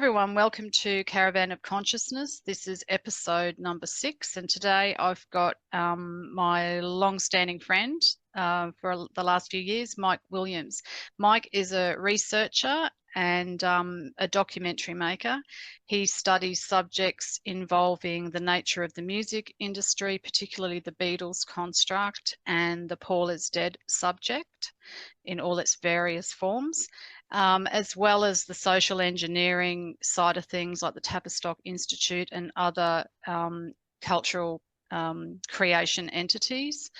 everyone, welcome to Caravan of Consciousness. This is episode number 6, and today I've got my long-standing friend for the last few years, Mike Williams. Mike is a researcher and a documentary maker. He studies subjects involving the nature of the music industry, particularly the Beatles construct and the Paul is dead subject in all its various forms. As well as the social engineering side of things like the Tavistock Institute and other cultural creation entities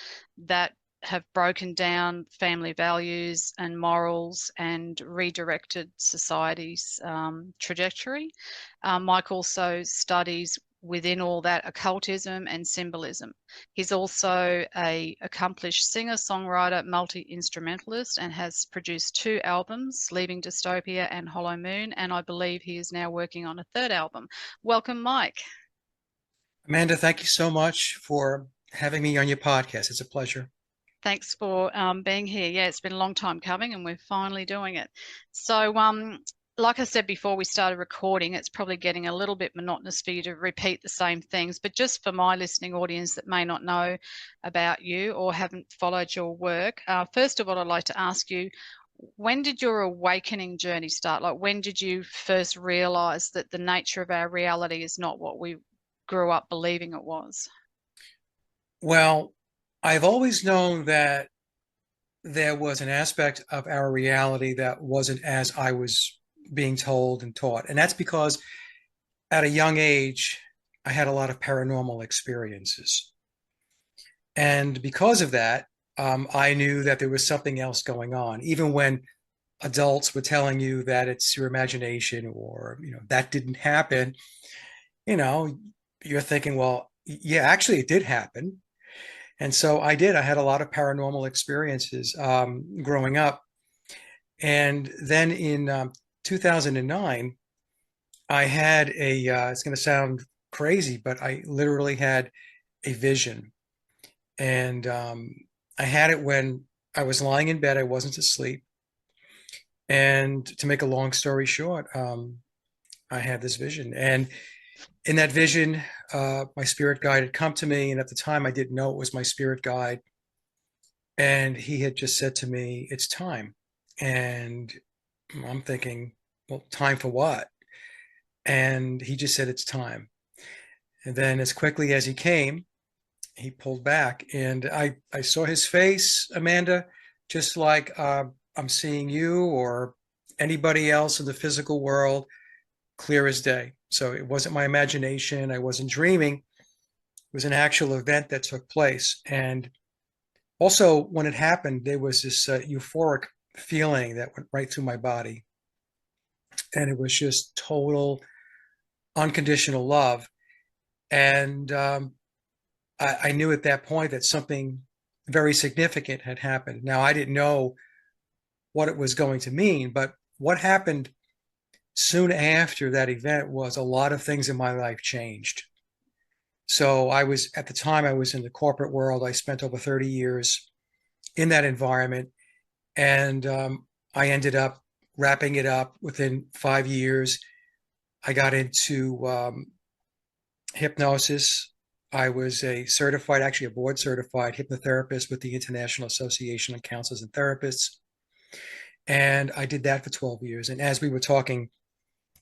that have broken down family values and morals and redirected society's trajectory. Mike also studies within all that occultism and symbolism. He's also an accomplished singer, songwriter, multi-instrumentalist, and has produced 2 albums, Leaving Dystopia and Hollow Moon, and I believe he is now working on a 3rd album. Welcome, Mike. Amanda, thank you so much for having me on your podcast. It's a pleasure. Thanks for being here. Yeah, it's been a long time coming and we're finally doing it. So like I said before we started recording, it's probably getting a little bit monotonous for you to repeat the same things, but just for my listening audience that may not know about you or haven't followed your work, first of all, I'd like to ask you, when did your awakening journey start? Like, when did you first realize that the nature of our reality is not what we grew up believing it was? Well, I've always known that there was an aspect of our reality that wasn't as I was being told and taught. And that's because at a young age, I had a lot of paranormal experiences. And because of that, I knew that there was something else going on, even when adults were telling you that it's your imagination or, that didn't happen, you know, you're thinking, well, yeah, actually it did happen. And so I did. I had a lot of paranormal experiences growing up. And then in 2009, I had it's going to sound crazy, but I literally had a vision. And I had it when I was lying in bed. I wasn't asleep. And to make a long story short, I had this vision. And in that vision, my spirit guide had come to me. And at the time, I didn't know it was my spirit guide. And he had just said to me, "It's time." And I'm thinking, well, time for what? And he just said, "It's time." And then as quickly as he came, he pulled back. And I saw his face, Amanda, just like I'm seeing you or anybody else in the physical world, clear as day. So it wasn't my imagination. I wasn't dreaming. It was an actual event that took place. And also, when it happened, there was this euphoric feeling that went right through my body. And it was just total unconditional love. And I knew at that point that something very significant had happened. Now, I didn't know what it was going to mean, but what happened soon after that event was a lot of things in my life changed. So at the time, I was in the corporate world. I spent over 30 years in that environment. And I ended up wrapping it up within 5 years. I got into hypnosis. I was actually a board certified hypnotherapist with the International Association of Counselors and Therapists. And I did that for 12 years. And as we were talking,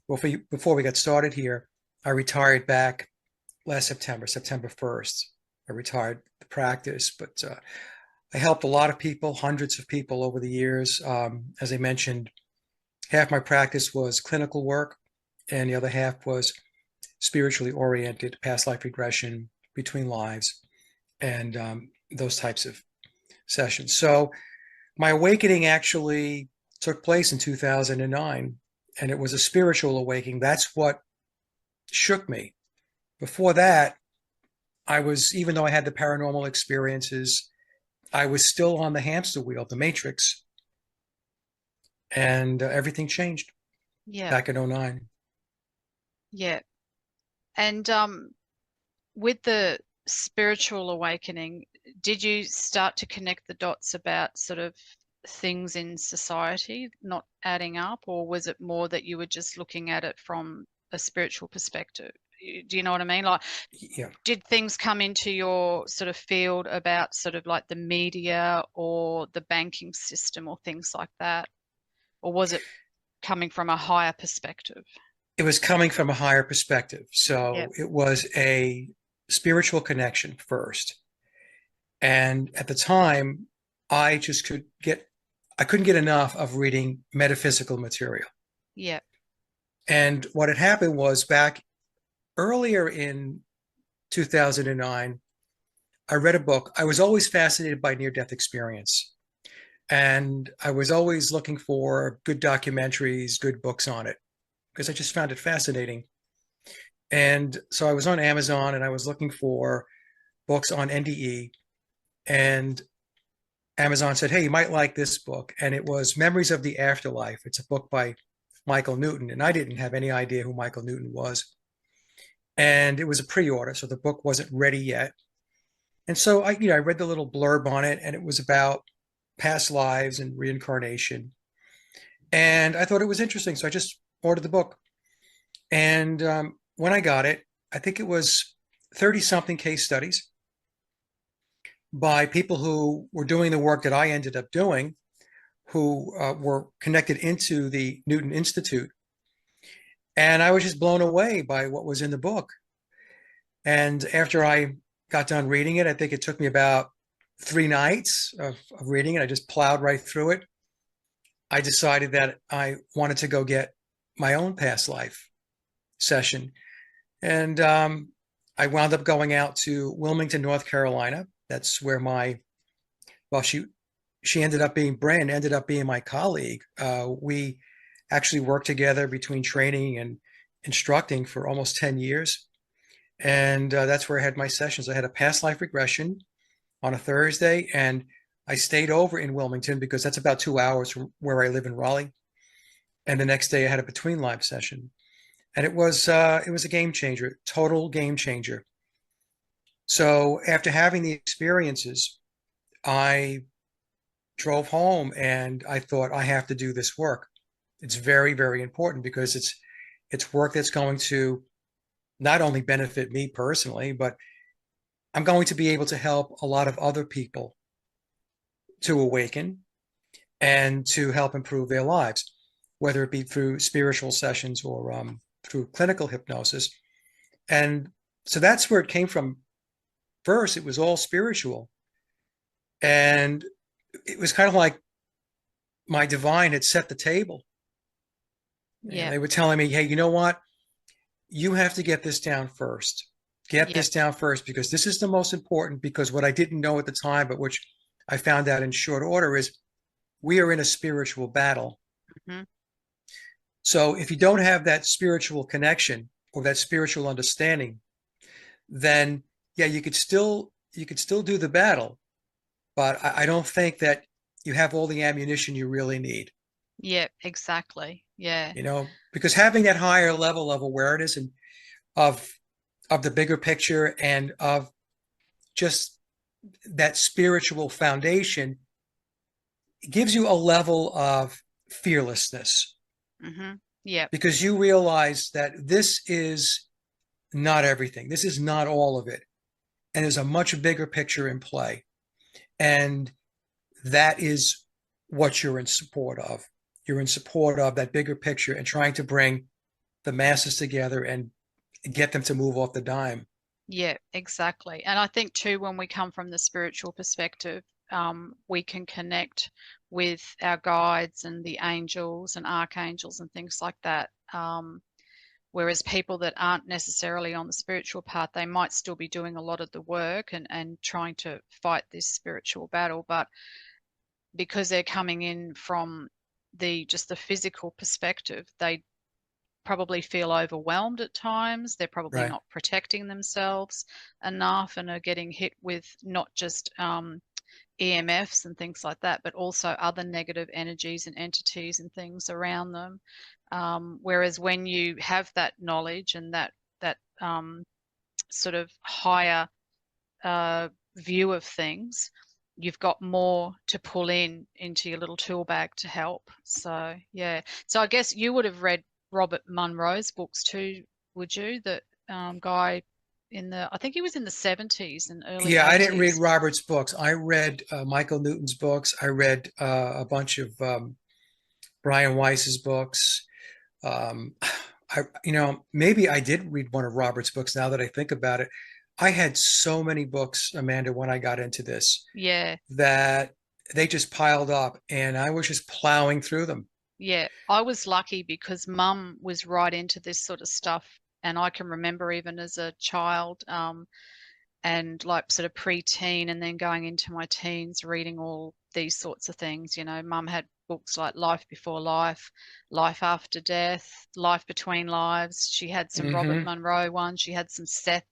before we got started here, I retired back last September 1st. I retired the practice, but I helped a lot of people, hundreds of people over the years. As I mentioned, half my practice was clinical work, and the other half was spiritually oriented, past life regression, between lives, and those types of sessions. So my awakening actually took place in 2009, and it was a spiritual awakening. That's what shook me. Before that, even though I had the paranormal experiences, I was still on the hamster wheel, the matrix, and everything changed back in 2009. Yeah. And with the spiritual awakening, did you start to connect the dots about sort of things in society not adding up, or was it more that you were just looking at it from a spiritual perspective? Do you know what I mean? Like, Yeah. did things come into your sort of field about sort of like the media or the banking system or things like that? Or was it coming from a higher perspective? It was coming from a higher perspective. Yep. So it was a spiritual connection first. And at the time, I just I couldn't get enough of reading metaphysical material. Yep. And what had happened was back earlier in 2009, I read a book. I was always fascinated by near death experience. And I was always looking for good documentaries, good books on it, because I just found it fascinating. And so I was on Amazon and I was looking for books on NDE. And Amazon said, "Hey, you might like this book." And it was Memories of the Afterlife. It's a book by Michael Newton. And I didn't have any idea who Michael Newton was. And it was a pre-order, so the book wasn't ready yet. And so I read the little blurb on it, and it was about past lives and reincarnation. And I thought it was interesting. So I just ordered the book. And when I got it, I think it was 30 something case studies by people who were doing the work that I ended up doing, who were connected into the Newton Institute. And I was just blown away by what was in the book. And after I got done reading it, I think it took me about 3 nights of reading it. I just plowed right through it. I decided that I wanted to go get my own past life session. And I wound up going out to Wilmington, North Carolina. That's where well, she ended up being, Brand ended up being my colleague. We actually worked together between training and instructing for almost 10 years. And that's where I had my sessions. I had a past life regression on a Thursday, and I stayed over in Wilmington because that's about 2 hours from where I live in Raleigh. And the next day I had a between live session. And it was a game changer, total game changer. So after having the experiences, I drove home and I thought I have to do this work. It's very, very important because it's work that's going to not only benefit me personally, but I'm going to be able to help a lot of other people to awaken and to help improve their lives, whether it be through spiritual sessions or through clinical hypnosis. And so that's where it came from. First, it was all spiritual. And it was kind of like my divine had set the table. And Yep. they were telling me, "Hey, you know what? You have to get this down first. Get Yep. this down first because this is the most important." Because what I didn't know at the time, but which I found out in short order, is we are in a spiritual battle. Hmm. So if you don't have that spiritual connection or that spiritual understanding, then yeah, you could still do the battle, but I don't think that you have all the ammunition you really need. Yep. Exactly. Yeah. Because having that higher level of awareness and of of the bigger picture and of just that spiritual foundation gives you a level of fearlessness Hmm. Yep. because you realize that this is not everything. This is not all of it. And there's a much bigger picture in play. And that is what you're in support of. You're in support of that bigger picture and trying to bring the masses together and get them to move off the dime. Yeah, exactly. And I think too, when we come from the spiritual perspective, we can connect with our guides and the angels and archangels and things like that. Whereas people that aren't necessarily on the spiritual path, they might still be doing a lot of the work and trying to fight this spiritual battle. But because they're coming in from just the physical perspective, they probably feel overwhelmed at times. They're probably Right. not protecting themselves enough and are getting hit with not just EMFs and things like that, but also other negative energies and entities and things around them. Whereas when you have that knowledge and that sort of higher view of things, you've got more to pull into your little tool bag to help. So yeah. So I guess you would have read Robert Munro's books too, would you? That guy I think he was in the 70s and early Yeah, I didn't read 80s. Robert's books. I read Michael Newton's books. I read a bunch of Brian Weiss's books. Um, maybe I did read one of Robert's books now that I think about it. I had so many books, Amanda, when I got into this Yeah. that they just piled up and I was just plowing through them. Yeah, I was lucky because mum was right into this sort of stuff. And I can remember even as a child, and like sort of preteen and then going into my teens, reading all these sorts of things. You know, mum had books like Life Before Life, Life After Death, Life Between Lives. She had some Robert Hmm. Monroe ones. She had some Seth,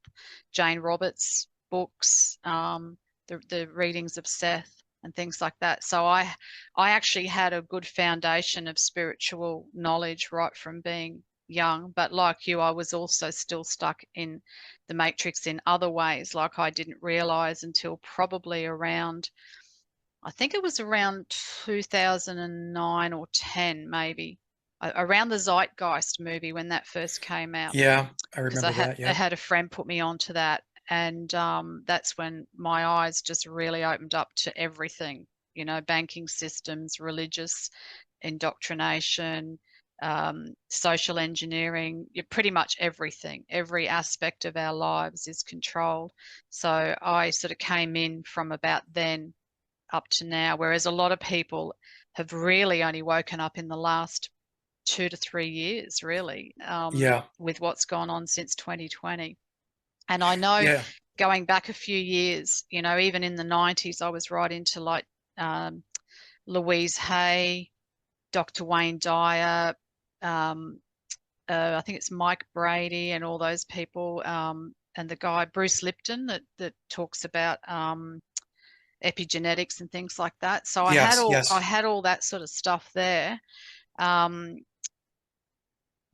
Jane Roberts books, the readings of Seth and things like that. So I actually had a good foundation of spiritual knowledge right from being young. But like you, I was also still stuck in the matrix in other ways, like I didn't realize until probably around, I think it was around 2009 or 10, maybe, around the Zeitgeist movie when that first came out. Yeah, I Because remember that. I Yeah. had a friend put me onto that, and that's when my eyes just really opened up to everything, you know, banking systems, religious indoctrination, social engineering, pretty much everything, every aspect of our lives is controlled. So I sort of came in from about then up to now, whereas a lot of people have really only woken up in the last 2 to 3 years, really, Yeah. with what's gone on since 2020. And I know Yeah. going back a few years, you know, even in the 90s, I was right into like um, Louise Hay, Dr. Wayne Dyer, um, I think it's Mike Brady and all those people, and the guy Bruce Lipton that talks about epigenetics and things like that. So Yes. I Yes. had all that sort of stuff there. Um,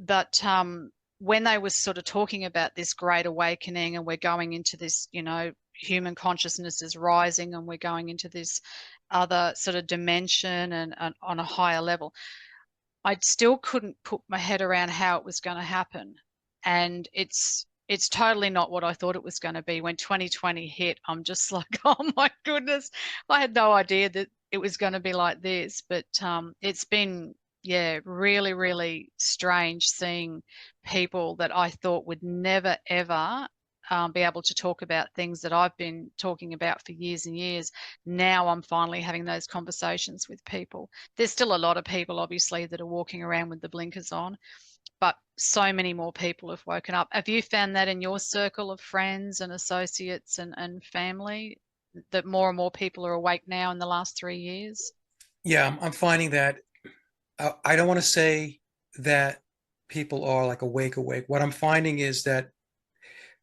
but when they were sort of talking about this great awakening and we're going into this, you know, human consciousness is rising and we're going into this other sort of dimension and on a higher level, I still couldn't put my head around how it was going to happen. And it's totally not what I thought it was going to be. When 2020 hit, I'm just like, oh my goodness, I had no idea that it was going to be like this. But it's been, yeah, really, really strange seeing people that I thought would never, ever be able to talk about things that I've been talking about for years and years. Now I'm finally having those conversations with people. There's still a lot of people, obviously, that are walking around with the blinkers on, but so many more people have woken up. Have you found that in your circle of friends and associates and family, that more and more people are awake now in the last 3 years? Yeah. I'm finding that I don't want to say that people are like awake. What I'm finding is that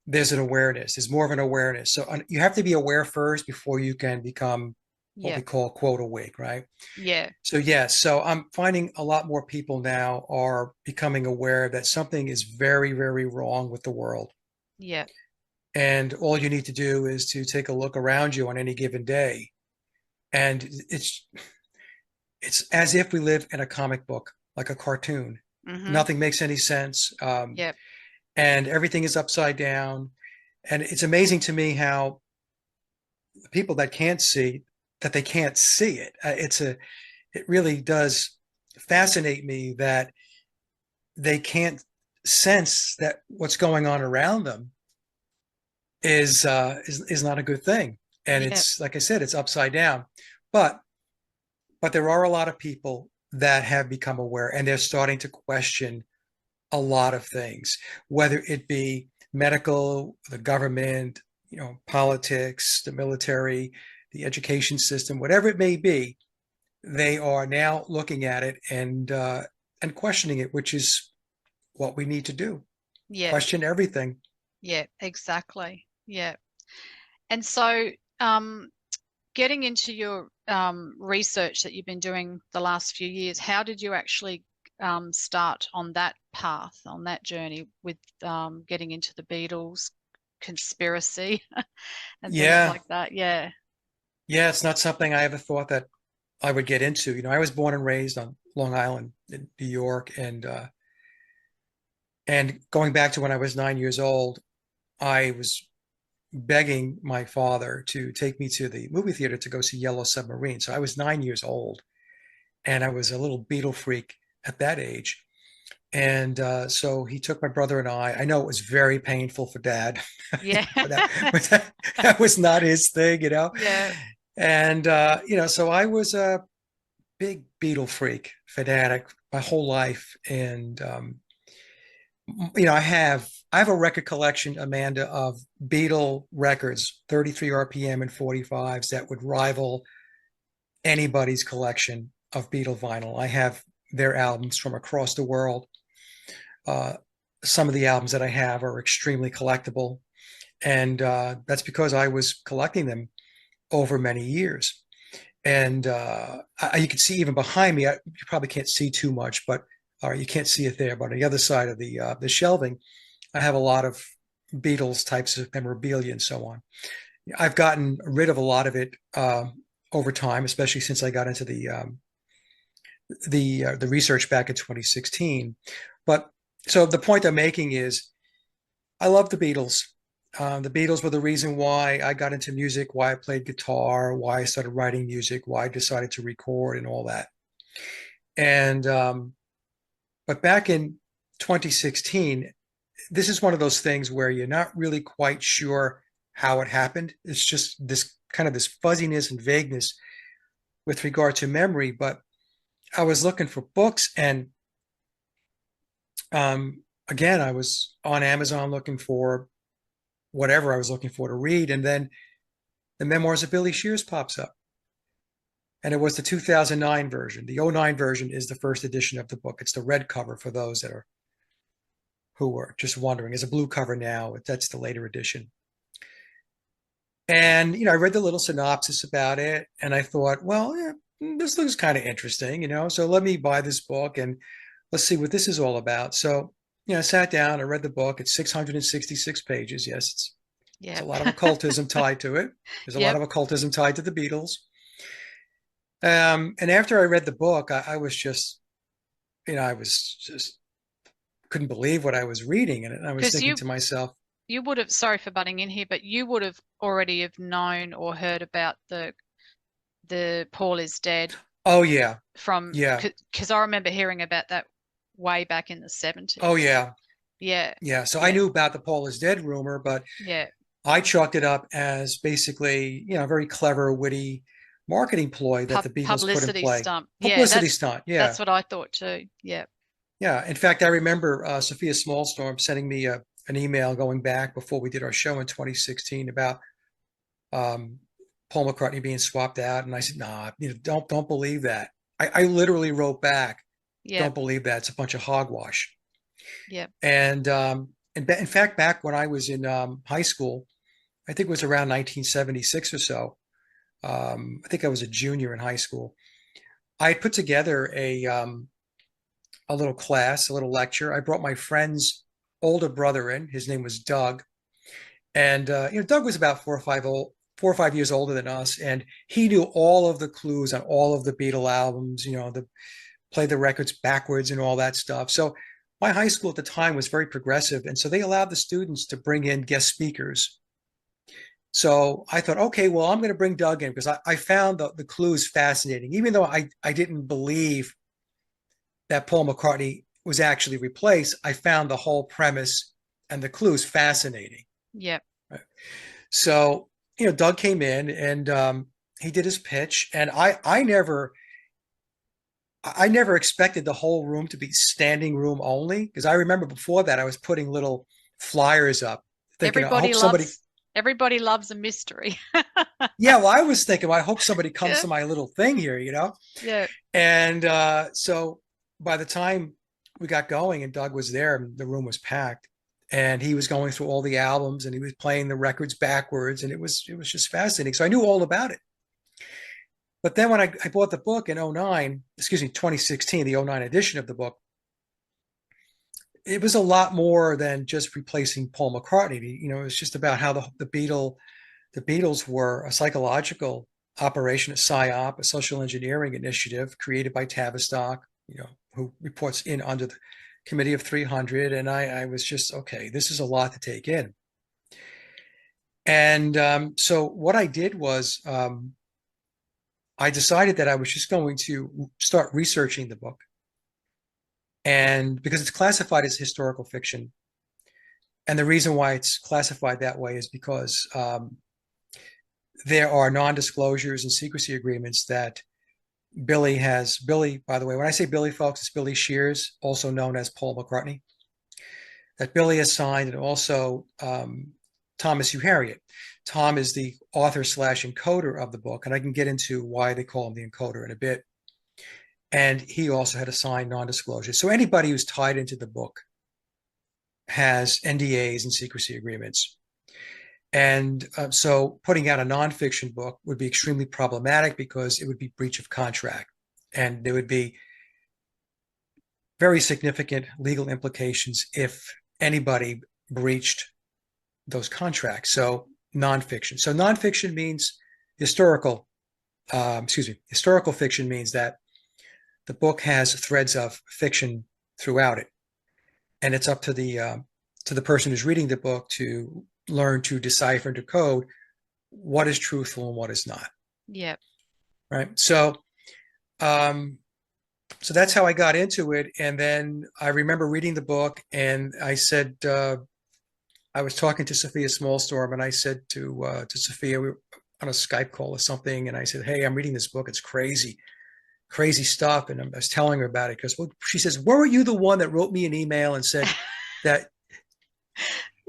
there's an awareness. There's more of an awareness. So you have to be aware first before you can become what Yeah, we call quote awake, right? yeah, So yes, so I'm finding a lot more people now are becoming aware that something is very, very wrong with the world. yeah, And all you need to do is to take a look around you on any given day. And it's as if we live in a comic book, like a cartoon. mm-hmm, Nothing makes any sense. yeah, And everything is upside down. And it's amazing to me how the people that can't see that they can't see it. It really does fascinate me that they can't sense that what's going on around them is not a good thing. And yeah, it's like I said, it's upside down. But but there are a lot of people that have become aware and they're starting to question a lot of things, whether it be medical, the government, politics, the military, the education system, whatever it may be. They are now looking at it and questioning it, which is what we need to do. yeah, Question everything. yeah, exactly. Yeah. And so, um, getting into your research that you've been doing the last few years, how did you actually start on that path, on that journey with getting into the Beatles conspiracy and things Yeah, like that? Yeah, Yeah, it's not something I ever thought that I would get into. I was born and raised on Long Island in New York, and going back to when I was 9 years old, I was begging my father to take me to the movie theater to go see Yellow Submarine. So I was 9 years old, and I was a little Beatle freak at that age. And so he took my brother and I. I know it was very painful for Dad. Yeah. That was not his thing. Yeah. And so I was a big Beatle freak, fanatic my whole life. And I have a record collection, Amanda, of Beatle records, 33 RPM and 45s that would rival anybody's collection of Beatle vinyl. I have their albums from across the world. Uh, some of the albums that I have are extremely collectible, and that's because I was collecting them over many years. And you can see even behind me, you probably can't see too much, but or you can't see it there. But on the other side of the shelving, I have a lot of Beatles types of memorabilia and so on. I've gotten rid of a lot of it over time, especially since I got into the research back in 2016. But so the point I'm making is I love the Beatles. The Beatles were the reason why I got into music, why I played guitar, why I started writing music, why I decided to record and all that. And but back in 2016, this is one of those things where you're not really quite sure how it happened. It's just this fuzziness and vagueness with regard to memory. But I was looking for books, and again, I was on Amazon looking for whatever I was looking for to read, and then the Memoirs of Billy Shears pops up, and it was the 2009 version. The '09 version is the first edition of the book. It's the red cover for those that are who were just wondering. There's a blue cover now. That's the later edition. And I read the little synopsis about it, and I thought, well, yeah, this looks kind of interesting. So let me buy this book and let's see what this is all about. So, I sat down, I read the book. It's 666 pages. Yes, it's Yeah. a lot of occultism tied to it. There's a lot Yep. of occultism tied to the Beatles. And after I read the book, I was just, I was just couldn't believe what I was reading, and I was Because thinking to myself, you would have, sorry for butting in here, but you would have already have known or heard about the Paul is dead oh yeah, from, yeah, because I remember hearing about that way back in the oh 70s. yeah, Yeah. yeah. So I Yeah. knew about the Paul is dead rumor, but Yeah. I chalked it up as basically, a very clever, witty marketing ploy that the Beatles put in Publicity play. stunt. Yeah, Publicity stunt. Yeah. that's what I thought too. Yeah. Yeah. In fact, I remember Sophia Smallstorm sending me an email going back before we did our show in 2016 about um, Paul McCartney being swapped out. And I said, nah, don't believe that. I literally wrote back, Yeah. don't believe that. It's a bunch of hogwash. Yeah. And in fact, back when I was in high school, I think it was around 1976 or so. I think I was a junior in high school. I had put together a little class, a little lecture. I brought my friend's older brother in. His name was Doug, and Doug was about 4 or 5 years older than us, and he knew all of the clues on all of the Beatle albums. Play the records backwards and all that stuff. So my high school at the time was very progressive, and so they allowed the students to bring in guest speakers. So I thought, okay, well, I'm going to bring Doug in because I found the clues fascinating, even though I didn't believe that Paul McCartney was actually replaced. I found the whole premise and the clues fascinating. Yeah. Right? So, Doug came in and he did his pitch, and I never expected the whole room to be standing room only because I remember before that I was putting little flyers up, thinking, I Everybody hope somebody. loves everybody loves a mystery. Yeah, well, I was thinking, well, I hope somebody comes Yeah. to my little thing here. Yeah. And so by the time we got going and Doug was there, the room was packed, and he was going through all the albums and he was playing the records backwards, and it was just fascinating. So I knew all about it. But then when I bought the book in '09, excuse me, 2016, the '09 edition of the book, it was a lot more than just replacing Paul McCartney. It was just about how the Beatles were a psychological operation, a PSYOP, a social engineering initiative created by Tavistock, who reports in under the committee of 300. And I was just, okay, this is a lot to take in. And so what I did was I decided that I was just going to start researching the book. And because it's classified as historical fiction, and the reason why it's classified that way is because there are non-disclosures and secrecy agreements that Billy has. Billy, by the way, when I say Billy, folks, it's Billy Shears, also known as Paul McCartney, that Billy has signed, and also Thomas Hugh Harriet. Tom is the author / encoder of the book, and I can get into why they call him the encoder in a bit. And he also had a signed non-disclosure. So anybody who's tied into the book has NDAs and secrecy agreements. And so putting out a nonfiction book would be extremely problematic because it would be breach of contract. And there would be very significant legal implications if anybody breached those contracts. So nonfiction. So nonfiction means historical fiction means that the book has threads of fiction throughout it. And it's up to the person who's reading the book to learn to decipher and decode what is truthful and what is not. Yep. Right. So that's how I got into it. And then I remember reading the book, and I said, I was talking to Sophia Smallstorm, and I said to Sophia, we were on a Skype call or something, and I said, hey, I'm reading this book. It's crazy stuff. And I was telling her about it because, well, she says, weren't you the one that wrote me an email and said that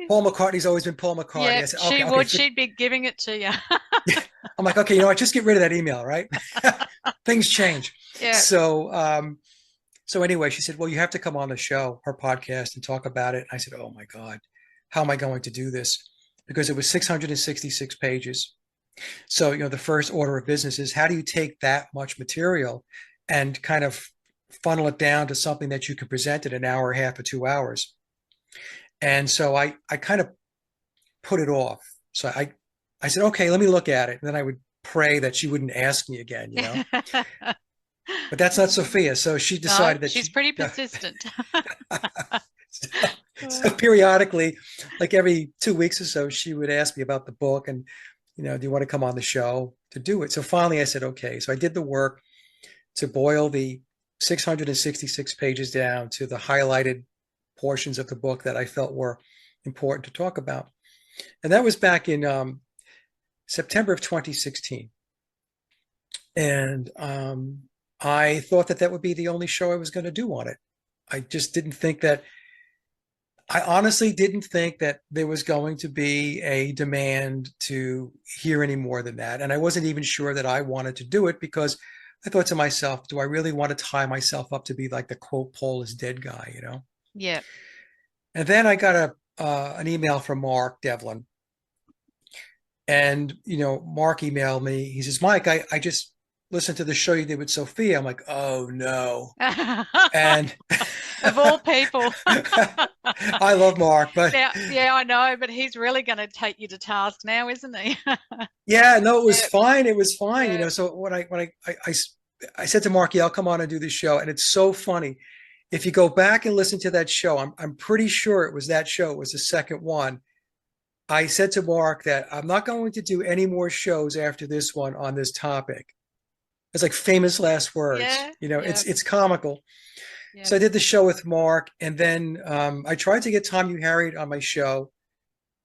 Paul McCartney's always been Paul McCartney? Yeah, I said, she okay, would. She'd be giving it to you. I'm like, okay, just get rid of that email, right? Things change. Yeah. So anyway, she said, well, you have to come on the show, her podcast, and talk about it. And I said, oh my God, how am I going to do this? Because it was 666 pages. So, the first order of business is, how do you take that much material and kind of funnel it down to something that you can present in an hour, a half, or 2 hours? And so I kind of put it off. So I said, okay, let me look at it. And then I would pray that she wouldn't ask me again, But that's not Sophia. So she decided that she's pretty persistent. So periodically, like every 2 weeks or so, she would ask me about the book and, do you want to come on the show to do it? So finally I said, okay. So I did the work to boil the 666 pages down to the highlighted portions of the book that I felt were important to talk about. And that was back in September of 2016. And I thought that would be the only show I was going to do on it. I honestly didn't think that there was going to be a demand to hear any more than that. And I wasn't even sure that I wanted to do it, because I thought to myself, do I really want to tie myself up to be like the quote, Paul is dead guy, Yeah. And then I got an email from Mark Devlin. And, Mark emailed me. He says, Mike, I just listened to the show you did with Sophia. I'm like, oh no. And of all people. I love Mark, but yeah, I know, but he's really going to take you to task now, isn't he? Yeah, no, it was fine. It was fine. Yeah. So when I said to Mark, yeah, I'll come on and do this show. And it's so funny. If you go back and listen to that show, I'm pretty sure it was that show. It was the second one. I said to Mark that I'm not going to do any more shows after this one on this topic. It's like famous last words. Yeah. It's comical. Yeah. So I did the show with Mark, and then I tried to get Tom Hugh Harriet on my show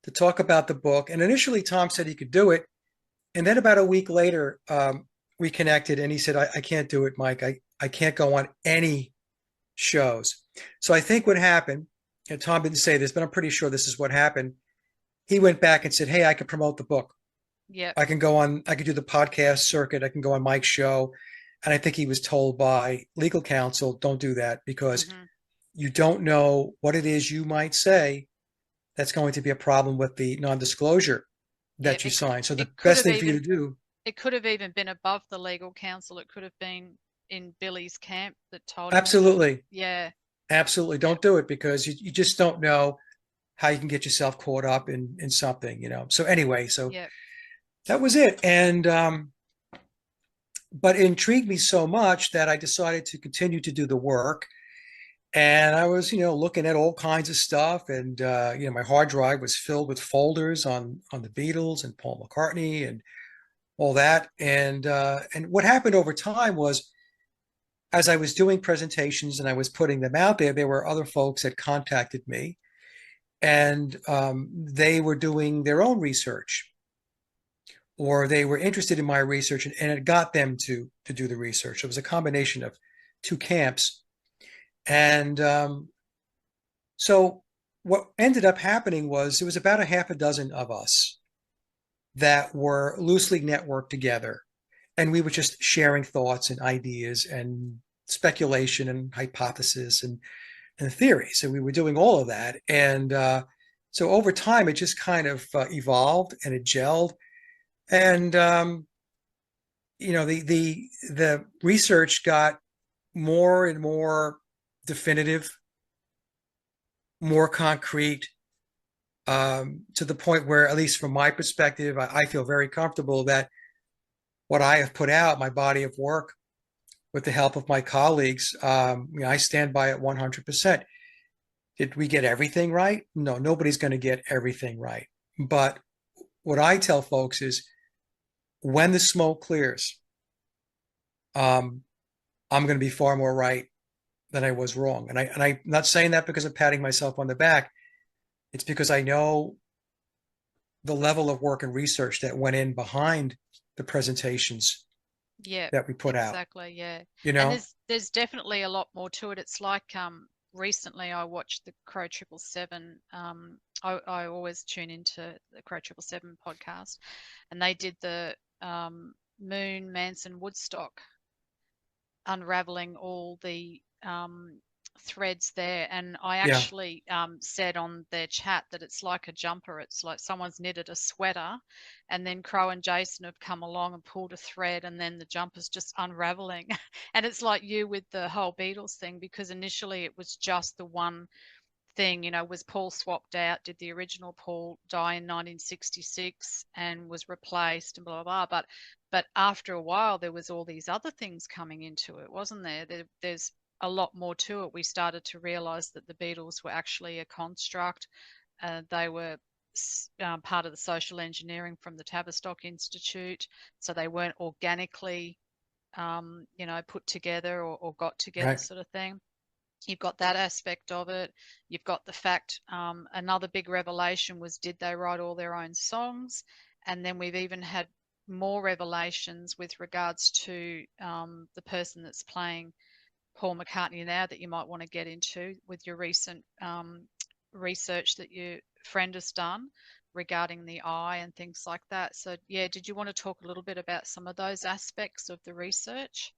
to talk about the book. And initially, Tom said he could do it. And then about a week later, we connected, and he said, I can't do it, Mike. I can't go on any shows. So I think what happened, and Tom didn't say this, but I'm pretty sure this is what happened. He went back and said, hey, I can promote the book. Yeah. I can do the podcast circuit. I can go on Mike's show. And I think he was told by legal counsel, don't do that, because you don't know what it is you might say that's going to be a problem with the non-disclosure that you sign. So the best thing for you to do. It could have even been above the legal counsel. It could have been in Billy's camp that told Absolutely. him. Yeah. Absolutely. Don't do it, because you just don't know how you can get yourself caught up in something, So anyway, that was it. And but it intrigued me so much that I decided to continue to do the work. And I was, looking at all kinds of stuff, and my hard drive was filled with folders on the Beatles and Paul McCartney and all that. And what happened over time was, as I was doing presentations and I was putting them out there were other folks that contacted me, and they were doing their own research, or they were interested in my research, and it got them to do the research. It was a combination of two camps. And so what ended up happening was, it was about a half a dozen of us that were loosely networked together, and we were just sharing thoughts and ideas and speculation and hypothesis and theories. So we were doing all of that. And so over time, it just kind of evolved and it gelled. And the research got more and more definitive, more concrete, to the point where, at least from my perspective, I feel very comfortable that what I have put out, my body of work, with the help of my colleagues, I stand by it 100%. Did we get everything right? No, nobody's going to get everything right. But what I tell folks is, when the smoke clears, I'm going to be far more right than I was wrong. And I'm not saying that because I'm patting myself on the back. It's because I know the level of work and research that went in behind the presentations Yeah, that we put out. exactly. Yeah. You And know? there's definitely a lot more to it. It's like recently I watched the Crow 777. I always tune into the Crow 777 podcast, and they did the Moon Manson Woodstock, unraveling all the threads there. And I Yeah. actually said on their chat that it's like a jumper. It's like someone's knitted a sweater, and then Crow and Jason have come along and pulled a thread, and then the jumper's just unraveling. And it's like you with the whole Beatles thing, because initially it was just the one thing. Was Paul swapped out? Did the original Paul die in 1966 and was replaced, and blah blah blah. But after a while, there was all these other things coming into it, wasn't there? There's a lot more to it. We started to realize that the Beatles were actually a construct. They were part of the social engineering from the Tavistock Institute, so they weren't organically, put together or got together, Right. sort of thing. You've got that aspect of it. You've got the fact, another big revelation was, did they write all their own songs? And then we've even had more revelations with regards to the person that's playing Paul McCartney now, that you might want to get into with your recent research that your friend has done regarding the eye and things like that. So, yeah, did you want to talk a little bit about some of those aspects of the research?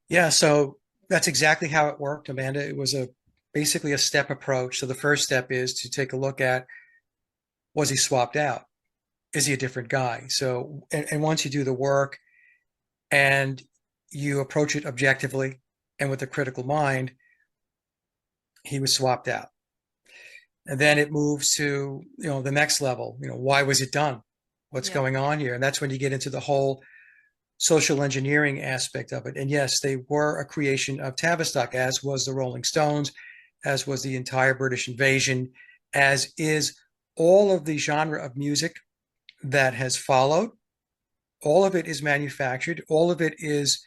Yeah. So that's exactly how it worked, Amanda. It was basically a step approach. So the first step is to take a look at, was he swapped out? Is he a different guy? So, and once you do the work and you approach it objectively and with a critical mind, he was swapped out. And then it moves to, the next level. Why was it done? What's Yeah, going on here? And that's when you get into the whole social engineering aspect of it. And yes, they were a creation of Tavistock, as was the Rolling Stones, as was the entire British invasion, as is all of the genre of music that has followed. All of it is manufactured. All of it is,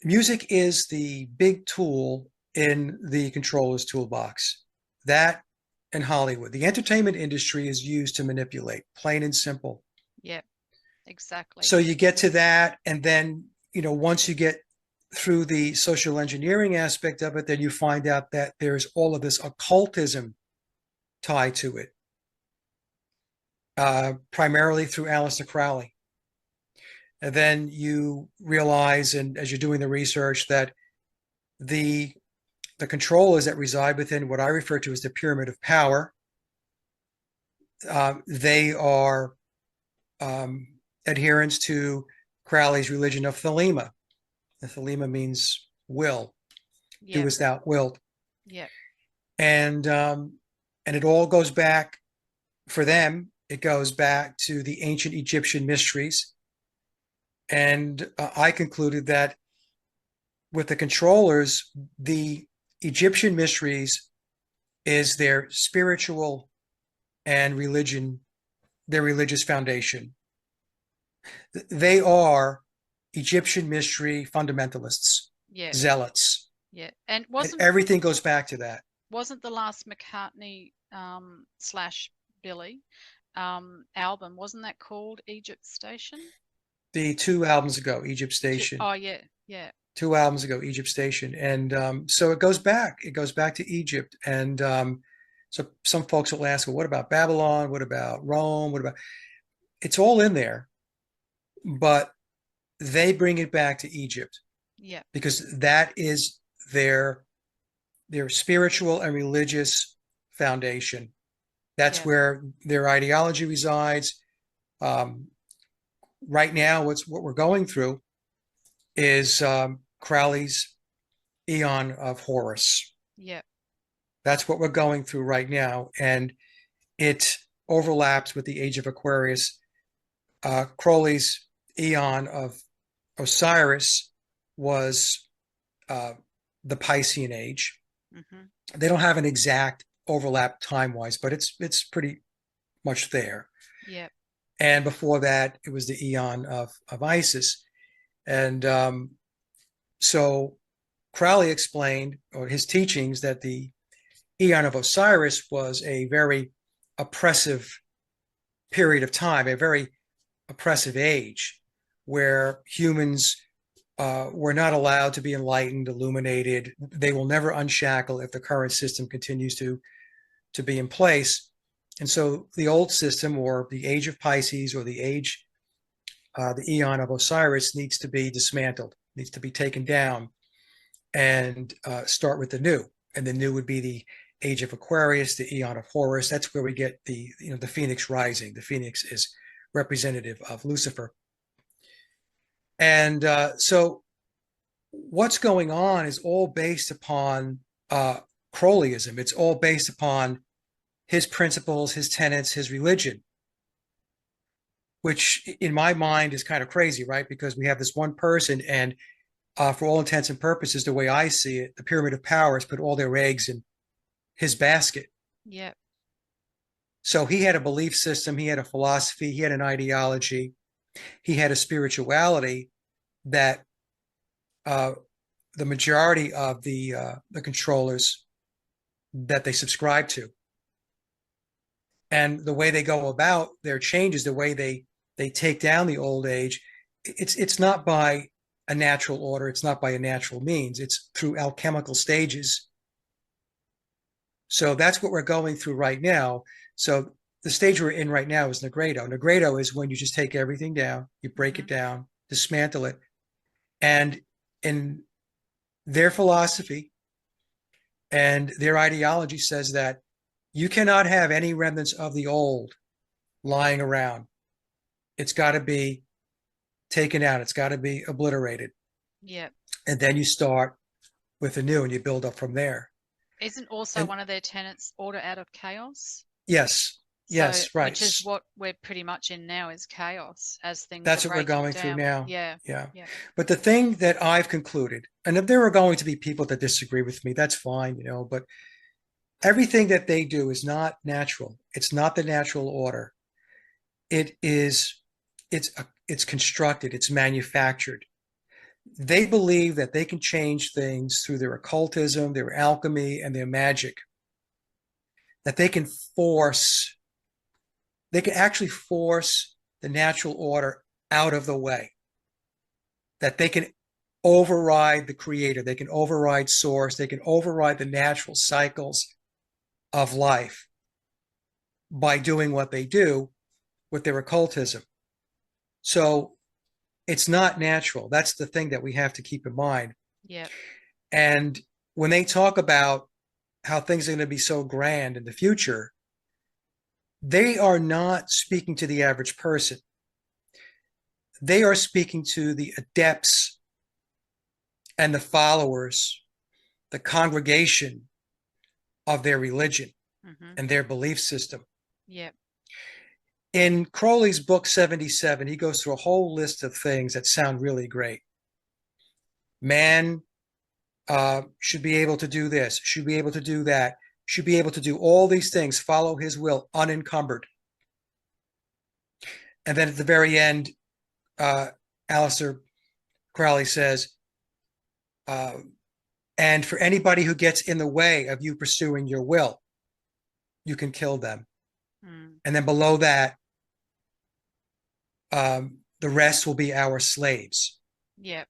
music is the big tool in the controller's toolbox. That and Hollywood. The entertainment industry is used to manipulate, plain and simple. yeah, exactly. So you get to that, and then, once you get through the social engineering aspect of it, then you find out that there's all of this occultism tied to it, primarily through Aleister Crowley. And then you realize, and as you're doing the research, that the controllers that reside within what I refer to as the pyramid of power, they are adherents to Crowley's religion of Thelema. And Thelema means will, do Yeah, as thou wilt. yeah, And it all goes back, for them, it goes back to the ancient Egyptian mysteries. And I concluded that with the controllers, the Egyptian mysteries is their spiritual and their religious foundation. They are Egyptian mystery fundamentalists, Yeah. zealots. Yeah. And And everything goes back to that. wasn't the last McCartney slash Billy album, wasn't that called Egypt Station? The 2 albums ago, Egypt Station. Oh yeah, yeah. 2 albums ago, Egypt Station. And so it goes back. It goes back to Egypt. And so some folks will ask, well, what about Babylon? What about Rome? What about? It's all in there, but they bring it back to Egypt Yeah. because that is their spiritual and religious foundation. That's Yeah. where their ideology resides. Um, right now, what we're going through is Crowley's Aeon of Horus. Yeah. That's what we're going through right now, and it overlaps with the Age of Aquarius. Crowley's Aeon of Osiris was the Piscean Age. Mm-hmm. They don't have an exact overlap time-wise, but it's pretty much there. Yeah. And before that, it was the Aeon of Isis. And so Crowley explained, or his teachings, that the Aeon of Osiris was a very oppressive period of time, a very oppressive age, where humans were not allowed to be enlightened, illuminated. They will never unshackle if the current system continues to be in place. And so the old system, or the Age of Pisces, or the Aeon of Osiris, needs to be dismantled, needs to be taken down, and start with the new. And the new would be the Age of Aquarius, the Aeon of Horus. That's where we get the Phoenix rising. The Phoenix is representative of Lucifer. And so what's going on is all based upon Crowleyism. It's all based upon his principles, his tenets, his religion, which in my mind is kind of crazy, right? Because we have this one person, and for all intents and purposes, the way I see it, the pyramid of powers put all their eggs in his basket. Yeah. So he had a belief system, he had a philosophy, he had an ideology, he had a spirituality that the majority of the controllers that they subscribe to. And the way they go about their changes, the way they take down the old age, it's not by a natural order, it's not by a natural means, it's through alchemical stages. So that's what we're going through right now. So the stage we're in right now is Negredo. Negredo is when you just take everything down, you break it down, dismantle it. And in their philosophy and their ideology says that you cannot have any remnants of the old lying around. It's got to be taken out. It's got to be obliterated. Yeah. And then you start with the new and you build up from there. Isn't also one of their tenets order out of chaos? Yes. Yes, right. Which is what we're pretty much in now, is chaos as things That's are what we're going down. through now. Yeah. Yeah. But the thing that I've concluded, and if there are going to be people that disagree with me, that's fine, but everything that they do is not natural. It's not the natural order. It's constructed, it's manufactured. They believe that they can change things through their occultism, their alchemy, and their magic. That they can actually force the natural order out of the way. That they can override the creator, they can override source, they can override the natural cycles of life by doing what they do with their occultism. So it's not natural. That's the thing that we have to keep in mind. Yeah. And when they talk about how things are going to be so grand in the future, they are not speaking to the average person. They are speaking to the adepts and the followers, the congregation of their religion and their belief system. Yeah. in Crowley's book 77, he goes through a whole list of things that sound really great. Man should be able to do this, should be able to do that, should be able to do all these things, follow his will unencumbered. And then at the very end, Aleister Crowley says, and for anybody who gets in the way of you pursuing your will, you can kill them. And then below that, the rest will be our slaves. Yeah.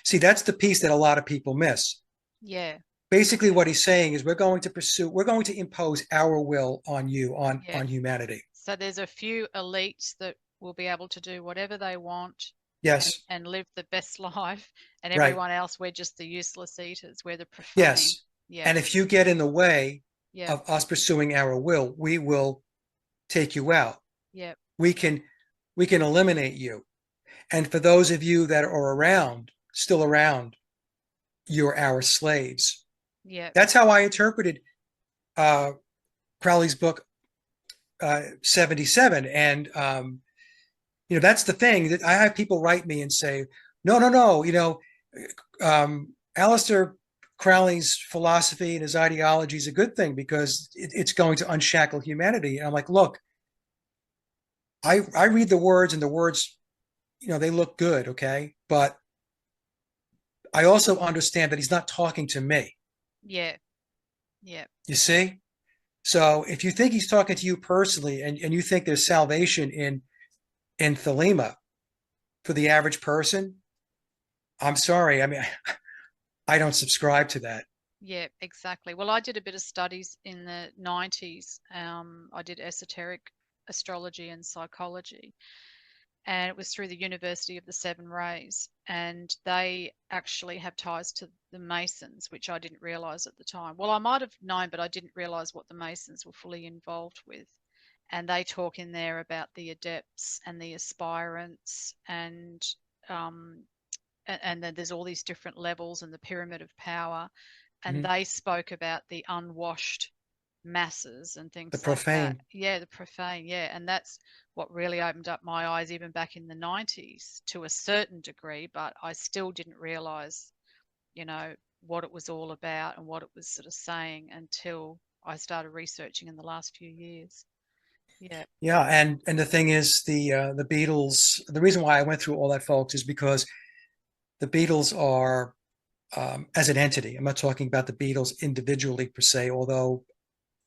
See, that's the piece that a lot of people miss. Yeah. Basically, what he's saying is we're going to impose our will on you, on humanity. So there's a few elites that will be able to do whatever they want. Yes. And live the best life, and Right. everyone else, we're just the useless eaters, we're the profane. Yes. Yeah. And if you get in the way of us pursuing our will, we will take you out. Yeah. We can eliminate you. And for those of you that are still around, you're our slaves. Yeah. That's how I interpreted Crowley's book 77. And that's the thing that I have people write me and say, no, Aleister Crowley's philosophy and his ideology is a good thing because it's going to unshackle humanity. And I'm like, look, I read the words, and the words, they look good, okay? But I also understand that he's not talking to me. Yeah. Yeah. You see? So if you think he's talking to you personally, and you think there's salvation in Thelema for the average person, I'm sorry. I mean, I don't subscribe to that. Yeah, exactly. Well, I did a bit of studies in the 90s. I did esoteric astrology and psychology, and it was through the University of the Seven Rays, and they actually have ties to the Masons, which I didn't realize at the time. Well, I might have known, but I didn't realize what the Masons were fully involved with. And they talk in there about the adepts and the aspirants, and then there's all these different levels and the pyramid of power. And they spoke about the unwashed masses and things The like profane. that. Yeah, the profane. Yeah. And that's what really opened up my eyes, even back in the 90s to a certain degree. But I still didn't realize, what it was all about and what it was sort of saying until I started researching in the last few years. Yeah. Yeah, and the thing is, the Beatles. The reason why I went through all that, folks, is because the Beatles are, as an entity. I'm not talking about the Beatles individually per se, although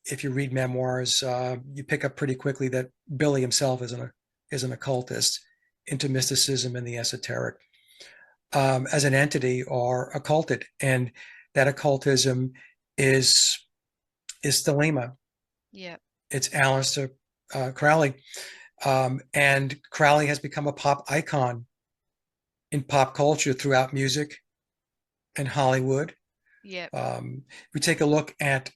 if you read memoirs, you pick up pretty quickly that Billy himself is an occultist into mysticism and the esoteric. As an entity, are occulted, and that occultism is Thelema. Yeah. It's Aleister Crowley, and Crowley has become a pop icon in pop culture throughout music and Hollywood. Yeah. We take a look at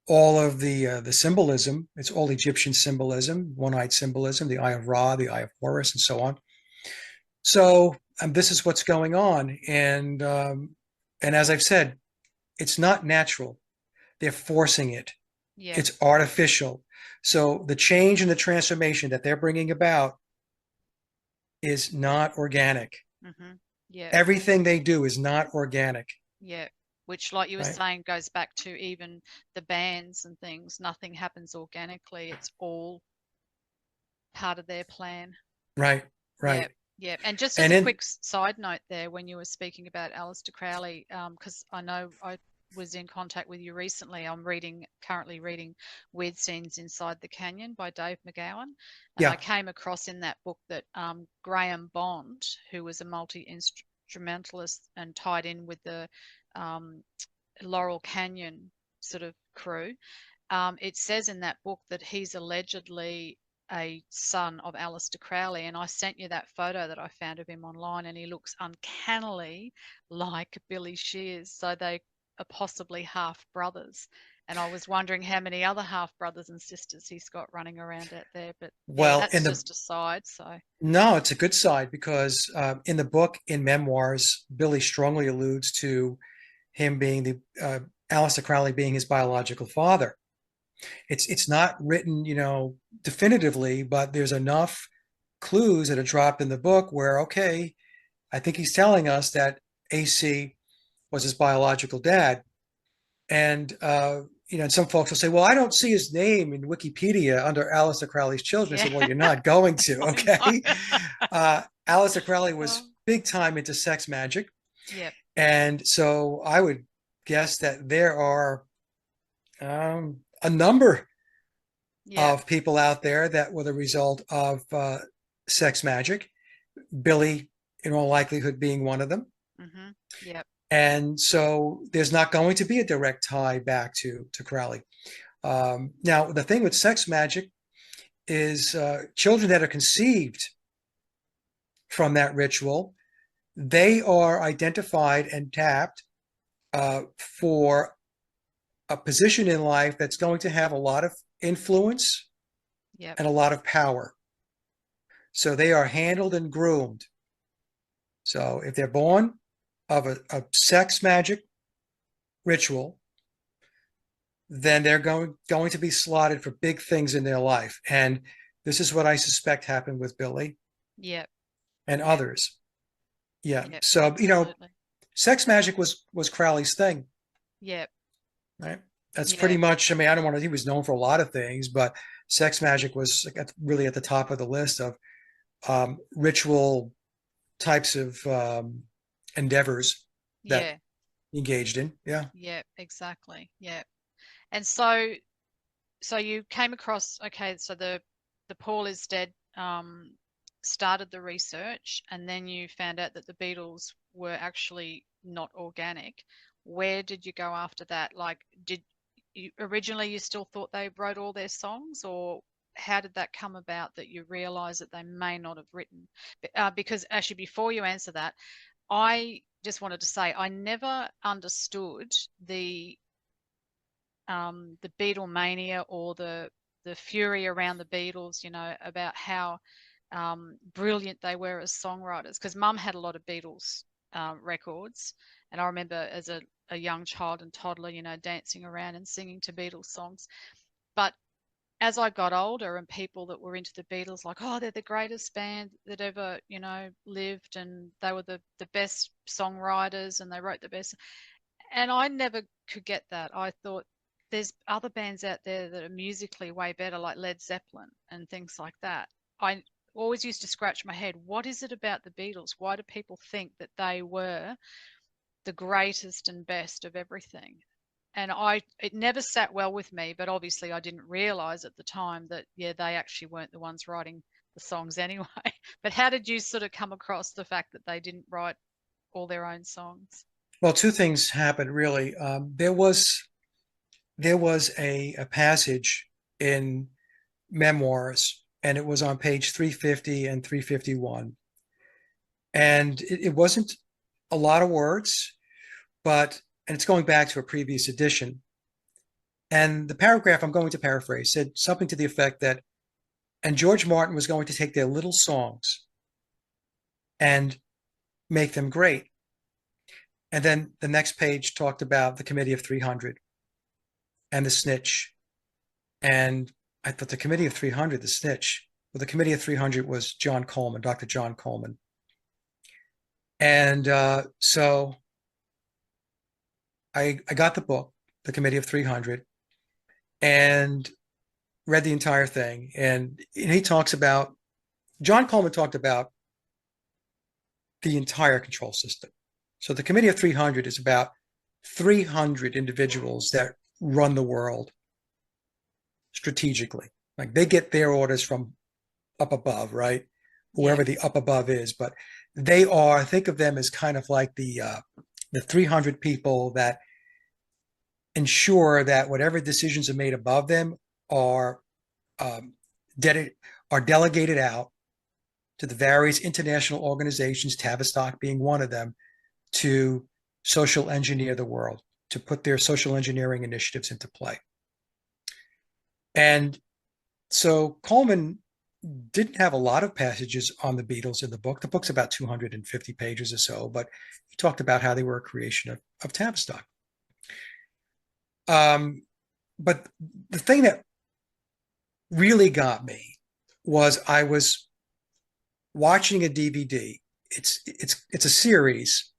all of the symbolism. It's all Egyptian symbolism, one-eyed symbolism, the Eye of Ra, the Eye of Horus, and so on. So this is what's going on, and as I've said, it's not natural. They're forcing it. Yeah. It's artificial. So the change and the transformation that they're bringing about is not organic. Yeah. Everything they do is not organic. Yeah. Which, like you were saying, goes back to even the bands and things. Nothing happens organically. It's all part of their plan. Right. Yeah. Yeah. And just as a quick side note there, when you were speaking about Aleister Crowley, because I know I was in contact with you recently. I'm currently reading Weird Scenes Inside the Canyon by Dave McGowan. And I came across in that book that Graham Bond, who was a multi-instrumentalist and tied in with the Laurel Canyon sort of crew, it says in that book that he's allegedly a son of Aleister Crowley, and I sent you that photo that I found of him online, and he looks uncannily like Billy Shears. So they are possibly half brothers, and I was wondering how many other half brothers and sisters he's got running around out there. But that's just a side. So no, it's a good side, because in the book, in memoirs, Billy strongly alludes to him being Aleister Crowley being his biological father. It's not written, definitively, but there's enough clues that are dropped in the book where, okay, I think he's telling us that AC was his biological dad. And and some folks will say, "Well, I don't see his name in Wikipedia under Aleister Crowley's children." I Yeah. said, "Well, you're not going to, I okay?" know. Aleister Crowley Oh, was big time into sex magic, yep. and so I would guess that there are a number Yep. of people out there that were the result of sex magic. Billy, in all likelihood, being one of them. Mm-hmm. Yep. And so there's not going to be a direct tie back to Crowley. Now, the thing with sex magic is children that are conceived from that ritual, they are identified and tapped for a position in life that's going to have a lot of influence Yep. and a lot of power. So they are handled and groomed. So if they're born of a sex magic ritual, then they're going to be slotted for big things in their life. And this is what I suspect happened with Billy Yep. and Yep. others. Yeah. Yep. So, Absolutely. sex magic was Crowley's thing, Yep. right? That's pretty Yeah. much, I mean, I don't want to, he was known for a lot of things, but sex magic was really at the top of the list of ritual types of endeavors that Yeah. he engaged in. Yeah. Yep. Exactly. Yep. And so you came across, okay, so the Paul is dead started the research, and then you found out that the Beatles were actually not organic. Where did you go after that? Like, did you originally you still thought they wrote all their songs, or how did that come about that you realized that they may not have written? Because actually, before you answer that, I just wanted to say I never understood the Beatlemania or the fury around the Beatles, about how brilliant they were as songwriters. Because Mum had a lot of Beatles records, and I remember as a young child and toddler, dancing around and singing to Beatles songs. But as I got older, and people that were into the Beatles, like, oh, they're the greatest band that ever, lived, and they were the best songwriters, and they wrote the best, and I never could get that. I thought there's other bands out there that are musically way better, like Led Zeppelin and things like that. I always used to scratch my head. What is it about the Beatles? Why do people think that they were the greatest and best of everything? And it never sat well with me, but obviously I didn't realize at the time that, yeah, they actually weren't the ones writing the songs anyway. But how did you sort of come across the fact that they didn't write all their own songs? Well, two things happened really. There was a passage in memoirs, and it was on page 350 and 351. And it wasn't a lot of words, and it's going back to a previous edition. And the paragraph I'm going to paraphrase said something to the effect that, and George Martin was going to take their little songs and make them great. And then the next page talked about the Committee of 300 and the snitch. And I thought the Committee of 300, the snitch. Well, the Committee of 300 was John Coleman, Dr. John Coleman. And so I got the book, The Committee of 300, and read the entire thing. And John Coleman talked about the entire control system. So the Committee of 300 is about 300 individuals that run the world strategically. Like they get their orders from up above, right? Yeah. Whoever the up above is, but think of them as kind of like the 300 people that ensure that whatever decisions are made above them are um, are delegated out to the various international organizations, Tavistock being one of them, to social engineer the world, to put their social engineering initiatives into play. And so Coleman didn't have a lot of passages on the Beatles in the book. The book's about 250 pages or so, but he talked about how they were a creation of Tavistock. but the thing that really got me was I was watching a DVD. It's a series,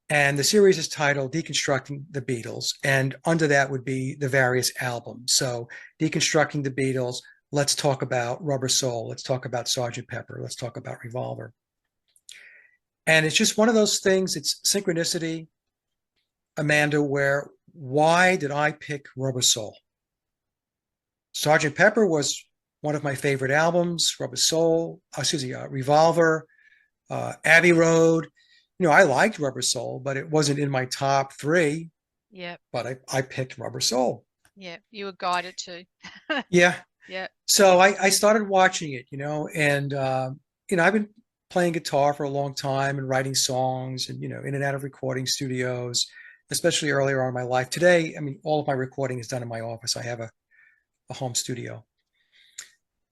and the series is titled Deconstructing the Beatles, and under that would be the various albums. So, Deconstructing the Beatles, let's talk about Rubber Soul, let's talk about Sergeant Pepper, let's talk about Revolver. And it's just one of those things, it's synchronicity, Amanda, where why did I pick Rubber Soul? Sergeant Pepper was one of my favorite albums, Rubber Soul, Revolver, Abbey Road. I liked Rubber Soul, but it wasn't in my top three. Yeah. But I picked Rubber Soul. Yeah. You were guided to. Yeah. Yeah. So I started watching it, and I've been playing guitar for a long time and writing songs and, in and out of recording studios, especially earlier on in my life. Today, I mean, all of my recording is done in my office. I have a home studio.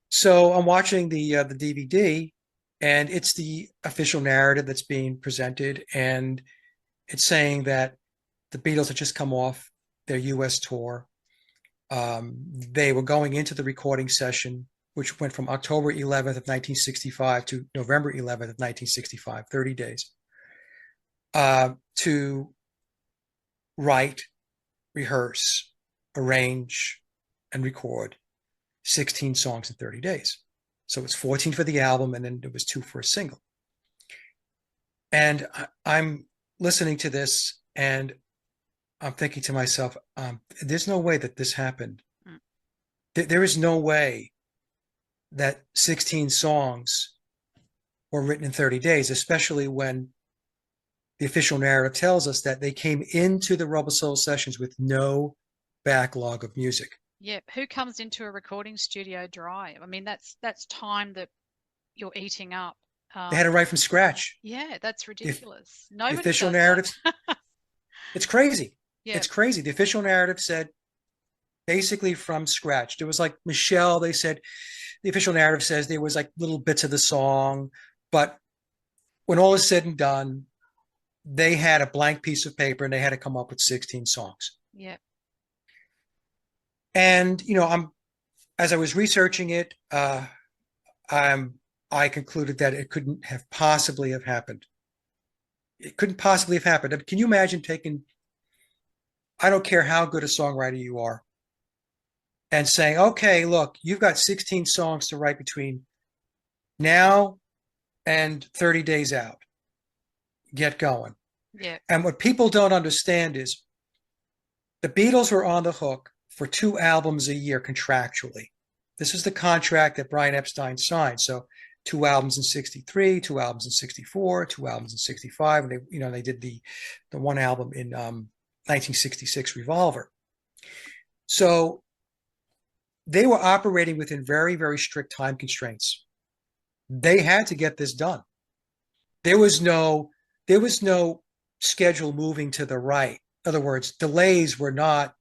So I'm watching the DVD, and it's the official narrative that's being presented, and it's saying that the Beatles had just come off their U.S. tour. They were going into the recording session, which went from October 11th of 1965 to November 11th of 1965, 30 days, to write, rehearse, arrange, and record 16 songs in 30 days. So it's 14 for the album, and then it was 2 for a single. And I'm listening to this, and I'm thinking to myself, there's no way that this happened. There is no way that 16 songs were written in 30 days, especially when the official narrative tells us that they came into the Rubber Soul sessions with no backlog of music. Yeah. Who comes into a recording studio dry? I mean, that's time that you're eating up. They had to write from scratch. Yeah, that's The, ridiculous. the Nobody official does that. narrative, it's crazy. Yeah. It's crazy. The official narrative said basically from scratch. There was like Michelle, they said, the official narrative says there was like little bits of the song, but when all is said and done, they had a blank piece of paper and they had to come up with 16 songs. Yeah. And as I was researching it, I concluded that it couldn't have possibly have happened. It couldn't possibly have happened. I mean, can you imagine taking, I don't care how good a songwriter you are, and saying, okay, look, you've got 16 songs to write between now and 30 days out. Get going. Yeah. And what people don't understand is the Beatles were on the hook for 2 albums a year contractually. This is the contract that Brian Epstein signed. So 2 albums in 63, 2 albums in 64, 2 albums in 65. And they did the one album in 1966, Revolver. So they were operating within very, very strict time constraints. They had to get this done. There was no schedule moving to the right. In other words, delays were not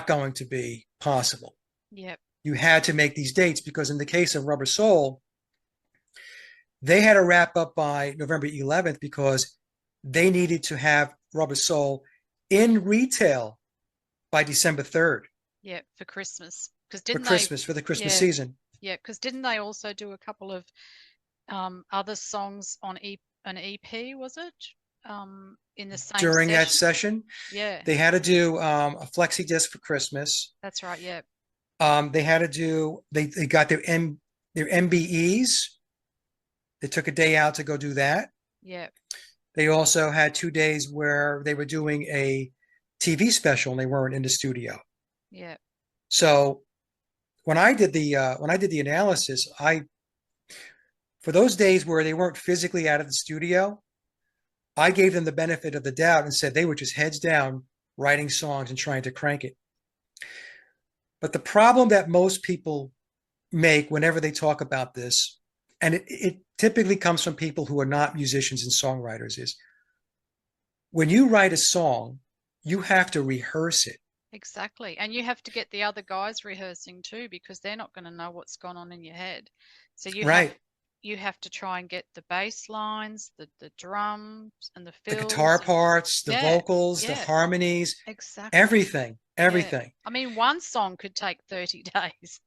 going to be possible. Yep. You had to make these dates because in the case of Rubber Soul, they had to wrap up by November 11th because they needed to have Rubber Soul in retail by December 3rd. Yeah, for Christmas. Because for the Christmas season. Yeah, because didn't they also do a couple of other songs on an EP, was it? In the same during session? that session. Yeah. They had to do a flexi disc for Christmas. That's right, yeah. They had to do, they got their MBEs. They took a day out to go do that. Yeah. They also had 2 days where they were doing a TV special and they weren't in the studio. Yeah. So when I did the analysis, for those days where they weren't physically out of the studio, I gave them the benefit of the doubt and said they were just heads down writing songs and trying to crank it. But the problem that most people make whenever they talk about this, and it typically comes from people who are not musicians and songwriters, is when you write a song, you have to rehearse it. Exactly. And you have to get the other guys rehearsing too, because they're not going to know what's gone on in your head. So you right. you have to try and get the bass lines, the drums and the The guitar fills and parts, the yeah, vocals, the yeah, harmonies, exactly. everything, Yeah. everything. I mean, one song could take 30 days.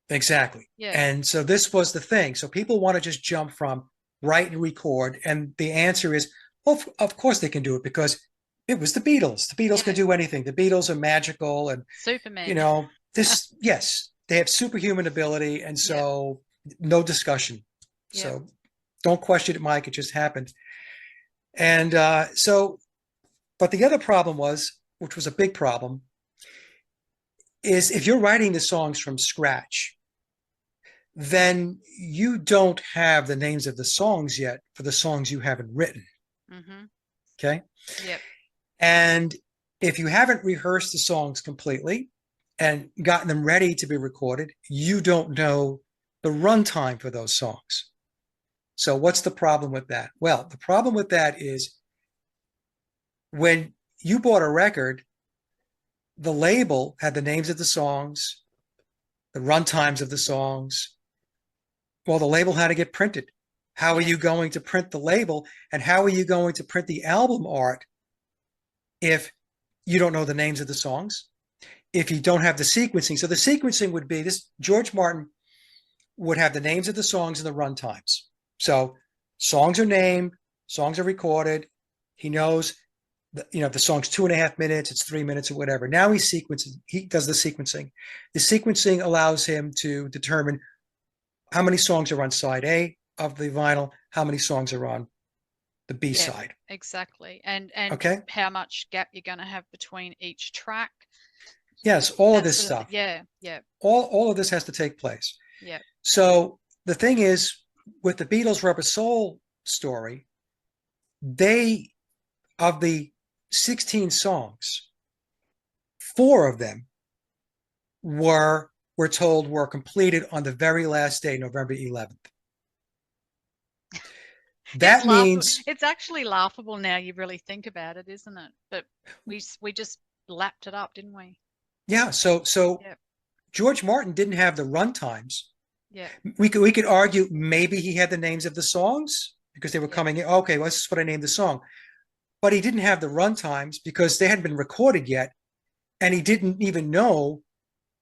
Exactly. Yeah. And so this was the thing. So people want to just jump from write and record. And the answer is, well, of course they can do it because it was the Beatles. The Beatles can Yeah. do anything. The Beatles are magical. And, Superman. this, yes, they have superhuman ability. And Yeah. so no discussion. Yeah. So don't question it, Mike. It just happened. And but the other problem was, which was a big problem, is if you're writing the songs from scratch, then you don't have the names of the songs yet for the songs you haven't written. Mm-hmm. Okay. Yep. And if you haven't rehearsed the songs completely and gotten them ready to be recorded, you don't know the runtime for those songs. So, what's the problem with that? Well, the problem with that is when you bought a record, the label had the names of the songs, the runtimes of the songs. Well, the label had to get printed. How are Yeah. you going to print the label? And how are you going to print the album art if you don't know the names of the songs? If you don't have the sequencing. So the sequencing would be this: George Martin would have the names of the songs and the run times. So songs are named, songs are recorded. He knows the song's 2.5 minutes, it's 3 minutes or whatever. Now he does the sequencing. The sequencing allows him to determine how many songs are on side A of the vinyl, how many songs are on the B Yeah. side. Exactly. And Okay. how much gap you're going to have between each track. Yes, all of That this sort of thing. stuff. Yeah. Yeah. All of this has to take place. Yeah. So the thing is, with the Beatles Rubber Soul story, they, of the 16 songs, 4 of them we're told were completed on the very last day, November 11th. It's That laughable. means, It's actually laughable now you really think about it, isn't it? But we just lapped it up, didn't we? yeah. So Yeah. George Martin didn't have the run times. Yeah. We could argue maybe he had the names of the songs because they were Yeah. coming in. Okay, well, this is what I named the song, but he didn't have the run times because they hadn't been recorded yet, and he didn't even know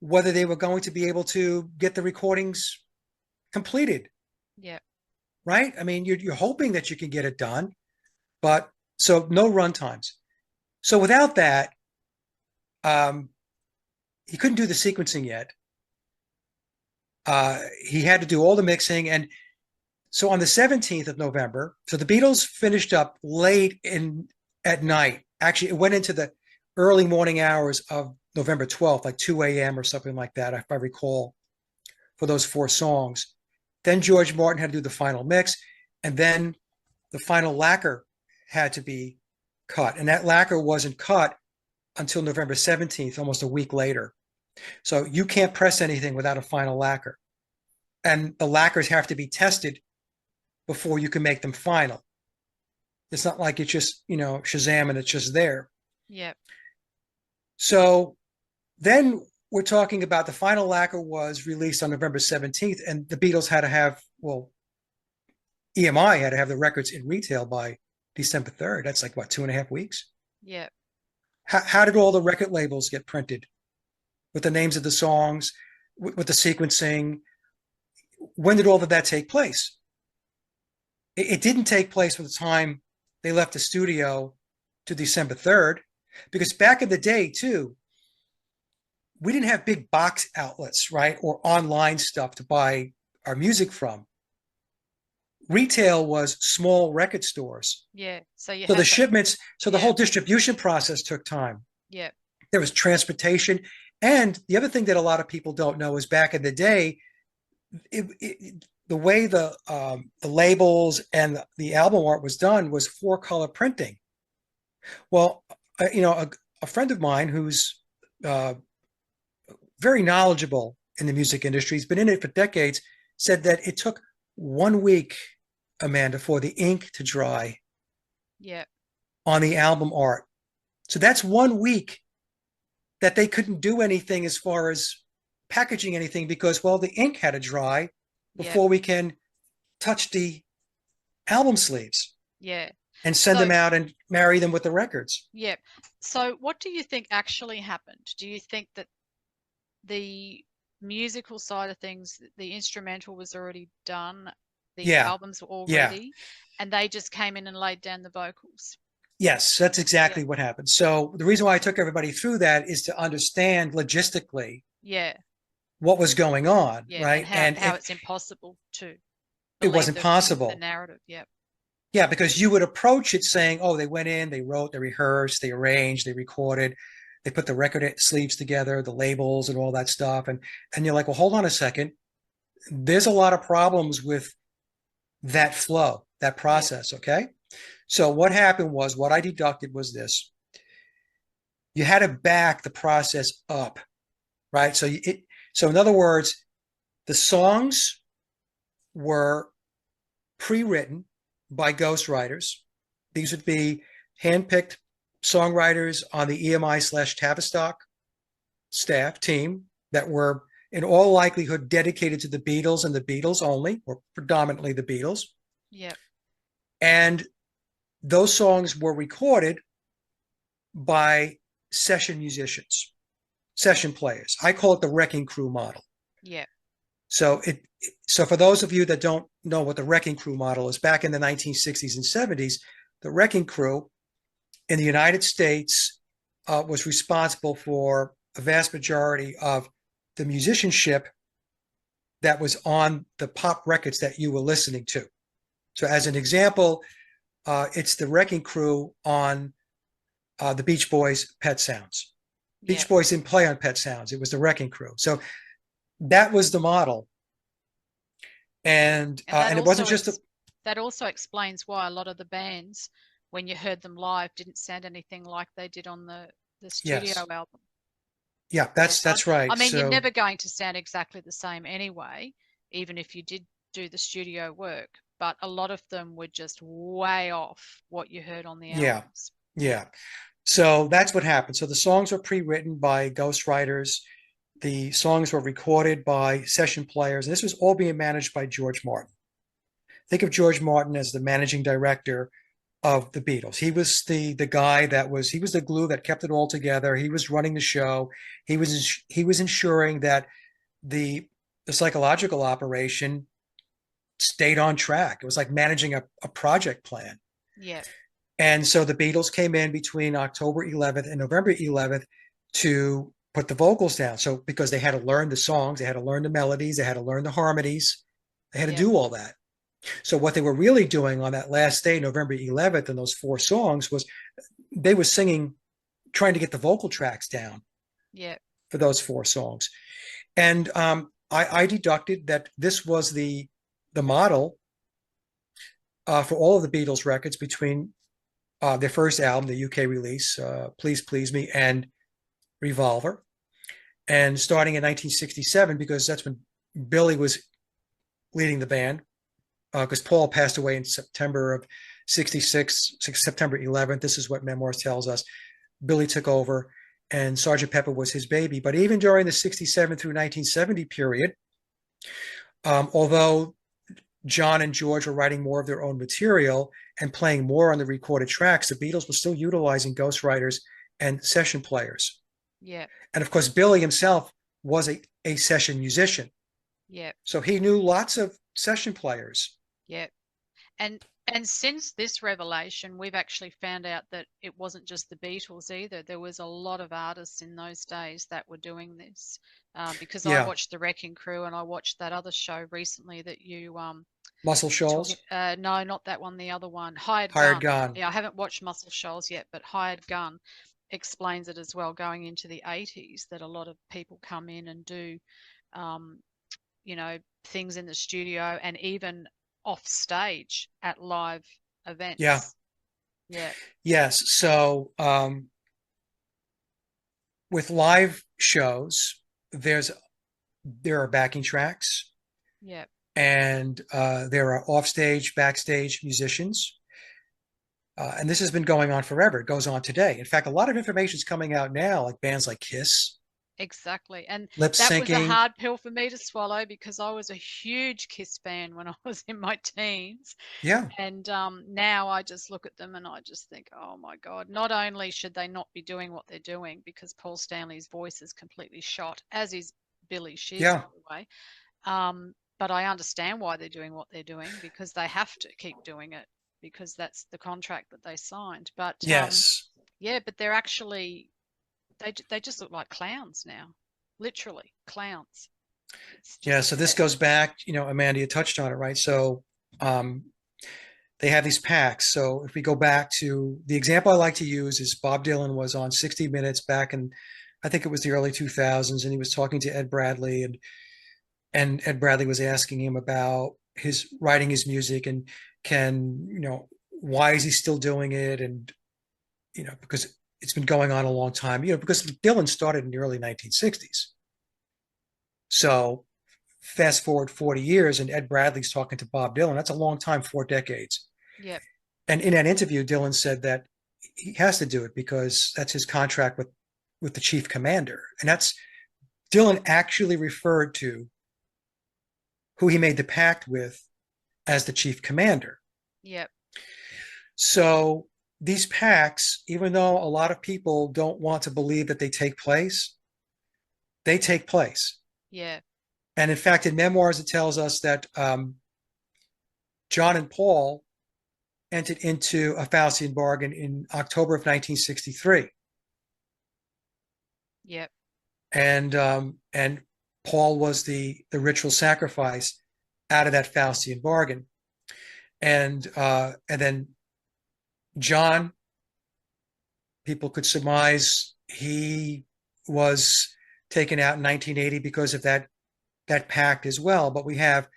whether they were going to be able to get the recordings completed. Yeah. Right? I mean, you're hoping that you can get it done, but so no run times. So without that, um, he couldn't do the sequencing yet. He had to do all the mixing, and so on the 17th of November, so the Beatles finished up late in at night. Actually, it went into the early morning hours of November 12th, like 2 a.m. or something like that, if I recall, for those 4 songs. Then George Martin had to do the final mix, and then the final lacquer had to be cut. And that lacquer wasn't cut until November 17th, almost a week later. So you can't press anything without a final lacquer. And the lacquers have to be tested before you can make them final. It's not like it's just, Shazam and it's just there. Yeah. So then we're talking about the final lacquer was released on November 17th, and the Beatles had to have, well, EMI had to have the records in retail by December 3rd. That's like, what, 2.5 weeks? Yeah. How did all the record labels get printed with the names of the songs, with the sequencing? When did all of that take place? It didn't take place from the time they left the studio to December 3rd, because back in the day, too, we didn't have big box outlets, right? Or online stuff to buy our music from. Retail was small record stores. Yeah. So you So the had that. shipments, so the Yeah. whole distribution process took time. Yeah. There was transportation. And the other thing that a lot of people don't know is back in the day, the way the labels and the album art was done was 4-color printing. Well, a friend of mine who's uh, very knowledgeable in the music industry, he's been in it for decades, said that it took 1 week, Amanda, for the ink to dry Yeah. on the album art. So that's 1 week that they couldn't do anything as far as packaging anything because, well, the ink had to dry Yeah. before we can touch the album sleeves Yeah. and send So, them out and marry them with the records. yeah. So, what do you think actually happened? Do you think that the musical side of things, the instrumental was already done, the Yeah, albums were all yeah. ready, and they just came in and laid down the vocals? Yes, that's Yeah. exactly what happened. So the reason why I took everybody through that is to understand logistically Yeah. what was going on, Yeah. And right? how And it's impossible to it believe wasn't the possible. narrative. Yeah. Yeah, because you would approach it saying, oh, they went in, they wrote, they rehearsed, they arranged, they recorded, they put the record sleeves together, the labels and all that stuff. And you're like, well, hold on a second. There's a lot of problems with that flow, that Yeah. process. Okay. So what happened was what I deducted was this. You had to back the process up, right? So in other words, the songs were pre-written by ghostwriters. These would be handpicked songwriters on the EMI/Tavistock staff team that were in all likelihood dedicated to the Beatles and the Beatles only, or predominantly the Beatles. Yeah. And those songs were recorded by session musicians, session players. I call it the wrecking crew model. Yeah. So for those of you that don't know what the wrecking crew model is, back in the 1960s and 70s, the wrecking crew in the United States was responsible for a vast majority of the musicianship that was on the pop records that you were listening to. So as an example, it's the wrecking crew on the Beach Boys' Pet Sounds. Yeah. Beach Boys didn't play on Pet Sounds. It was the wrecking crew. So that was the model. And And it wasn't just that also explains why a lot of the bands, when you heard them live, didn't sound anything like they did on the studio yes. album. Yeah, Yeah, that's so that's right. I mean, you're So never going to sound exactly the same anyway, even if you did do the studio work. But a lot of them were just way off what you heard on the yeah, albums. Yeah, yeah. So that's what happened. So the songs were pre-written by ghostwriters. The songs were recorded by session players, and this was all being managed by George Martin. Think of George Martin as the managing director of the Beatles. He was the guy that was he was the glue that kept it all together. He was running the show. He was ensuring that the the psychological operation stayed on track. It was like managing a project plan. yeah, And so the Beatles came in between October 11th and November 11th to put the vocals down. So because they had to learn the songs, they had to learn the melodies, they had to learn the harmonies, they had to yeah, do all that. So what they were really doing on that last day, November 11th, and those four songs was they were singing, trying to get the vocal tracks down yeah, for those four songs. And I deducted that this was the model for all of the Beatles records between their first album, the UK release, Please Please Me, and Revolver. And starting in 1967, because that's when Billy was leading the band, because Paul passed away in September of 66, September 11th. This is what Memoirs tells us. Billy took over, and Sergeant Pepper was his baby. But even during the 67 through 1970 period, although John and George were writing more of their own material and playing more on the recorded tracks, the Beatles were still utilizing ghostwriters and session players. yeah, And of course, Billy himself was a session musician. yeah, So he knew lots of session players. yeah. And and since this revelation, we've actually found out that it wasn't just the Beatles either. There was a lot of artists in those days that were doing this. Because I Yeah. watched The Wrecking Crew and I watched that other show recently that you Muscle talking. Shoals, No, not that one. The other one, Hired Hired Gun. Gun. Yeah, I haven't watched Muscle Shoals yet, but Hired Gun explains it as well. Going into the 80s, that a lot of people come in and do, um, things in the studio and even off stage at live Yeah. events. Yeah, Yes. So with live shows, there are backing tracks yeah, and there are offstage, backstage musicians. And this has been going on forever. It goes on today. In fact, a lot of information is coming out now, like bands like Kiss. exactly. And lip that was a syncing. hard pill for me to swallow because I was a huge Kiss fan when I was in my teens. Yeah, And now I just look at them and I just think, oh my God, not only should they not be doing what they're doing because Paul Stanley's voice is completely shot, as is Billy Shear's, by yeah, the way. But I understand why they're doing what they're doing because they have to keep doing it because that's the contract that they signed. But yes. yeah, but they're actually they just look like clowns now, literally clowns. It's Yeah, just so this yeah, goes back, Amanda, you touched on it, right? So um, they have these packs. So if we go back to the example I like to use is Bob Dylan was on 60 Minutes back in, I think it was the early 2000s, and he was talking to Ed Bradley, and Ed Bradley was asking him about his writing his music and why is he still doing it? And, because it's been going on a long time, because Dylan started in the early 1960s. So fast forward 40 years and Ed Bradley's talking to Bob Dylan. That's a long time, 4 decades. yeah, And in that interview, Dylan said that he has to do it because that's his contract with the chief commander. And that's Dylan actually referred to who he made the pact with as the chief commander. yeah, So these pacts, even though a lot of people don't want to believe that they take place, they take place. yeah, And in fact, in memoirs, it tells us that John and Paul entered into a Faustian bargain in October of 1963, yeah, and Paul was the ritual sacrifice out of that Faustian bargain, and then John, people could surmise he was taken out in 1980 because of that pact as well. But we have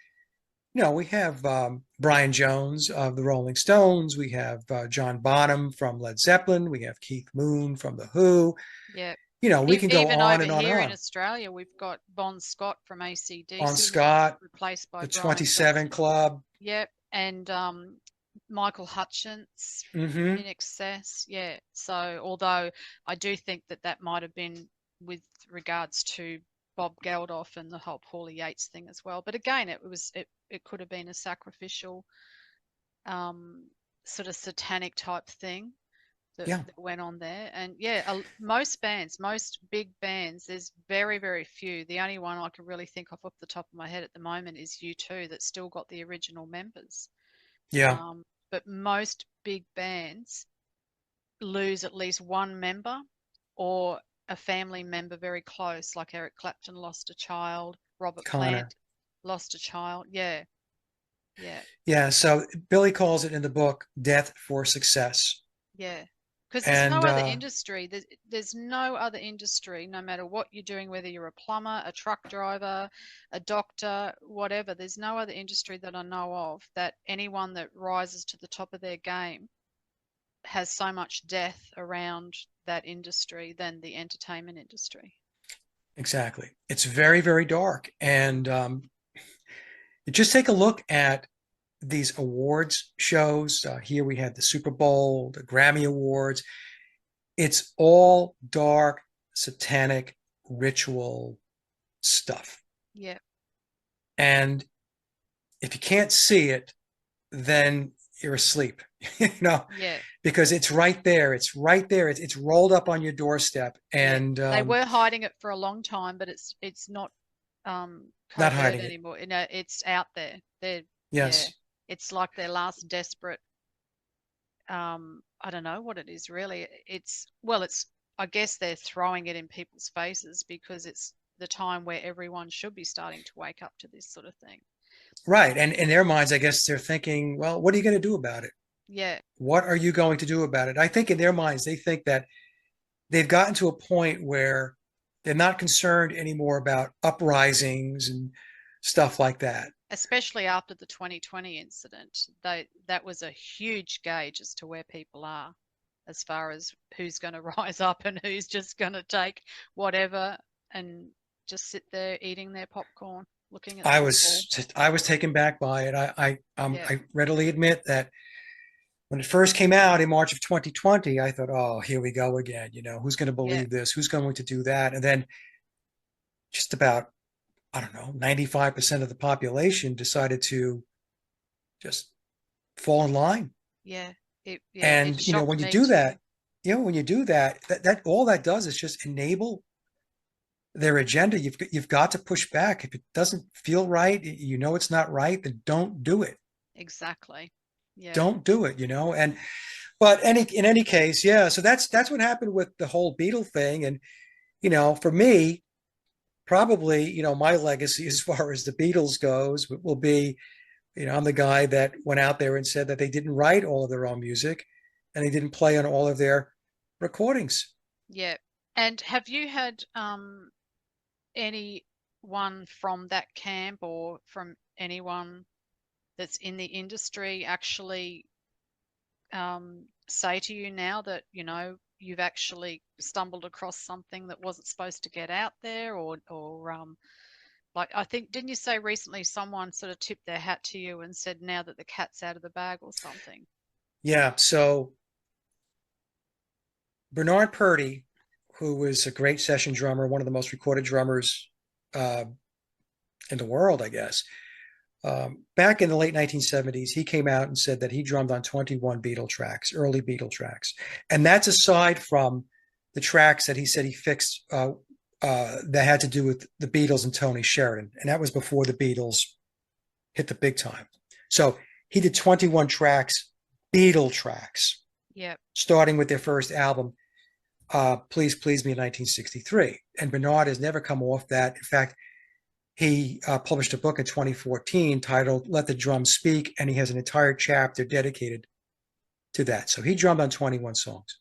Brian Jones of the Rolling Stones. We have John Bonham from Led Zeppelin. We have Keith Moon from The Who. yeah. We can go Even on over and on and here in on. Australia, we've got Bon Scott from On AC/DC who was Scott, replaced by the Brian 27 Johnson. Club. Yep, and Michael Hutchence from Mm-hmm. In Excess. Yeah. So although I do think that that might have been with regards to Bob Geldof and the whole Paulie Yates thing as well. But again, it could have been a sacrificial um, sort of satanic type thing Yeah, that went on there. And yeah, most bands, most big bands, there's very, very few. The only one I can really think of off the top of my head at the moment is U2 that's still got the original members. yeah, But most big bands lose at least one member or a family member very close, like Eric Clapton lost a child, Robert Connor. Plant lost a child. Yeah, yeah. Yeah, so Billy calls it in the book death for success. Yeah, because there's no And other industry. There's no other industry, no matter what you're doing, whether you're a plumber, a truck driver, a doctor, whatever. There's no other industry that I know of that anyone that rises to the top of their game has so much death around that industry than the entertainment industry. exactly. It's very, very dark. And just take a look at these awards shows. Here we had the Super Bowl, the Grammy Awards. It's all dark, satanic, ritual stuff. Yeah, And if you can't see it, then you're asleep, you know, yeah, because it's right there. It's right there. It's rolled up on your doorstep, yeah. and They were hiding it for a long time, but it's not not covert hiding it. anymore. You know, it's out there. They're yeah. Yes, It's like their last desperate I don't know what it is really. It's I guess they're throwing it in people's faces because it's the time where everyone should be starting to wake up to this sort of thing. right. And in their minds, I guess they're thinking, well, what are you going to do about it? Yeah, What are you going to do about it? I think in their minds, they think that they've gotten to a point where they're not concerned anymore about uprisings and stuff like that. especially after the 2020 incident. That was a huge gauge as to where people are as far as who's going to rise up and who's just going to take whatever and just sit there eating their popcorn, looking at I football. was I was taken back by it. Yeah, I readily admit that when it first came out in March of 2020, I thought, oh, here we go again. Who's going to yeah, believe this? Who's going to do that? And then just about, I don't know, 95% of the population decided to just fall in line. Yeah. It And, shocked when you me do too. that, when you do that, that all that does is just enable their agenda. You've got to push back. If it doesn't feel right, it's not right, then don't do it. Exactly. Yeah. Don't do it, And but in any case, yeah. So that's what happened with the whole Beatle thing. And, for me, probably, my legacy as far as the Beatles goes will be, I'm the guy that went out there and said that they didn't write all of their own music and they didn't play on all of their recordings. Yeah. And have you had anyone from that camp or from anyone that's in the industry actually say to you now that, you've actually stumbled across something that wasn't supposed to get out there, or like, I think, didn't you say recently someone sort of tipped their hat to you and said now that the cat's out of the bag or something? Yeah. So Bernard Purdie, who was a great session drummer, one of the most recorded drummers uh, in the world, I guess. Back in the late 1970s, he came out and said that he drummed on 21 Beatle tracks, early Beatle tracks. And that's aside from the tracks that he said he fixed that had to do with the Beatles and Tony Sheridan. And that was before the Beatles hit the big time. So he did 21 tracks, Beatle tracks, Yeah. starting with their first album, Please Please Me in 1963. And Bernard has never come off that. In fact, he published a book in 2014 titled Let the Drums Speak, and he has an entire chapter dedicated to that. So he drummed on 21 songs.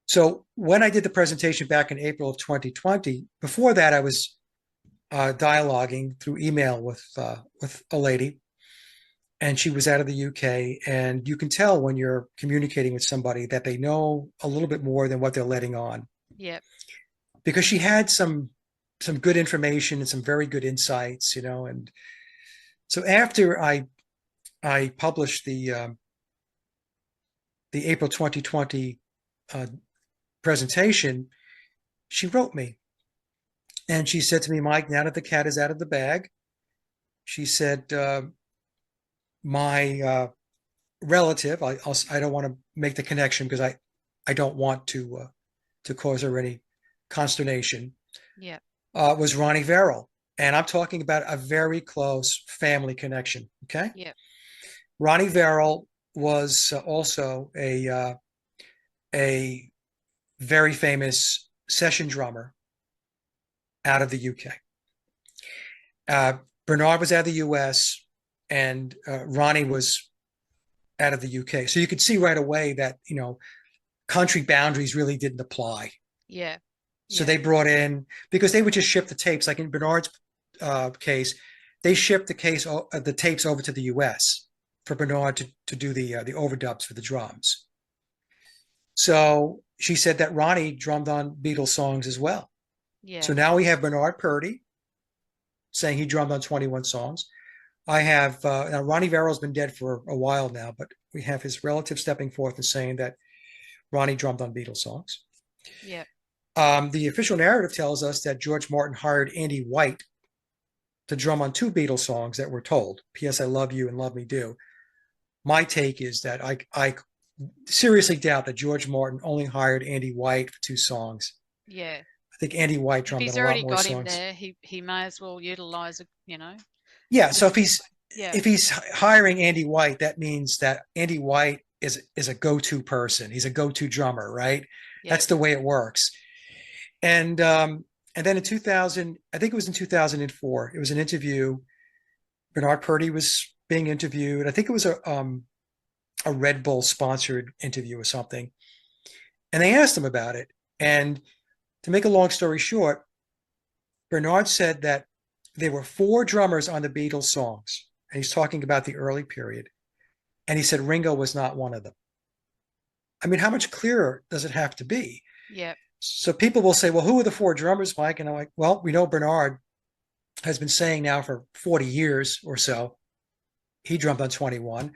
So when I did the presentation back in April of 2020, before that I was dialoguing through email with a lady, and she was out of the UK. And you can tell when you're communicating with somebody that they know a little bit more than what they're letting on, Yeah. because she had some good information and some very good insights, And so after I published the April 2020 presentation, she wrote me and she said to me, Mike, now that the cat is out of the bag, she said, my relative, I don't want to make the connection because I don't want to cause her any consternation, Yeah. was Ronnie Verrill. And I'm talking about a very close family connection. Okay. Yeah. Ronnie Verrill was also a very famous session drummer out of the UK. Bernard was out of the US, and Ronnie was out of the UK. So you could see right away that, country boundaries really didn't apply. Yeah. So Yeah. they brought in, because they would just ship the tapes, like in Bernard's case, they shipped the tapes over to the US for Bernard to do the overdubs for the drums. So she said that Ronnie drummed on Beatles songs as well. Yeah. So now we have Bernard Purdie saying he drummed on 21 songs. I have now Ronnie Verrill's been dead for a while now, but we have his relative stepping forth and saying that Ronnie drummed on Beatles songs. Yeah. The official narrative tells us that George Martin hired Andy White to drum on 2 Beatles songs that were told, P.S. I Love You and Love Me Do. My take is that I seriously doubt that George Martin only hired Andy White for 2 songs. Yeah. I think Andy White If drummed on he's a lot already more got him songs. there, he may as well utilize it, Yeah, so just yeah. if he's hiring Andy White, that means that Andy White is a go-to person. He's a go-to drummer, right? Yeah. That's the way it works. And then in 2000, I think it was in 2004, it was an interview. Bernard Purdie was being interviewed. I think it was a Red Bull sponsored interview or something. And they asked him about it. And to make a long story short, Bernard said that there were 4 drummers on the Beatles songs. And he's talking about the early period. And he said Ringo was not one of them. I mean, how much clearer does it have to be? Yeah. So people will say, well, who are the 4 drummers, Mike? And I'm like, well, we know Bernard has been saying now for 40 years or so, he drummed on 21.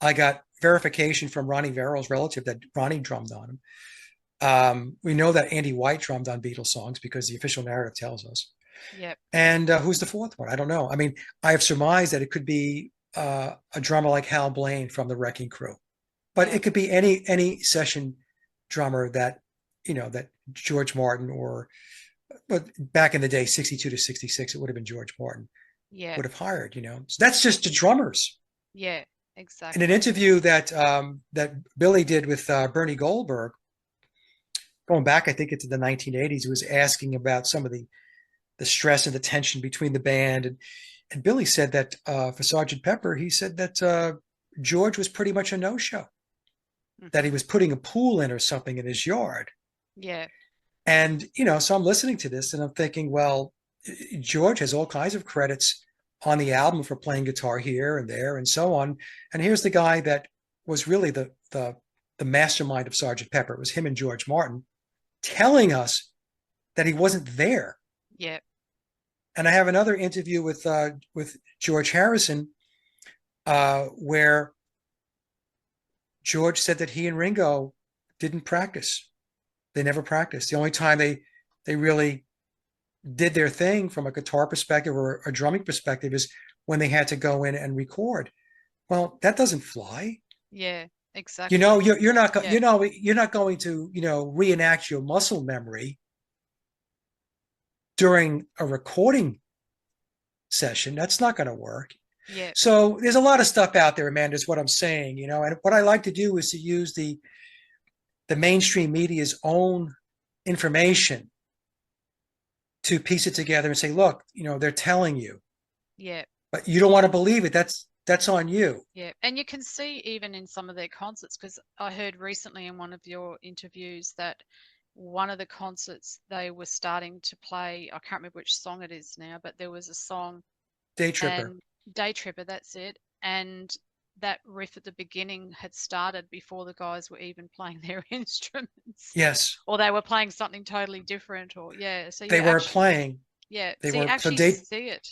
I got verification from Ronnie Verrill's relative that Ronnie drummed on him. We know that Andy White drummed on Beatles songs because the official narrative tells us. Yep. And who's the fourth one? I don't know. I mean, I have surmised that it could be a drummer like Hal Blaine from the Wrecking Crew, but Yep. it could be any session drummer that that George Martin or but back in the day, 62 to 66, it would have been George Martin Yep. would have hired. So that's just the drummers. Yeah. In an Exactly. interview that Billy did with Bernie Goldberg, going back, I think into the 1980s, he was asking about some of the stress and the tension between the band, and Billy said that for Sergeant Pepper, he said that George was pretty much a no-show, that he Hmm. was putting a pool in or something in his yard. Yeah. And, so I'm listening to this and I'm thinking, well, George has all kinds of credits on the album for playing guitar here and there and so on. And here's the guy that was really the mastermind of Sergeant Pepper. It was him and George Martin telling us that he wasn't there. Yeah. And I have another interview with George Harrison where George said that he and Ringo didn't practice. They never practiced. The only time they really did their thing from a guitar perspective or a drumming perspective is when they had to go in and record. Well, that doesn't fly. Yeah. You know, Exactly. you're not Yeah. you're not going to reenact your muscle memory during a recording session. That's not going to work. Yeah. So there's a lot of stuff out there, Amanda, is what I'm saying. And what I like to do is to use the mainstream media's own information to piece it together and say, look, they're telling you, Yeah. but you don't want to believe it. That's on you. Yeah, and you can see even in some of their concerts, because I heard recently in one of your interviews that one of the concerts they were starting to play, I can't remember which song it is now, but there was a song Day tripper. and Day Tripper, that's it. And that riff at the beginning had started before the guys were even playing their instruments, Yes, or they were playing something totally different, or yeah, so they you were actually, playing. yeah, They so you were so actually day. see it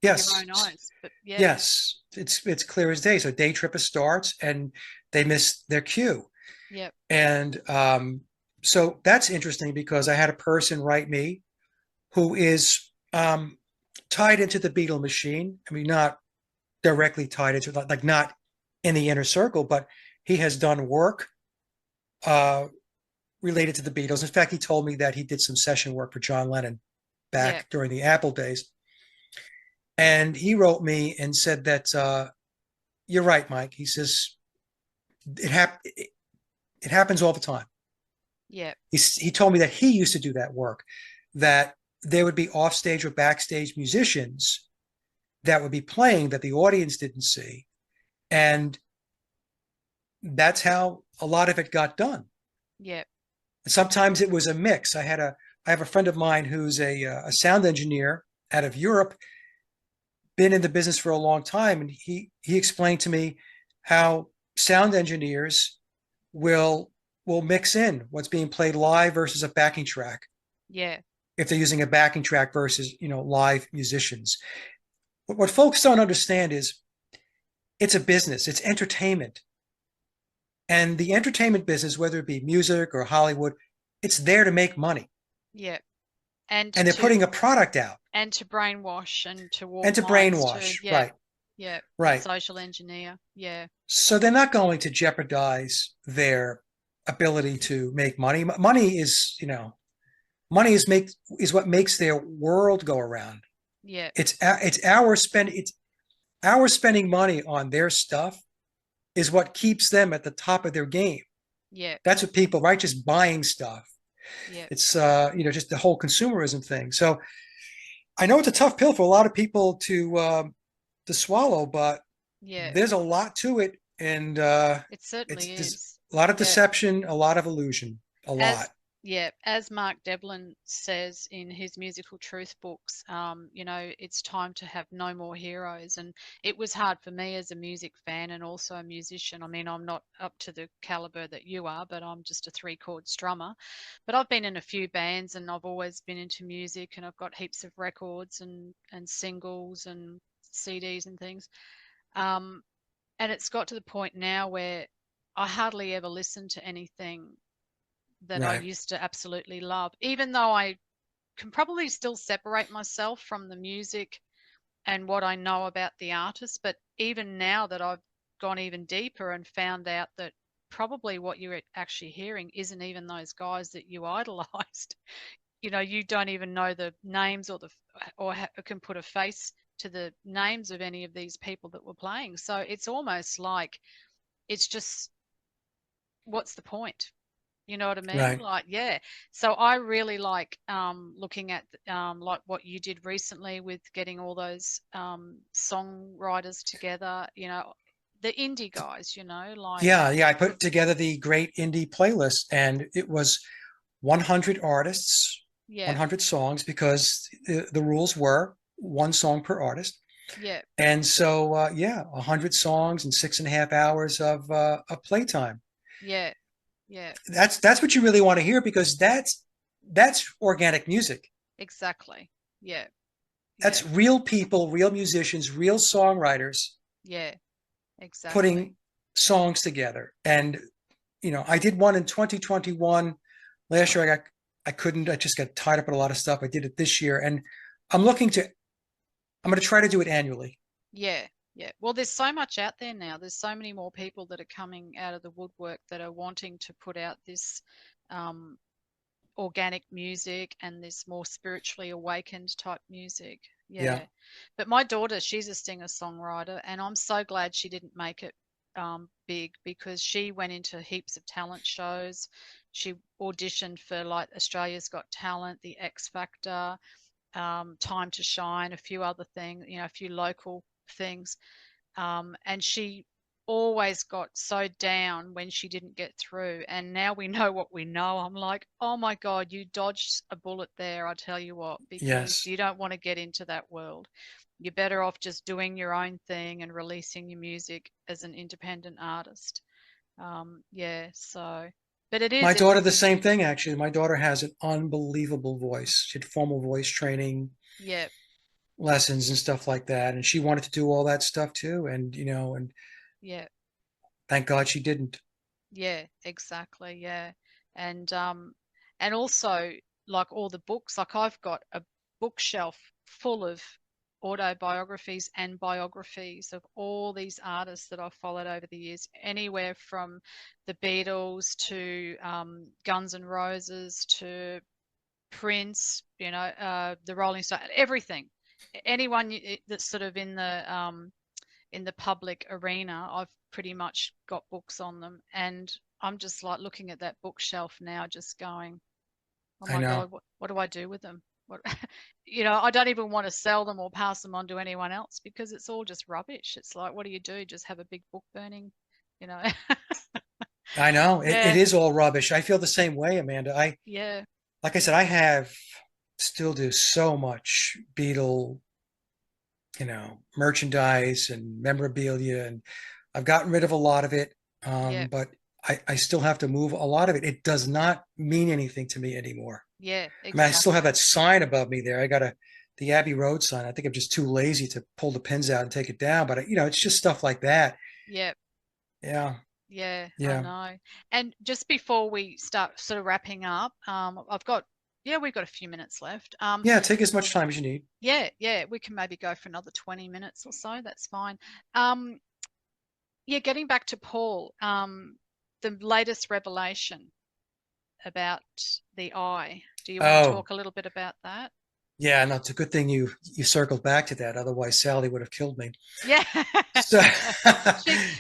with your Yes, own eyes, but yeah, yes. It's clear as day. So day tripper starts and they miss their cue. yeah, And so that's interesting because I had a person write me who is tied into the Beatle machine. I mean, not directly tied into like not in the inner circle, but he has done work uh, related to the Beatles. In fact, he told me that he did some session work for John Lennon yeah, back during the Apple days. And he wrote me and said that you're right, Mike. He says it happens all the time. yeah, He told me that he used to do that work, that there would be offstage or backstage musicians that would be playing that the audience didn't see. And that's how a lot of it got done. yeah, Sometimes it was a mix. I have a friend of mine who's a sound engineer out of Europe, been in the business for a long time, and he explained to me how sound engineers will will mix in what's being played live versus a backing track yeah, if they're using a backing track versus live musicians. What folks don't understand is it's a business, it's entertainment, and the entertainment business, whether it be music or Hollywood, it's there to make money, yeah. And and they're to putting a product out brainwash and to and warp to minds to brainwash, yeah, right? yeah, and Right. social engineer. Yeah, So they're not going to jeopardize their ability to make money. Money is what makes their world go around. yeah, It's our spending money on their stuff is what keeps them at the top of their game. yeah, That's what people, right? Just buying stuff. yeah, It's just the whole consumerism thing. So I know it's a tough pill for a lot of people to swallow, but yeah. there's a lot to it, and It certainly it's is. a lot of Yeah. deception, a lot of illusion, a lot. As yeah, as Mark Devlin says in his musical truth books, it's time to have no more heroes. And it was hard for me as a music fan and also a musician. I mean, I'm not up to the caliber that you are, but I'm just a three-chord strummer. But I've been in a few bands and I've always been into music and I've got heaps of records and singles and CDs and things. Um, and it's got to the point now where I hardly ever listen to anything that I Right. used to absolutely love, even though I can probably still separate myself from the music and what I know about the artist. But even now that I've gone even deeper and found out that probably what you're actually hearing isn't even those guys that you idolized. You don't even know the names or can put a face to the names of any of these people that were playing. So it's almost like it's just, what's the point? You know what I mean? Right. Like, yeah. So I really like looking at like what you did recently with getting all those songwriters together, the indie guys, like, Yeah, yeah. I put together the Great Indie Playlist, and it was 100 artists, yeah, 100 songs, because the rules were one song per artist. yeah, And so, yeah, 100 songs and 6.5 hours of playtime. yeah, yeah, That's what you really want to hear, because that's organic music. exactly. Yeah, yeah, That's real people, real musicians, real songwriters yeah, exactly. putting songs together. And I did one in 2021. Last year I couldn't. I just got tied up in a lot of stuff. I did it this year, and I'm looking to. I'm going to try to do it annually. Yeah, yeah. Well, there's so much out there now. There's so many more people that are coming out of the woodwork that are wanting to put out this um, organic music and this more spiritually awakened type music. Yeah, Yeah. But my daughter, she's a singer-songwriter, and I'm so glad she didn't make it big, because she went into heaps of talent shows. She auditioned for like Australia's Got Talent, The X Factor, Time to Shine, a few other things, a few local things. And she always got so down when she didn't get through. And now we know what we know. I'm like, oh my God, you dodged a bullet there. I tell you what, because yes. you don't want to get into that world. You're better off just doing your own thing and releasing your music as an independent artist. Yeah, so, but My it's, daughter, the same thing, actually. My daughter has an unbelievable voice. She had formal voice training yeah, lessons and stuff like that. And she wanted to do all that stuff too. And yeah. thank God she didn't. Yeah, exactly. Yeah. And also, like, all the books, like I've got a bookshelf full of autobiographies and biographies of all these artists that I've followed over the years, anywhere from the Beatles to Guns N' Roses to Prince, the Rolling Stone, everything. Anyone that's sort of in the public arena, I've pretty much got books on them. And I'm just like looking at that bookshelf now, just going, oh I my know. God, what do I do with them? What, I don't even want to sell them or pass them on to anyone else, because it's all just rubbish. It's like, what do you do? Just have a big book burning, you know? I know. It Yeah, is all rubbish. I feel the same way, Amanda. yeah, Like I said, I have still do so much Beatle, merchandise and memorabilia, and I've gotten rid of a lot of it. yeah, But I still have to move a lot of it. It does not mean anything to me anymore. yeah, I mean, I still have exactly. that sign above me there. I got the Abbey Road sign. I think I'm just too lazy to pull the pins out and take it down. But it's just stuff like that. Yeah, Yeah, yeah, I yeah, know. And just before we start sort of wrapping up, yeah, we've got a few minutes left. yeah. Take as much time as you need. Yeah, yeah, we can maybe go for another 20 minutes or so. That's fine. Um, yeah, getting back to Paul, the latest revelation about the eye. Do you want to Oh, talk a little bit about that? yeah. No, it's a good thing you circled back to that. Otherwise, Sally would have killed me. Yeah. So,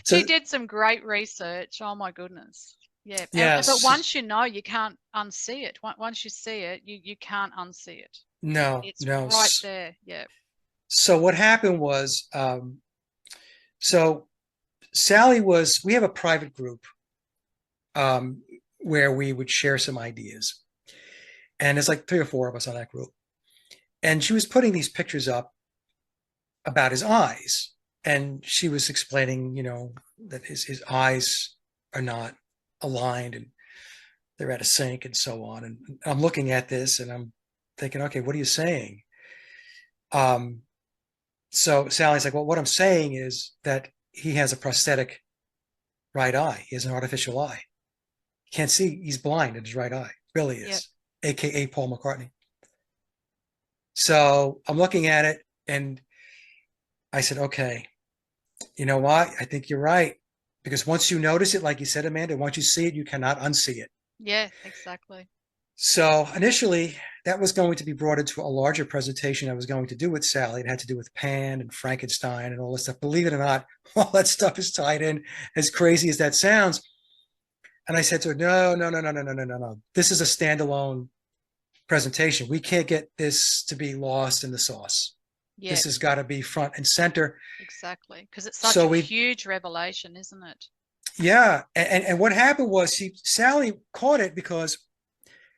so She did some great research. Oh my goodness. Yeah. But yes, once you know, you can't unsee it. Once you see it, you can't unsee it. no, It's no. right there. Yeah. So what happened was, so Sally we have a private group um, where we would share some ideas. And there's like 3 or 4 of us on that group. And she was putting these pictures up about his eyes. And she was explaining, that his eyes are not aligned and they're at a sync and so on. And I'm looking at this and I'm thinking, okay, what are you saying? Um, so Sally's like, well, what I'm saying is that he has a prosthetic right eye. He has an artificial eye. Can't see. He's blind in his right eye. Billy Yep. is, aka Paul McCartney. So I'm looking at it and I said, okay, you know what? I think you're right. Because once you notice it, like you said, Amanda, once you see it, you cannot unsee it. Yeah, exactly. So initially, that was going to be brought into a larger presentation I was going to do with Sally. It had to do with Pan and Frankenstein and all this stuff. Believe it or not, all that stuff is tied in, as crazy as that sounds. And I said to her, no, no, no, no, no, no, no, no, no. This is a standalone presentation. We can't get this to be lost in the sauce. Yeah, This has got to be front and center. exactly. Because it's such So a we, huge revelation, isn't it? yeah. And what happened was Sally caught it because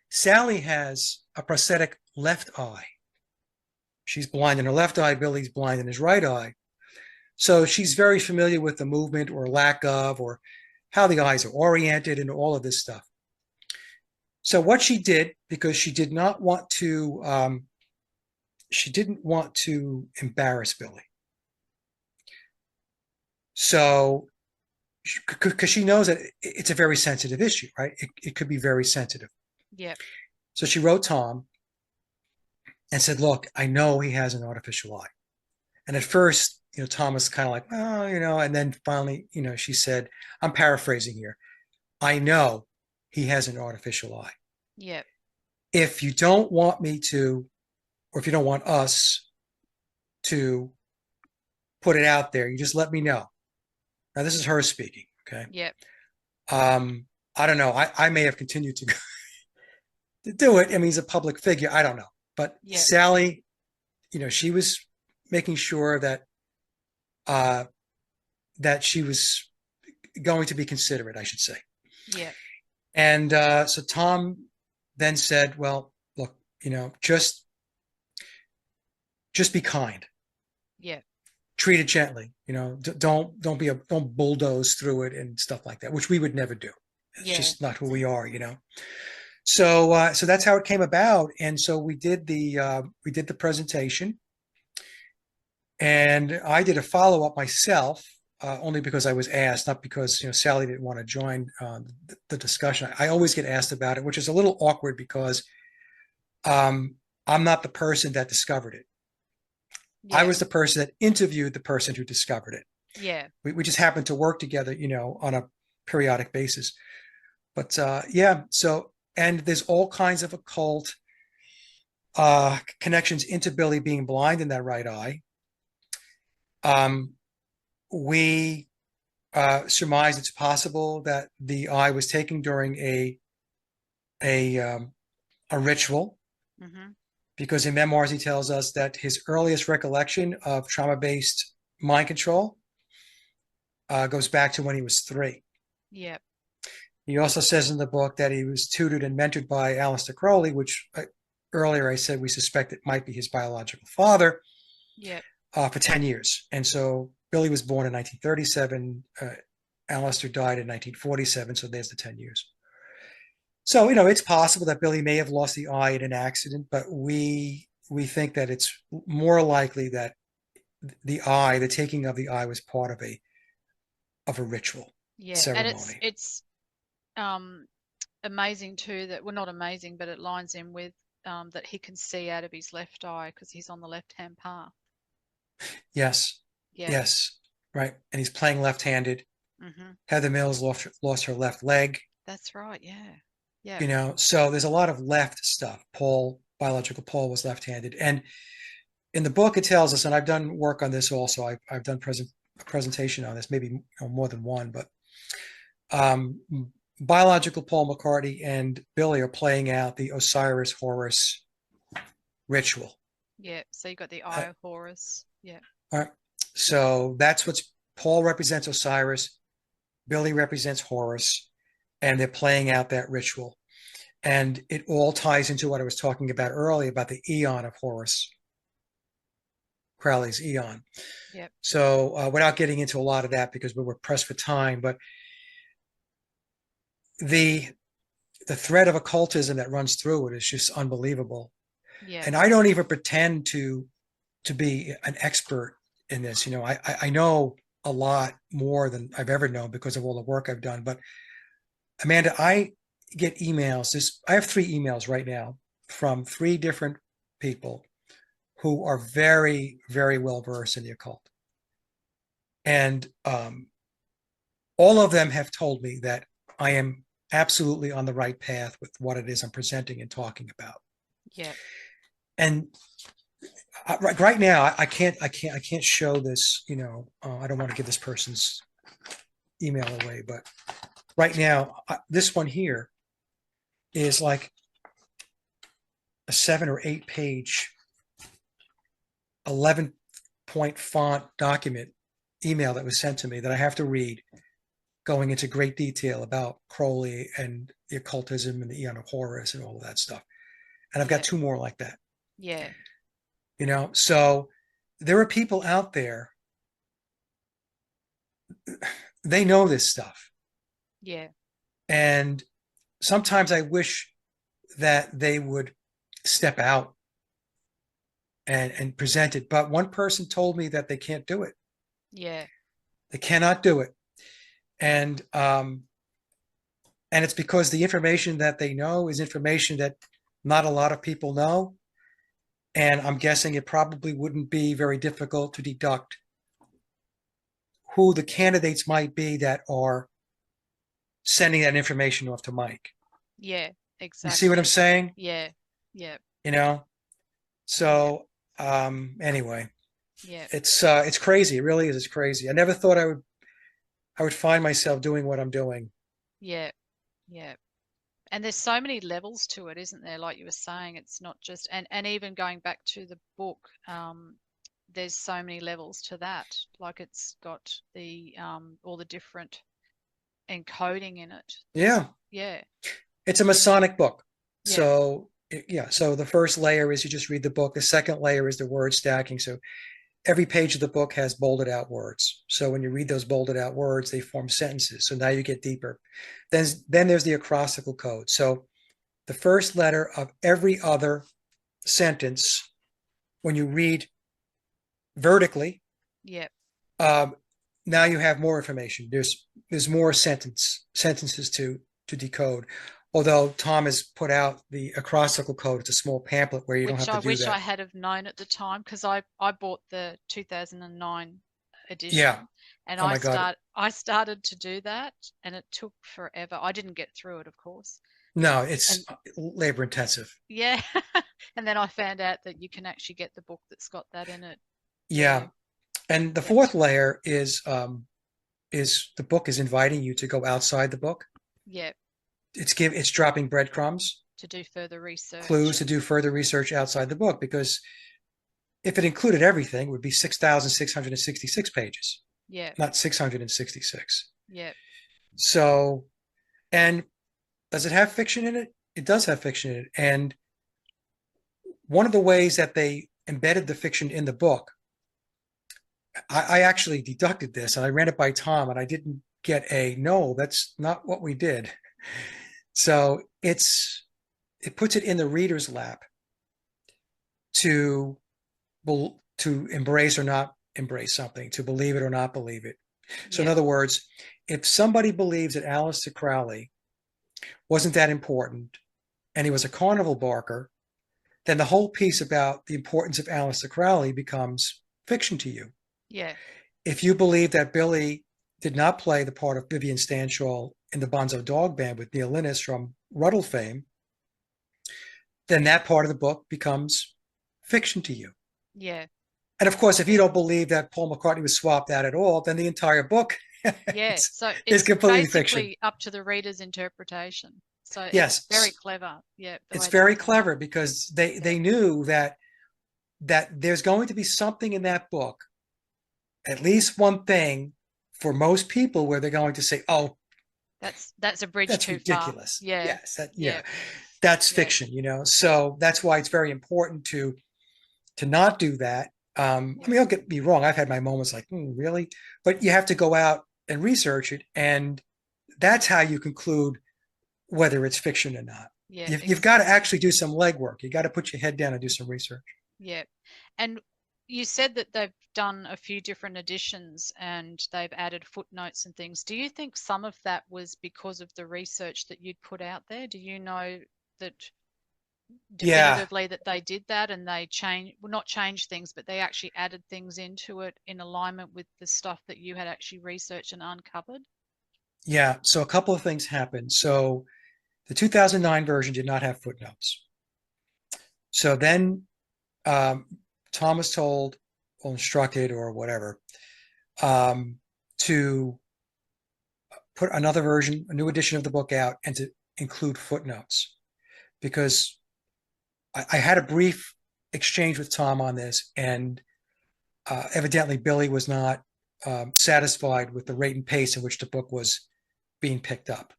Sally has a prosthetic left eye. She's blind in her left eye. Billy's blind in his right eye. So she's very familiar with the movement or lack of, or how the eyes are oriented and all of this stuff. So what she did, because she didn't want to embarrass Billy. So, because she knows that it's a very sensitive issue, right? It could be very sensitive. Yep. So she wrote Tom and said, look, I know he has an artificial eye. And at first, Tom was kind of like, oh, and then finally, she said, I'm paraphrasing here. I know he has an artificial eye. Yep. If you don't want me to, or if you don't want us to put it out there, you just let me know. Now, this is her speaking. Okay. Yep. I don't know. I may have continued to do it. I mean, he's a public figure. I don't know. But Yep. Sally, she was making sure that she was going to be considerate, I should say. Yep. And so Tom then said, well, look, just be kind. Yep. Treat it gently. Don't bulldoze through it and stuff like that, which we would never do. It's just not who we are. So so that's how it came about. And so we did the presentation, and I did a follow-up myself, only because I was asked, not because Sally didn't want to join the discussion. I always get asked about it, which is a little awkward because I'm not the person that discovered it. I was the person that interviewed the person who discovered it. Yeah. We just happened to work together, on a periodic basis. But so, and there's all kinds of occult connections into Billy being blind in that right eye. We surmise it's possible that the eye was taken during a ritual, because in memoirs he tells us that his earliest recollection of trauma-based mind control goes back to when he was 3. Yep. He also says in the book that he was tutored and mentored by Aleister Crowley, which earlier I said we suspect it might be his biological father. Yep. For 10 years. And so Billy was born in 1937. Aleister died in 1947. So there's the 10 years. So, it's possible that Billy may have lost the eye in an accident, but we think that it's more likely that the taking of the eye was part of a ritual ceremony. And it's amazing too that, well, not amazing, but it lines in with that he can see out of his left eye because he's on the left-hand path. Yes. Yeah. Yes. Right. And he's playing left-handed. Heather Mills lost her left leg. That's right. Yeah. Yeah. So there's a lot of left stuff. Biological Paul was left-handed. And in the book, it tells us, and I've done work on this also. I've done a presentation on this, maybe more than one, but biological Paul McCartney and Billy are playing out the Osiris Horus ritual. Yeah. So you got the eye of Horus. Yeah. All right. So that's Paul represents Osiris, Billy represents Horus, and they're playing out that ritual. And it all ties into what I was talking about earlier about the eon of Horus, Crowley's eon. Yep. So without getting into a lot of that because we're pressed for time, but the thread of occultism that runs through it is just unbelievable. Yeah. And I don't even pretend to be an expert in this. I know a lot more than I've ever known because of all the work I've done. But Amanda, I get emails. I have 3 emails right now from 3 different people who are very, very well versed in the occult. And all of them have told me that I am absolutely on the right path with what it is I'm presenting and talking about. Yeah. And right now, I can't show this. I don't want to give this person's email away, but right now, this one here is like a 7 or 8 page, 11-point font document email that was sent to me that I have to read, going into great detail about Crowley and the occultism and the Eon of Horus and all of that stuff. And I've got 2 more like that. Yeah. So there are people out there, they know this stuff. Yeah. And sometimes I wish that they would step out and present it. But one person told me that they can't do it. Yeah. They cannot do it. And it's because the information that they know is information that not a lot of people know. And I'm guessing it probably wouldn't be very difficult to deduct who the candidates might be that are sending that information off to Mike. Yeah, You see what I'm exactly. saying? Yeah. Yeah. So anyway, Yeah. it's crazy. It really is. It's crazy. I never thought I would find myself doing what I'm doing. Yeah. Yeah. And there's so many levels to it, isn't there? Like you were saying, it's not just, and even going back to the book, there's so many levels to that. Like it's got the all the different encoding in it. Yeah. Yeah. It's a Masonic book. Yeah. So yeah. So the first layer is you just read the book. The second layer is the word stacking. So every page of the book has bolded out words. So when you read those bolded out words, they form sentences. So now you get deeper. Then there's the acrostical code. So the first letter of every other sentence, when you read vertically, Yeah. now you have more information. There's more sentences to decode. Although Tom has put out the acrostical code, it's a small pamphlet where you don't Which have I to do wish I that. had have known at the time because I bought the 2009 Yeah. edition and Oh my God. I started to do that and it took forever. I didn't get through it, of course. No, it's And labor intensive. yeah, and then I found out that you can actually get the book that's got that in it Yeah. there. And the But fourth layer is the book is inviting you to go outside the book. yeah, It's dropping breadcrumbs, to do further research clues to and do further research outside the book, because if it included everything, it would be 6,666 pages, yeah, not 666. yeah, So, and does it have fiction in it? It does have fiction in it. And one of the ways that they embedded the fiction in the book, I actually deducted this and I ran it by Tom and I didn't get no, that's not what we did. So it puts it in the reader's lap to to embrace or not embrace something, to believe it or not believe it. So in yeah, other words, if somebody believes that Aleister Crowley wasn't that important and he was a carnival barker, then the whole piece about the importance of Aleister Crowley becomes fiction to you. yeah, If you believe that Billy did not play the part of Vivian Stanshall in the Bonzo Dog Band with Neil Innes from Ruddle fame, then that part of the book becomes fiction to you. yeah, And of course, if you don't believe that Paul McCartney was swapped out at all, then the entire book yeah. So is it's completely fiction. basically up to the reader's interpretation. So it's very Yes, clever, yeah, the it's way they've very done it. clever because they Yeah, they knew that there's going to be something in that book, at least one thing for most people where they're going to say, "Oh, that's a bridge that's too far. ridiculous." Yeah, Yes, yeah, that's yeah, fiction. So that's why it's very important to not do that. I yeah, mean, don't get me wrong. I've had my moments like, really? But you have to go out and research it. And that's how you conclude whether it's fiction or not. yeah, You've got to exactly. actually do some legwork. You got to put your head down and do some research. Yeah. And you said that they've done a few different editions and they've added footnotes and things. Do you think some of that was because of the research that you'd put out there? Do you know that Yeah, definitively that they did that and they well, not change things, but they actually added things into it in alignment with the stuff that you had actually researched and uncovered? yeah. So a couple of things happened. So the 2009 version did not have footnotes. So then um, Tom was told or instructed or whatever um, to put another version, a new edition of the book out, and to include footnotes because I had a brief exchange with Tom on this, and evidently Billy was not satisfied with the rate and pace in which the book was being picked up.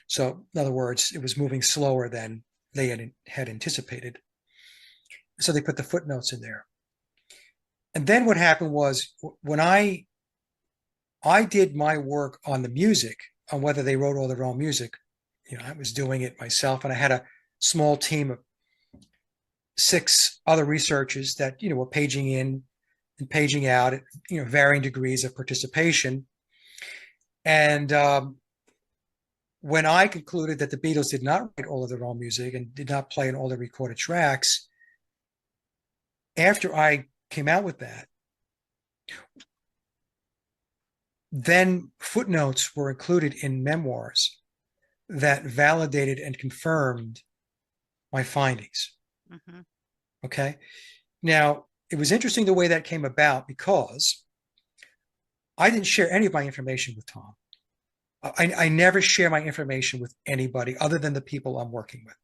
So, in other words, it was moving slower than they had anticipated. So they put the footnotes in there. And then what happened was when I did my work on the music, on whether they wrote all their own music, I was doing it myself, and I had a small team of 6 other researchers that were paging in and paging out at varying degrees of participation. And when I concluded that the Beatles did not write all of their own music and did not play in all the recorded tracks, after I came out with that, then footnotes were included in memoirs that validated and confirmed my findings. Mm-hmm. Okay. Now, it was interesting the way that came about because I didn't share any of my information with Tom. I never share my information with anybody other than the people I'm working with.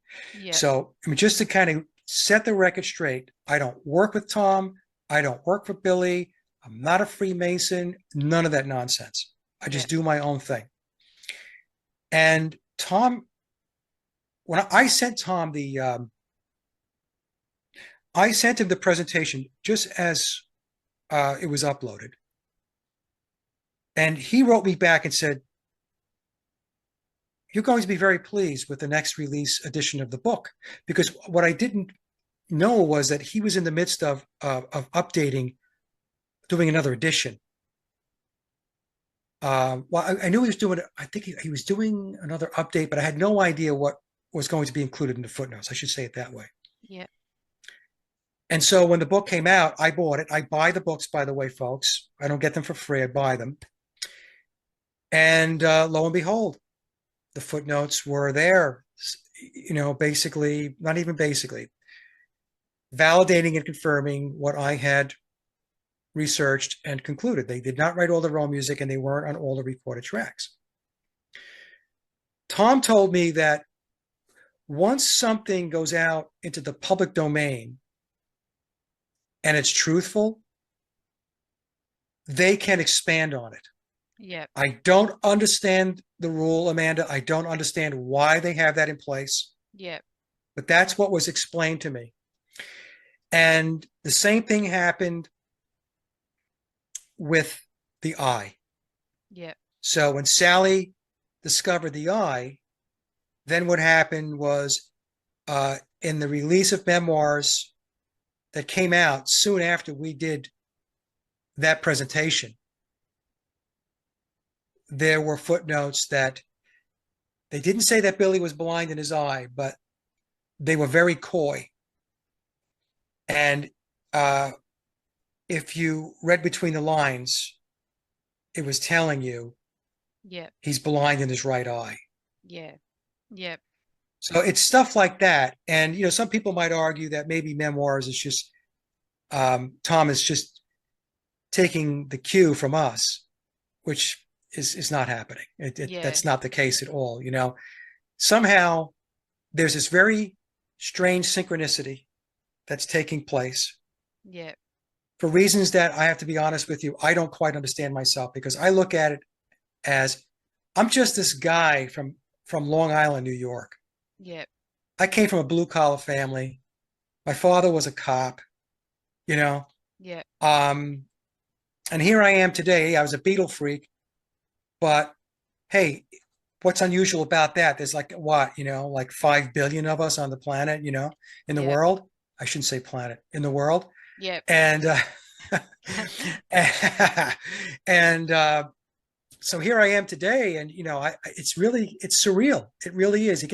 Yeah. So, I mean, just to kind of set the record straight, I don't work with Tom. I don't work for Billy. I'm not a Freemason. None of that nonsense. I Yeah. just do my own thing. And Tom, when I sent Tom I sent him the presentation just as it was uploaded. And he wrote me back and said, "You're going to be very pleased with the next release edition of the book." Because what I didn't know was that he was in the midst of updating, doing another edition. Well, I knew he was doing, I think he was doing another update, but I had no idea what was going to be included in the footnotes. I should say it that way. Yeah. And so when the book came out, I bought it. I buy the books, by the way, folks. I don't get them for free. I buy them. And lo and behold, the footnotes were there, basically, not even basically, validating and confirming what I had researched and concluded. They did not write all their own music and they weren't on all the recorded tracks. Tom told me that once something goes out into the public domain and it's truthful, they can expand on it. Yeah. I don't understand the rule, Amanda. I don't understand why they have that in place, Yeah. but that's what was explained to me. And the same thing happened with the eye. Yeah. So when Sally discovered the eye, then what happened was in the release of memoirs that came out soon after we did that presentation, there were footnotes that they didn't say that Billy was blind in his eye, but they were very coy. And if you read between the lines, it was telling you Yeah. he's blind in his right eye. Yeah. Yeah. So it's stuff like that. And, some people might argue that maybe memoirs is just, Tom is just taking the cue from us, which is not happening. Yeah. That's not the case at all. Somehow there's this very strange synchronicity that's taking place Yeah. for reasons that I have to be honest with you, I don't quite understand myself because I look at it as I'm just this guy from Long Island, New York. Yeah. I came from a blue collar family. My father was a cop, you know. Yeah. Um, and here I am today. I was a Beatle freak, but hey, what's unusual about that? There's like what, like 5 billion of us on the planet, in the Yeah. world. I shouldn't say planet, in the world. Yep. And and so here I am today, and it's surreal. It really is.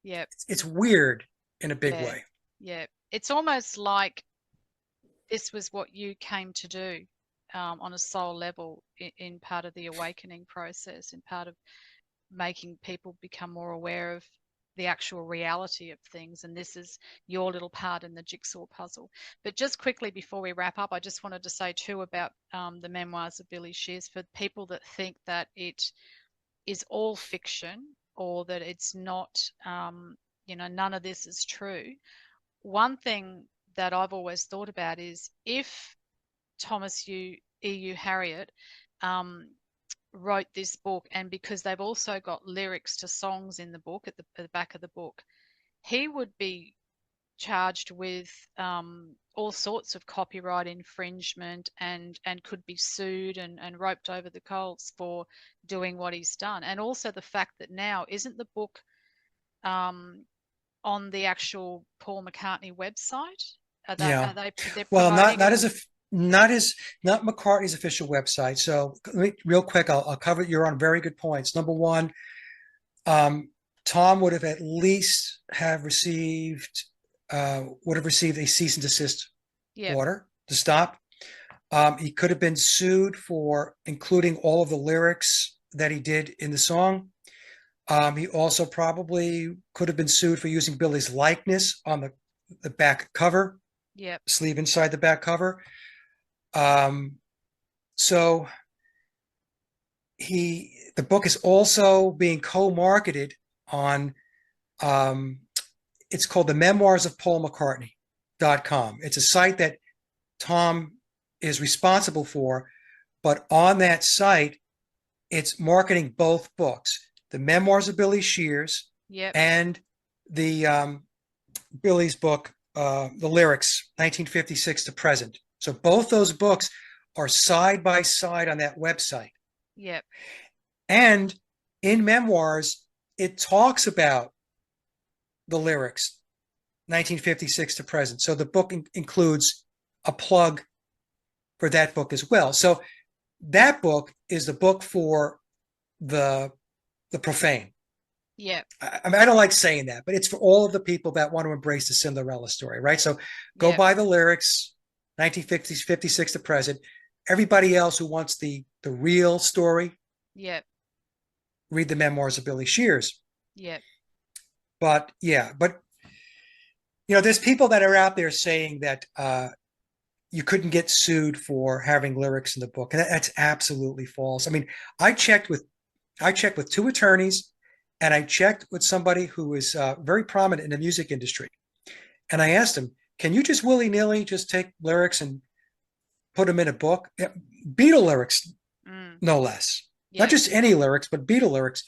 Yep. It's weird in a big Yeah. way. Yeah. It's almost like this was what you came to do, on a soul level, in part of the awakening process, in part of making people become more aware of the actual reality of things. And this is your little part in the jigsaw puzzle. But just quickly before we wrap up, I just wanted to say too about the memoirs of Billy Shears, for people that think that it is all fiction, or that it's not, none of this is true. One thing that I've always thought about is, if Thomas E.U. Harriot um, wrote this book, and because they've also got lyrics to songs in the book at the back of the book, he would be charged with all sorts of copyright infringement, and could be sued and roped over the coals for doing what he's done. And also the fact that now, isn't the book um, on the actual Paul McCartney website? Yeah. They're Well, promoting it? not as not McCartney's official website. So real quick, I'll cover. You're on very good points. Number one, Tom would have at least would have received a cease and desist Yep. order to stop. He could have been sued for including all of the lyrics that he did in the song. He also probably could have been sued for using Billy's likeness on the back cover, Yep. sleeve inside the back cover. So the book is also being co-marketed on, it's called the Memoirs of Paul McCartney.com. It's a site that Tom is responsible for, but on that site, it's marketing both books, the Memoirs of Billy Shears Yep. and the Billy's book, the lyrics, 1956 to present. So both those books are side by side on that website. Yep. And in Memoirs, it talks about the lyrics, 1956 to present. So the book includes a plug for that book as well. So that book is the book for the profane. Yeah. I mean, I don't like saying that, but it's for all of the people that want to embrace the Cinderella story, right? So go Yeah. buy the lyrics, 1950s, 56 to present. Everybody else who wants the real story, Yeah. read the Memoirs of Billy Shears. Yeah. But yeah, but there's people that are out there saying that you couldn't get sued for having lyrics in the book, and that's absolutely false. I mean, I checked with two attorneys, and I checked with somebody who is very prominent in the music industry, and I asked him, "Can you just willy-nilly just take lyrics and put them in a book?" Yeah, Beatle lyrics, Mm. no less, not Yeah. just any lyrics, but Beatle lyrics,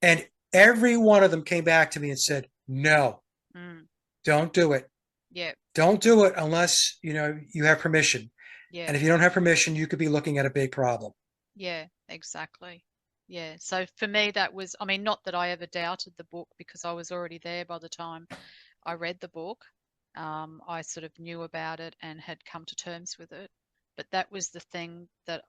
and every one of them came back to me and said, "No, Mm. don't do it. Yeah. Don't do it unless you have permission. Yeah. And if you don't have permission, you could be looking at a big problem." Yeah. Exactly. Yeah. So for me, that was, I mean, not that I ever doubted the book, because I was already there by the time I read the book. I sort of knew about it and had come to terms with it. But that was the thing that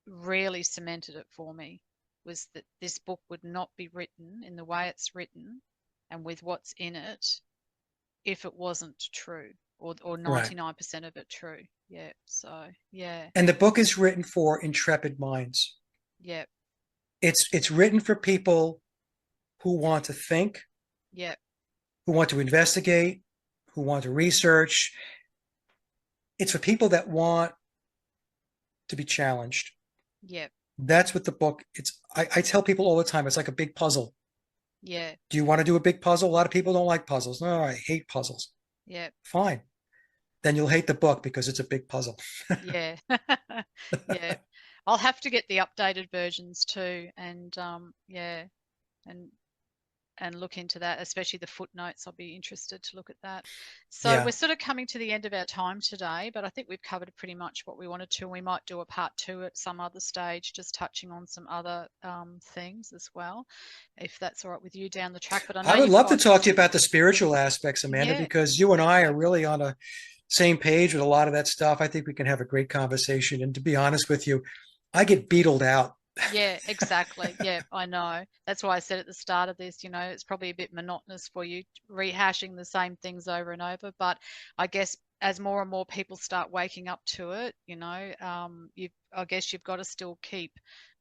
really cemented it for me, was that this book would not be written in the way it's written and with what's in it if it wasn't true, or Right. 99% of it true. Yeah. So, yeah. And the book is written for intrepid minds. Yeah. It's written for people who want to think, Yeah. who want to investigate, who want to research. It's for people that want to be challenged. Yeah. That's what the book, I tell people all the time, it's like a big puzzle. Yeah. Do you want to do a big puzzle? A lot of people don't like puzzles. No, I hate puzzles. Yeah. Fine. Then you'll hate the book because it's a big puzzle. Yeah. Yeah. I'll have to get the updated versions too. And yeah. And and look into that, especially the footnotes. I'll be interested to look at that. So Yeah. we're sort of coming to the end of our time today, but I think we've covered pretty much what we wanted to. We might do a part 2 at some other stage, just touching on some other things as well, if that's all right with you down the track. But I know I would you've love to got, talk to you about the spiritual aspects, Amanda, yeah, because you and I are really on a same page with a lot of that stuff. I think we can have a great conversation. And to be honest with you, I get beetled out. yeah, exactly. Yeah, I know. That's why I said at the start of this, it's probably a bit monotonous for you rehashing the same things over and over. But I guess as more and more people start waking up to it, I guess you've got to still keep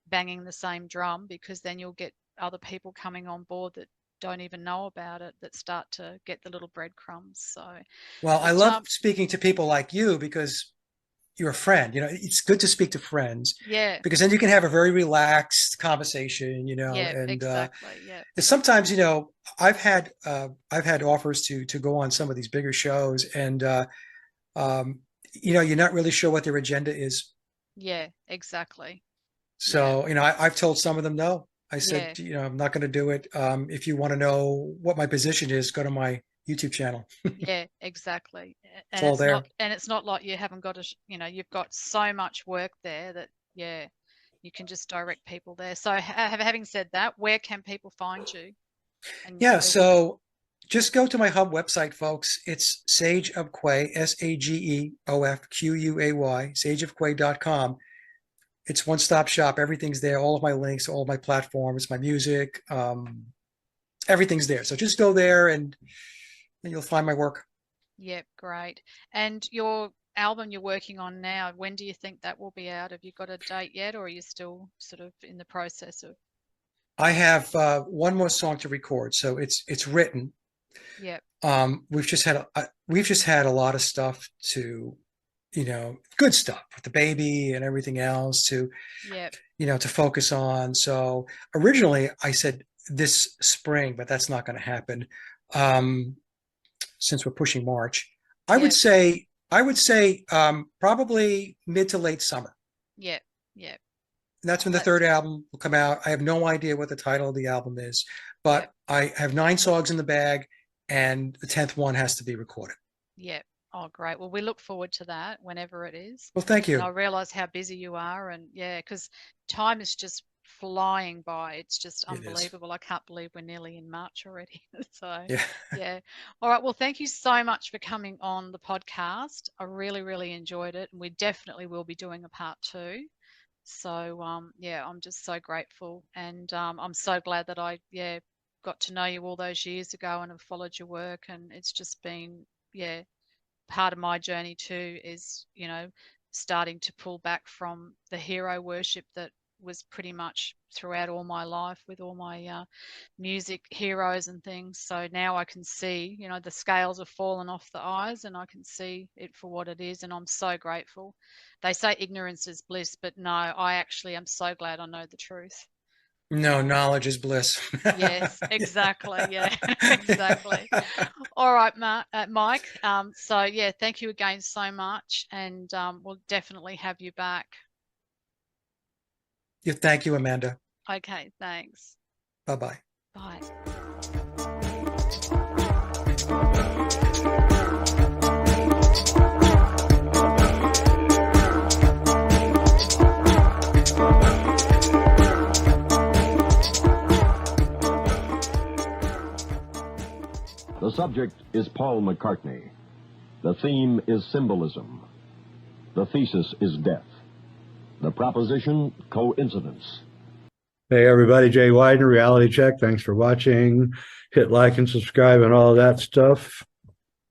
banging the same drum, because then you'll get other people coming on board that don't even know about it, that start to get the little breadcrumbs. So, Well, I but love speaking to people like you because you're a friend. It's good to speak to friends yeah, because then you can have a very relaxed conversation, yeah, and exactly. Yeah, sometimes, I've had offers to go on some of these bigger shows, and um, you're not really sure what their agenda is. yeah, exactly. Yeah, So, I've told some of them no. I said, yeah. I'm not going to do it. If you want to know what my position is, go to my YouTube channel. Yeah, exactly. It's And all it's not there. and it's not like you haven't got you've got so much work there that, yeah, you can just direct people there. So having said that, where can people find you and Yeah. their work? So just go to my hub website, folks. It's Sage of Quay, SAGEOFQUAY, sageofquay.com. It's one-stop shop. Everything's there. All of my links, all of my platforms, my music, everything's there. So just go there and you'll find my work. Yep, great. And your album you're working on now, when do you think that will be out? Have you got a date yet, or are you still sort of in the process of? I have one more song to record, so it's written. Yep, We've just had a lot of stuff to, good stuff with the baby and everything else yep, to focus on. So originally I said this spring, but that's not going to happen. Um, since we're pushing March, I would yep, say I would say probably mid to late summer. yep, yep. And that's Oh, when the that's third album will come out. I have no idea what the title of the album is, yep. but I have 9 songs in the bag, and the 10th one has to be recorded. Yeah. Oh, great. Well, we look forward to that whenever it is. Well, thank And I you. realize how busy you are. And yeah, because time is just flying by. It's just It is. unbelievable. I can't believe we're nearly in March already. So, Yeah. yeah. All right. Well, thank you so much for coming on the podcast. I really, really enjoyed it. And we definitely will be doing a part 2. So, yeah, I'm just so grateful. And I'm so glad that yeah, got to know you all those years ago and have followed your work. And it's just been, yeah, part of my journey too is, starting to pull back from the hero worship that was pretty much throughout all my life with all my music heroes and things. So now I can see, the scales have fallen off the eyes and I can see it for what it is. And I'm so grateful. They say ignorance is bliss, but no, I actually am so glad I know the truth. No, knowledge is bliss. Yes, exactly. Yeah, exactly. All right, Mike. So yeah, thank you again so much, and we'll definitely have you back. Yeah, thank you, Amanda. Okay, thanks. Bye bye. Bye. The subject is Paul McCartney. The theme is symbolism. The thesis is death. The proposition, coincidence. Hey everybody, Jay Weidner, Reality Check. Thanks for watching. Hit like and subscribe and all that stuff.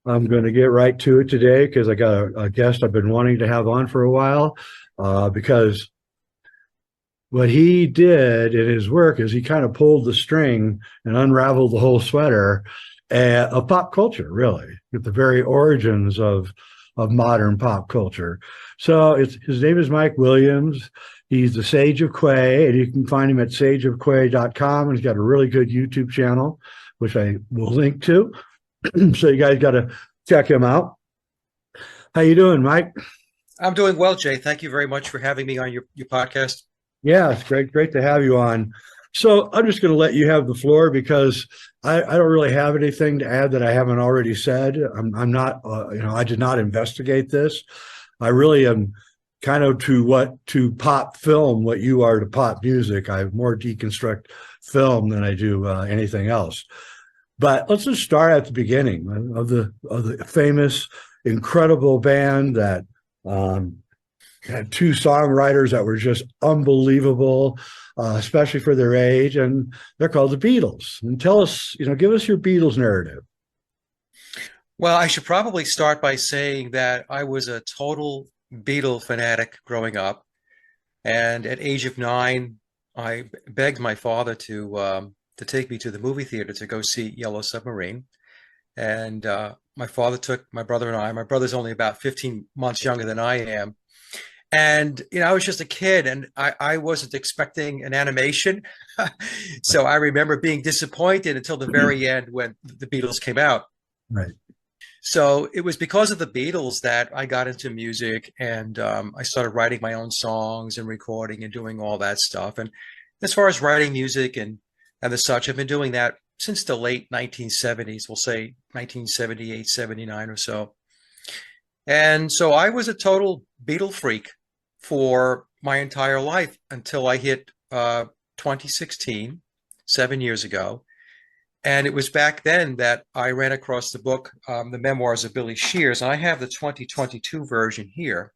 I'm going to get right to it today because I got a guest I've been wanting to have on for a while, because what he did in his work is he kind of pulled the string and unraveled the whole sweater of pop culture, really, at the very origins of modern pop culture. So his name is Mike Williams. He's the Sage of Quay, and you can find him at sageofquay.com. And he's got a really good YouTube channel, which I will link to. So you guys got to check him out. How you doing, Mike? I'm doing well, Jay. Thank you very much for having me on your podcast. Yeah, it's great to have you on. So I'm just going to let you have the floor because I don't really have anything to add that I haven't already said. I'm not, I did not investigate this. I really am kind of to pop film what you are to pop music. I more deconstruct film than I do anything else. But let's just start at the beginning of the famous, incredible band that had two songwriters that were just unbelievable, especially for their age, and they're called the Beatles. And tell us, give us your Beatles narrative. Well, I should probably start by saying that I was a total Beatle fanatic growing up. And at age of 9, I begged my father to take me to the movie theater to go see Yellow Submarine. And my father took my brother and I. My brother's only about 15 months younger than I am. And, I was just a kid and I wasn't expecting an animation. So I remember being disappointed until the very end when the Beatles came out. Right. So it was because of the Beatles that I got into music, and I started writing my own songs and recording and doing all that stuff. And as far as writing music and the such, I've been doing that since the late 1970s, we'll say 1978, 79 or so. And so I was a total Beatle freak for my entire life until I hit 2016, 7 years ago. And it was back then that I ran across the book, The Memoirs of Billy Shears. And I have the 2022 version here.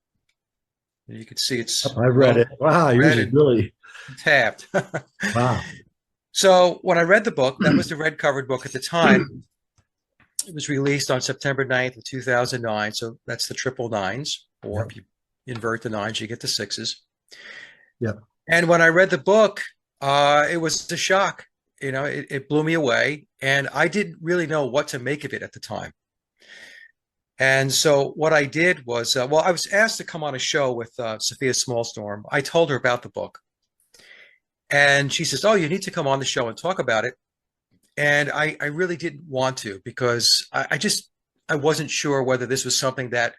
You can see it's... I've read it. Wow, yours is really... tabbed. Wow. So when I read the book, that was the red covered book at the time. It was released on September 9th of 2009. So that's the triple nines, or if you invert the nines, you get the sixes. Yeah. And when I read the book, it was a shock. It blew me away, and I didn't really know what to make of it at the time. And so what I did was, I was asked to come on a show with Sophia Smallstorm. I told her about the book, and she says, "Oh, you need to come on the show and talk about it." And I really didn't want to, because I wasn't sure whether this was something that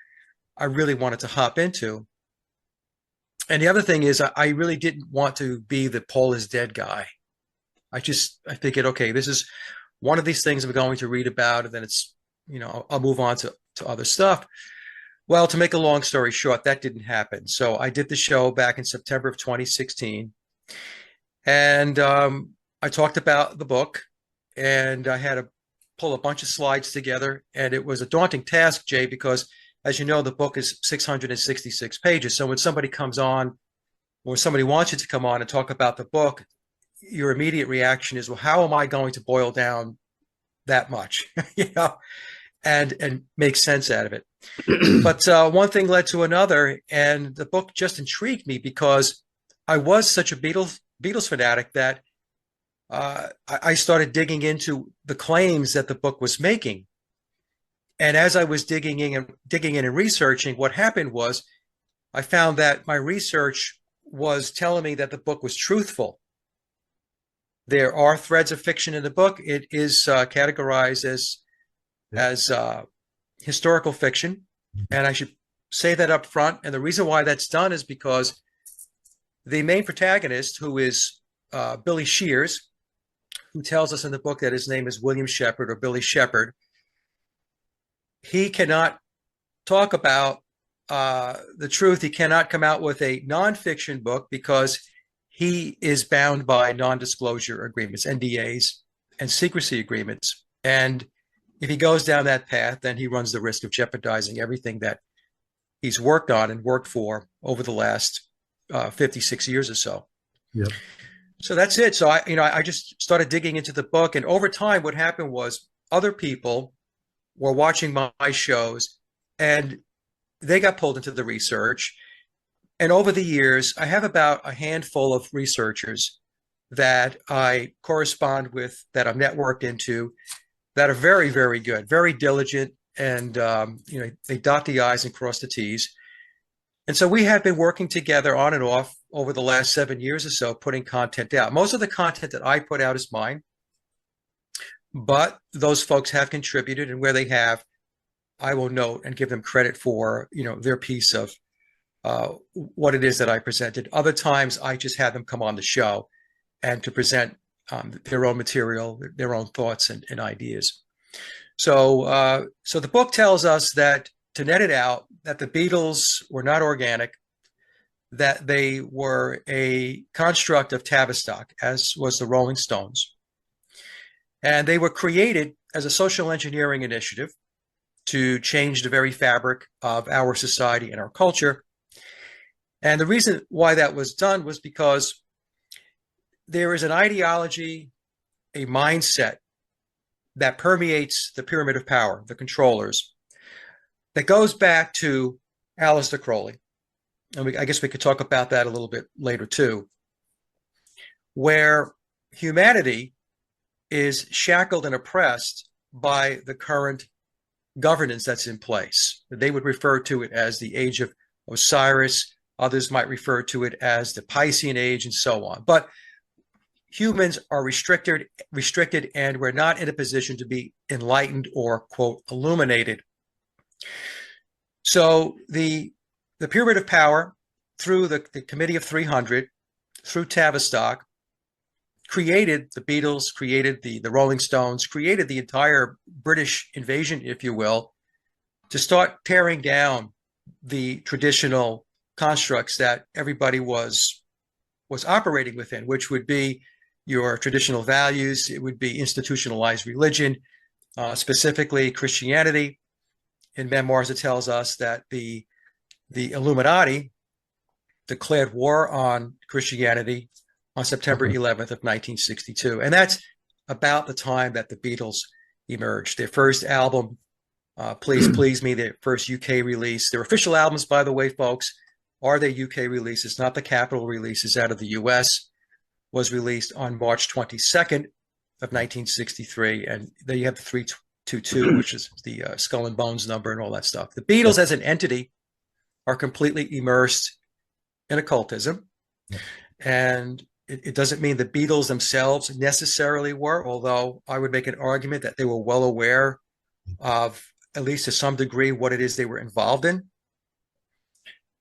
I really wanted to hop into. And the other thing is, I really didn't want to be the Paul is dead guy. I figured, okay, this is one of these things I'm going to read about, and then it's, I'll move on to other stuff. Well, to make a long story short, that didn't happen. So I did the show back in September of 2016. And I talked about the book, and I had to pull a bunch of slides together. And it was a daunting task, Jay, because as you know, the book is 666 pages. So when somebody comes on, or somebody wants you to come on and talk about the book, your immediate reaction is, well, how am I going to boil down that much, and make sense out of it? But one thing led to another, and the book just intrigued me because I was such a Beatles fanatic that I started digging into the claims that the book was making. And as I was digging in and researching, what happened was I found that my research was telling me that the book was truthful. There are threads of fiction in the book. It is categorized as historical fiction, and I should say that up front. And the reason why that's done is because the main protagonist, who is Billy Shears, who tells us in the book that his name is William Shepard, or Billy Shepard, he cannot talk about the truth. He cannot come out with a nonfiction book because he is bound by non-disclosure agreements, NDAs, and secrecy agreements. And if he goes down that path, then he runs the risk of jeopardizing everything that he's worked on and worked for over the last 56 years or so. Yep. So that's it. So I just started digging into the book, and over time, what happened was other people were watching my shows, and they got pulled into the research. And over the years, I have about a handful of researchers that I correspond with, that I'm networked into, that are very, very good, very diligent, and they dot the I's and cross the T's. And so we have been working together on and off over the last 7 years or so, putting content out. Most of the content that I put out is mine, but those folks have contributed, and where they have, I will note and give them credit for, their piece of what it is that I presented. Other times I just had them come on the show, and to present their own material, their own thoughts and ideas. So, so the book tells us that, to net it out, that the Beatles were not organic, that they were a construct of Tavistock, as was the Rolling Stones. And they were created as a social engineering initiative to change the very fabric of our society and our culture. And the reason why that was done was because there is an ideology, a mindset that permeates the pyramid of power, the controllers, that goes back to Aleister Crowley. And I guess we could talk about that a little bit later too, where humanity is shackled and oppressed by the current governance that's in place. They would refer to it as the age of Osiris. Others might refer to it as the Piscean age, and so on. But humans are restricted, and we're not in a position to be enlightened or, quote, illuminated. So the pyramid of power, through the Committee of 300, through Tavistock, created the Beatles, created the Rolling Stones, created the entire British invasion, if you will, to start tearing down the traditional constructs that everybody was operating within, which would be your traditional values. It would be institutionalized religion, specifically Christianity. In Memoirs, it tells us that the Illuminati declared war on Christianity on September 11th of 1962. And that's about the time that the Beatles emerged. Their first album, Please Please Me, their first UK release. Their official albums, by the way, folks, are their UK releases, not the capital releases out of the US, was released on March 22nd of 1963. And there you have the 322, which is the Skull and Bones number and all that stuff. The Beatles as an entity are completely immersed in occultism. And it doesn't mean the Beatles themselves necessarily were, although I would make an argument that they were well aware of, at least to some degree, what it is they were involved in.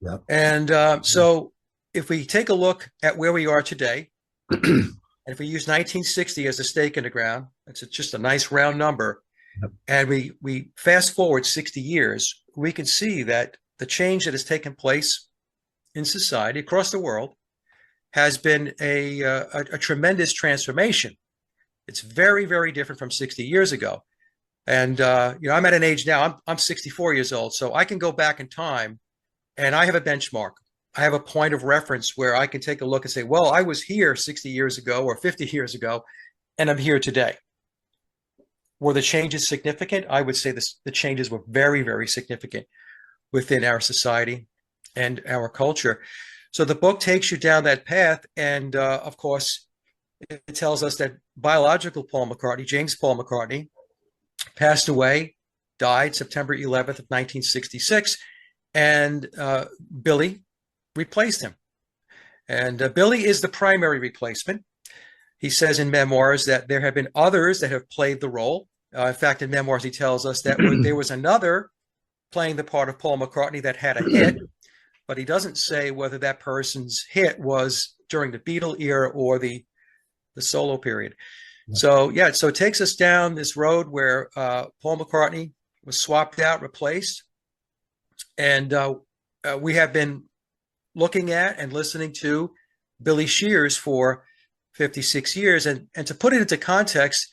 Yep. And so if we take a look at where we are today, and if we use 1960 as a stake in the ground, it's just a nice round number, yep, and we fast forward 60 years, we can see that the change that has taken place in society across the world has been a tremendous transformation. It's very, very different from 60 years ago. And I'm at an age now, I'm 64 years old, so I can go back in time and I have a benchmark. I have a point of reference where I can take a look and say, well, I was here 60 years ago or 50 years ago, and I'm here today. Were the changes significant? I would say the changes were very, very significant within our society and our culture. So the book takes you down that path. And of course, it tells us that biological Paul McCartney, James Paul McCartney, passed away, died September 11th of 1966. And Billy replaced him. And Billy is the primary replacement. He says in Memoirs that there have been others that have played the role. In fact, in Memoirs, he tells us that there was another playing the part of Paul McCartney that had a hit, but he doesn't say whether that person's hit was during the Beatle era or the solo period. So, yeah, so it takes us down this road where Paul McCartney was swapped out, replaced. And we have been looking at and listening to Billy Shears for 56 years. And to put it into context,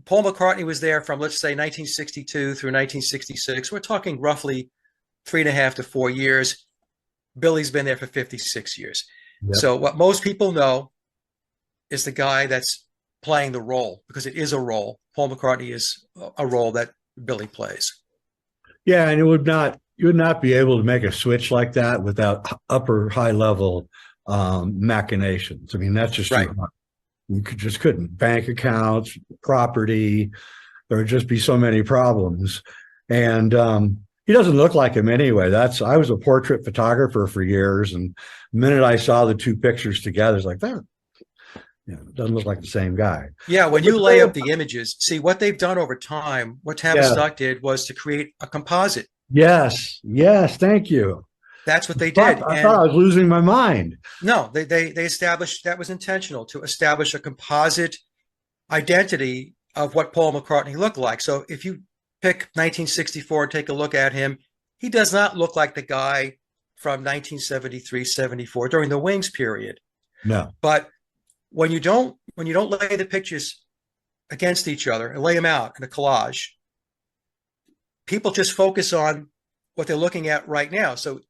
Paul McCartney was there from, let's say, 1962 through 1966. We're talking roughly 3.5 to 4 years. Billy's been there for 56 years. Yep. So what most people know is the guy that's playing the role, because it is a role. Paul McCartney is a role that Billy plays. Yeah, and you would not be able to make a switch like that without upper high level machinations. I mean, that's just right. You just couldn't. Bank accounts, property, there would just be so many problems. And he doesn't look like him anyway. I was a portrait photographer for years, and the minute I saw the two pictures together, it's like that. It doesn't look like the same guy. Yeah, when you lay up the images, see what they've done over time, what Tavistock did was to create a composite. Yes, thank you. That's what they did. I thought I was losing my mind. No, they established that was intentional to establish a composite identity of what Paul McCartney looked like. So if you pick 1964 and take a look at him, he does not look like the guy from 1973, 74 during the Wings period. No. But when you don't lay the pictures against each other and lay them out in a collage, people just focus on what they're looking at right now. So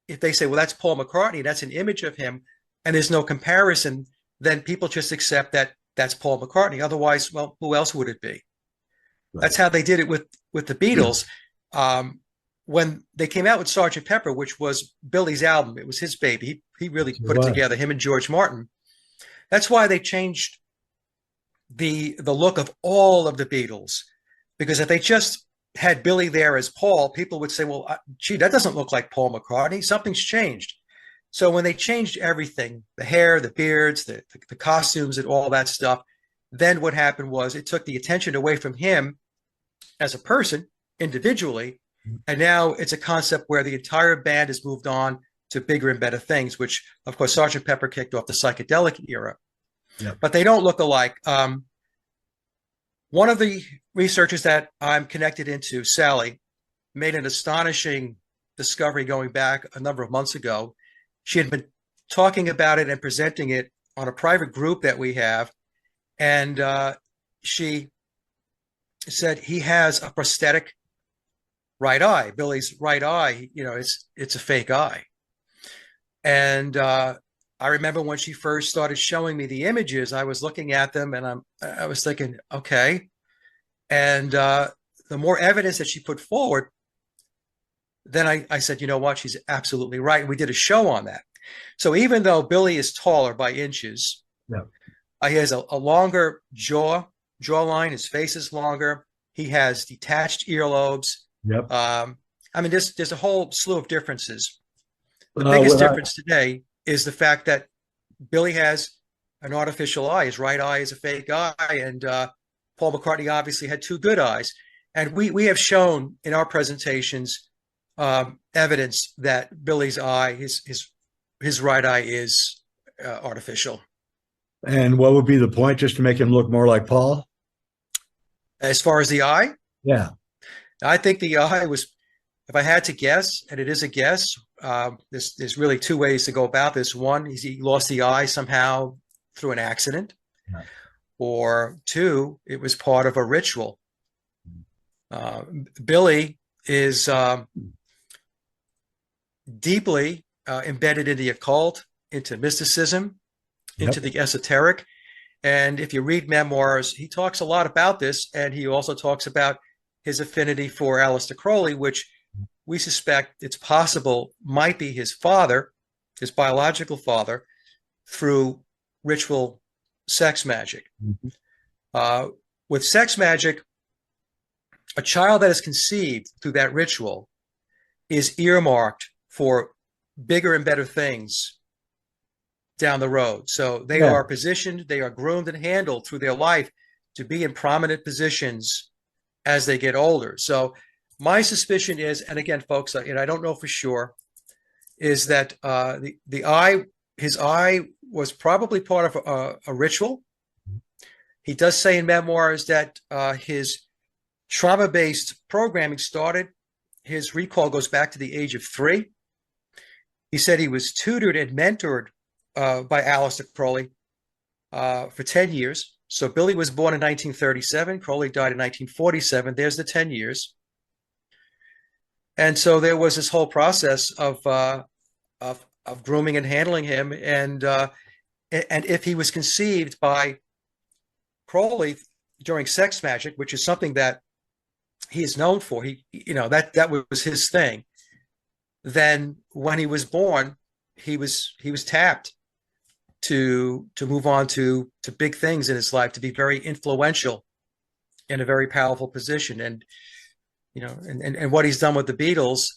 if they say, well, that's Paul McCartney, that's an image of him, and there's no comparison, then people just accept that that's Paul McCartney. Otherwise, well, who else would it be? Right. That's how they did it with the Beatles. When they came out with Sgt. Pepper, which was Billy's album, it was his baby. He really put it together, him and George Martin. That's why they changed the look of all of the Beatles, because if they just had Billy there as Paul, people would say, well, gee, that doesn't look like Paul McCartney. Something's changed. So when they changed everything, the hair, the beards, the costumes and all that stuff, then what happened was it took the attention away from him as a person individually. And now it's a concept where the entire band has moved on to bigger and better things, which, of course, Sgt. Pepper kicked off the psychedelic era. Yep. But they don't look alike. One of the researchers that I'm connected into, Sally, made an astonishing discovery going back a number of months ago. She had been talking about it and presenting it on a private group that we have. And she said he has a prosthetic right eye. Billy's right eye, it's a fake eye. And I remember when she first started showing me the images, I was looking at them and I was thinking, okay. And the more evidence that she put forward, then I said, you know what, she's absolutely right. And we did a show on that. So even though Billy is taller by inches, he has a longer jawline, his face is longer. He has detached earlobes. Yep. I mean, there's a whole slew of differences. The biggest difference today is the fact that Billy has an artificial eye. His right eye is a fake eye, and Paul McCartney obviously had two good eyes. And we have shown in our presentations evidence that Billy's eye, his right eye, is artificial. And what would be the point, just to make him look more like Paul? As far as the eye? Yeah. I think the eye was, if I had to guess, and it is a guess, there's really two ways to go about this. One is he lost the eye somehow through an accident, or two, it was part of a ritual. Billy is deeply embedded in the occult, into mysticism, into the esoteric. And if you read memoirs, he talks a lot about this, and he also talks about his affinity for Aleister Crowley, which we suspect it's possible might be his father, his biological father, through ritual sex magic. With sex magic, a child that is conceived through that ritual is earmarked for bigger and better things down the road. So they are positioned, they are groomed and handled through their life to be in prominent positions as they get older. So my suspicion is, and again, folks, and I don't know for sure, is that his eye was probably part of a ritual. He does say in memoirs that his trauma-based programming started. His recall goes back to the age of 3. He said he was tutored and mentored by Aleister Crowley for 10 years. So Billy was born in 1937. Crowley died in 1947. There's the 10 years. And so there was this whole process of grooming and handling him. And if he was conceived by Crowley during sex magic, which is something that he is known for, that was his thing. Then when he was born, he was tapped to move on to big things in his life, to be very influential in a very powerful position. And and what he's done with the Beatles,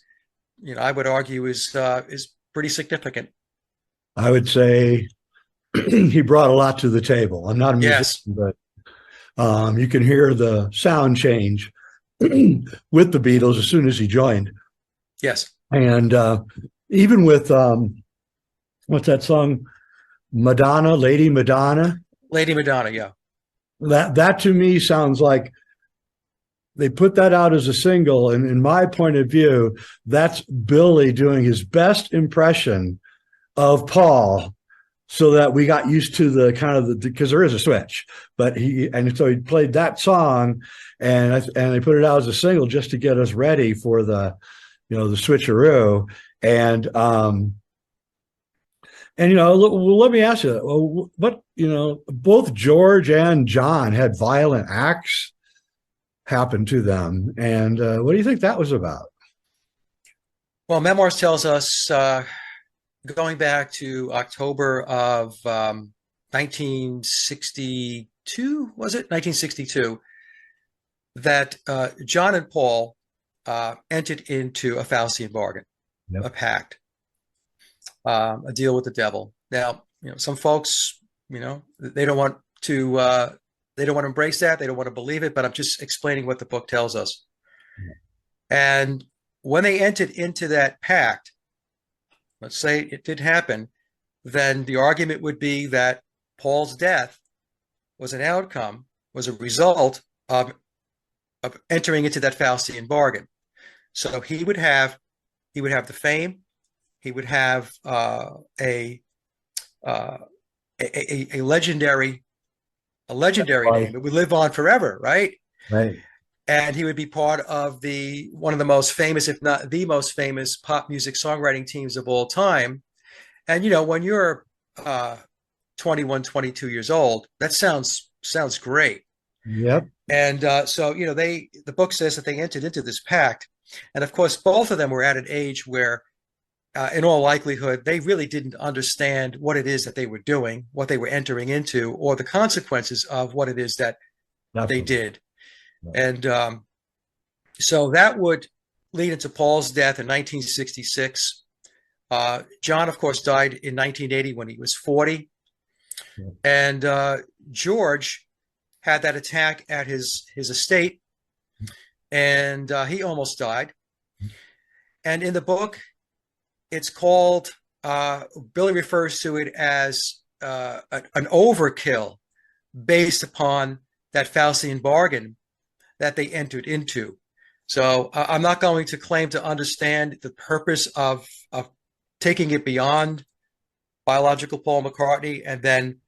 I would argue is pretty significant. I would say he brought a lot to the table. I'm not a musician, but you can hear the sound change with the Beatles as soon as he joined. Yes. And even with what's that song? Madonna, Lady Madonna. Lady Madonna, yeah. That to me sounds like they put that out as a single, and in my point of view, that's Billy doing his best impression of Paul, so that we got used to the kind of because there is a switch, but so he played that song, and they put it out as a single just to get us ready for the switcheroo, and let me ask you, what both George and John had violent acts happen to them, and what do you think that was about? Well, Memoirs tells us, going back to October of 1962, was it 1962, that John and Paul entered into a Faustian bargain, Yep. a pact, a deal with the devil. Now, some folks, they don't want to embrace that. They don't want to believe it, but I'm just explaining what the book tells us. Yeah. And when they entered into that pact, let's say it did happen, then the argument would be that Paul's death was a result of entering into that Faustian bargain. So he would have the fame, he would have a legendary name. It would live on forever, right? Right. And he would be part of one of the most famous, if not the most famous, pop music songwriting teams of all time. And when you're 21, 22 years old, that sounds great. Yep. And so the book says that they entered into this pact, and of course both of them were at an age where, in all likelihood, they really didn't understand what it is that they were doing, what they were entering into, or the consequences of what it is that they did. And so that would lead into Paul's death in 1966. John, of course, died in 1980 when he was 40. Yeah. And George had that attack at his estate, and he almost died. And in the book, it's called, Billy refers to it as an overkill based upon that Faustian bargain that they entered into. So I'm not going to claim to understand the purpose of taking it beyond biological Paul McCartney and then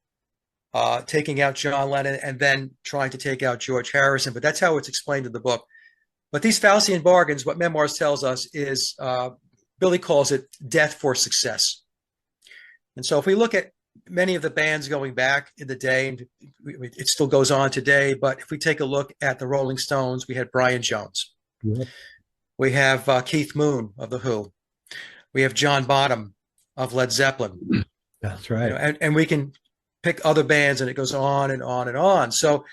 taking out John Lennon and then trying to take out George Harrison, but that's how it's explained in the book. But these Faustian bargains, what Memoirs tells us is, Billy calls it death for success. And so if we look at many of the bands going back in the day, and it still goes on today, but if we take a look at the Rolling Stones, we had Brian Jones. Yeah. We have Keith Moon of The Who. We have John Bonham of Led Zeppelin. That's right. And we can pick other bands, and it goes on and on and on. So,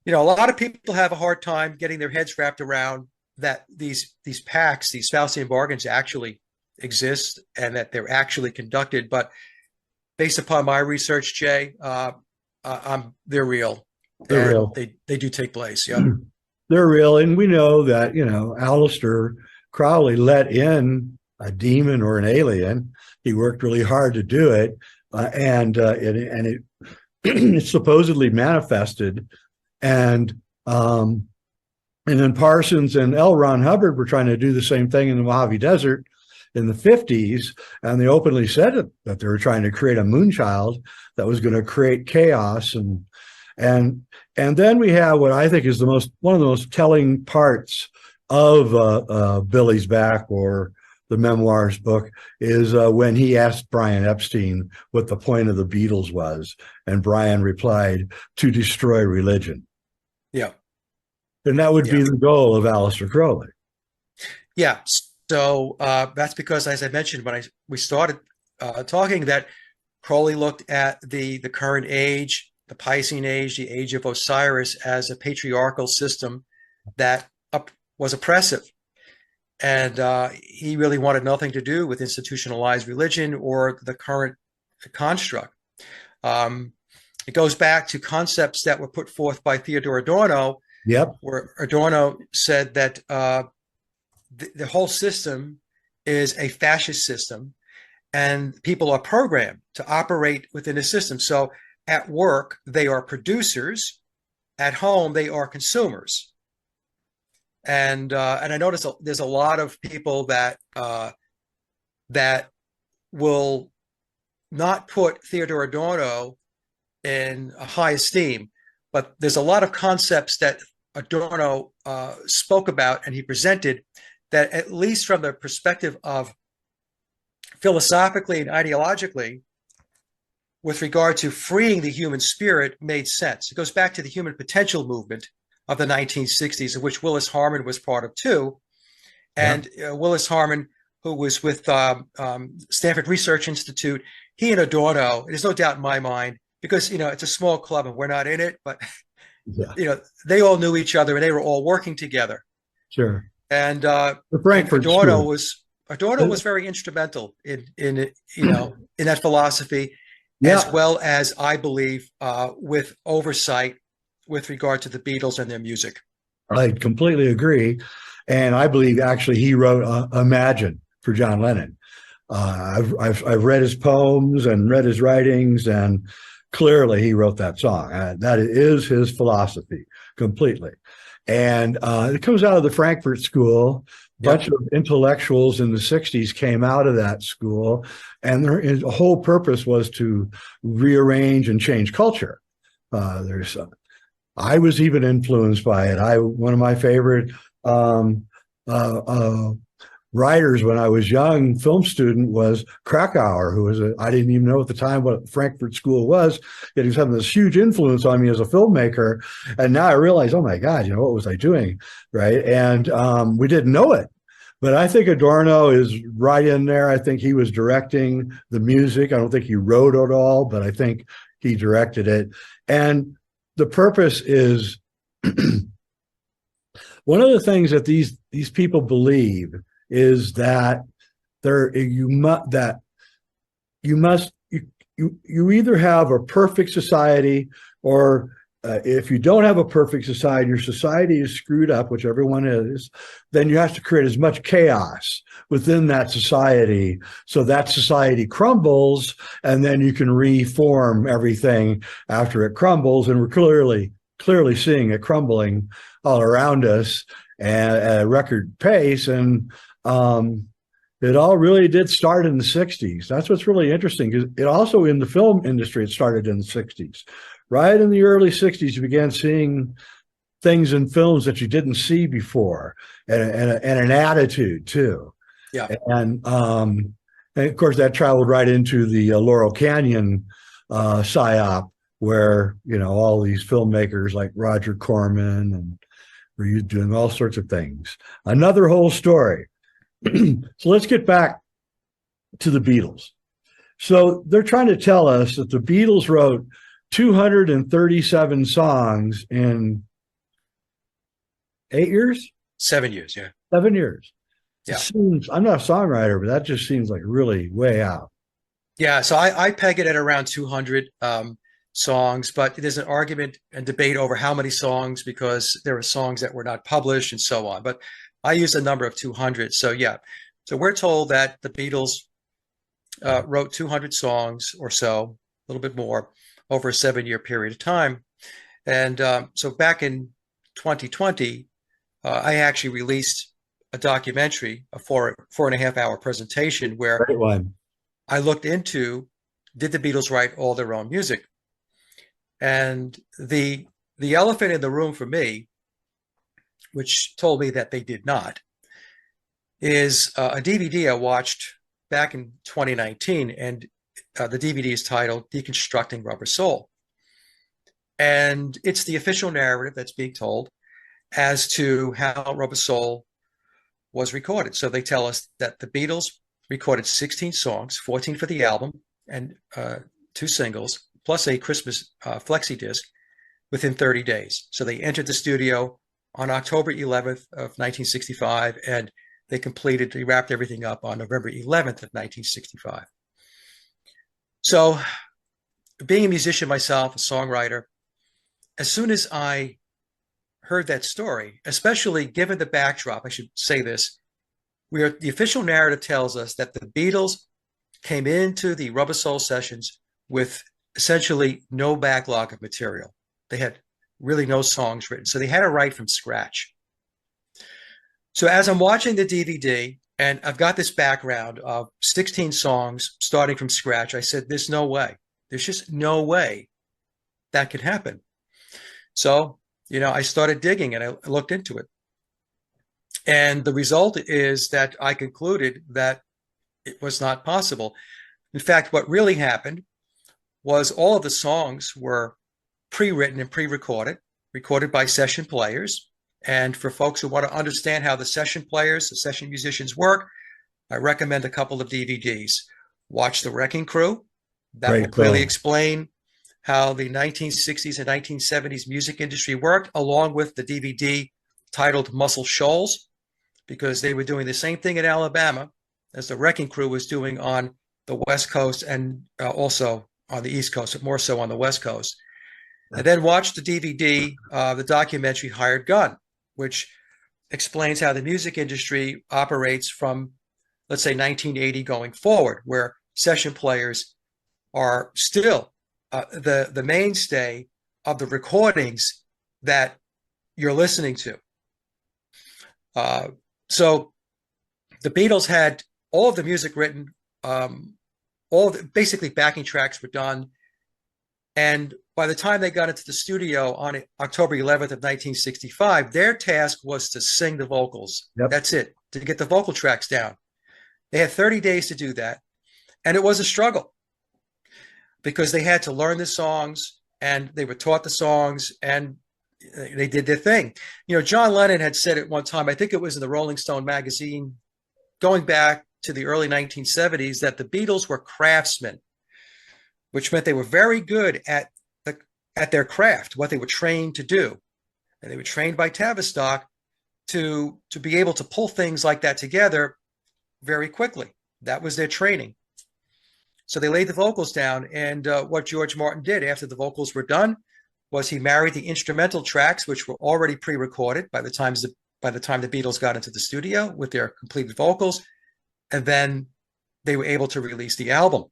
a lot of people have a hard time getting their heads wrapped around that these pacts, these Faustian bargains actually exist and that they're actually conducted. But based upon my research, Jay, they're real. They're real. They do take place. Yeah, they're real, and we know that Aleister Crowley let in a demon or an alien. He worked really hard to do it, and it supposedly manifested, and then Parsons and L. Ron Hubbard were trying to do the same thing in the Mojave Desert in the 50s, and they openly said that they were trying to create a moonchild that was going to create chaos, and then we have what I think is one of the most telling parts of Billy's Back, or the Memoirs book, is when he asked Brian Epstein what the point of the Beatles was, and Brian replied, "To destroy religion." Yeah. And that would be the goal of Aleister Crowley. Yeah. So that's because, as I mentioned when we started talking, that Crowley looked at the current age, the Piscean age, the age of Osiris, as a patriarchal system that was oppressive. And he really wanted nothing to do with institutionalized religion or the current construct. It goes back to concepts that were put forth by Theodore Adorno, Yep. where Adorno said that the whole system is a fascist system, and people are programmed to operate within a system. So at work, they are producers. At home, they are consumers. And I notice there's a lot of people that that will not put Theodore Adorno in a high esteem, but there's a lot of concepts that Adorno spoke about and he presented that, at least from the perspective of philosophically and ideologically, with regard to freeing the human spirit, made sense. It goes back to the human potential movement of the 1960s, of which Willis Harman was part of too. And Willis Harman, who was with Stanford Research Institute, he and Adorno, there's no doubt in my mind, because, it's a small club and we're not in it, but, they all knew each other and they were all working together. Sure. And the Frankfurt Adorno School. was very instrumental in that philosophy, Yeah. as well as, I believe, with oversight with regard to the Beatles and their music. I completely agree. And I believe actually he wrote Imagine for John Lennon. I've read his poems and read his writings, and clearly he wrote that song. That is his philosophy completely. And it comes out of the Frankfurt School. A bunch of intellectuals in the 60s came out of that school, and their whole purpose was to rearrange and change culture. I was even influenced by it. One of my favorite writers when I was young, film student, was Krakauer, who was I didn't even know at the time what Frankfurt School was, yet he was having this huge influence on me as a filmmaker. And now I realize, oh my God, what was I doing, right? And we didn't know it. But I think Adorno is right in there. I think he was directing the music. I don't think he wrote it all, but I think he directed it. And the purpose is one of the things that these people believe is that you either have a perfect society, or if you don't have a perfect society, your society is screwed up, which everyone is, then you have to create as much chaos within that society so that society crumbles, and then you can reform everything after it crumbles. And we're clearly seeing it crumbling all around us at a record pace. And it all really did start in the 60s. That's what's really interesting, because it also, in the film industry, it started in the 60s. Right in the early 60s, you began seeing things in films that you didn't see before, and an attitude too. Yeah. And of course, that traveled right into the Laurel Canyon psyop, where, all these filmmakers like Roger Corman and were doing all sorts of things. Another whole story. So let's get back to the Beatles. So they're trying to tell us that the Beatles wrote 237 songs in 8 years? 7 years, yeah. 7 years. Yeah. I'm not a songwriter, but that just seems like really way out. Yeah, so I peg it at around 200 songs, but there's an argument and debate over how many songs, because there were songs that were not published and so on. But I use a number of 200. So yeah, so we're told that the Beatles wrote 200 songs or so, a little bit more, over a 7-year period of time. And so back in 2020, I actually released a documentary, a 4.5 hour presentation, where I looked into, did the Beatles write all their own music? And the elephant in the room for me, which told me that they did not, is a DVD I watched back in 2019, and the DVD is titled Deconstructing Rubber Soul. And it's the official narrative that's being told as to how Rubber Soul was recorded. So they tell us that the Beatles recorded 16 songs, 14 for the album, and 2 singles, plus a Christmas flexi disc within 30 days. So they entered the studio on October 11th of 1965, and they wrapped everything up on November 11th of 1965. So being a musician myself, a songwriter, as soon as I heard that story, especially given the backdrop, I should say this, the official narrative tells us that the Beatles came into the Rubber Soul sessions with essentially no backlog of material. They had really no songs written, so they had to write from scratch. So as I'm watching the DVD, and I've got this background of 16 songs starting from scratch, I said, there's no way. There's just no way that could happen. So, I started digging and I looked into it. And the result is that I concluded that it was not possible. In fact, what really happened was all of the songs were pre-written and pre-recorded, recorded by session players. And for folks who want to understand how the session musicians work, I recommend a couple of DVDs. Watch The Wrecking Crew. That will clearly explain how the 1960s and 1970s music industry worked, along with the DVD titled Muscle Shoals, because they were doing the same thing in Alabama as the Wrecking Crew was doing on the West Coast and also on the East Coast, but more so on the West Coast. And then watch the DVD, the documentary Hired Gun, which explains how the music industry operates from, let's say, 1980 going forward, where session players are still the mainstay of the recordings that you're listening to. So the Beatles had all of the music written, basically backing tracks were done. And by the time they got into the studio on October 11th of 1965, their task was to sing the vocals. Yep. That's it, to get the vocal tracks down. They had 30 days to do that. And it was a struggle because they had to learn the songs and they were taught the songs and they did their thing. John Lennon had said at one time, I think it was in the Rolling Stone magazine, going back to the early 1970s, that the Beatles were craftsmen, which meant they were very good at their craft, what they were trained to do. And they were trained by Tavistock to be able to pull things like that together very quickly. That was their training. So they laid the vocals down. And what George Martin did after the vocals were done was he married the instrumental tracks, which were already pre-recorded by the time the Beatles got into the studio with their completed vocals. And then they were able to release the album.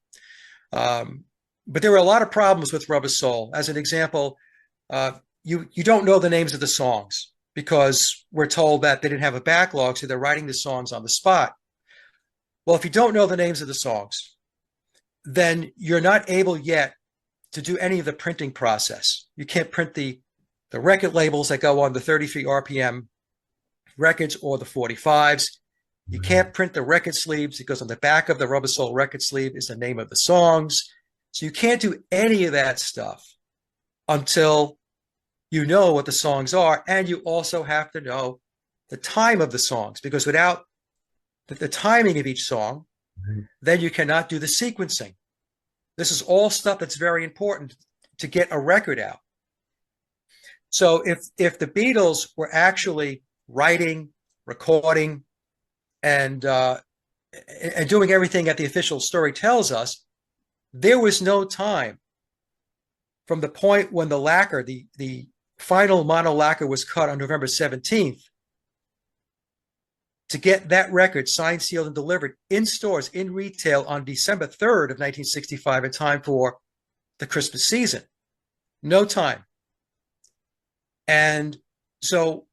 But there were a lot of problems with Rubber Soul. As an example, you don't know the names of the songs because we're told that they didn't have a backlog, so they're writing the songs on the spot. Well, if you don't know the names of the songs, then you're not able yet to do any of the printing process. You can't print the record labels that go on the 33 RPM records or the 45s. You can't print the record sleeves because on the back of the Rubber Soul record sleeve is the name of the songs. So you can't do any of that stuff until you know what the songs are. And you also have to know the time of the songs, because without the timing of each song, then you cannot do the sequencing. This is all stuff that's very important to get a record out. So if the Beatles were actually writing, recording, and doing everything that the official story tells us, there was no time from the point when the lacquer, the final mono lacquer was cut on November 17th, to get that record signed, sealed, and delivered in stores, in retail on December 3rd of 1965 in time for the Christmas season. No time. And so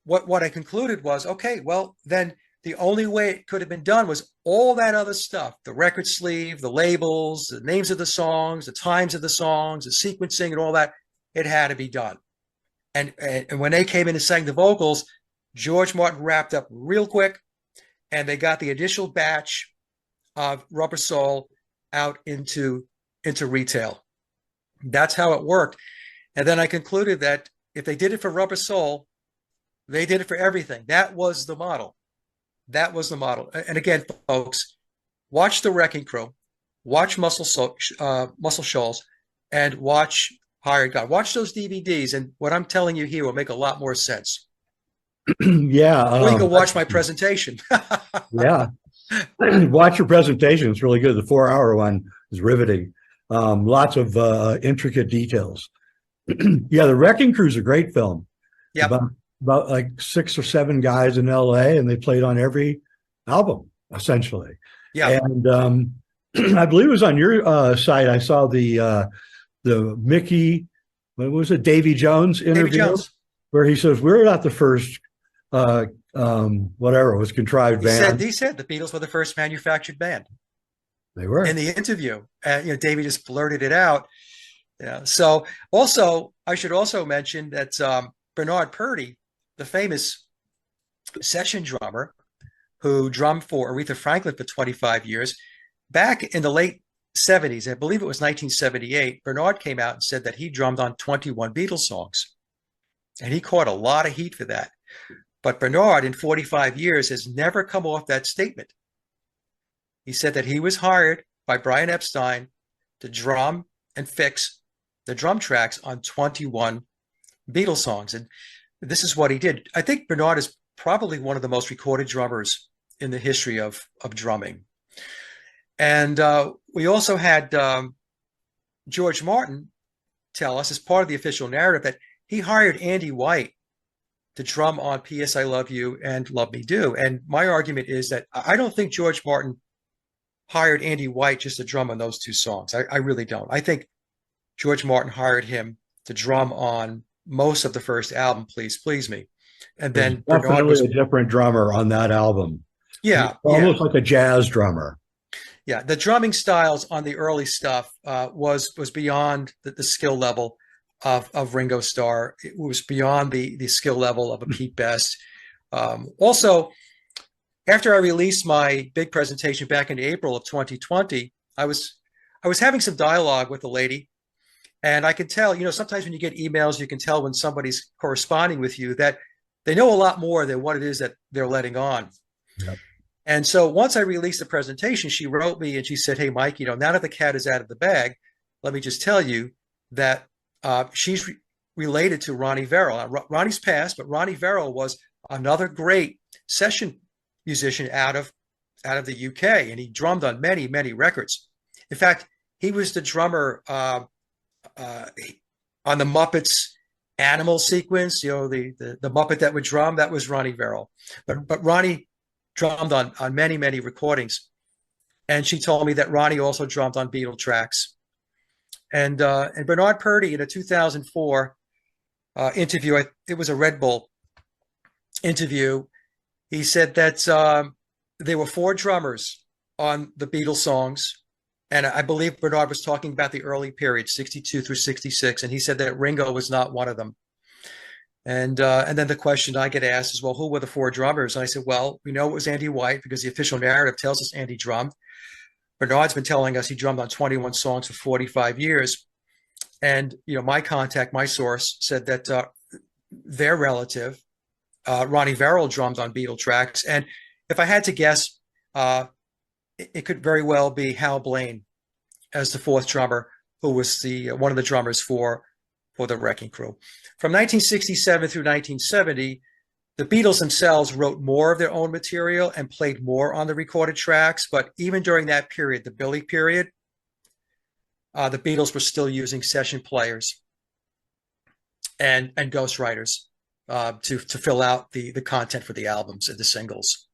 what I concluded was, okay, well, then the only way it could have been done was all that other stuff, the record sleeve, the labels, the names of the songs, the times of the songs, the sequencing and all that, it had to be done. And when they came in and sang the vocals, George Martin wrapped up real quick, and they got the initial batch of Rubber Soul out into retail. That's how it worked. And then I concluded that if they did it for Rubber Soul, they did it for everything. That was the model. That was the model. And again, folks, watch The Wrecking Crew, watch Muscle Shoals, and watch Hired Gun. Watch those DVDs, and what I'm telling you here will make a lot more sense. Yeah. Or you can watch my presentation. Yeah. Watch your presentation. It's really good. The 4-hour one is riveting. Lots of intricate details. Yeah, The Wrecking Crew is a great film. Yeah. About like 6 or 7 guys in LA, and they played on every album, essentially. Yeah. And I believe it was on your site. I saw the Mickey, what was it, Davy Jones interview, Davy Jones, where he says we're not the first, whatever it was, contrived band. He said the Beatles were the first manufactured band. They were in the interview. Davy just blurted it out. Yeah. So also, I should also mention that Bernard Purdie, the famous session drummer who drummed for Aretha Franklin for 25 years, back in the late 70s, I believe it was 1978, Bernard came out and said that he drummed on 21 Beatles songs. And he caught a lot of heat for that. But Bernard, in 45 years, has never come off that statement. He said that he was hired by Brian Epstein to drum and fix the drum tracks on 21 Beatles songs. And this is what he did. I think Bernard is probably one of the most recorded drummers in the history of drumming. And we also had George Martin tell us, as part of the official narrative, that he hired Andy White to drum on P.S. I Love You and Love Me Do. And my argument is that I don't think George Martin hired Andy White just to drum on those two songs. I really don't. I think George Martin hired him to drum on most of the first album, Please Please Me. And then Bernard was a different drummer on that album. Yeah. Almost like a jazz drummer. Yeah. The drumming styles on the early stuff was beyond the skill level of Ringo Starr. It was beyond the skill level of a Pete Best. Also, after I released my big presentation back in April of 2020, I was having some dialogue with a lady, and I could tell, sometimes when you get emails, you can tell when somebody's corresponding with you that they know a lot more than what it is that they're letting on. Yep. And so once I released the presentation, she wrote me and she said, "Hey, Mike, now that the cat is out of the bag, let me just tell you that she's related to Ronnie Verrill. Ronnie's passed, but Ronnie Verrill was another great session musician out of the UK, and he drummed on many, many records. In fact, he was the drummer on the Muppets animal sequence, the Muppet that would drum, that was Ronnie Verrill. But Ronnie drummed on many, many recordings. And she told me that Ronnie also drummed on Beatle tracks. And Bernard Purdie, in a 2004 interview, it was a Red Bull interview, he said that there were 4 drummers on the Beatles songs. And I believe Bernard was talking about the early period, 62 through 66. And he said that Ringo was not one of them. And then the question I get asked is, well, who were the 4 drummers? And I said, well, we know it was Andy White because the official narrative tells us Andy drummed. Bernard's been telling us he drummed on 21 songs for 45 years. And, my contact, my source said that their relative, Ronnie Verrill, drummed on Beatle tracks. And if I had to guess, it could very well be Hal Blaine as the 4th drummer, who was one of the drummers for the Wrecking Crew. From 1967 through 1970, the Beatles themselves wrote more of their own material and played more on the recorded tracks. But even during that period, the Billy period, the Beatles were still using session players and ghostwriters to fill out the content for the albums and the singles.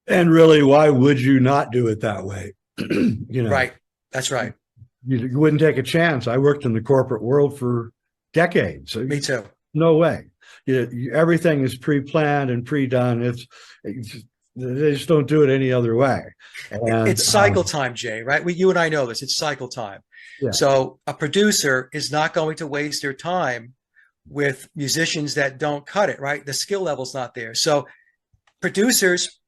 And really, why would you not do it that way? Right. That's right. You wouldn't take a chance. I worked in the corporate world for decades. So Me too. No way. Everything is pre-planned and pre-done. They just don't do it any other way. And, it's cycle time, Jay, right? You and I know this. It's cycle time. Yeah. So a producer is not going to waste their time with musicians that don't cut it, right? The skill level's not there. So producers,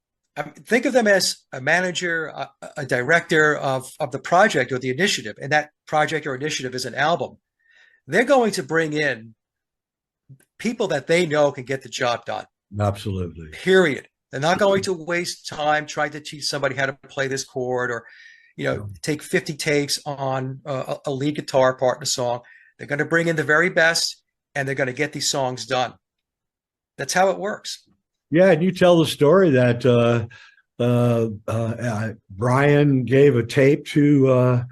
think of them as a manager, a director of the project or the initiative, and that project or initiative is an album. They're going to bring in people that they know can get the job done. Absolutely. Period. They're not going to waste time trying to teach somebody how to play this chord or, take 50 takes on a lead guitar part in a song. They're going to bring in the very best, and they're going to get these songs done. That's how it works. Yeah, and you tell the story that Brian gave a tape to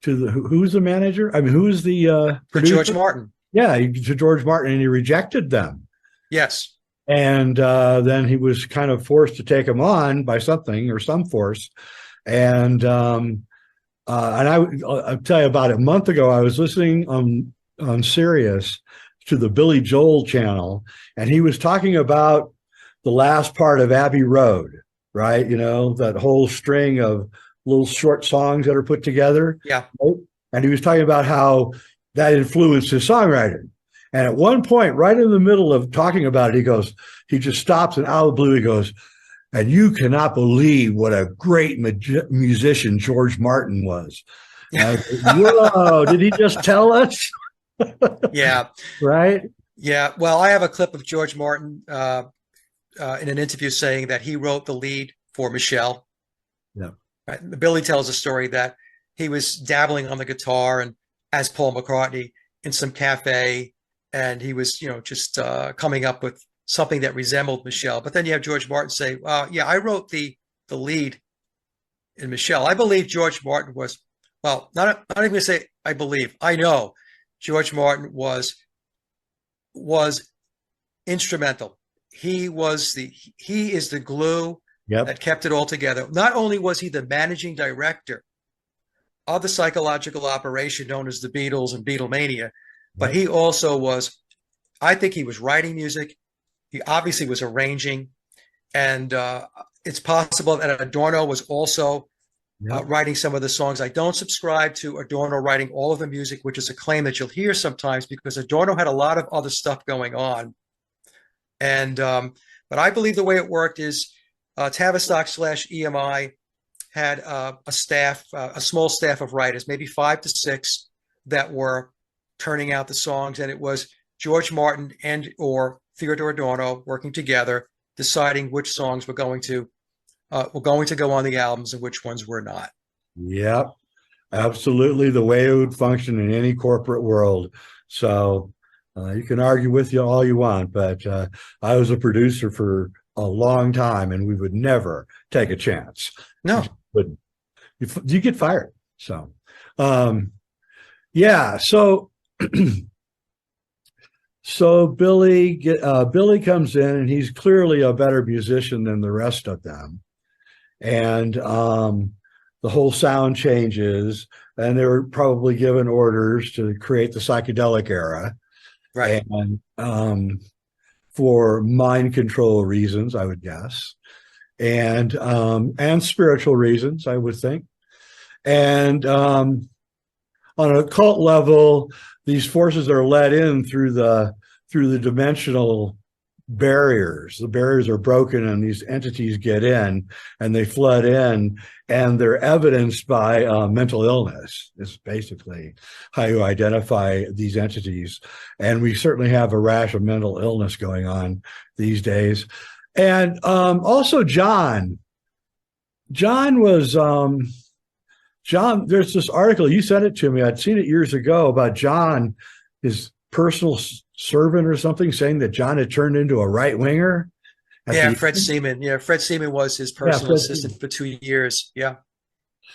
who's the manager? I mean, who's the producer? George Martin. Yeah, to George Martin, and he rejected them. Yes. And then he was kind of forced to take him on by something or some force. And I'll tell you, about a month ago, I was listening on Sirius to the Billy Joel channel, and he was talking about the last part of Abbey Road, right? You know, that whole string of little short songs that are put together. Yeah. Right? And he was talking about how that influenced his songwriting. And at one point, right in the middle of talking about it, he just stops, and out of the blue, he goes, and you cannot believe what a great musician George Martin was. Whoa, did he just tell us? Yeah. Right? Yeah. Well, I have a clip of George Martin in an interview saying that he wrote the lead for Michelle. Yeah. Right? Billy tells a story that he was dabbling on the guitar and as Paul McCartney in some cafe, and he was, just coming up with something that resembled Michelle. But then you have George Martin say, yeah, I wrote the lead in Michelle. I believe George Martin was, well, not even going to say I believe, I know George Martin was instrumental. He is the glue that kept it all together. Not only was he the managing director of the psychological operation known as the Beatles and Beatlemania, but he also was, I think he was writing music. He obviously was arranging, and it's possible that Adorno was also writing some of the songs. I don't subscribe to Adorno writing all of the music, which is a claim that you'll hear sometimes, because Adorno had a lot of other stuff going on. And but I believe the way it worked is Tavistock/EMI had a staff, a small staff of writers, maybe 5 to 6, that were turning out the songs, and it was George Martin and or Theodore Adorno working together, deciding which songs were going to go on the albums and which ones were not. Yep, absolutely the way it would function in any corporate world. So you can argue with you all you want, but I was a producer for a long time, and we would never take a chance. No, you get fired. So yeah, so so Billy comes in, and he's clearly a better musician than the rest of them, and the whole sound changes, and they were probably given orders to create the psychedelic era, right? And for mind control reasons, I would guess, and spiritual reasons, I would think, and on a cult level, these forces are let in through the dimensional barriers. The barriers are broken, and these entities get in, and they flood in, and they're evidenced by mental illness. Is basically how you identify these entities. And we certainly have a rash of mental illness going on these days. And also John was John, there's this article, you sent it to me, I'd seen it years ago, about John, his personal servant or something, saying that John had turned into a right-winger. Yeah, Fred Seaman. Yeah, Fred Seaman was his personal assistant for 2 years. Yeah.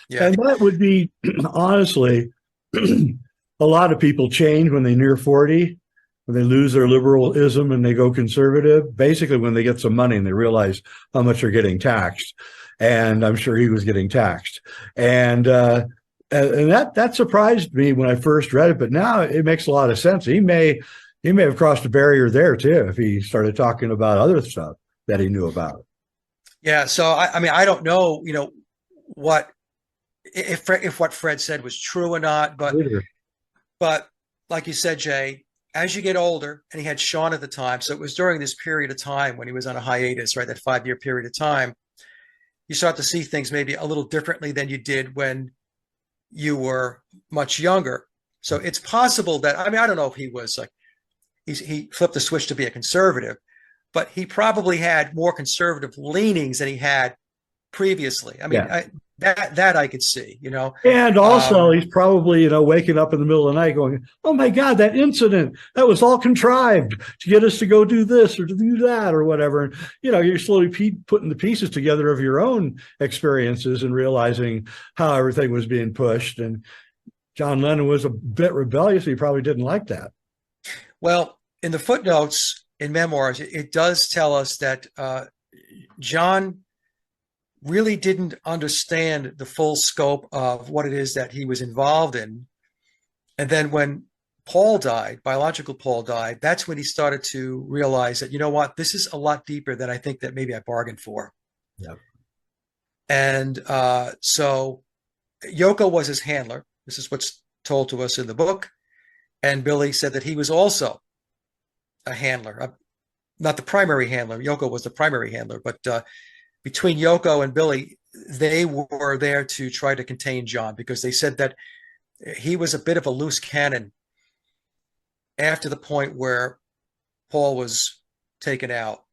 Yeah. And that would be, honestly, a lot of people change when they're near 40, when they lose their liberalism and they go conservative, basically when they get some money and they realize how much they're getting taxed. And I'm sure he was getting taxed. And that surprised me when I first read it, but now it makes a lot of sense. He may have crossed a barrier there too, if he started talking about other stuff that he knew about. Yeah. So, I mean, I don't know, if what Fred said was true or not, but like you said, Jay, as you get older, and he had Sean at the time, so it was during this period of time when he was on a hiatus, right, that 5-year period of time, you start to see things maybe a little differently than you did when you were much younger. So it's possible that, I mean, I don't know if he was like, he flipped the switch to be a conservative, but he probably had more conservative leanings than he had previously. I mean, that I could see, And also, he's probably, waking up in the middle of the night going, oh my God, that incident, that was all contrived to get us to go do this or to do that or whatever. And, you're slowly putting the pieces together of your own experiences and realizing how everything was being pushed. And John Lennon was a bit rebellious. He probably didn't like that. Well, in the footnotes in memoirs, it does tell us that John really didn't understand the full scope of what it is that he was involved in. And then when Paul died, biological Paul died, that's when he started to realize that, you know what, this is a lot deeper than I think that maybe I bargained for. Yeah. And so Yoko was his handler. This is what's told to us in the book. And Billy said that he was also a handler, not the primary handler. Yoko was the primary handler, but between Yoko and Billy, they were there to try to contain John, because they said that he was a bit of a loose cannon after the point where Paul was taken out.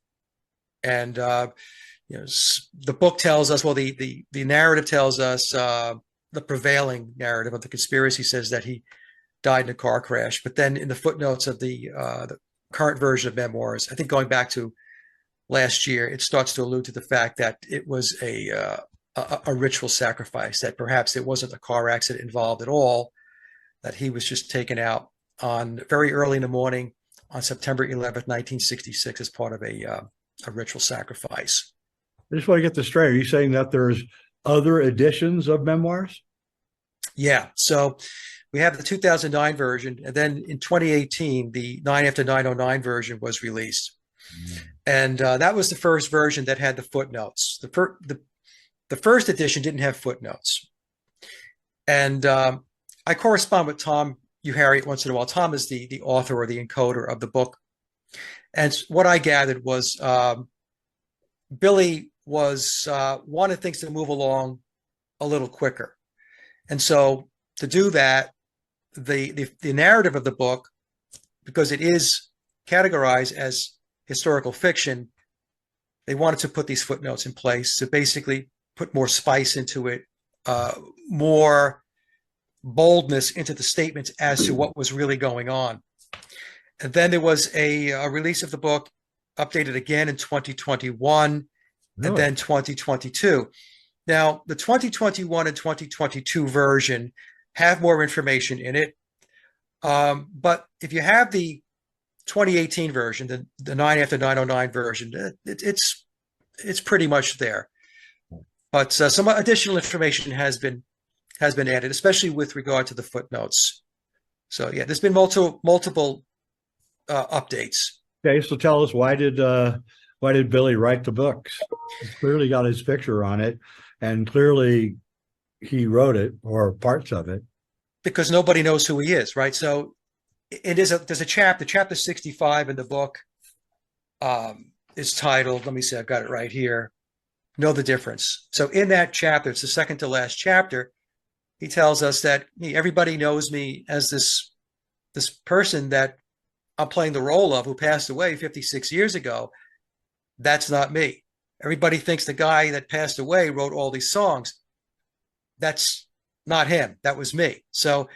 And the book tells us, well, the narrative tells us, the prevailing narrative of the conspiracy says that he died in a car crash. But then in the footnotes of the current version of memoirs, I think going back to last year, it starts to allude to the fact that it was a ritual sacrifice, that perhaps it wasn't a car accident involved at all, that he was just taken out on very early in the morning on September 11th, 1966, as part of a ritual sacrifice. I just want to get this straight. Are you saying that there's other editions of memoirs? Yeah. So we have the 2009 version, and then in 2018, the 9 after 909 version was released. And that was the first version that had the footnotes. The first edition didn't have footnotes. And I correspond with Tom Harriet once in a while. Tom is the author or the encoder of the book. And what I gathered was Billy was wanted things to move along a little quicker. And so to do that, the narrative of the book, because it is categorized as historical fiction, they wanted to put these footnotes in place to basically put more spice into it, more boldness into the statements as to what was really going on. And then there was a release of the book, updated again in 2021, and then 2022. Now, the 2021 and 2022 version have more information in it. But if you have the 2018 version, the 9 after 909 version, it's pretty much there. But some additional information has been added, especially with regard to the footnotes. So yeah, there's been multiple updates. Okay, so tell us, why did Billy write the books? It's clearly got his picture on it, and clearly he wrote it, or parts of it. Because nobody knows who he is, right? So there's a chapter 65 in the book is titled, let me see, I've got it right here, Know the Difference. So in that chapter, it's the second to last chapter, he tells us that everybody knows me as this person that I'm playing the role of, who passed away 56 years ago. That's not me. Everybody thinks the guy that passed away wrote all these songs. That's not him. That was me. So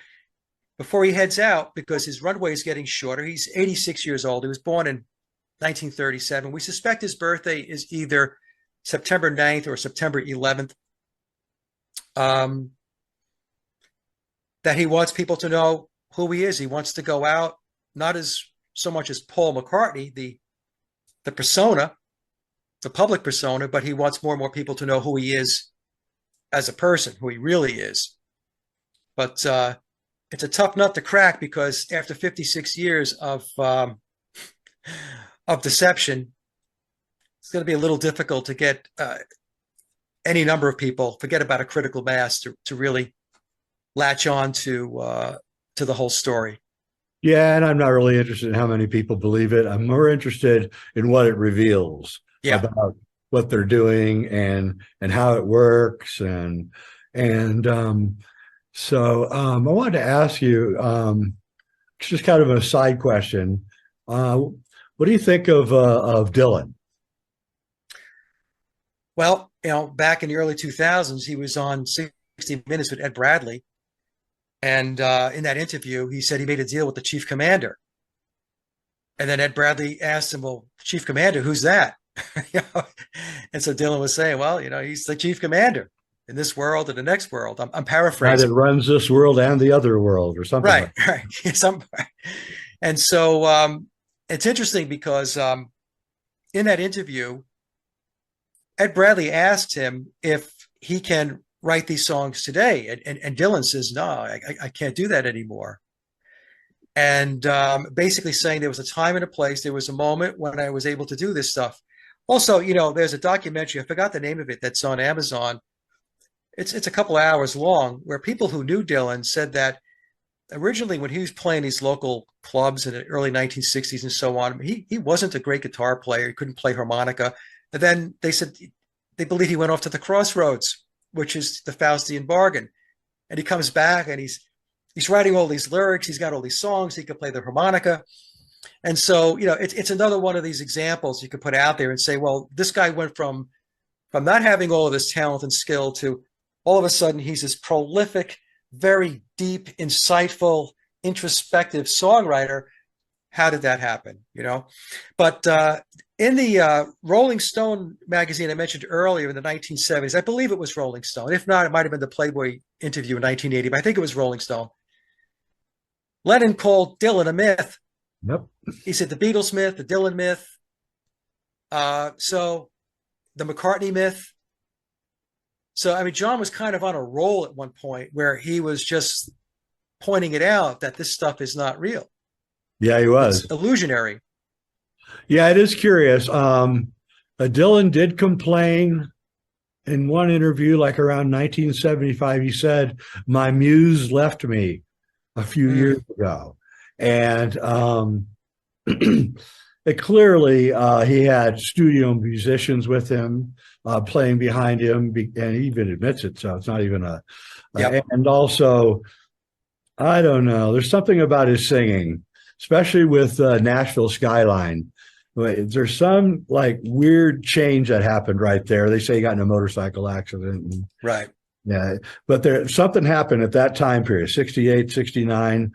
before he heads out, because his runway is getting shorter, he's 86 years old. He was born in 1937. We suspect his birthday is either September 9th or September 11th. That he wants people to know who he is. He wants to go out, not as so much as Paul McCartney, the persona, the public persona, but he wants more and more people to know who he is as a person, who he really is. But it's a tough nut to crack, because after 56 years of deception, it's going to be a little difficult to get any number of people, forget about a critical mass, to really latch on to the whole story. Yeah, and I'm not really interested in how many people believe it. I'm more interested in what it reveals about what they're doing and how it works. So I wanted to ask you, just kind of a side question. What do you think of Dylan? Well, back in the early 2000s, he was on 60 Minutes with Ed Bradley. And in that interview, he said he made a deal with the chief commander. And then Ed Bradley asked him, well, chief commander, who's that? And so Dylan was saying, well, he's the chief commander in this world and the next world. I'm paraphrasing. Guy that runs this world and the other world, or something. Right. And so it's interesting because in that interview, Ed Bradley asked him if he can write these songs today. And Dylan says, no, I can't do that anymore. And basically saying there was a time and a place, there was a moment when I was able to do this stuff. Also, there's a documentary, I forgot the name of it, that's on Amazon. It's a couple of hours long, where people who knew Dylan said that originally when he was playing these local clubs in the early 1960s and so on, he wasn't a great guitar player. He couldn't play harmonica. And then they said they believe he went off to the Crossroads, which is the Faustian bargain. And he comes back and he's writing all these lyrics. He's got all these songs. He could play the harmonica. And so, it's another one of these examples you could put out there and say, well, this guy went from not having all of this talent and skill to all of a sudden he's this prolific, very deep, insightful, introspective songwriter. How did that happen? But in the Rolling Stone magazine I mentioned earlier in the 1970s, I believe it was Rolling Stone. If not, it might have been the Playboy interview in 1980, but I think it was Rolling Stone. Lennon called Dylan a myth. Yep. He said the Beatles myth, the Dylan myth. So the McCartney myth. So, I mean, John was kind of on a roll at one point where he was just pointing it out that this stuff is not real. Yeah, he was. It's illusionary. Yeah, it is curious. Dylan did complain in one interview, like around 1975. He said, my muse left me a few years ago. And clearly he had studio musicians with him, playing behind him, and he even admits it. So it's not even Yep. And also, I don't know, there's something about his singing, especially with Nashville Skyline. There's some like weird change that happened right there. They say he got in a motorcycle accident. Right. Yeah, but something happened at that time period, 68, 69,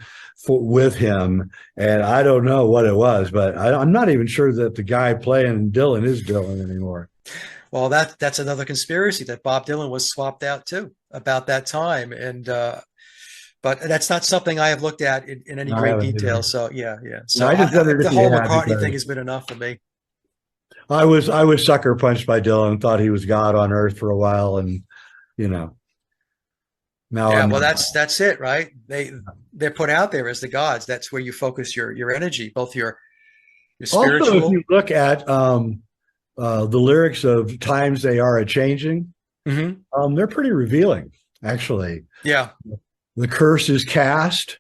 with him, and I don't know what it was, but I'm not even sure that the guy playing Dylan is Dylan anymore. Well, that's another conspiracy that Bob Dylan was swapped out too about that time, and but that's not something I have looked at in any great detail. Either. So yeah. So I just the whole McCartney thing has been enough for me. I was sucker punched by Dylan, thought he was God on earth for a while, and now yeah, well, that's it, right? They're put out there as the gods. That's where you focus your energy, both your spiritual. Also, if you look at the lyrics of "Times They Are a Changing," they're pretty revealing, actually. Yeah, the curse is cast.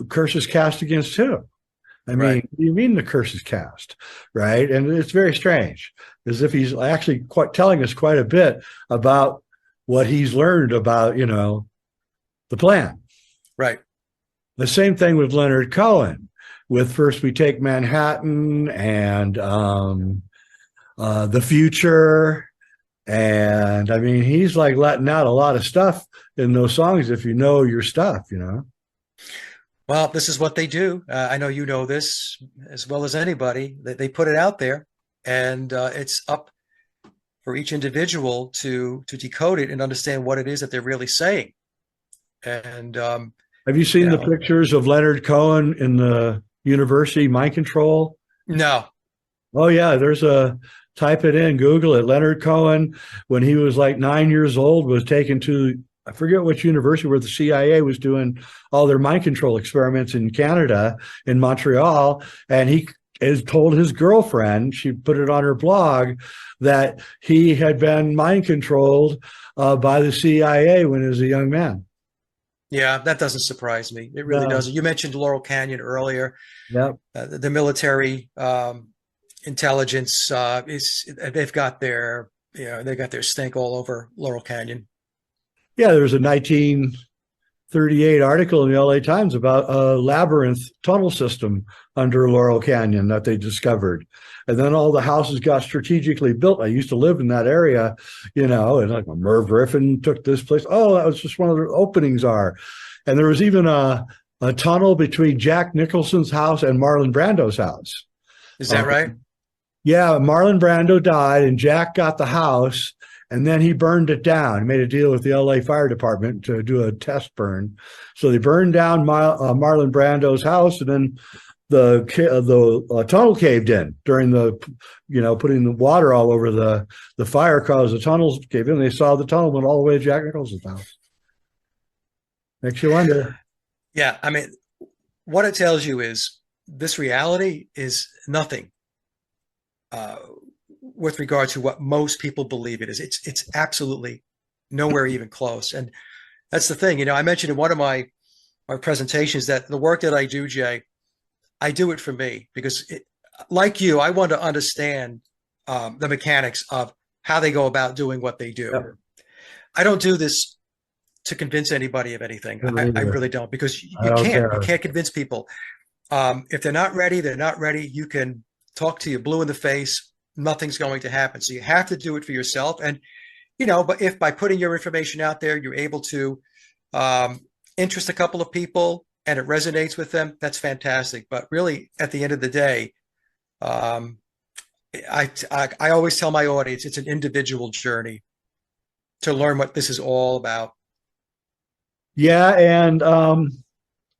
Curse is cast against who? I mean, right. What do you mean the curse is cast, right? And it's very strange, as if he's actually telling us quite a bit about what he's learned about, the plan. Right. The same thing with Leonard Cohen, with First We Take Manhattan and The Future. And I mean, he's like letting out a lot of stuff in those songs if you know your stuff, Well, this is what they do. I know you know this as well as anybody. They put it out there, and it's up for each individual to decode it and understand what it is that they're really saying. And have you seen the pictures of Leonard Cohen in the university mind control? No. Oh yeah, type it in, Google it. Leonard Cohen, when he was like 9 years old, was taken to, I forget which university, where the CIA was doing all their mind control experiments in Canada, in Montreal, and he has told his girlfriend, she put it on her blog, that he had been mind controlled by the CIA when he was a young man. Yeah, that doesn't surprise me. It really doesn't. You mentioned Laurel Canyon earlier. Yep. The military intelligence they've got their stink all over Laurel Canyon. Yeah, there was a 1938 article in the LA Times about a labyrinth tunnel system under Laurel Canyon that they discovered. And then all the houses got strategically built. I used to live in that area, and like Merv Griffin took this place. Oh, that was just one of the openings are. And there was even a tunnel between Jack Nicholson's house and Marlon Brando's house. Is that right? Yeah, Marlon Brando died and Jack got the house, and then he burned it down. He made a deal with the LA Fire Department to do a test burn. So they burned down Marlon Brando's house, and then the tunnel caved in during the, putting the water all over the fire caused the tunnels to cave in. They saw the tunnel went all the way to Jack Nicholson's house. Makes you wonder. Yeah, I mean, what it tells you is this reality is nothing with regard to what most people believe it is. It's absolutely nowhere even close. And that's the thing. I mentioned in one of my presentations that the work that I do, Jay, I do it for me because, like you, I want to understand the mechanics of how they go about doing what they do. Yep. I don't do this to convince anybody of anything. I really don't, because you can't convince people. If they're not ready, they're not ready. You can talk to you blue in the face. Nothing's going to happen. So you have to do it for yourself. And, but if by putting your information out there, you're able to interest a couple of people and it resonates with them, that's fantastic. But really, at the end of the day, I always tell my audience, it's an individual journey to learn what this is all about. Yeah. And,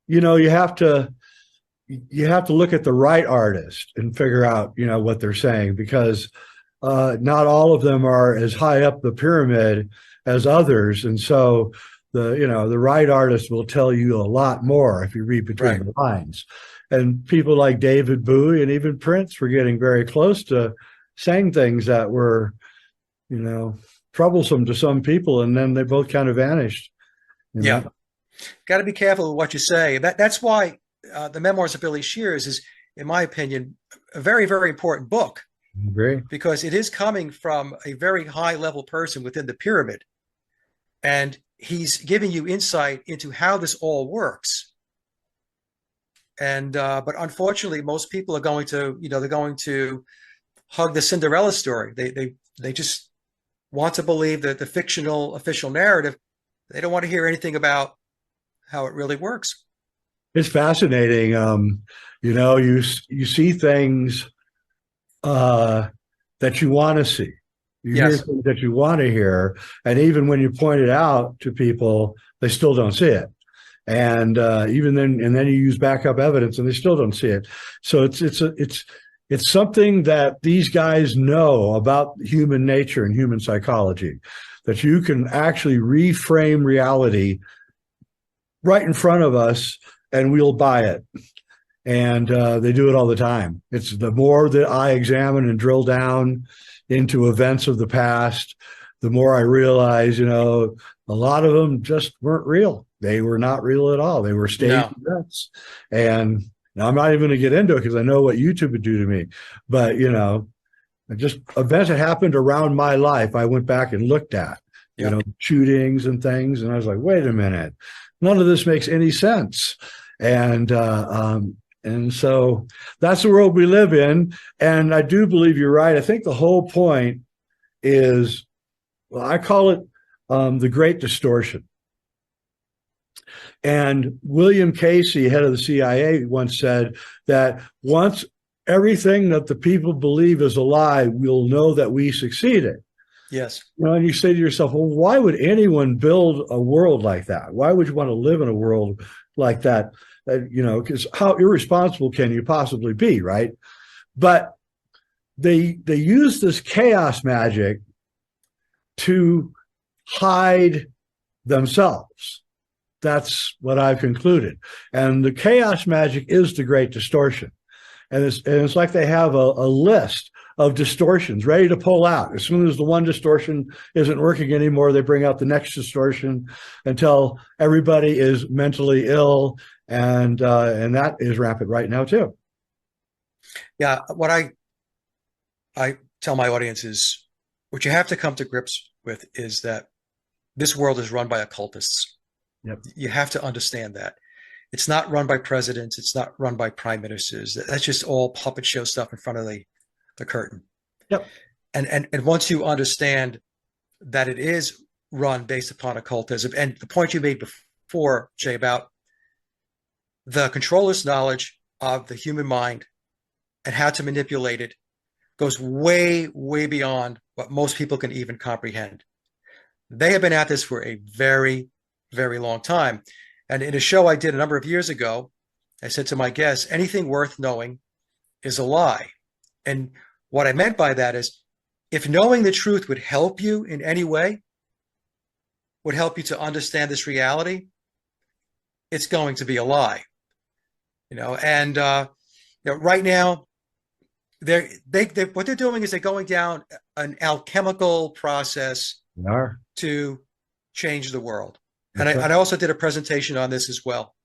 you have to look at the right artist and figure out, what they're saying, because not all of them are as high up the pyramid as others. And so the right artist will tell you a lot more if you read between the lines. And people like David Bowie and even Prince were getting very close to saying things that were, troublesome to some people, and then they both kind of vanished. Yeah. Got to be careful with what you say. That's why the Memoirs of Billy Shears is, in my opinion, a very, very important book. I agree. Because it is coming from a very high level person within the pyramid. And he's giving you insight into how this all works. And but unfortunately, most people are going to, they're going to hug the Cinderella story. They just want to believe that the fictional official narrative. They don't want to hear anything about how it really works. It's fascinating. You see things that you want to see. You hear things that you want to hear, and even when you point it out to people, they still don't see it. And even then, and then you use backup evidence, and they still don't see it. So it's something that these guys know about human nature and human psychology, that you can actually reframe reality right in front of us, and we'll buy it. And they do it all the time. It's the more that I examine and drill down into events of the past, the more I realize, a lot of them just weren't real. They were not real at all. They were staged events. And now I'm not even going to get into it because I know what YouTube would do to me. But, just events that happened around my life, I went back and looked at, shootings and things. And I was like, wait a minute, none of this makes any sense. And so that's the world we live in. And I do believe you're right. I think the whole point is, well, I call it the great distortion. And William Casey, head of the CIA, once said that once everything that the people believe is a lie, we'll know that we succeeded. Yes. And you say to yourself, well, why would anyone build a world like that? Why would you want to live in a world like that? Because how irresponsible can you possibly be, right? But they use this chaos magic to hide themselves. That's what I've concluded. And the chaos magic is the great distortion. And it's like they have a list of distortions ready to pull out. As soon as the one distortion isn't working anymore, they bring out the next distortion until everybody is mentally ill. And that is rampant right now too. Yeah. What I tell my audience is, what you have to come to grips with is that this world is run by occultists. Yep. You have to understand that. It's not run by presidents. It's not run by prime ministers. That's just all puppet show stuff in front of the curtain. Yep. And once you understand that it is run based upon occultism, and the point you made before, Jay, about the controller's knowledge of the human mind and how to manipulate it goes way, way beyond what most people can even comprehend. They have been at this for a very, very long time. And in a show I did a number of years ago, I said to my guests, anything worth knowing is a lie. And what I meant by that is, if knowing the truth would help you in any way, would help you to understand this reality, it's going to be a lie. And right now, what they're doing is they're going down an alchemical process to change the world. And I also did a presentation on this as well.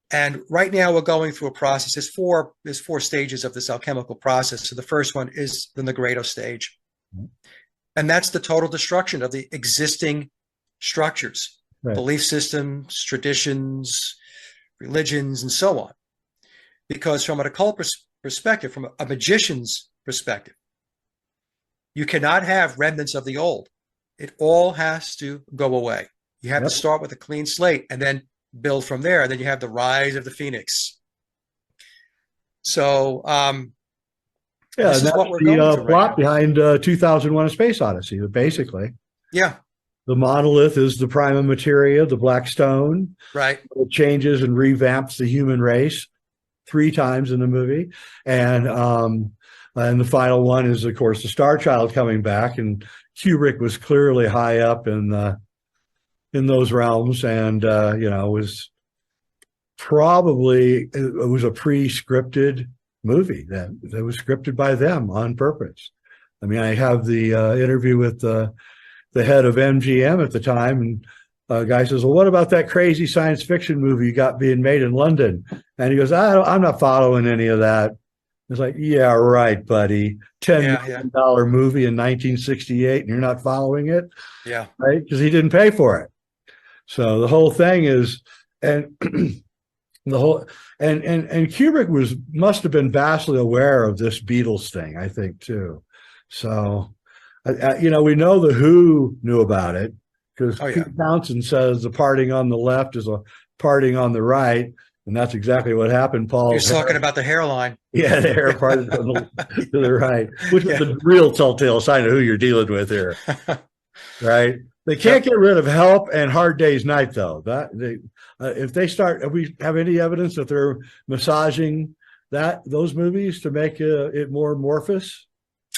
And right now we're going through a process. There's four stages of this alchemical process. So the first one is the Negredo stage. And that's the total destruction of the existing structures, belief systems, traditions, religions, and so on. Because from an occult perspective, from a magician's perspective, you cannot have remnants of the old. It all has to go away. You have to start with a clean slate and then build from there. And then you have the rise of the phoenix. So, this is what we're going through plot behind 2001: A Space Odyssey, basically. Yeah. The monolith is the prima materia, the black stone. Right. It changes and revamps the human race 3 times in the movie. And the final one is, of course, the Star Child coming back. And Kubrick was clearly high up in those realms, and was probably, it was a pre-scripted movie that was scripted by them on purpose. I mean, I have the interview with the head of MGM at the time, and a guy says, well, what about that crazy science fiction movie you got being made in London? And he goes, I'm not following any of that. It's like, yeah, right, buddy. $10 million movie in 1968, and you're not following it? Yeah. Right? Because he didn't pay for it. So the whole thing is, and Kubrick must have been vastly aware of this Beatles thing, I think, too. So, we know the Who knew about it, because Pete Townsend says the parting on the left is a parting on the right. And that's exactly what happened, Paul. You're talking about the hairline. Yeah, the hair part to the right, which is the real telltale sign of who you're dealing with here. Right? They can't get rid of Help and Hard Day's Night, though. If we have any evidence that they're massaging those movies to make it more amorphous?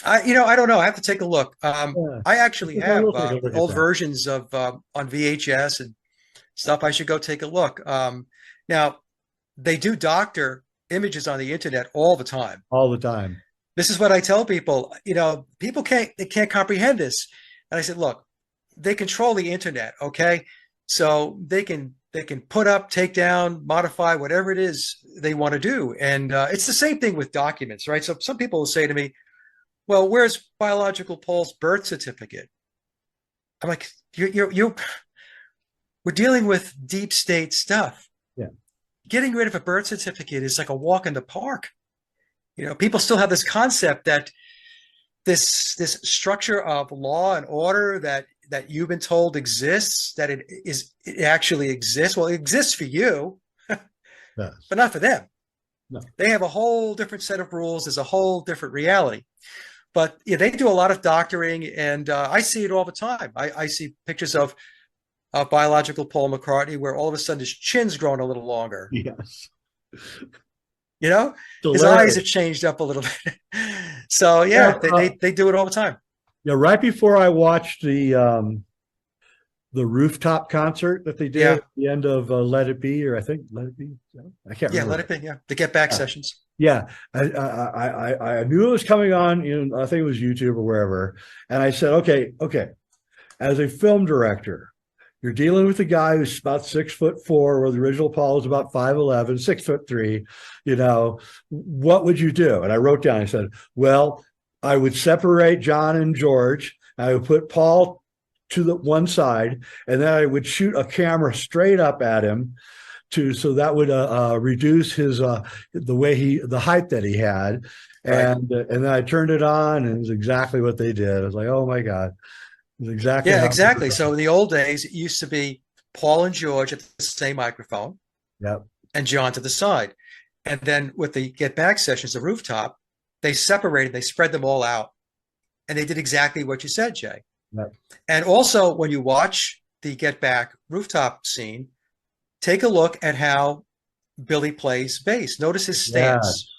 I don't know. I have to take a look. I actually have old versions of on VHS and stuff. I should go take a look. Now, they do doctor images on the internet all the time. All the time. This is what I tell people. People can't comprehend this. And I said, look, they control the internet, okay? So they can put up, take down, modify, whatever it is they want to do. And it's the same thing with documents, right? So some people will say to me, well, where's biological Paul's birth certificate? I'm like, we're dealing with deep state stuff. Yeah. Getting rid of a birth certificate is like a walk in the park. People still have this concept that this structure of law and order that you've been told exists, that it actually exists. Well, it exists for you, yes, but not for them. No. They have a whole different set of rules. There's a whole different reality. But they do a lot of doctoring, and I see it all the time. I see pictures of biological Paul McCartney where all of a sudden his chin's grown a little longer. Yes. His eyes have changed up a little bit. So they do it all the time. Yeah, right before I watched the rooftop concert that they did at the end of Let It Be, or I think Let It Be. I can't remember. Yeah, Let It Be. Yeah, the Get Back sessions. Yeah, I knew it was coming on. I think it was YouTube or wherever, and I said, okay. As a film director, you're dealing with a guy who's about 6'4", where the original Paul was about 5'11", 6'3". What would you do? And I wrote down. I said, well, I would separate John and George. I would put Paul to the one side, and then I would shoot a camera straight up at him, so that would reduce his the height that he had, and then I turned it on, and it was exactly what they did. I was like, oh my God, it was exactly exactly. So in the old days, it used to be Paul and George at the same microphone, and John to the side, and then with the Get Back sessions, the rooftop, they separated, they spread them all out, and they did exactly what you said, Jay. Yep. And also, when you watch the Get Back rooftop scene, take a look at how Billy plays bass. Notice his Yeah. stance.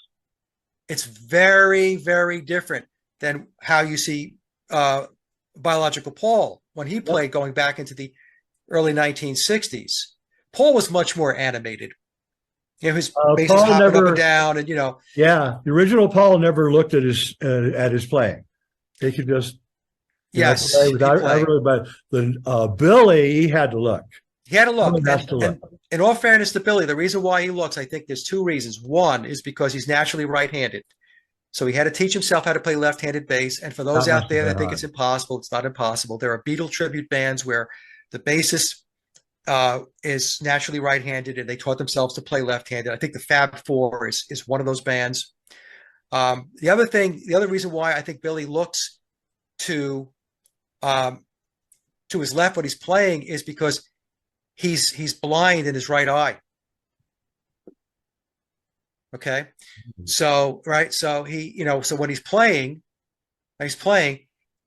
It's very, very different than how you see Biological Paul when he played going back into the early 1960s. Paul was much more animated. His bass is Paul hopping up and never, down, and yeah, the original Paul never looked at his playing. He could just, yes, play he without, played. but the Billy, he had to look. He had to look. Billy has to look. And in all fairness to Billy, the reason why he looks, I think there's two reasons. One is because he's naturally right-handed. So he had to teach himself how to play left-handed bass. And for those That out must there have that been think hard. it's impossible, it's not impossible. There are Beatle tribute bands where the bassist is naturally right-handed, and they taught themselves to play left-handed. I think the Fab Four is one of those bands. The other reason why I think Billy looks to his left when he's playing is because he's blind in his right eye. Okay, so so so when he's playing,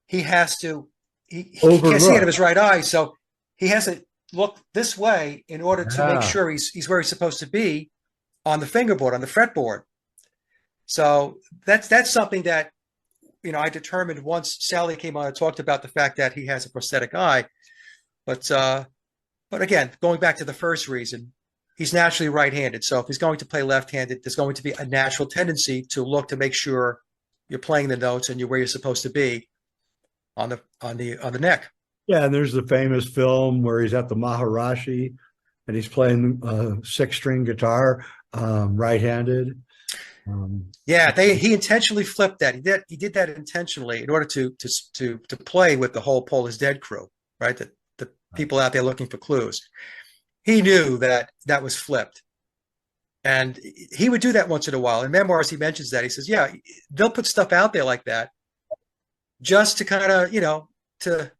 he has to he can't see out of his right eye, so he has to look this way in order to make sure he's where he's supposed to be on the fingerboard, on the fretboard. So that's something that I determined once Sally came on and talked about the fact that he has a prosthetic eye. But again, going back to the first reason, he's naturally right-handed. So if he's going to play left-handed, there's going to be a natural tendency to look to make sure you're playing the notes and you're where you're supposed to be on the neck. Yeah, and there's the famous film where he's at the Maharishi and he's playing six-string guitar, right-handed. He intentionally flipped that. He did that intentionally in order to play with the whole Paul is Dead crew, right? The people out there looking for clues. He knew that was flipped, and he would do that once in a while. In memoirs, he mentions that. He says, "Yeah, they'll put stuff out there like that just to kind of to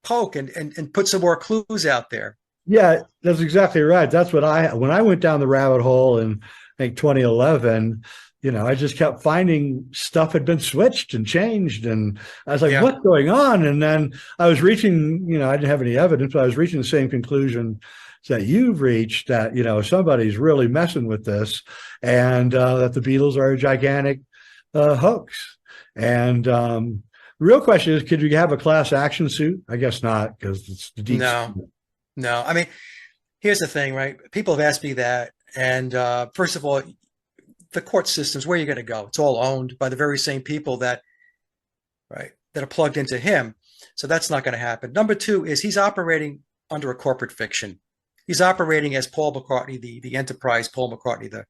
poke and put some more clues out there." Yeah, that's exactly right. That's what when I went down the rabbit hole in I think 2011, I just kept finding stuff had been switched and changed. And I was like, what's going on? And then I was reaching, I didn't have any evidence, but I was reaching the same conclusion that you've reached, that, somebody's really messing with this, and that the Beatles are a gigantic hoax. And the real question is, could you have a class action suit? I guess not, because it's the deep. No. I mean, here's the thing, right? People have asked me that. And first of all, the court systems, where are you going to go? It's all owned by the very same people that are plugged into him. So that's not going to happen. Number two is he's operating under a corporate fiction. He's operating as Paul McCartney, the enterprise, Paul McCartney, the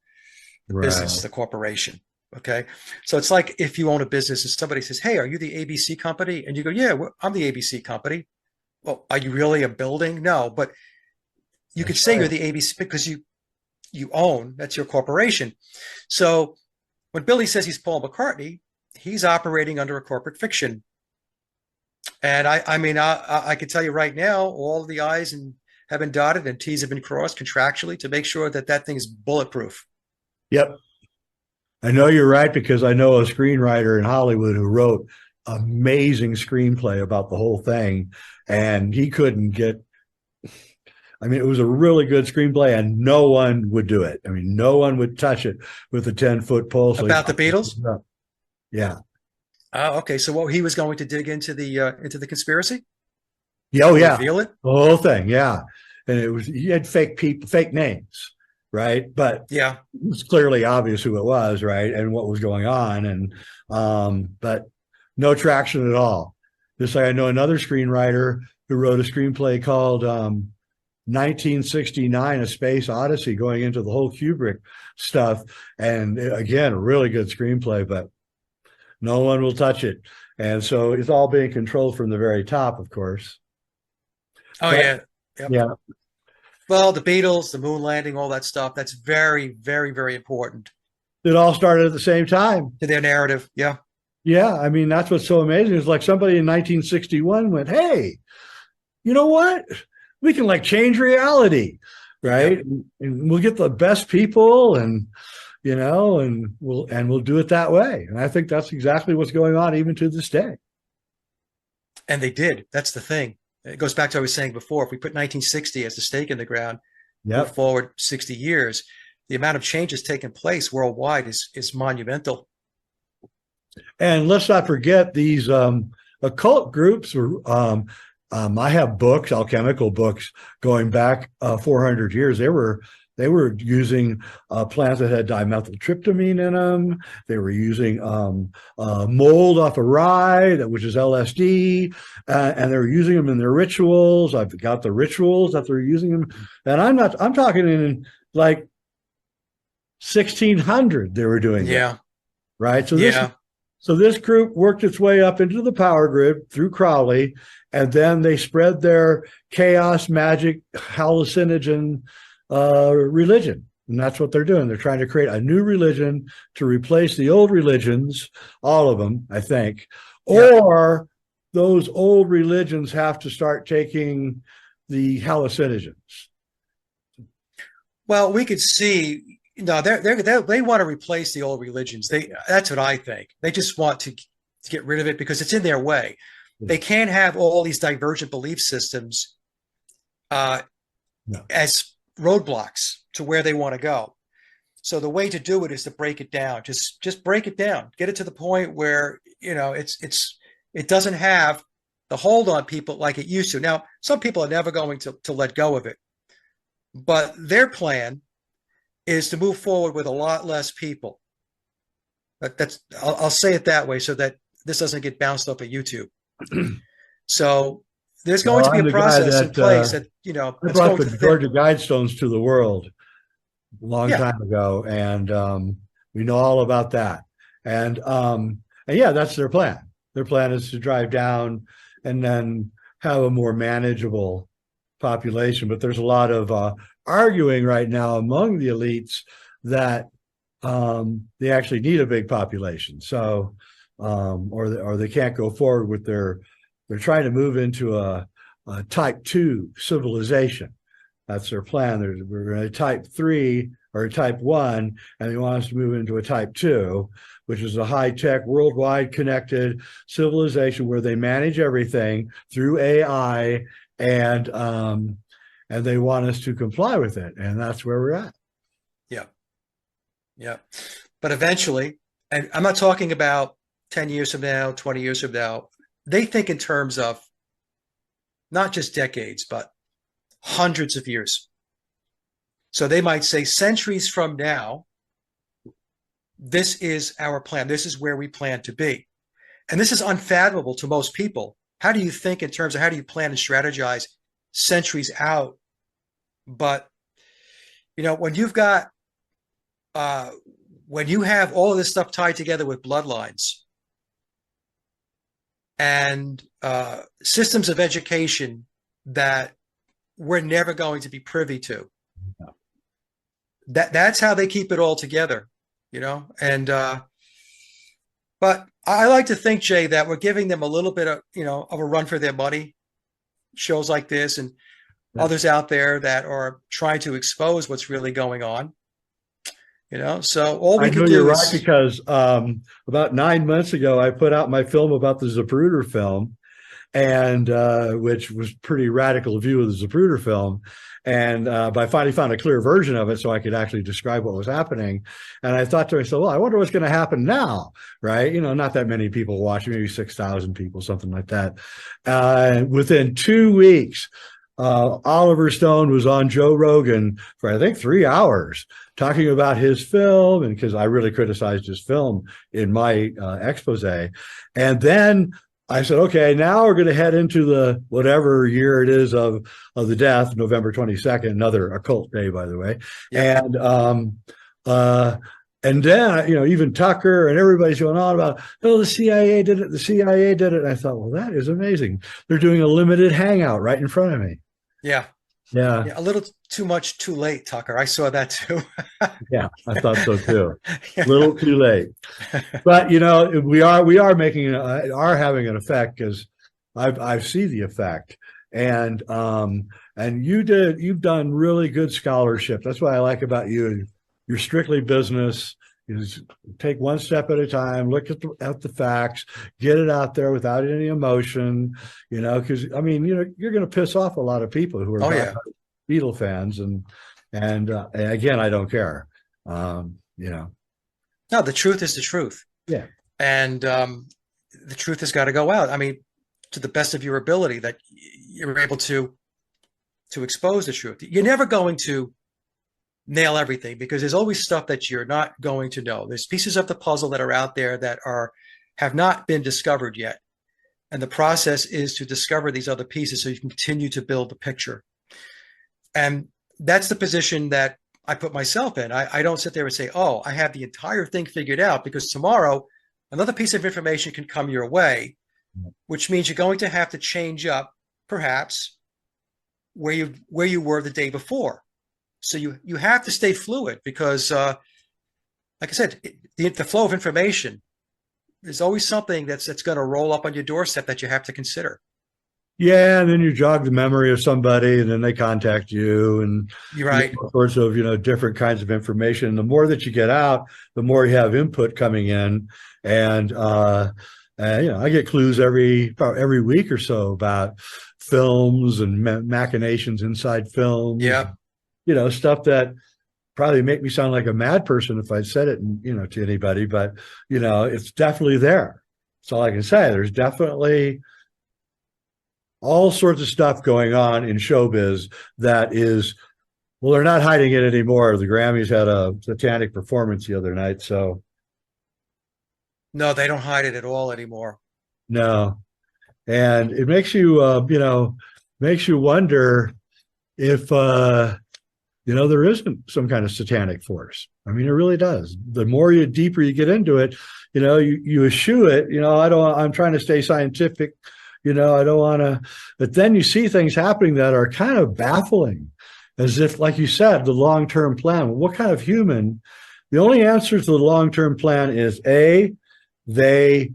business, the corporation. Okay. So it's like if you own a business and somebody says, "Hey, are you the ABC company?" And you go, "Yeah, I'm the ABC company." Well, are you really a building? No, but you could say you're the ABC because you own, that's your corporation. So when Billy says he's Paul McCartney, he's operating under a corporate fiction. And I can tell you right now, all the I's have been dotted and T's have been crossed contractually to make sure that thing is bulletproof. Yep. I know you're right, because I know a screenwriter in Hollywood who wrote amazing screenplay about the whole thing, and he couldn't get, it was a really good screenplay and no one would do it. No one would touch it with a 10-foot pole. So about the Beatles? Yeah. Oh, okay. So what, he was going to dig into the conspiracy? Oh, yeah. Reveal it? The whole thing, yeah. And he had fake people, fake names, right? But yeah, it was clearly obvious who it was, right? And what was going on. And but no traction at all. Just like I know another screenwriter who wrote a screenplay called 1969, A Space Odyssey, going into the whole Kubrick stuff. And again, a really good screenplay, but no one will touch it. And so it's all being controlled from the very top, of course. Oh, but, yeah. Yep. Yeah. Well, the Beatles, the moon landing, all that stuff, that's very, very, very important. It all started at the same time. To their narrative. Yeah. Yeah. That's what's so amazing. It's like somebody in 1961 went, "Hey, you know what? We can change reality, right? Yep. And we'll get the best people, and and we'll do it that way." And I think that's exactly what's going on even to this day. And they did. That's the thing. It goes back to what I was saying before. If we put 1960 as the stake in the ground, move forward 60 years, the amount of changes taking place worldwide is monumental. And let's not forget these occult groups. I have books, alchemical books, going back 400 years. They were using plants that had dimethyltryptamine in them. They were using mold off of rye, which is LSD, and they were using them in their rituals. I've got the rituals that they're using them, and I'm talking in like 1600 they were doing Yeah. that, right? So this group worked its way up into the power grid through Crowley, and then they spread their chaos, magic, hallucinogen religion. And that's what they're doing. They're trying to create a new religion to replace the old religions, all of them, I think. Yeah. Or those old religions have to start taking the hallucinogens. Well, we could see, no, they want to replace the old religions. That's what I think. They just want to get rid of it because it's in their way. They can't have all these divergent belief systems as roadblocks to where they want to go. So the way to do it is to break it down. Just break it down. Get it to the point where, you know, it doesn't have the hold on people like it used to. Now, some people are never going to let go of it. But their plan is to move forward with a lot less people. I'll say it that way so that this doesn't get bounced up at YouTube. So there's going to be a process in place that, you know, I brought the Georgia Guidestones to the world a long time ago, and we know all about that. And yeah, that's their plan. Their plan is to drive down and then have a more manageable population. But there's a lot of arguing right now among the elites that they actually need a big population. So, or they can't go forward with they're trying to move into a type 2 civilization. That's their plan. We're going to type 3 or type 1, and they want us to move into a type 2, which is a high-tech, worldwide connected civilization where they manage everything through AI, and they want us to comply with it, and that's where we're at. Yeah. But eventually, and I'm not talking about 10 years from now, 20 years from now, they think in terms of not just decades, but hundreds of years. So they might say centuries from now, this is our plan. This is where we plan to be. And this is unfathomable to most people. How do you think in terms of how do you plan and strategize centuries out? But, you know, when you've got, when you have all of this stuff tied together with bloodlines and systems of education that we're never going to be privy to, that's how they keep it all together, you know. And but I like to think, Jay, that we're giving them a little bit of, you know, of a run for their money. Shows like this and others out there that are trying to expose what's really going on. You know, so all we can do you're is right, because about 9 months ago, I put out my film about the Zapruder film, and which was pretty radical view of the Zapruder film. And but I finally found a clear version of it so I could actually describe what was happening. And I thought to myself, well, I wonder what's going to happen now, right? You know, not that many people watching, maybe 6,000 people, something like that. Within 2 weeks, Oliver Stone was on Joe Rogan for, I think, 3 hours talking about his film, and because I really criticized his film in my expose. And then I said, okay, now we're going to head into the whatever year it is of the death, November 22nd, another occult day, by the way. Yeah. And then, you know, even Tucker and everybody's going on about, oh, the CIA did it, the CIA did it. And I thought, well, that is amazing. They're doing a limited hangout right in front of me. Yeah. A little too much too late, Tucker. I saw that too. Yeah, I thought so too. A little too late. But, you know, we are making are having an effect, because I see the effect. And you've done really good scholarship. That's what I like about you. You're strictly business. You just take one step at a time, look at the facts, get it out there without any emotion, you know, because, I mean, you know, you're going to piss off a lot of people who are Beatles fans. And again, I don't care. You know. No, the truth is the truth. Yeah. And the truth has got to go out. I mean, to the best of your ability, that you're able to expose the truth. You're never going to nail everything, because there's always stuff that you're not going to know. There's pieces of the puzzle that are out there that have not been discovered yet. And the process is to discover these other pieces so you can continue to build the picture. And that's the position that I put myself in. I don't sit there and say, oh, I have the entire thing figured out, because tomorrow another piece of information can come your way, which means you're going to have to change up, perhaps, where you were the day before. So you have to stay fluid, because, like I said, the flow of information, there's always something that's going to roll up on your doorstep that you have to consider. Yeah, and then you jog the memory of somebody, and then they contact you, and you're right. All sorts of different kinds of information. And the more that you get out, the more you have input coming in, and I get clues every week or so about films and machinations inside films. Yeah, stuff that probably make me sound like a mad person if I said it, to anybody, but it's definitely there. That's all I can say. There's definitely all sorts of stuff going on in showbiz that is, well, they're not hiding it anymore. The Grammys had a satanic performance the other night, so. No, they don't hide it at all anymore. No. And it makes you, makes you wonder if, there isn't some kind of satanic force. I mean, it really does. The more deeper you get into it, you eschew it. I'm trying to stay scientific. I don't want to, but then you see things happening that are kind of baffling, as if, like you said, the long-term plan. Well, what kind of human? The only answer to the long-term plan is they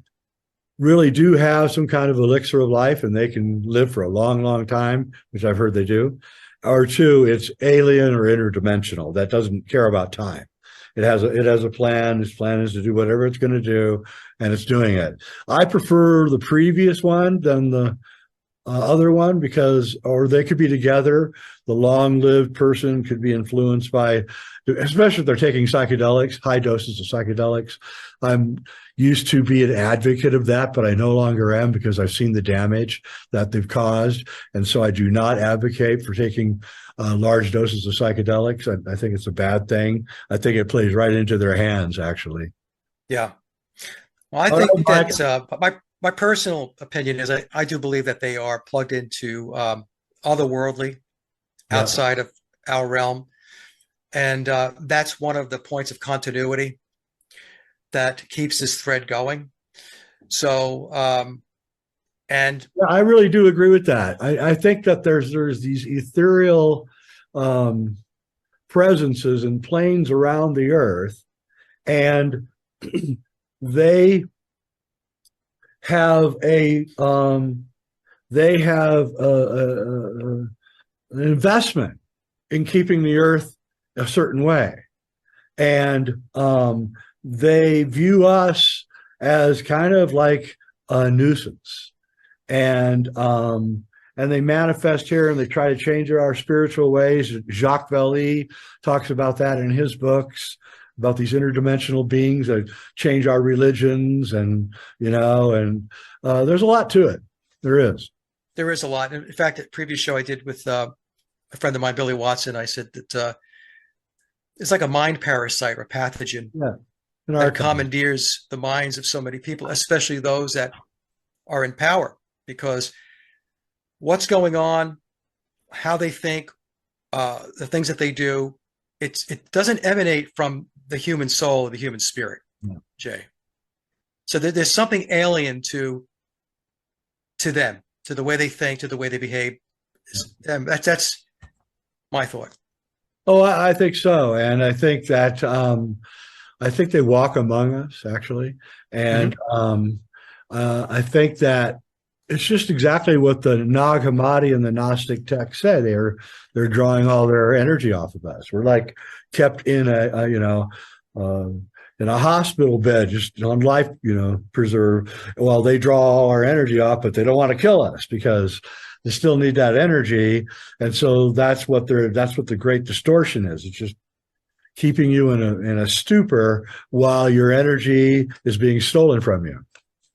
really do have some kind of elixir of life and they can live for a long, long time, which I've heard they do. Or two, it's alien or interdimensional that doesn't care about time. It has a plan. Its plan is to do whatever it's going to do, and it's doing it. I prefer the previous one than the other one, or they could be together. The long-lived person could be influenced by, especially if they're taking psychedelics, high doses of psychedelics. I'm used to be an advocate of that, but I no longer am, because I've seen the damage that they've caused. And so I do not advocate for taking large doses of psychedelics. I think it's a bad thing. I think it plays right into their hands, actually. Yeah. Well, I think that's my personal opinion is I do believe that they are plugged into otherworldly, outside of our realm. And that's one of the points of continuity that keeps this thread going. So, and yeah, I really do agree with that. I think that there's these ethereal presences and planes around the earth, and they have an investment in keeping the earth a certain way, and they view us as kind of like a nuisance, and they manifest here, and they try to change our spiritual ways. Jacques Vallée talks about that in his books, about these interdimensional beings that change our religions, and there's a lot to it. There is a lot. In fact, a previous show I did with a friend of mine, Billy Watson, I said that it's like a mind parasite or pathogen that commandeers the minds of so many people, especially those that are in power, because what's going on, how they think, the things that they do, it doesn't emanate from the human soul or the human spirit, Jay. So there's something alien to them, to the way they think, to the way they behave. That's my thought. Oh, I think so. And I think that I think they walk among us, actually. And I think that it's just exactly what the Nag Hammadi and the Gnostic texts say. They're drawing all their energy off of us. We're like kept in in a hospital bed, just on life, preserve. Well, they draw all our energy off, but they don't want to kill us because they still need that energy. And so that's what the great distortion is. It's just keeping you in a stupor while your energy is being stolen from you.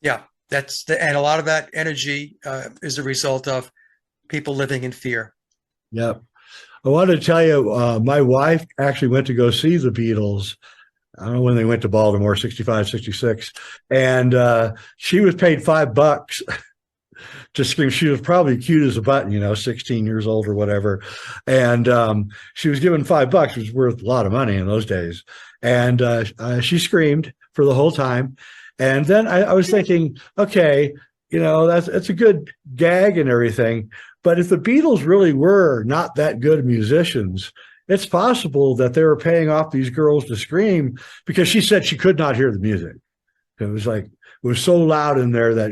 Yeah, and a lot of that energy is a result of people living in fear. Yep. I wanted to tell you, my wife actually went to go see the Beatles. I don't know when they went to Baltimore, 65, 66. And she was paid $5 to scream. She was probably cute as a button, 16 years old or whatever. And she was given $5, which was worth a lot of money in those days. And she screamed for the whole time. And then I was thinking, okay, that's a good gag and everything. But if the Beatles really were not that good musicians, it's possible that they were paying off these girls to scream, because she said she could not hear the music. It was so loud in there that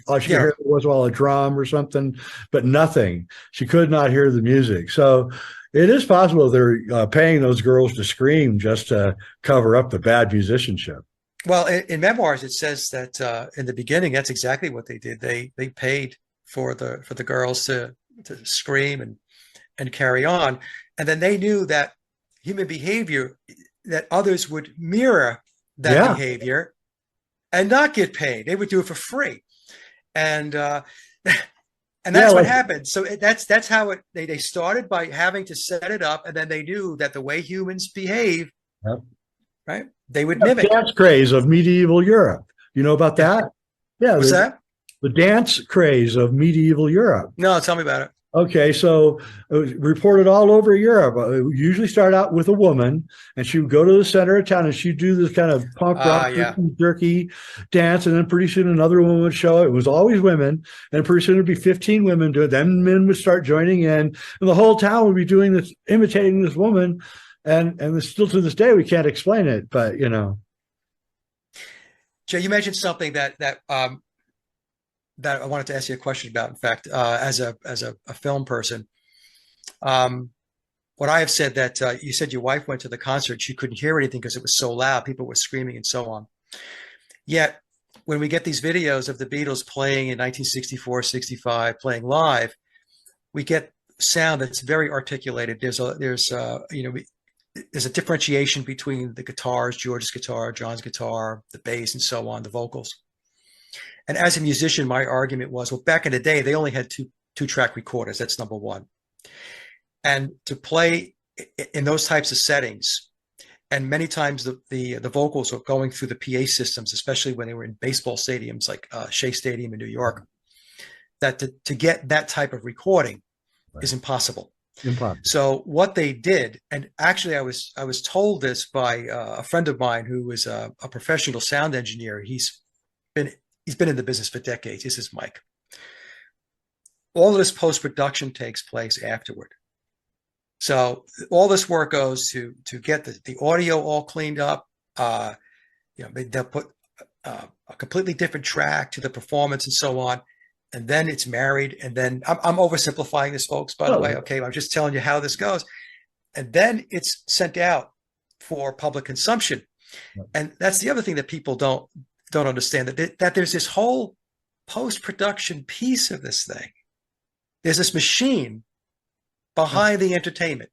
all she could hear was a drum or something, but nothing. She could not hear the music. So it is possible they're paying those girls to scream just to cover up the bad musicianship. Well, in memoirs, it says that in the beginning, that's exactly what they did. They paid for the girls to scream and carry on, and then they knew that human behavior, that others would mirror that behavior and not get paid. They would do it for free, and that's what happened. So that's how they started, by having to set it up, and then they knew that the way humans behave, right? They would mimic. The dance craze of medieval Europe. You know about that? Yeah. What's that? The dance craze of medieval Europe. No, tell me about it. Okay, so it was reported all over Europe. It would usually start out with a woman, and she would go to the center of town, and she'd do this kind of punk rock, jerky dance, and then pretty soon another woman would show up. It was always women, and pretty soon it'd be 15 women doing it. Then men would start joining in, and the whole town would be doing this, imitating this woman, and still to this day we can't explain it, but Jay, you mentioned something that I wanted to ask you a question about. In fact, as a film person, what I have said, that you said your wife went to the concert, she couldn't hear anything because it was so loud, people were screaming and so on. Yet, when we get these videos of the Beatles playing in 1964, 65, playing live, we get sound that's very articulated. There's a differentiation between the guitars, George's guitar, John's guitar, the bass, and so on, the vocals. And as a musician, my argument was, well, back in the day, they only had two-track recorders. That's number one. And to play in those types of settings, and many times the vocals are going through the PA systems, especially when they were in baseball stadiums like Shea Stadium in New York, that to get that type of recording is impossible. So what they did, and actually I was told this by a friend of mine who was a professional sound engineer. He's been in the business for decades. This is Mike. All of this post-production takes place afterward. So all this work goes to get the audio all cleaned up. They'll put a completely different track to the performance and so on. And then it's married. And then I'm oversimplifying this, folks, by the way. Okay, I'm just telling you how this goes. And then it's sent out for public consumption. And that's the other thing that people don't understand, that there's this whole post-production piece of this thing. There's this machine behind the entertainment,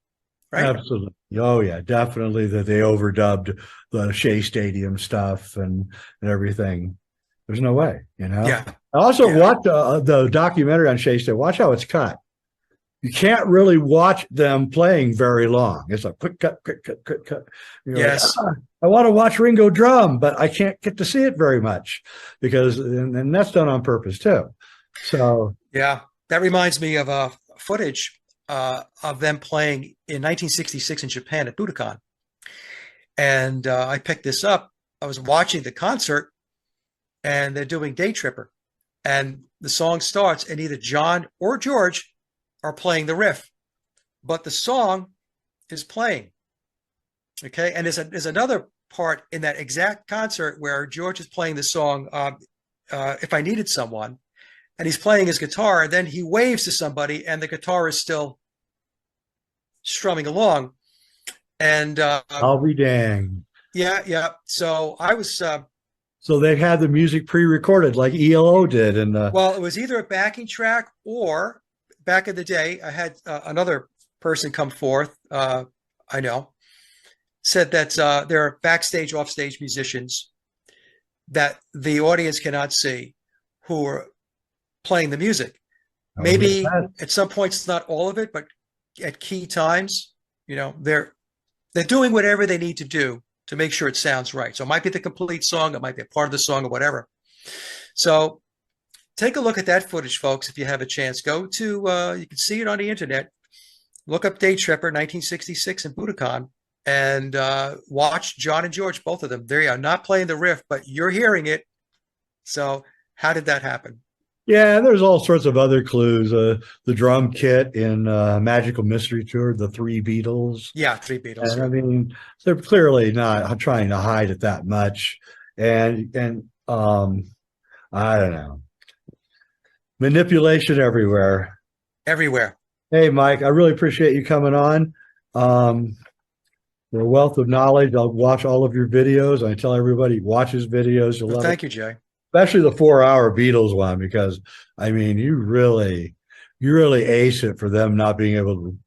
right? Absolutely. Oh yeah, definitely, that they overdubbed the Shea Stadium stuff and everything. There's no way, Yeah. I also watched the documentary on Shea Stadium. Watch how it's cut. You can't really watch them playing very long. It's a quick cut, quick cut, quick cut. Yes. Like, I want to watch Ringo drum, but I can't get to see it very much because, and that's done on purpose too. So yeah, that reminds me of footage of them playing in 1966 in Japan at Budokan. And I picked this up. I was watching the concert, and they're doing Day Tripper. And the song starts, and either John or George are playing the riff, but the song is playing. Okay, and there's another part in that exact concert where George is playing the song If I Needed Someone, and he's playing his guitar, and then he waves to somebody, and the guitar is still strumming along. And I'll be danged. Yeah. So I was. So they had the music pre-recorded like ELO did, and well, it was either a backing track, or back in the day, I had another person come forth. I know, said that there are backstage, offstage musicians that the audience cannot see who are playing the music. Maybe at some points, not all of it, but at key times, they're doing whatever they need to do to make sure it sounds right. So it might be the complete song, it might be a part of the song or whatever. So take a look at that footage, folks, if you have a chance. Go to, you can see it on the internet. Look up Day Tripper, 1966 in Budokan, and watch John and George, both of them. They are not playing the riff, but you're hearing it. So how did that happen? Yeah, there's all sorts of other clues. The drum kit in Magical Mystery Tour, the Three Beatles. Yeah, Three Beatles. And I mean, they're clearly not trying to hide it that much. And I don't know. Manipulation everywhere. Everywhere. Hey, Mike, I really appreciate you coming on. You're a wealth of knowledge. I'll watch all of your videos. I tell everybody, watch his videos. You'll love Thank you, Jay. Especially the 4-hour Beatles one, because I mean, you really ace it for them not being able to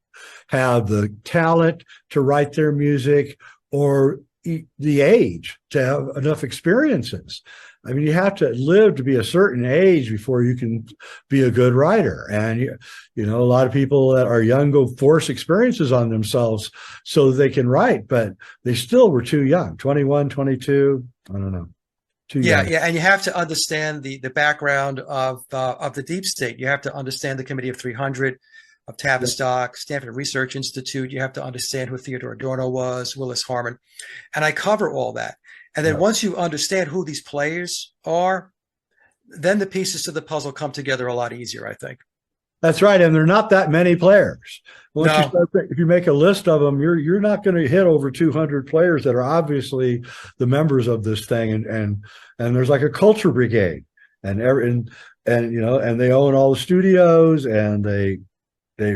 have the talent to write their music or the age to have enough experiences. I mean, you have to live to be a certain age before you can be a good writer. And, a lot of people that are young go force experiences on themselves so that they can write, but they still were too young, 21, 22, I don't know. Yeah, and you have to understand the background of the deep state. You have to understand the Committee of 300, of Tavistock, Stanford Research Institute. You have to understand who Theodore Adorno was, Willis Harman, and I cover all that. And then once you understand who these players are, then the pieces to the puzzle come together a lot easier, I think. That's right, and there are not that many players. If you make a list of them, you're not going to hit over 200 players that are obviously the members of this thing, and there's like a culture brigade, and they own all the studios, and they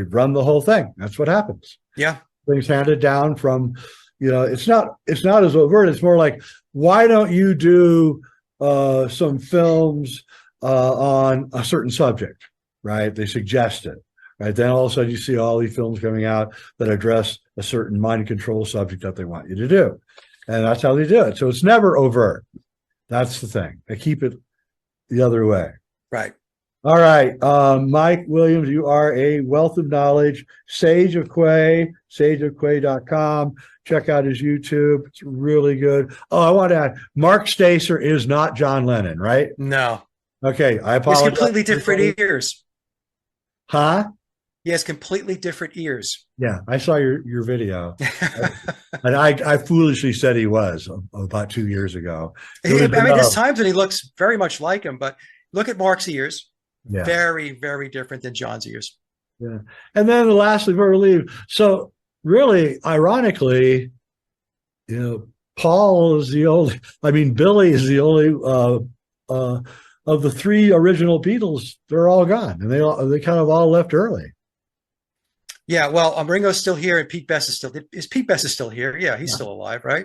run the whole thing. That's what happens. Yeah, things handed down from, it's not as overt. It's more like, why don't you do some films on a certain subject? Right? They suggest it. Right? Then all of a sudden you see all these films coming out that address a certain mind control subject that they want you to do. And that's how they do it. So it's never overt. That's the thing. They keep it the other way. Right. All right. Mike Williams, you are a wealth of knowledge. Sage of Quay, sageofquay.com. Check out his YouTube. It's really good. Oh, I want to add, Mark Stacer is not John Lennon, right? No. Okay. I apologize. He's completely different ears. Huh? He has completely different ears. Yeah, I saw your video. And I foolishly said he was about 2 years ago. There's times when he looks very much like him, but look at Mark's ears. Yeah. Very, very different than John's ears. Yeah. And then lastly, before we leave, so really, ironically, Paul is Billy is the only of the three original Beatles. They're all gone, and they kind of all left early. Yeah, well, Ringo's still here, and Pete Best is Pete Best is still here. Yeah, he's still alive, right?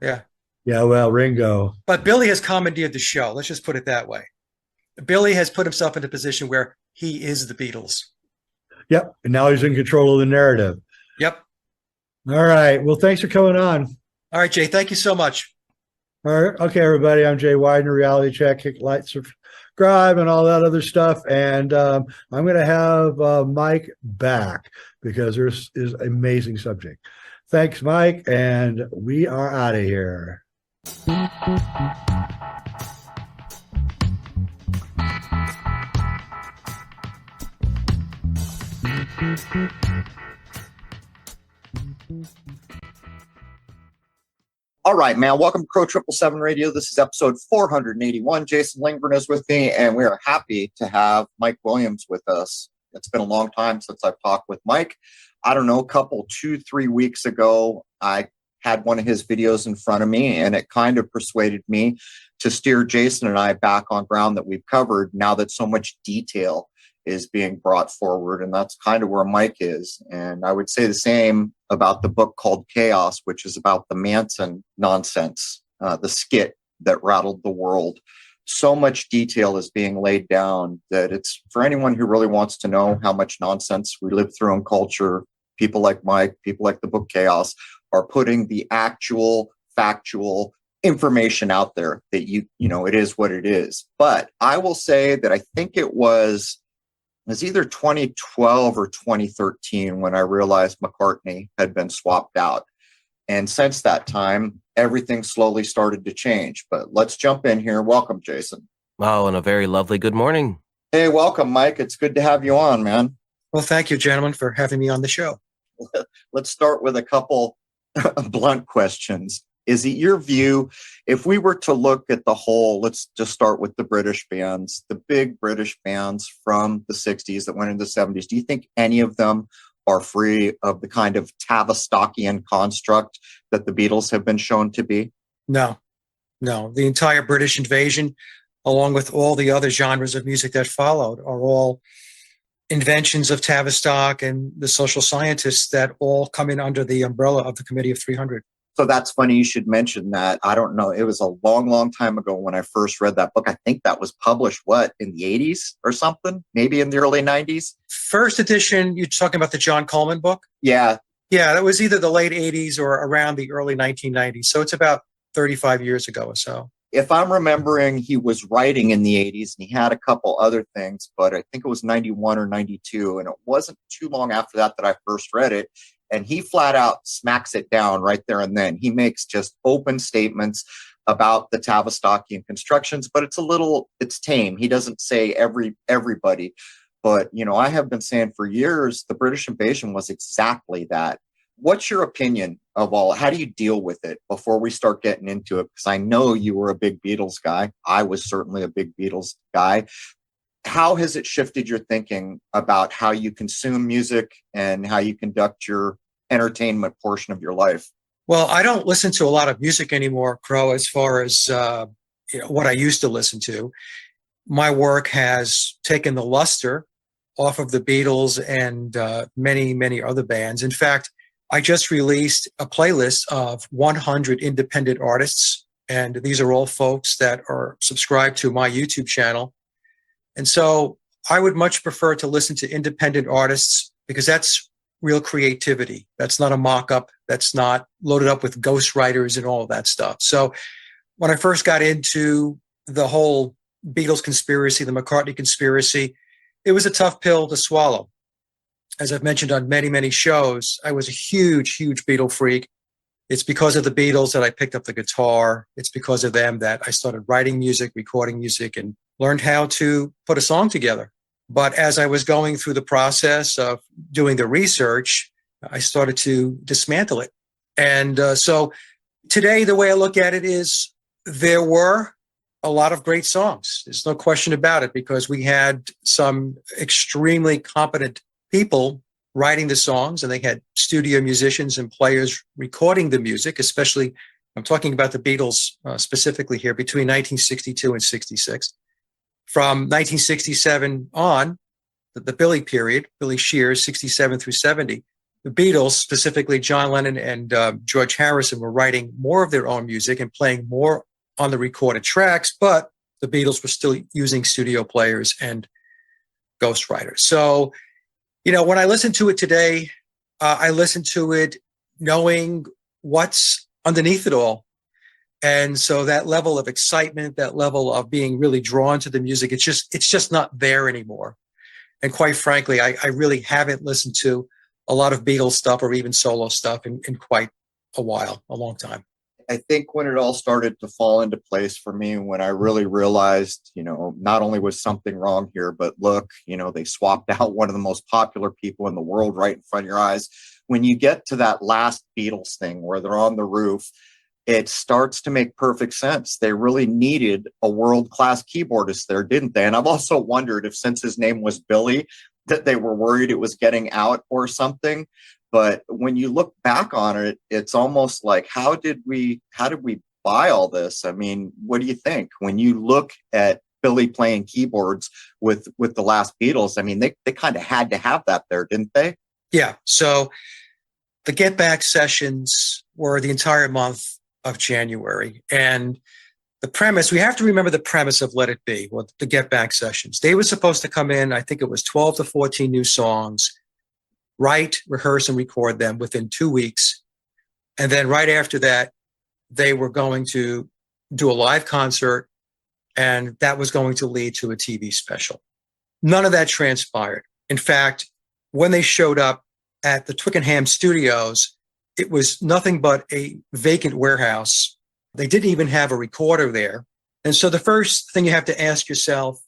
Yeah. Yeah, well, Ringo. But Billy has commandeered the show. Let's just put it that way. Billy has put himself in a position where he is the Beatles. Yep, and now he's in control of the narrative. Yep. All right. Well, thanks for coming on. All right, Jay. Thank you so much. All right. Okay, everybody. I'm Jay Weidner, Reality Check, hit like, subscribe, and all that other stuff. And I'm going to have Mike back because there's is an amazing subject. Thanks, Mike. And we are out of here. All right, man. Welcome to Crow 777 Radio. This is episode 481. Jason Lingren is with me, and we are happy to have Mike Williams with us. It's been a long time since I've talked with Mike. I don't know, 2-3 weeks ago, I had one of his videos in front of me, and it kind of persuaded me to steer Jason and I back on ground that we've covered now that so much detail is being brought forward, and that's kind of where Mike is. And I would say the same about the book called Chaos, which is about the Manson nonsense, the skit that rattled the world. So much detail is being laid down that it's for anyone who really wants to know how much nonsense we live through in culture. People like Mike, people like the book Chaos are putting the actual factual information out there that it is what it is. But I will say that I think it was either 2012 or 2013 when I realized McCartney had been swapped out. And since that time, everything slowly started to change. But let's jump in here. Welcome, Jason. Oh, and a very lovely good morning. Hey, welcome, Mike. It's good to have you on, man. Well, thank you, gentlemen, for having me on the show. Let's start with a couple blunt questions. Is it your view, if we were to look at the whole, let's just start with the British bands, the big British bands from the 60s that went into the 70s, do you think any of them are free of the kind of Tavistockian construct that the Beatles have been shown to be? No. The entire British invasion, along with all the other genres of music that followed, are all inventions of Tavistock and the social scientists that all come in under the umbrella of the Committee of 300. So that's funny you should mention that. I don't know. It was a long, long time ago when I first read that book. I think that was published, in the 80s or something? Maybe in the early 90s? First edition, you're talking about the John Coleman book? Yeah. Yeah, that was either the late 80s or around the early 1990s. So it's about 35 years ago or so. If I'm remembering, he was writing in the 80s and he had a couple other things, but I think it was 91 or 92. And it wasn't too long after that I first read it. And he flat out smacks it down right there and then. He makes just open statements about the Tavistockian constructions, but it's tame. He doesn't say everybody. But, I have been saying for years, the British invasion was exactly that. What's your opinion of how do you deal with it before we start getting into it? Because I know you were a big Beatles guy. I was certainly a big Beatles guy. How has it shifted your thinking about how you consume music and how you conduct your entertainment portion of your life? Well, I don't listen to a lot of music anymore, Crow, as far as what I used to listen to. My work has taken the luster off of the Beatles and many, many other bands. In fact, I just released a playlist of 100 independent artists, and these are all folks that are subscribed to my YouTube channel. And so I would much prefer to listen to independent artists because that's real creativity. That's not a mock-up. That's not loaded up with ghostwriters and all of that stuff. So when I first got into the whole Beatles conspiracy, the McCartney conspiracy, it was a tough pill to swallow. As I've mentioned on many, many shows, I was a huge, huge Beatle freak. It's because of the Beatles that I picked up the guitar. It's because of them that I started writing music, recording music, and learned how to put a song together. But as I was going through the process of doing the research, I started to dismantle it. And so today, the way I look at it is there were a lot of great songs. There's no question about it, because we had some extremely competent people writing the songs, and they had studio musicians and players recording the music, especially, I'm talking about the Beatles specifically here, between 1962 and 66. From 1967 on, the Billy period, Billy Shears, 67 through 70, the Beatles, specifically John Lennon and George Harrison, were writing more of their own music and playing more on the recorded tracks, but the Beatles were still using studio players and ghostwriters. So, when I listen to it today, I listen to it knowing what's underneath it all. And so that level of excitement, that level of being really drawn to the music, it's just not there anymore. And quite frankly, I really haven't listened to a lot of Beatles stuff or even solo stuff in quite a while, a long time. I think when it all started to fall into place for me, when I really realized, not only was something wrong here, but look, they swapped out one of the most popular people in the world right in front of your eyes. When you get to that last Beatles thing where they're on the roof, it starts to make perfect sense. They really needed a world-class keyboardist there, didn't they? And I've also wondered if, since his name was Billy, that they were worried it was getting out or something. But when you look back on it, it's almost like, how did we buy all this? I mean, what do you think? When you look at Billy playing keyboards with the last Beatles, I mean, they kind of had to have that there, didn't they? Yeah. So the Get Back sessions were the entire month of January. And the premise, we have to remember the premise of Let It Be, well, the Get Back sessions. They were supposed to come in, I think it was 12 to 14 new songs, write, rehearse, and record them within 2 weeks, And then right after that, they were going to do a live concert, and that was going to lead to a TV special. None of that transpired. In fact, when they showed up at the Twickenham studios, it was nothing but a vacant warehouse. They didn't even have a recorder there. And so the first thing you have to ask yourself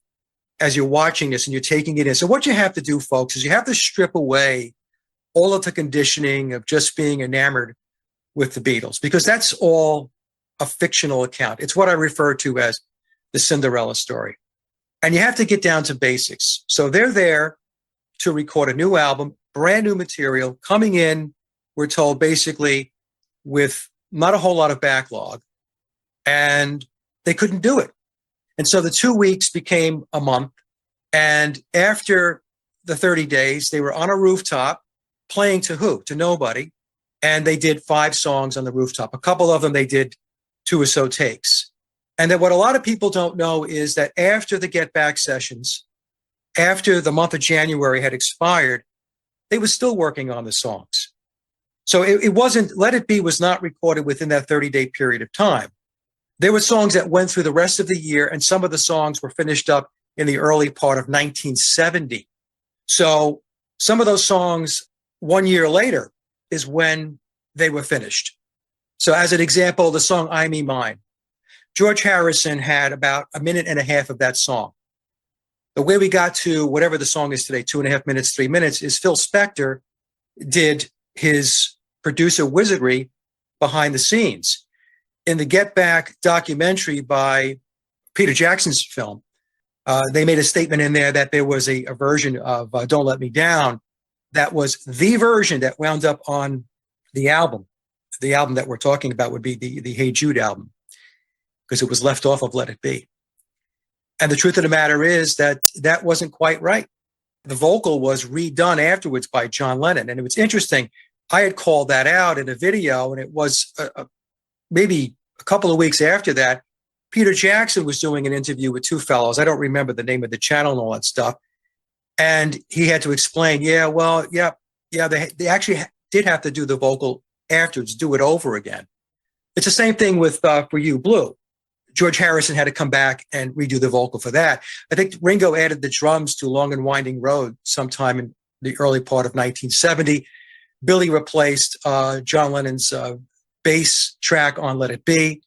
as you're watching this and you're taking it in, so what you have to do, folks, is you have to strip away all of the conditioning of just being enamored with the Beatles, because that's all a fictional account. It's what I refer to as the Cinderella story. And you have to get down to basics. So they're there to record a new album, brand new material, coming in, we're told, basically with not a whole lot of backlog, and they couldn't do it. And so the 2 weeks became a month. And after the 30 days, they were on a rooftop playing to who? To nobody. And they did 5 songs on the rooftop. A couple of them they did 2 or so takes. And then what a lot of people don't know is that after the Get Back sessions, after the month of January had expired, they were still working on the songs. So it wasn't, Let It Be was not recorded within that 30-day period of time. There were songs that went through the rest of the year, and some of the songs were finished up in the early part of 1970. So some of those songs 1 year later is when they were finished. So as an example, the song I Me Mine, George Harrison had about 1.5 minutes of that song. The way we got to whatever the song is today, 2.5 minutes, 3 minutes, is Phil Spector did his producer wizardry behind the scenes. In the Get Back documentary by Peter Jackson's film, they made a statement in there that there was a version of Don't Let Me Down that was the version that wound up on the album. The album that we're talking about would be the Hey Jude album, because it was left off of Let It Be. And the truth of the matter is that that wasn't quite right. The vocal was redone afterwards by John Lennon. And it was interesting. I had called that out in a video, and it was maybe a couple of weeks after that, Peter Jackson was doing an interview with 2 fellows. I don't remember the name of the channel and all that stuff. And he had to explain, they actually did have to do the vocal afterwards, do it over again. It's the same thing with For You, Blue. George Harrison had to come back and redo the vocal for that. I think Ringo added the drums to Long and Winding Road sometime in the early part of 1970. Billy replaced John Lennon's bass track on Let It Be.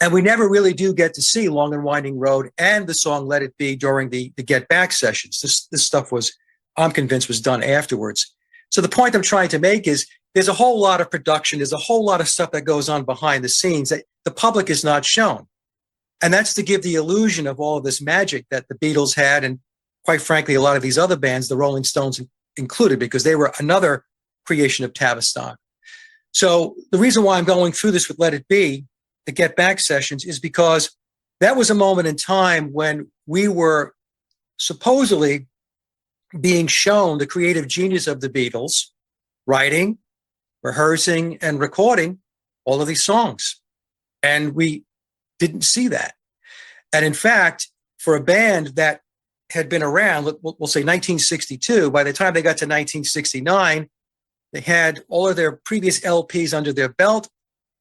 And we never really do get to see Long and Winding Road and the song Let It Be during the Get Back sessions. This stuff was, I'm convinced, was done afterwards. So the point I'm trying to make is there's a whole lot of production. There's a whole lot of stuff that goes on behind the scenes that the public is not shown. And that's to give the illusion of all of this magic that the Beatles had, and quite frankly, a lot of these other bands, the Rolling Stones included, because they were another creation of Tavistock. So the reason why I'm going through this with Let It Be, the Get Back sessions, is because that was a moment in time when we were supposedly being shown the creative genius of the Beatles, writing, rehearsing, and recording all of these songs. And we didn't see that. And in fact, for a band that had been around, we'll say 1962, by the time they got to 1969, they had all of their previous LPs under their belt.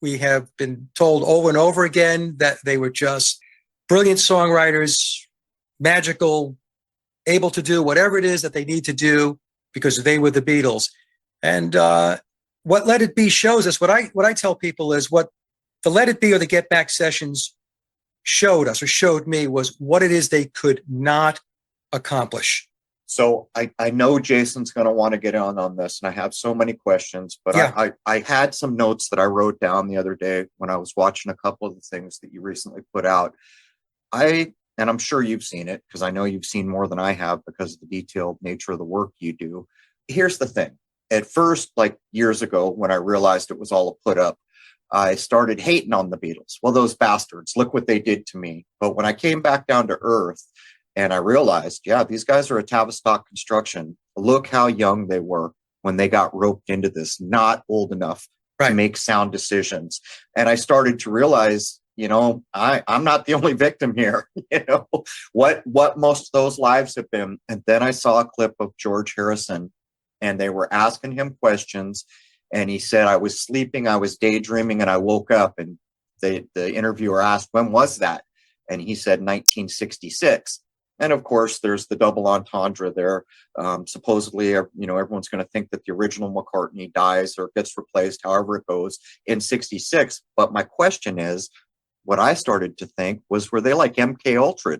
We have been told over and over again that they were just brilliant songwriters, magical, able to do whatever it is that they need to do because they were the Beatles. And what Let It Be shows us, what I tell people is what the Let It Be or the Get Back sessions showed us, or showed me, was what it is they could not accomplish. So I know Jason's going to want to get on this, and I have so many questions, but Yeah. I had some notes that I wrote down the other day when I was watching a couple of the things that you recently put out. And I'm sure you've seen it, because I know you've seen more than I have because of the detailed nature of the work you do. Here's the thing. At first, like years ago, when I realized it was all a put up, I started hating on the Beatles. Well, those bastards, look what they did to me. But when I came back down to earth and I realized, yeah, these guys are a Tavistock construction. Look how young they were when they got roped into this, not old enough to make sound decisions. And I started to realize, I'm not the only victim here, what most of those lives have been. And then I saw a clip of George Harrison, and they were asking him questions. And he said, I was sleeping, I was daydreaming, and I woke up. And the interviewer asked, when was that? And he said 1966. And of course, there's the double entendre there. Supposedly, everyone's going to think that the original McCartney dies or gets replaced, however it goes, in 66. But my question is, what I started to think was, were they like MK Ultra?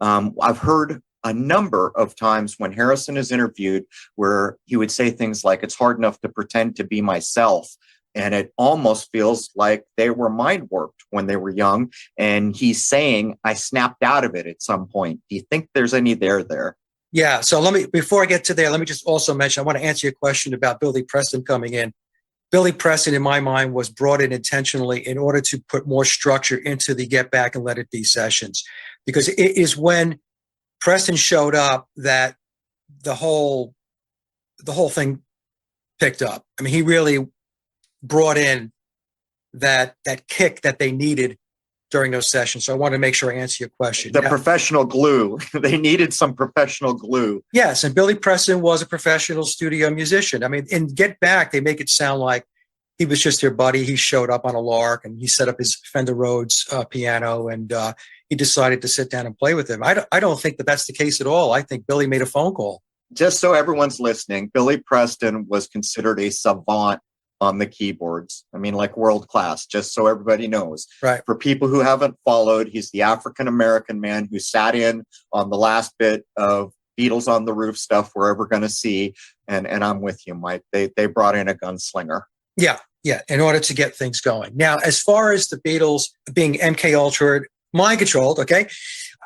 I've heard a number of times when Harrison is interviewed where he would say things like, it's hard enough to pretend to be myself. And it almost feels like they were mind warped when they were young. And he's saying, I snapped out of it at some point. Do you think there's any there? Yeah. So before I get to there, let me just also mention, I want to answer your question about Billy Preston coming in. Billy Preston, in my mind, was brought in intentionally in order to put more structure into the Get Back and Let It Be sessions, because it is when Preston showed up that the whole thing picked up. I mean, he really brought in that kick that they needed during those sessions. So I want to make sure I answer your question. The professional glue. They needed some professional glue. Yes, and Billy Preston was a professional studio musician. I mean, in Get Back, they make it sound like he was just their buddy. He showed up on a lark and he set up his Fender Rhodes piano and he decided to sit down and play with him. I don't think that that's the case at all. I think Billy made a phone call. Just so everyone's listening, Billy Preston was considered a savant on the keyboards. I mean, like world class, just so everybody knows. Right. For people who haven't followed, he's the African-American man who sat in on the last bit of Beatles on the Roof stuff we're ever going to see. And I'm with you, Mike. They brought in a gunslinger. Yeah, in order to get things going. Now, as far as the Beatles being MK Ultra, mind controlled, okay?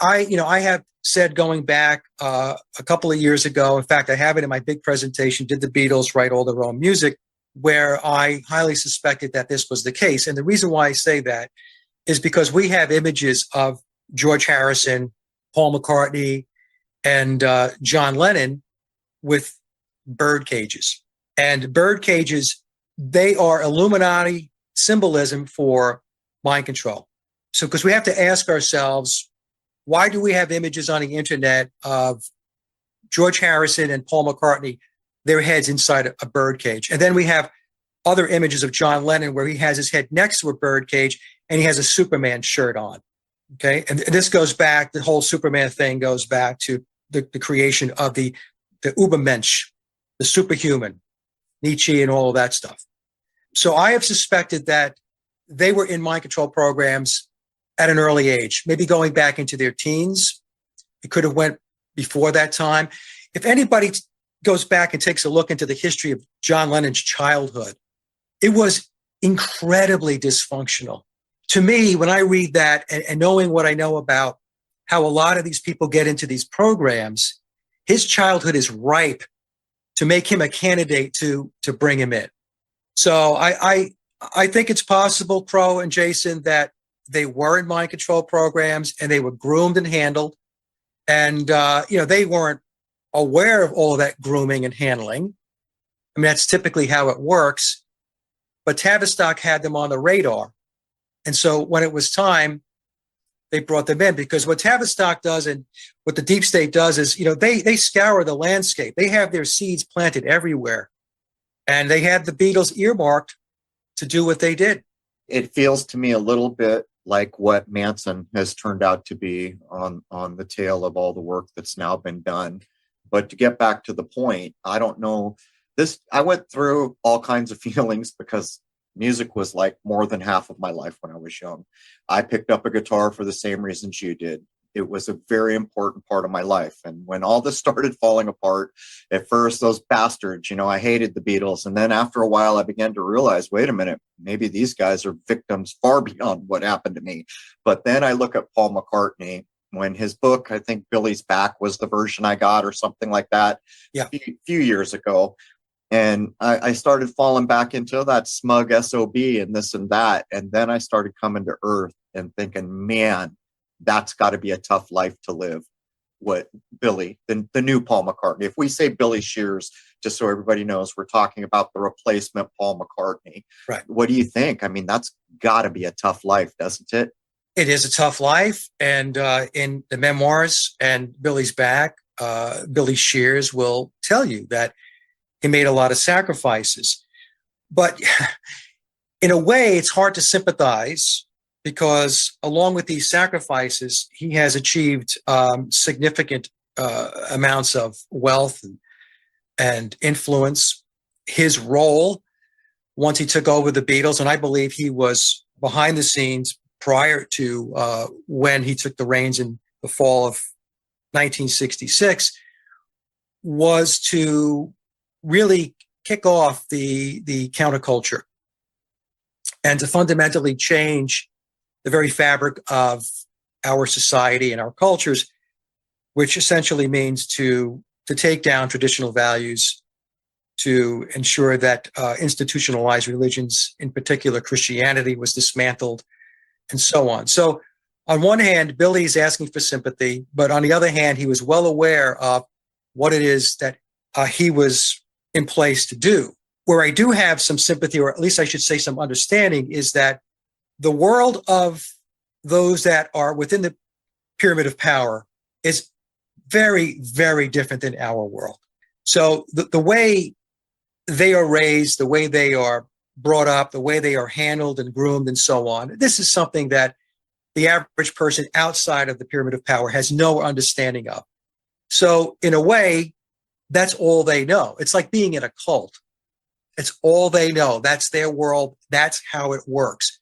I have said going back a couple of years ago, in fact, I have it in my big presentation, Did the Beatles Write All Their Own Music?, where I highly suspected that this was the case. And the reason why I say that is because we have images of George Harrison, Paul McCartney, and John Lennon with bird cages. And bird cages, they are Illuminati symbolism for mind control. So, because we have to ask ourselves, why do we have images on the internet of George Harrison and Paul McCartney, their heads inside a bird cage? And then we have other images of John Lennon where he has his head next to a bird cage and he has a Superman shirt on. Okay. And this goes back, the whole Superman thing goes back to the creation of the Übermensch, the superhuman, Nietzsche and all of that stuff. So I have suspected that they were in mind control programs at an early age, maybe going back into their teens. It could have went before that time. If anybody goes back and takes a look into the history of John Lennon's childhood, it was incredibly dysfunctional. To me, when I read that and knowing what I know about how a lot of these people get into these programs, his childhood is ripe to make him a candidate to bring him in. So I think it's possible, Crow and Jason, that they were in mind control programs and they were groomed and handled. And, they weren't aware of all of that grooming and handling. I mean, that's typically how it works. But Tavistock had them on the radar. And so when it was time, they brought them in, because what Tavistock does and what the deep state does is, they scour the landscape. They have their seeds planted everywhere. And they had the Beatles earmarked to do what they did. It feels to me a little bit like what Manson has turned out to be on the tail of all the work that's now been done. But to get back to the point, I don't know. I went through all kinds of feelings because music was like more than half of my life when I was young. I picked up a guitar for the same reasons you did. It was a very important part of my life. And when all this started falling apart, at first, those bastards, I hated the Beatles. And then after a while, I began to realize, wait a minute, maybe these guys are victims far beyond what happened to me. But then I look at Paul McCartney, when his book, I think Billy's Back was the version I got or something like that, a few years ago. And I started falling back into that smug SOB and this and that. And then I started coming to earth and thinking, man, that's got to be a tough life to live. What Billy, the new Paul McCartney. If we say Billy Shears, just so everybody knows, we're talking about the replacement Paul McCartney. Right. What do you think? I mean, that's got to be a tough life, doesn't it? It is a tough life. And in the memoirs and Billy's Back, Billy Shears will tell you that he made a lot of sacrifices. But in a way, it's hard to sympathize because along with these sacrifices, he has achieved significant amounts of wealth and influence. His role, once he took over the Beatles, and I believe he was behind the scenes prior to when he took the reins in the fall of 1966, was to really kick off the counterculture and to fundamentally change the very fabric of our society and our cultures, which essentially means to take down traditional values, to ensure that institutionalized religions, in particular Christianity, was dismantled, and so on. So on one hand, Billy is asking for sympathy, but on the other hand, he was well aware of what it is that he was in place to do. Where I do have some sympathy, or at least I should say some understanding, is that the world of those that are within the pyramid of power is very, very different than our world. So the way they are raised, the way they are brought up, the way they are handled and groomed and so on, this is something that the average person outside of the pyramid of power has no understanding of. So in a way, that's all they know. It's like being in a cult. It's all they know. That's their world. That's how it works.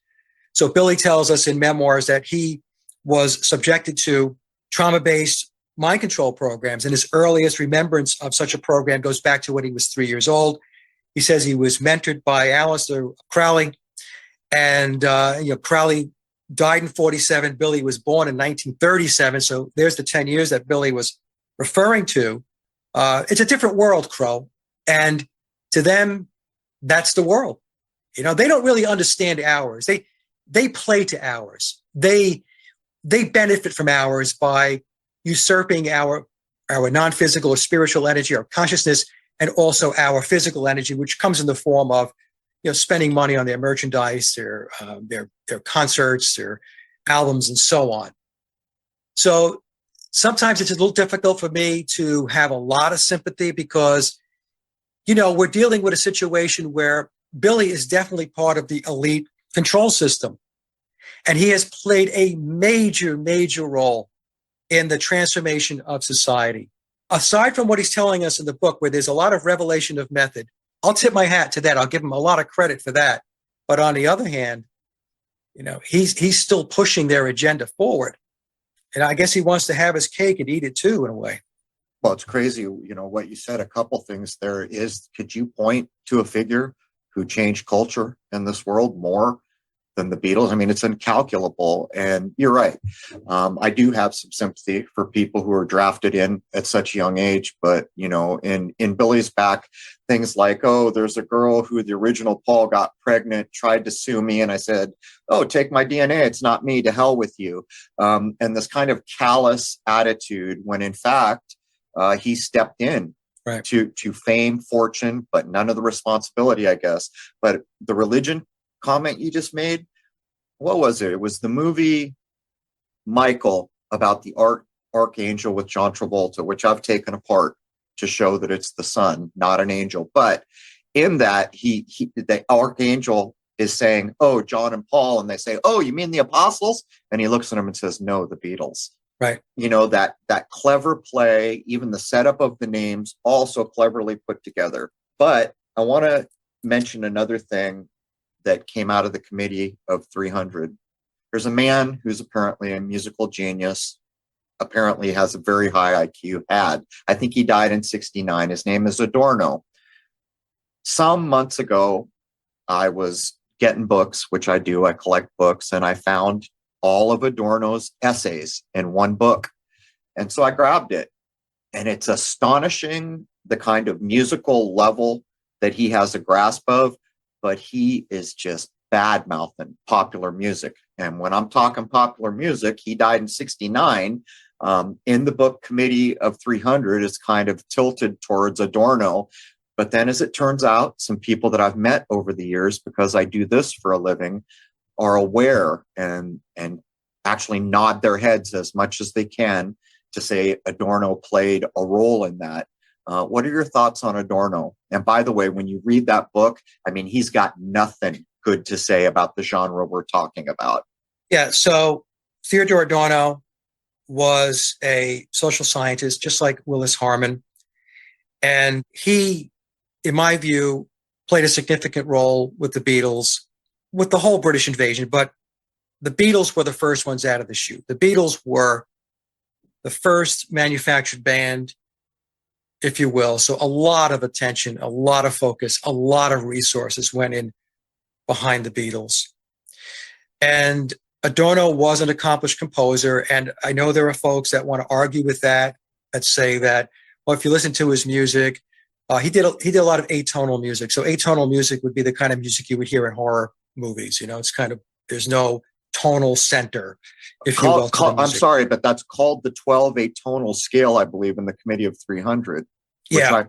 So Billy tells us in memoirs that he was subjected to trauma-based mind control programs, and his earliest remembrance of such a program goes back to when he was 3 years old. He says he was mentored by Aleister Crowley, and Crowley died in 1947. Billy was born in 1937, so there's the 10 years that Billy was referring to. It's a different world, Crow, and to them, that's the world. They don't really understand ours. They play to ours. They benefit from ours by usurping our non-physical or spiritual energy, our consciousness, and also our physical energy, which comes in the form of spending money on their merchandise, their concerts, their albums, and so on. So sometimes it's a little difficult for me to have a lot of sympathy because, we're dealing with a situation where Billy is definitely part of the elite control system. And he has played a major, major role in the transformation of society. Aside from what he's telling us in the book, where there's a lot of revelation of method, I'll tip my hat to that. I'll give him a lot of credit for that. But on the other hand, he's still pushing their agenda forward. And I guess he wants to have his cake and eat it too, in a way. Well, it's crazy, what you said, a couple things there is, could you point to a figure who changed culture in this world more than the Beatles? I mean, it's incalculable. And you're right. I do have some sympathy for people who are drafted in at such a young age. But, in Billy's back, things like, oh, there's a girl who the original Paul got pregnant, tried to sue me. And I said, oh, take my DNA. It's not me. To hell with you. And this kind of callous attitude when in fact, he stepped in. Right. to fame, fortune, but none of the responsibility, I guess. But the religion comment you just made, what was it? It was the movie Michael about the archangel with John Travolta, which I've taken apart to show that it's the son, not an angel. But in that, the archangel is saying, oh, John and Paul, and they say, oh, you mean the apostles? And he looks at them and says, no, the Beatles. Right. That clever play, even the setup of the names, also cleverly put together. But I want to mention another thing that came out of the committee of 300. There's a man who's apparently a musical genius, apparently has a very high IQ, I think he died in 1969. His name is Adorno. Some months ago, I was getting books, which I do. I collect books, and I found all of Adorno's essays in one book. And so I grabbed it, and it's astonishing the kind of musical level that he has a grasp of, but he is just bad-mouthing popular music. And when I'm talking popular music, he died in 1969. In the book committee of 300 is kind of tilted towards Adorno. But then as it turns out, some people that I've met over the years, because I do this for a living, are aware and actually nod their heads as much as they can to say Adorno played a role in that. What are your thoughts on Adorno? And by the way, when you read that book, I mean, he's got nothing good to say about the genre we're talking about. Yeah, so Theodore Adorno was a social scientist, just like Willis Harman. And he, in my view, played a significant role with the Beatles, with the whole British invasion. But the Beatles were the first ones out of the chute. The Beatles were the first manufactured band, if you will. So a lot of attention, a lot of focus, a lot of resources went in behind the Beatles. And Adorno was an accomplished composer. And I know there are folks that want to argue with that say that, well, if you listen to his music, he did a lot of atonal music. So atonal music would be the kind of music you would hear in horror movies. You know, it's kind of, there's no tonal center, if you will. I'm sorry, but that's called the 12 atonal scale, I believe, in the Committee of 300.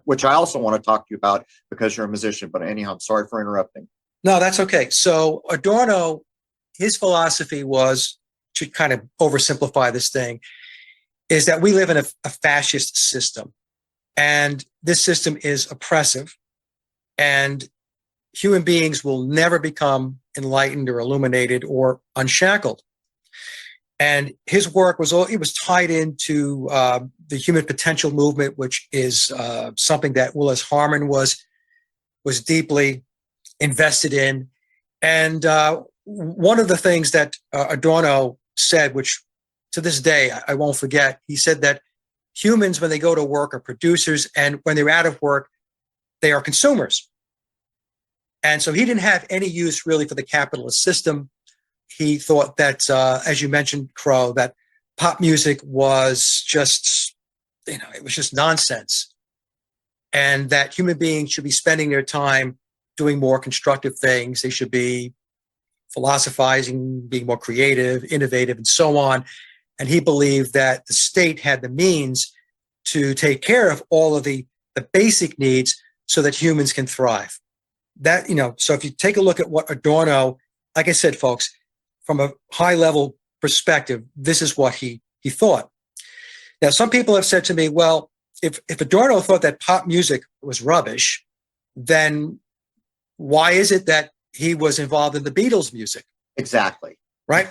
Which I also want to talk to you about because you're a musician. But anyhow, I'm sorry for interrupting. No, that's okay. So Adorno, his philosophy was, to kind of oversimplify this thing, is that we live in a fascist system. And this system is oppressive. And human beings will never become enlightened or illuminated or unshackled. And his work was tied into the human potential movement, which is something that Willis Harman was deeply invested in. And one of the things that Adorno said, which to this day I won't forget, he said that humans, when they go to work, are producers, and when they're out of work, they are consumers. And so he didn't have any use really for the capitalist system. He thought that, as you mentioned, Crow, that pop music was just, it was just nonsense. And that human beings should be spending their time doing more constructive things. They should be philosophizing, being more creative, innovative, and so on. And he believed that the state had the means to take care of all of the basic needs so that humans can thrive. That, so if you take a look at what Adorno, like I said, folks, from a high level perspective, this is what he thought. Now, some people have said to me, well, if Adorno thought that pop music was rubbish, then why is it that he was involved in the Beatles music? Exactly. Right?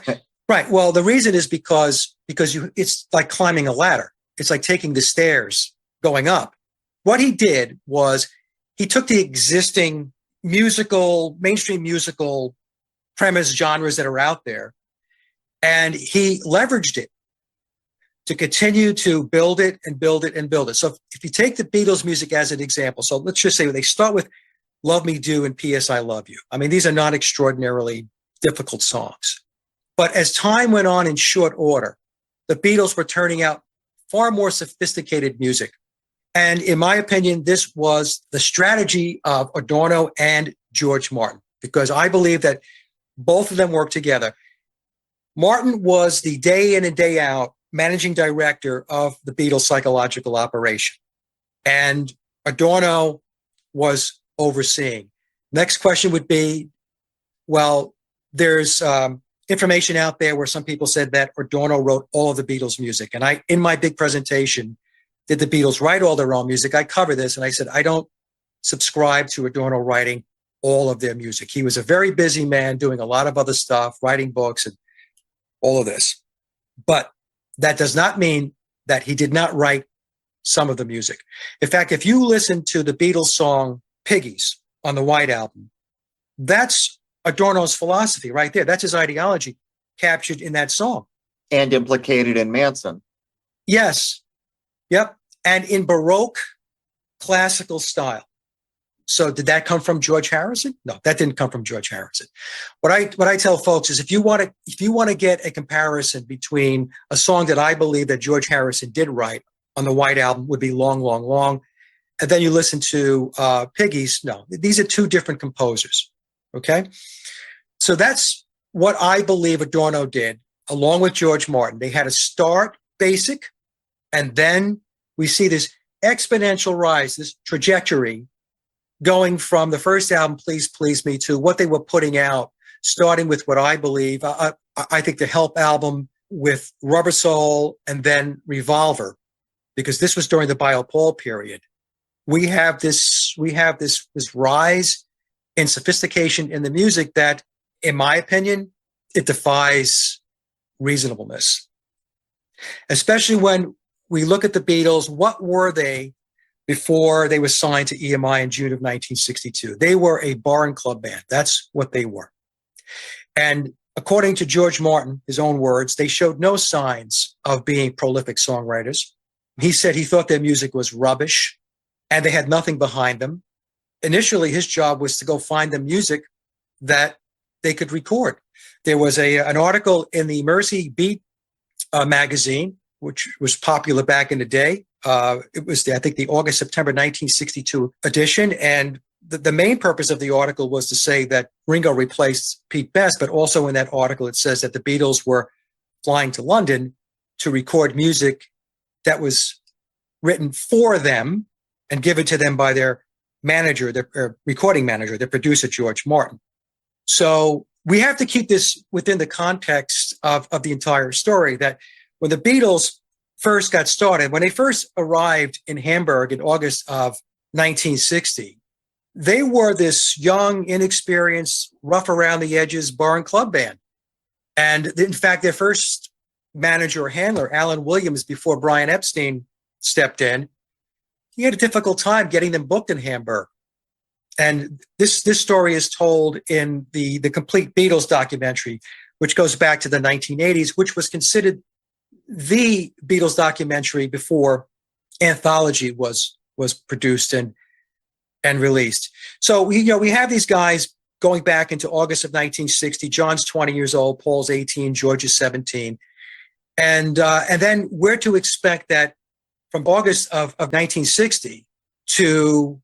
Right. Well, the reason is because it's like climbing a ladder. It's like taking the stairs going up. What he did was he took the existing mainstream musical premise genres that are out there, and he leveraged it to continue to build it and build it and build it. So if you take the Beatles music as an example, so let's just say they start with Love Me Do and P.S. I Love You. I mean, these are not extraordinarily difficult songs. But as time went on in short order, the Beatles were turning out far more sophisticated music. And in my opinion, this was the strategy of Adorno and George Martin, because I believe that both of them worked together. Martin was the day in and day out managing director of the Beatles psychological operation. And Adorno was overseeing. Next question would be, well, there's information out there where some people said that Adorno wrote all of the Beatles music. And I, in my big presentation, did the Beatles write all their own music? I cover this, and I said, I don't subscribe to Adorno writing all of their music. He was a very busy man doing a lot of other stuff, writing books and all of this. But that does not mean that he did not write some of the music. In fact, if you listen to the Beatles song Piggies on the White Album, that's Adorno's philosophy right there. That's his ideology captured in that song. And implicated in Manson. Yes. Yep. And in Baroque classical style. So did that come from George Harrison? No, that didn't come from George Harrison. What I tell folks is if you want to get a comparison between a song that I believe that George Harrison did write on the White Album would be Long, Long, Long, and then you listen to Piggies. No, these are two different composers. Okay. So that's what I believe Adorno did along with George Martin. They had to start basic, and then we see this exponential rise, this trajectory going from the first album, Please Please Me, to what they were putting out, starting with what I believe, I think the Help album with Rubber Soul and then Revolver, because this was during the Biopole period. we have this rise in sophistication in the music that, in my opinion, it defies reasonableness. Especially when we look at the Beatles, what were they before they were signed to EMI in June of 1962? They were a bar and club band. That's what they were. And according to George Martin, his own words, they showed no signs of being prolific songwriters. He said he thought their music was rubbish and they had nothing behind them. Initially, his job was to go find the music that they could record. There was an article in the Mercy Beat magazine, which was popular back in the day. It was, I think, the August-September 1962 edition. And the main purpose of the article was to say that Ringo replaced Pete Best, but also in that article, it says that the Beatles were flying to London to record music that was written for them and given to them by their manager, their recording manager, their producer, George Martin. So we have to keep this within the context of the entire story, that when the Beatles first got started, when they first arrived in Hamburg in August of 1960, they were this young, inexperienced, rough around the edges bar and club band. And in fact, their first manager or handler, Alan Williams, before Brian Epstein stepped in, he had a difficult time getting them booked in Hamburg. And this story is told in the Complete Beatles documentary, which goes back to the 1980s, which was considered the Beatles documentary before Anthology was produced and released. So we have these guys going back into August of 1960. John's 20 years old, Paul's 18, George is 17. And then we're to expect that from August of 1960 to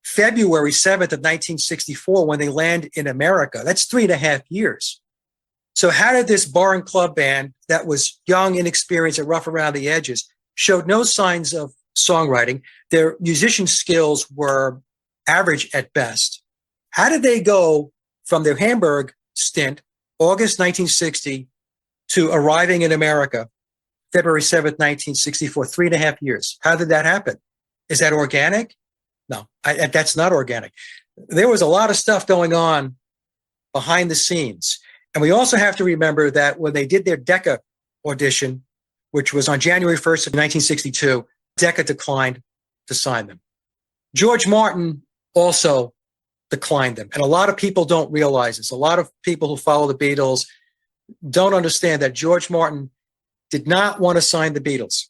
February 7th of 1964, when they land in America, that's 3.5 years. So how did this bar and club band that was young, inexperienced, and rough around the edges, showed no signs of songwriting, their musician skills were average at best, how did they go from their Hamburg stint, August 1960, to arriving in America, February 7th, 1964, 3.5 years? How did that happen? Is that organic? No, that's not organic. There was a lot of stuff going on behind the scenes. And we also have to remember that when they did their Decca audition, which was on January 1st of 1962, Decca declined to sign them. George Martin also declined them. And a lot of people don't realize this. A lot of people who follow the Beatles don't understand that George Martin did not want to sign the Beatles.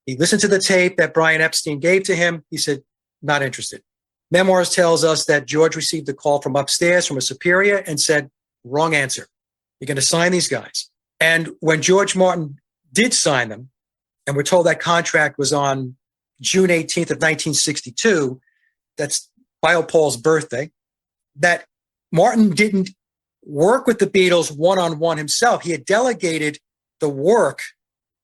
He listened to the tape that Brian Epstein gave to him. He said, not interested. Memoirs tells us that George received a call from upstairs from a superior and said, wrong answer. You're going to sign these guys. And when George Martin did sign them, and we're told that contract was on June 18th of 1962, that's Bio Paul's birthday, that Martin didn't work with the Beatles one-on-one himself. He had delegated the work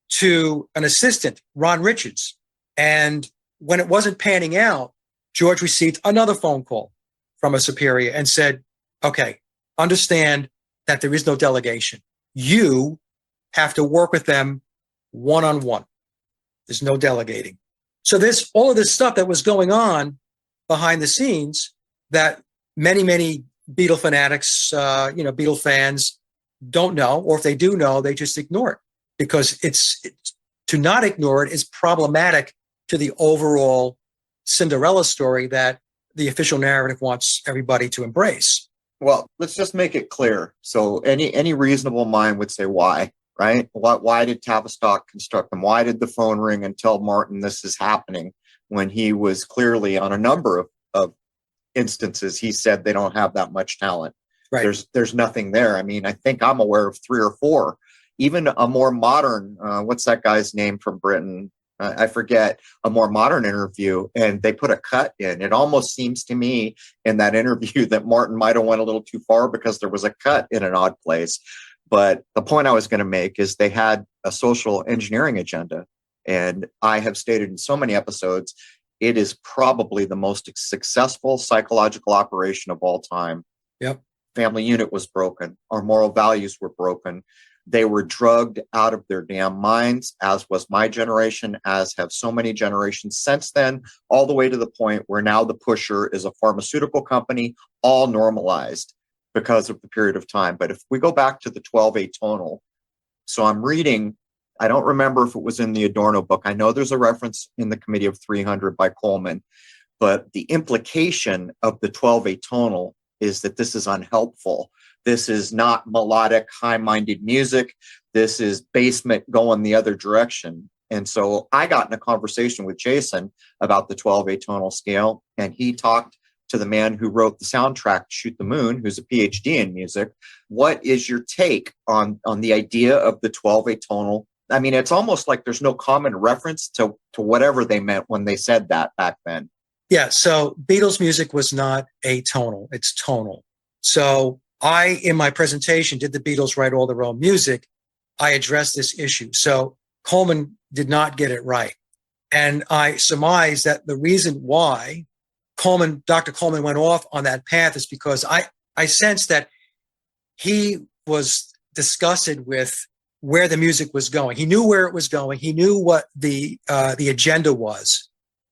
to an assistant, Ron Richards. And when it wasn't panning out, George received another phone call from a superior and said, okay, understand that there is no delegation. You have to work with them one-on-one. There's no delegating. So there's all of this stuff that was going on behind the scenes that many, many Beatle fanatics, Beatle fans don't know, or if they do know, they just ignore it, because it's to not ignore it is problematic to the overall Cinderella story that the official narrative wants everybody to embrace. Well, let's just make it clear. So any reasonable mind would say why, right? Why did Tavistock construct them? Why did the phone ring and tell Martin this is happening when he was clearly on a number of instances, he said they don't have that much talent. Right. There's nothing there. I mean, I think I'm aware of 3 or 4, even a more modern, what's that guy's name from Britain? I forget, a more modern interview, and they put a cut in. It almost seems to me in that interview that Martin might have went a little too far because there was a cut in an odd place. But the point I was going to make is they had a social engineering agenda. And I have stated in so many episodes, it is probably the most successful psychological operation of all time. Yep. Family unit was broken. Our moral values were broken. They were drugged out of their damn minds, as was my generation, as have so many generations since then, all the way to the point where now the pusher is a pharmaceutical company, all normalized because of the period of time. But if we go back to the 12 atonal, so I'm reading, I don't remember if it was in the Adorno book. I know there's a reference in the Committee of 300 by Coleman, but the implication of the 12 atonal is that this is unhelpful. This is not melodic, high-minded music. This is basement going the other direction. And so I got in a conversation with Jason about the 12 atonal scale, and he talked to the man who wrote the soundtrack to Shoot the Moon, who's a PhD in music. What is your take on the idea of the 12 atonal? I mean, it's almost like there's no common reference to whatever they meant when they said that back then. Yeah, so Beatles music was not atonal, it's tonal. So I, in my presentation, did the Beatles write all their own music? I addressed this issue. So Coleman did not get it right. And I surmise that the reason why Dr. Coleman went off on that path is because I sensed that he was disgusted with where the music was going. He knew where it was going. He knew what the agenda was.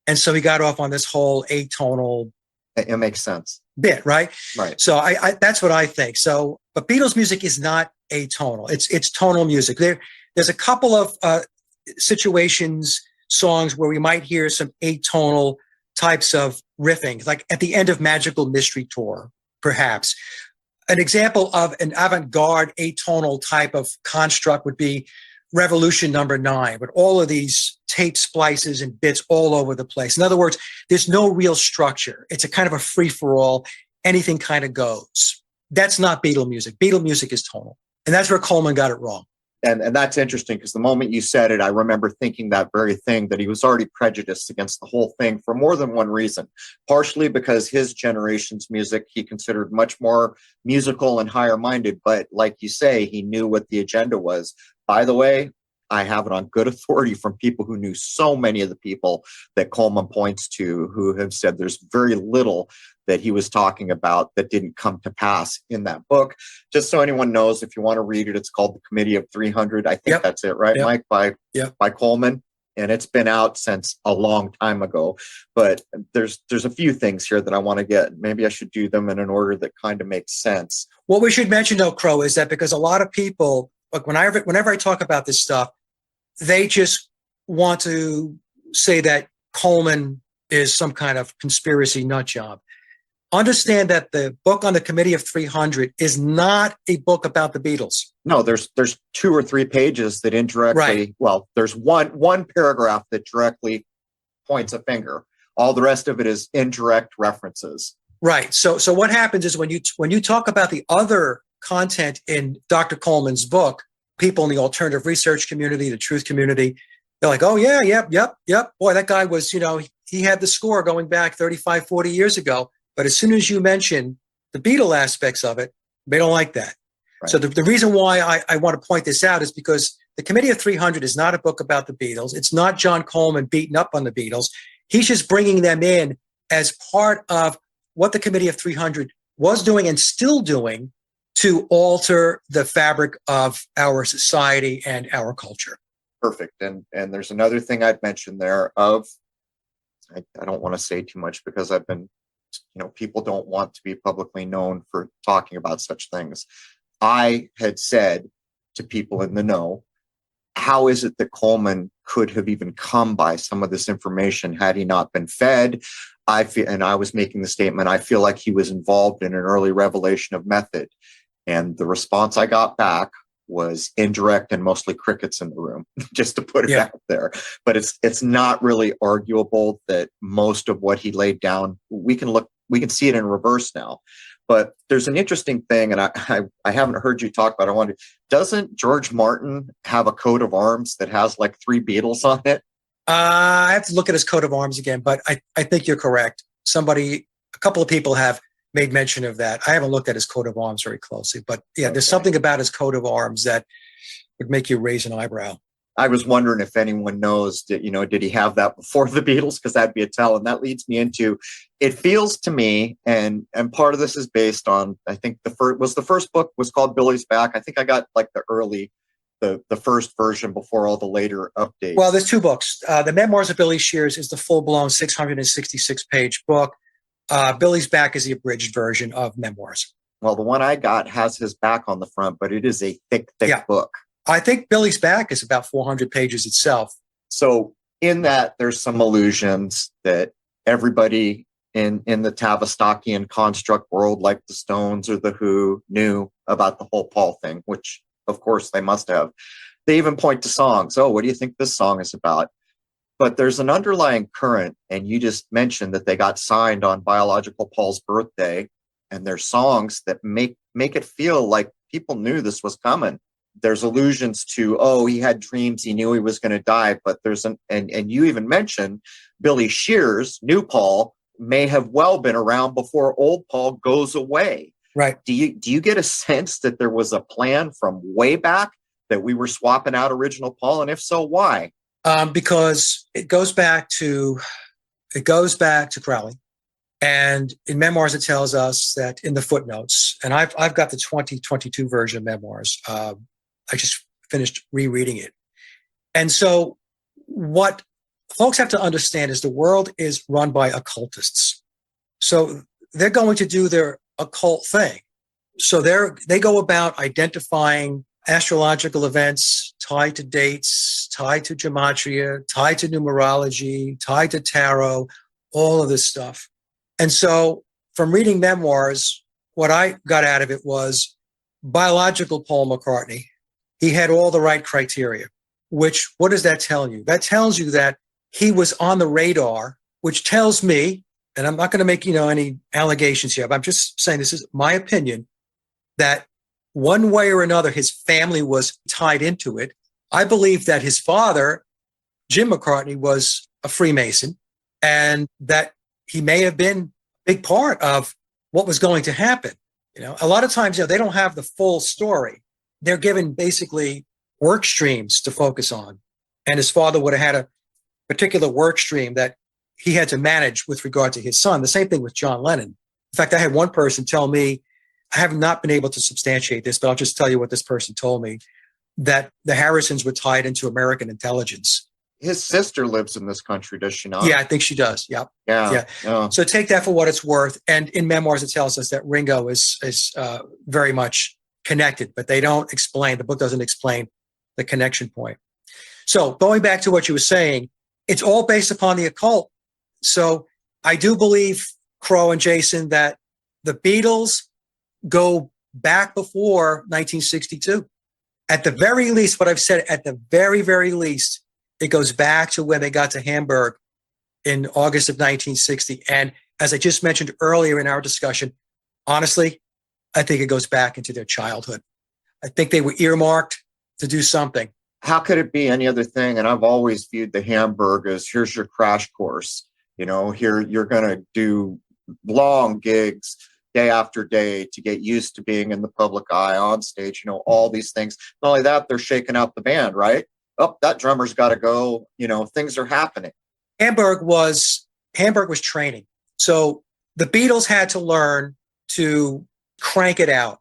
And so he got off on this whole atonal. It makes sense. Bit, right? Right. So I that's what I think. So, but Beatles music is not atonal. It's tonal music. There's a couple of situations, songs where we might hear some atonal types of riffing, like at the end of Magical Mystery Tour, perhaps. An example of an avant-garde atonal type of construct would be Revolution Number 9, with all of these tape splices and bits all over the place. In other words, there's no real structure. It's a kind of a free-for-all. Anything kind of goes. That's not Beatle music. Beatle music is tonal. And that's where Coleman got it wrong. And that's interesting, because the moment you said it, I remember thinking that very thing, that he was already prejudiced against the whole thing for more than one reason. Partially because his generation's music he considered much more musical and higher minded. But like you say, he knew what the agenda was. By the way, I have it on good authority from people who knew so many of the people that Coleman points to, who have said there's very little that he was talking about that didn't come to pass in that book. Just so anyone knows, if you want to read it, it's called The Committee of 300. I think that's it, right, Mike? By Coleman. And it's been out since a long time ago. But there's a few things here that I want to get. Maybe I should do them in an order that kind of makes sense. What we should mention, though, Crow, is that because a lot of people, like whenever I talk about this stuff, they just want to say that Coleman is some kind of conspiracy nut job. Understand that the book on the Committee of 300 is not a book about the Beatles. No, there's 2 or 3 pages that indirectly, well, there's one paragraph that directly points a finger. All the rest of it is indirect references. Right. So what happens is when you talk about the other content in Dr. Coleman's book, people in the alternative research community, the truth community, they're like, oh yeah, yep. Boy, that guy was, he had the score going back 35, 40 years ago. But as soon as you mention the Beatle aspects of it, they don't like that. Right. So the reason why I want to point this out is because the Committee of 300 is not a book about the Beatles. It's not John Coleman beating up on the Beatles. He's just bringing them in as part of what the Committee of 300 was doing and still doing to alter the fabric of our society and our culture. Perfect. And there's another thing I'd mentioned there of, I don't want to say too much because I've been, people don't want to be publicly known for talking about such things. I had said to people in the know, how is it that Coleman could have even come by some of this information had he not been fed? And I was making the statement, I feel like he was involved in an early revelation of method. And the response I got back was indirect and mostly crickets in the room, just to put it out there. But it's not really arguable that most of what he laid down, we can see it in reverse now. But there's an interesting thing, and I haven't heard you talk about it. Doesn't George Martin have a coat of arms that has like 3 Beatles on it? I have to look at his coat of arms again, but I think you're correct. A couple of people have made mention of that. I haven't looked at his coat of arms very closely, but there's something about his coat of arms that would make you raise an eyebrow. I was wondering if anyone knows that, did he have that before the Beatles? Because that'd be a tell. And that leads me into, it feels to me, and part of this is based on, I think the first book was called Billy's Back. I think I got like the early the first version before all the later updates? Well, there's two books. The Memoirs of Billy Shears is the full-blown 666-page book. Billy's Back is the abridged version of Memoirs. Well, the one I got has his back on the front, but it is a thick book. I think Billy's Back is about 400 pages itself. So in that, there's some allusions that everybody in the Tavistockian construct world, like the Stones or the Who, knew about the whole Paul thing, which of course they must have. They even point to songs. Oh, what do you think this song is about? But there's an underlying current, and you just mentioned that they got signed on biological Paul's birthday, and there's songs that make it feel like people knew this was coming. There's allusions to, oh, he had dreams, he knew he was going to die, but there's and you even mentioned Billy Shears, new Paul, may have well been around before old Paul goes away. Right. Do you get a sense that there was a plan from way back that we were swapping out original Paul, and if so, why? Because it goes back to Crowley. And in Memoirs, it tells us that in the footnotes, and I've got the 2022 version of Memoirs. I just finished rereading it. And so what folks have to understand is the world is run by occultists. So they're going to do their occult thing. So they go about identifying astrological events tied to dates, tied to gematria, tied to numerology, tied to tarot, all of this stuff. And so from reading Memoirs, what I got out of it was biological Paul McCartney. He had all the right criteria, which, what does that tell you? That tells you that he was on the radar, which tells me, and I'm not going to make, any allegations here, but I'm just saying this is my opinion, that one way or another, his family was tied into it. I believe that his father, Jim McCartney, was a Freemason, and that he may have been a big part of what was going to happen. A lot of times, they don't have the full story. They're given basically work streams to focus on. And his father would have had a particular work stream that he had to manage with regard to his son. The same thing with John Lennon. In fact, I had one person tell me, I have not been able to substantiate this, but I'll just tell you what this person told me, that the Harrisons were tied into American intelligence. His sister lives in this country, does she not? Yeah, I think she does. Yep. Yeah. So take that for what it's worth. And in Memoirs, it tells us that Ringo is very much connected, but the book doesn't explain the connection point. So going back to what you were saying, it's all based upon the occult. So I do believe, Crow and Jason, that the Beatles go back before 1962. At the very least, what I've said, at the very, very least, it goes back to when they got to Hamburg in August of 1960. And as I just mentioned earlier in our discussion, honestly, I think it goes back into their childhood. I think they were earmarked to do something. How could it be any other thing? And I've always viewed the Hamburg as, here's your crash course. Here you're going to do long gigs day after day to get used to being in the public eye, on stage, all these things. Not only that, they're shaking out the band, right? Oh, that drummer's got to go. Things are happening. Hamburg was training. So the Beatles had to learn to crank it out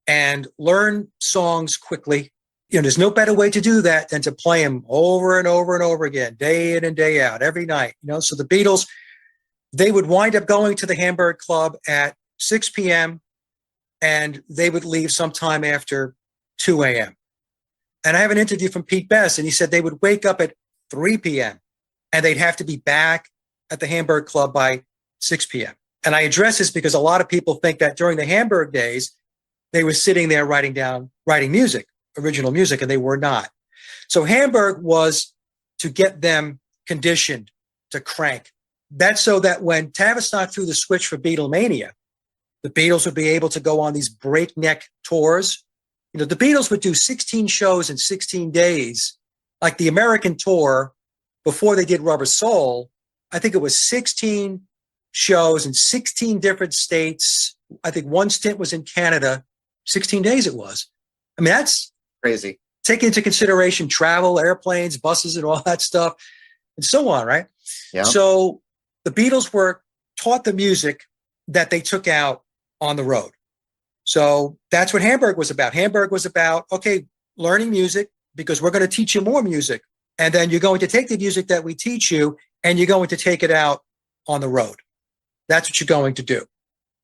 and learn songs quickly. There's no better way to do that than to play them over and over and over again, day in and day out, every night. So the Beatles, they would wind up going to the Hamburg Club at 6 p.m. and they would leave sometime after 2 a.m. And I have an interview from Pete Best, and he said they would wake up at 3 p.m. and they'd have to be back at the Hamburg Club by 6 p.m. And I address this because a lot of people think that during the Hamburg days, they were sitting there writing music, original music, and they were not. So Hamburg was to get them conditioned to crank. That's so that when Tavistock threw the switch for Beatlemania, the Beatles would be able to go on these breakneck tours. The Beatles would do 16 shows in 16 days, like the American tour before they did Rubber Soul. I think it was 16 shows in 16 different states. I think one stint was in Canada. 16 days it was. I mean, that's crazy. Take into consideration travel, airplanes, buses, and all that stuff, and so on, right? Yeah. So the Beatles were taught the music that they took out on the road. So that's what Hamburg was about. Hamburg was about, okay, learning music, because we're going to teach you more music. And then you're going to take the music that we teach you and you're going to take it out on the road. That's what you're going to do.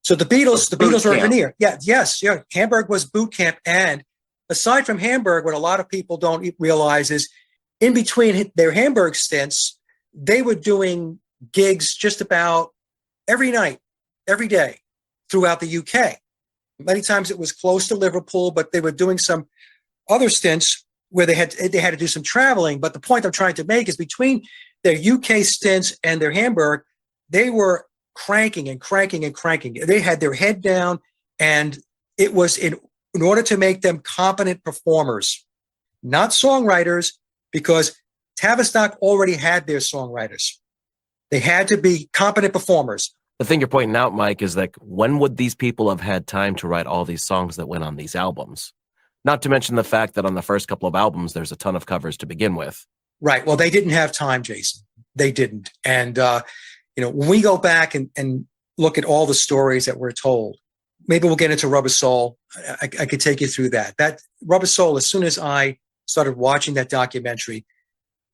So the Beatles were even here. Yeah, yes, yeah. Hamburg was boot camp. And aside from Hamburg, what a lot of people don't realize is in between their Hamburg stints, they were doing gigs just about every night, every day throughout the UK. Many times it was close to Liverpool, but they were doing some other stints where they had to do some traveling. But the point I'm trying to make is between their UK stints and their Hamburg, they were cranking and cranking and cranking. They had their head down, and it was in order to make them competent performers, not songwriters, because Tavistock already had their songwriters. They had to be competent performers. The thing you're pointing out, Mike, is that when would these people have had time to write all these songs that went on these albums? Not to mention the fact that on the first couple of albums, there's a ton of covers to begin with. Right. Well, they didn't have time, Jason. They didn't. And, when we go back and look at all the stories that we're told, maybe we'll get into Rubber Soul. I could take you through that. That Rubber Soul, as soon as I started watching that documentary,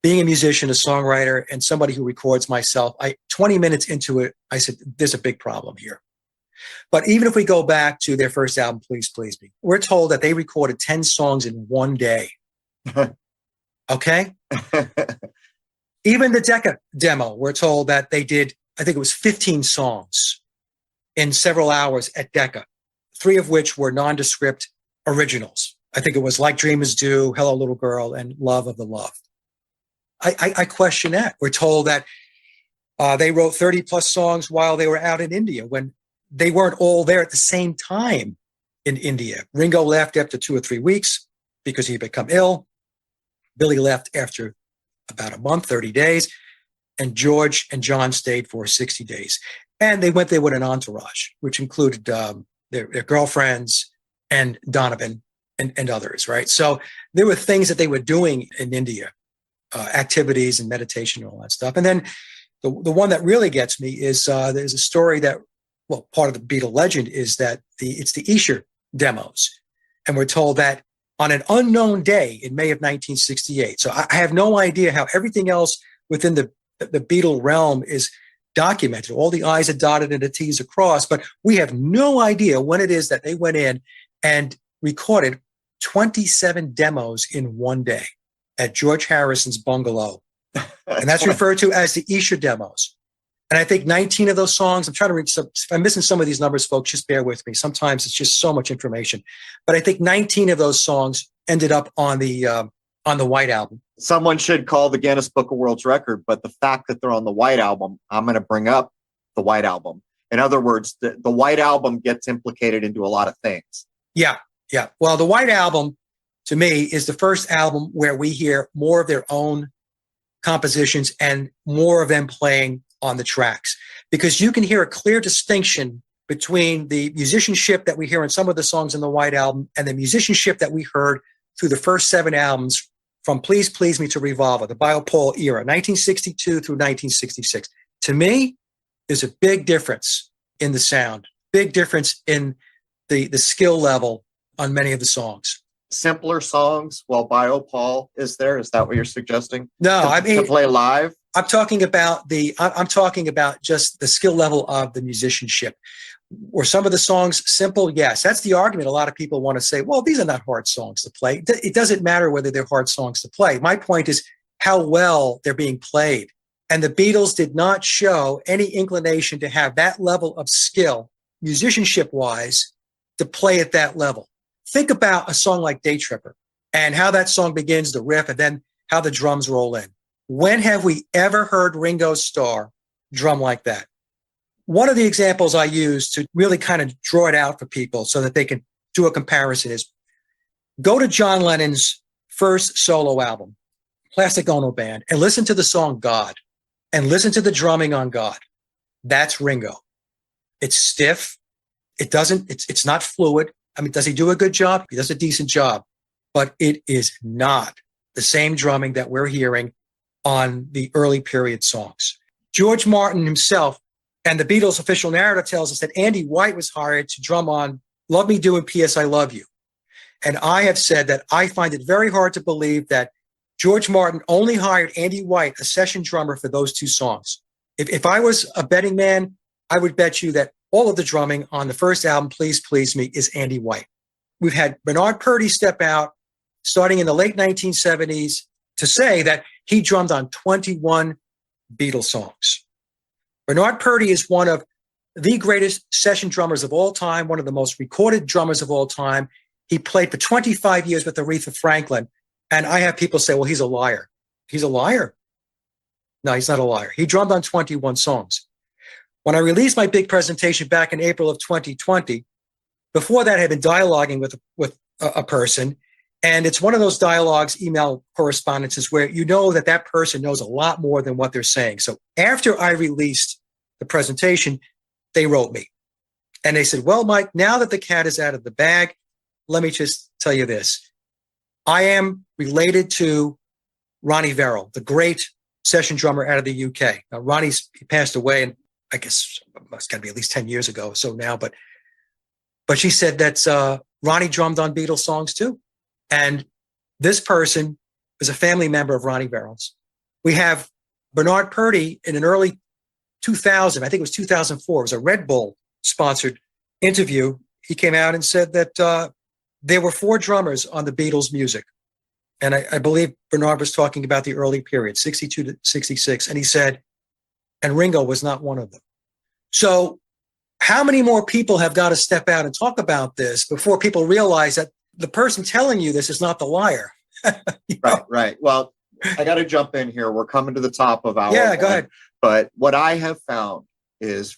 being a musician, a songwriter, and somebody who records myself, 20 minutes into it, I said, there's a big problem here. But even if we go back to their first album, Please Please Me, we're told that they recorded 10 songs in one day. Okay? Even the Decca demo, we're told that they did, I think it was 15 songs in several hours at Decca, 3 of which were nondescript originals. I think it was Like Dreamers Do, Hello Little Girl, and Love of the Love. I question that. We're told that they wrote 30 plus songs while they were out in India when they weren't all there at the same time in India. Ringo left after 2 or 3 weeks because he had become ill. Billy left after about a month, 30 days. And George and John stayed for 60 days. And they went there with an entourage, which included their girlfriends and Donovan and others, right? So there were things that they were doing in India, activities and meditation and all that stuff. And then the one that really gets me is there's a story that, well, part of the Beatle legend is that it's the Esher demos. And we're told that on an unknown day in May of 1968. So I have no idea how everything else within the Beatle realm is documented. All the I's are dotted and the T's are crossed, but we have no idea when it is that they went in and recorded 27 demos in one day at George Harrison's bungalow. And that's referred to as the Esher demos. And I think 19 of those songs, I'm trying to read some, if I'm missing some of these numbers, folks, just bear with me. Sometimes it's just so much information. But I think 19 of those songs ended up on the White Album. Someone should call the Guinness Book of World Record, but the fact that they're on the White Album, I'm going to bring up the White Album. In other words, the White Album gets implicated into a lot of things. Yeah. Well, the White Album, to me, is the first album where we hear more of their own compositions and more of them playing on the tracks, because you can hear a clear distinction between the musicianship that we hear in some of the songs in the White Album and the musicianship that we heard through the first 7 albums from Please Please Me to Revolver, the Biopole era, 1962 through 1966. To me, there's a big difference in the sound, big difference in the skill level on many of the songs. Simpler songs while Biopole is there? Is that what you're suggesting? No, I mean, to play live? I'm talking about just the skill level of the musicianship. Were some of the songs simple? Yes. That's the argument. A lot of people want to say, well, these are not hard songs to play. It doesn't matter whether they're hard songs to play. My point is how well they're being played. And the Beatles did not show any inclination to have that level of skill, musicianship-wise, to play at that level. Think about a song like Day Tripper and how that song begins, the riff, and then how the drums roll in. When have we ever heard Ringo Starr drum like that? One of the examples I use to really kind of draw it out for people so that they can do a comparison is go to John Lennon's first solo album, Plastic Ono Band, and listen to the song God and listen to the drumming on God. That's Ringo. It's stiff. It's not fluid. I mean, does he do a good job? He does a decent job, but it is not the same drumming that we're hearing on the early period songs. George Martin himself, and the Beatles' official narrative tells us that Andy White was hired to drum on Love Me Do and P.S. I Love You. And I have said that I find it very hard to believe that George Martin only hired Andy White, a session drummer, for those 2 songs. If I was a betting man, I would bet you that all of the drumming on the first album, Please Please Me, is Andy White. We've had Bernard Purdie step out starting in the late 1970s to say that he drummed on 21 Beatles songs. Bernard Purdie is one of the greatest session drummers of all time, one of the most recorded drummers of all time. He played for 25 years with Aretha Franklin. And I have people say, well, he's a liar. He's a liar. No, he's not a liar. He drummed on 21 songs. When I released my big presentation back in April of 2020, before that I had been dialoguing with a person. And it's one of those dialogues, email correspondences, where you know that that person knows a lot more than what they're saying. So after I released the presentation, they wrote me. And they said, well, Mike, now that the cat is out of the bag, let me just tell you this. I am related to Ronnie Verrill, the great session drummer out of the UK. Now, he passed away, and I guess it's got to be at least 10 years ago or so now. But she said that Ronnie drummed on Beatles songs too. And this person is a family member of Ronnie Verrill's. We have Bernard Purdie in an early 2000, I think it was 2004, it was a Red Bull sponsored interview. He came out and said that there were 4 drummers on the Beatles' music. And I believe Bernard was talking about the early period, 62 to 66. And he said, and Ringo was not one of them. So how many more people have got to step out and talk about this before people realize that the person telling you this is not the liar? Right. Well, I got to jump in here. We're coming to the top of our go ahead. But what I have found is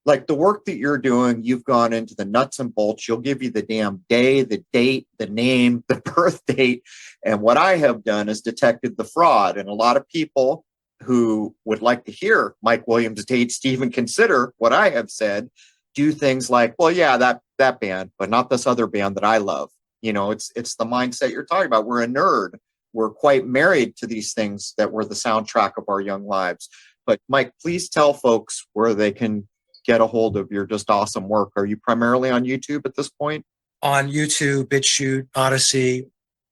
like the work that you're doing, you've gone into the nuts and bolts. You'll give you the damn day, the date, the name, the birth date. And what I have done is detected the fraud. And a lot of people who would like to hear Mike Williams' dates to even consider what I have said, do things like, well, yeah, that band, but not this other band that I love. You know, it's the mindset you're talking about. We're a nerd. We're quite married to these things that were the soundtrack of our young lives. But Mike, please tell folks where they can get a hold of your just awesome work. Are you primarily on YouTube at this point? On YouTube, BitChute, Odyssey,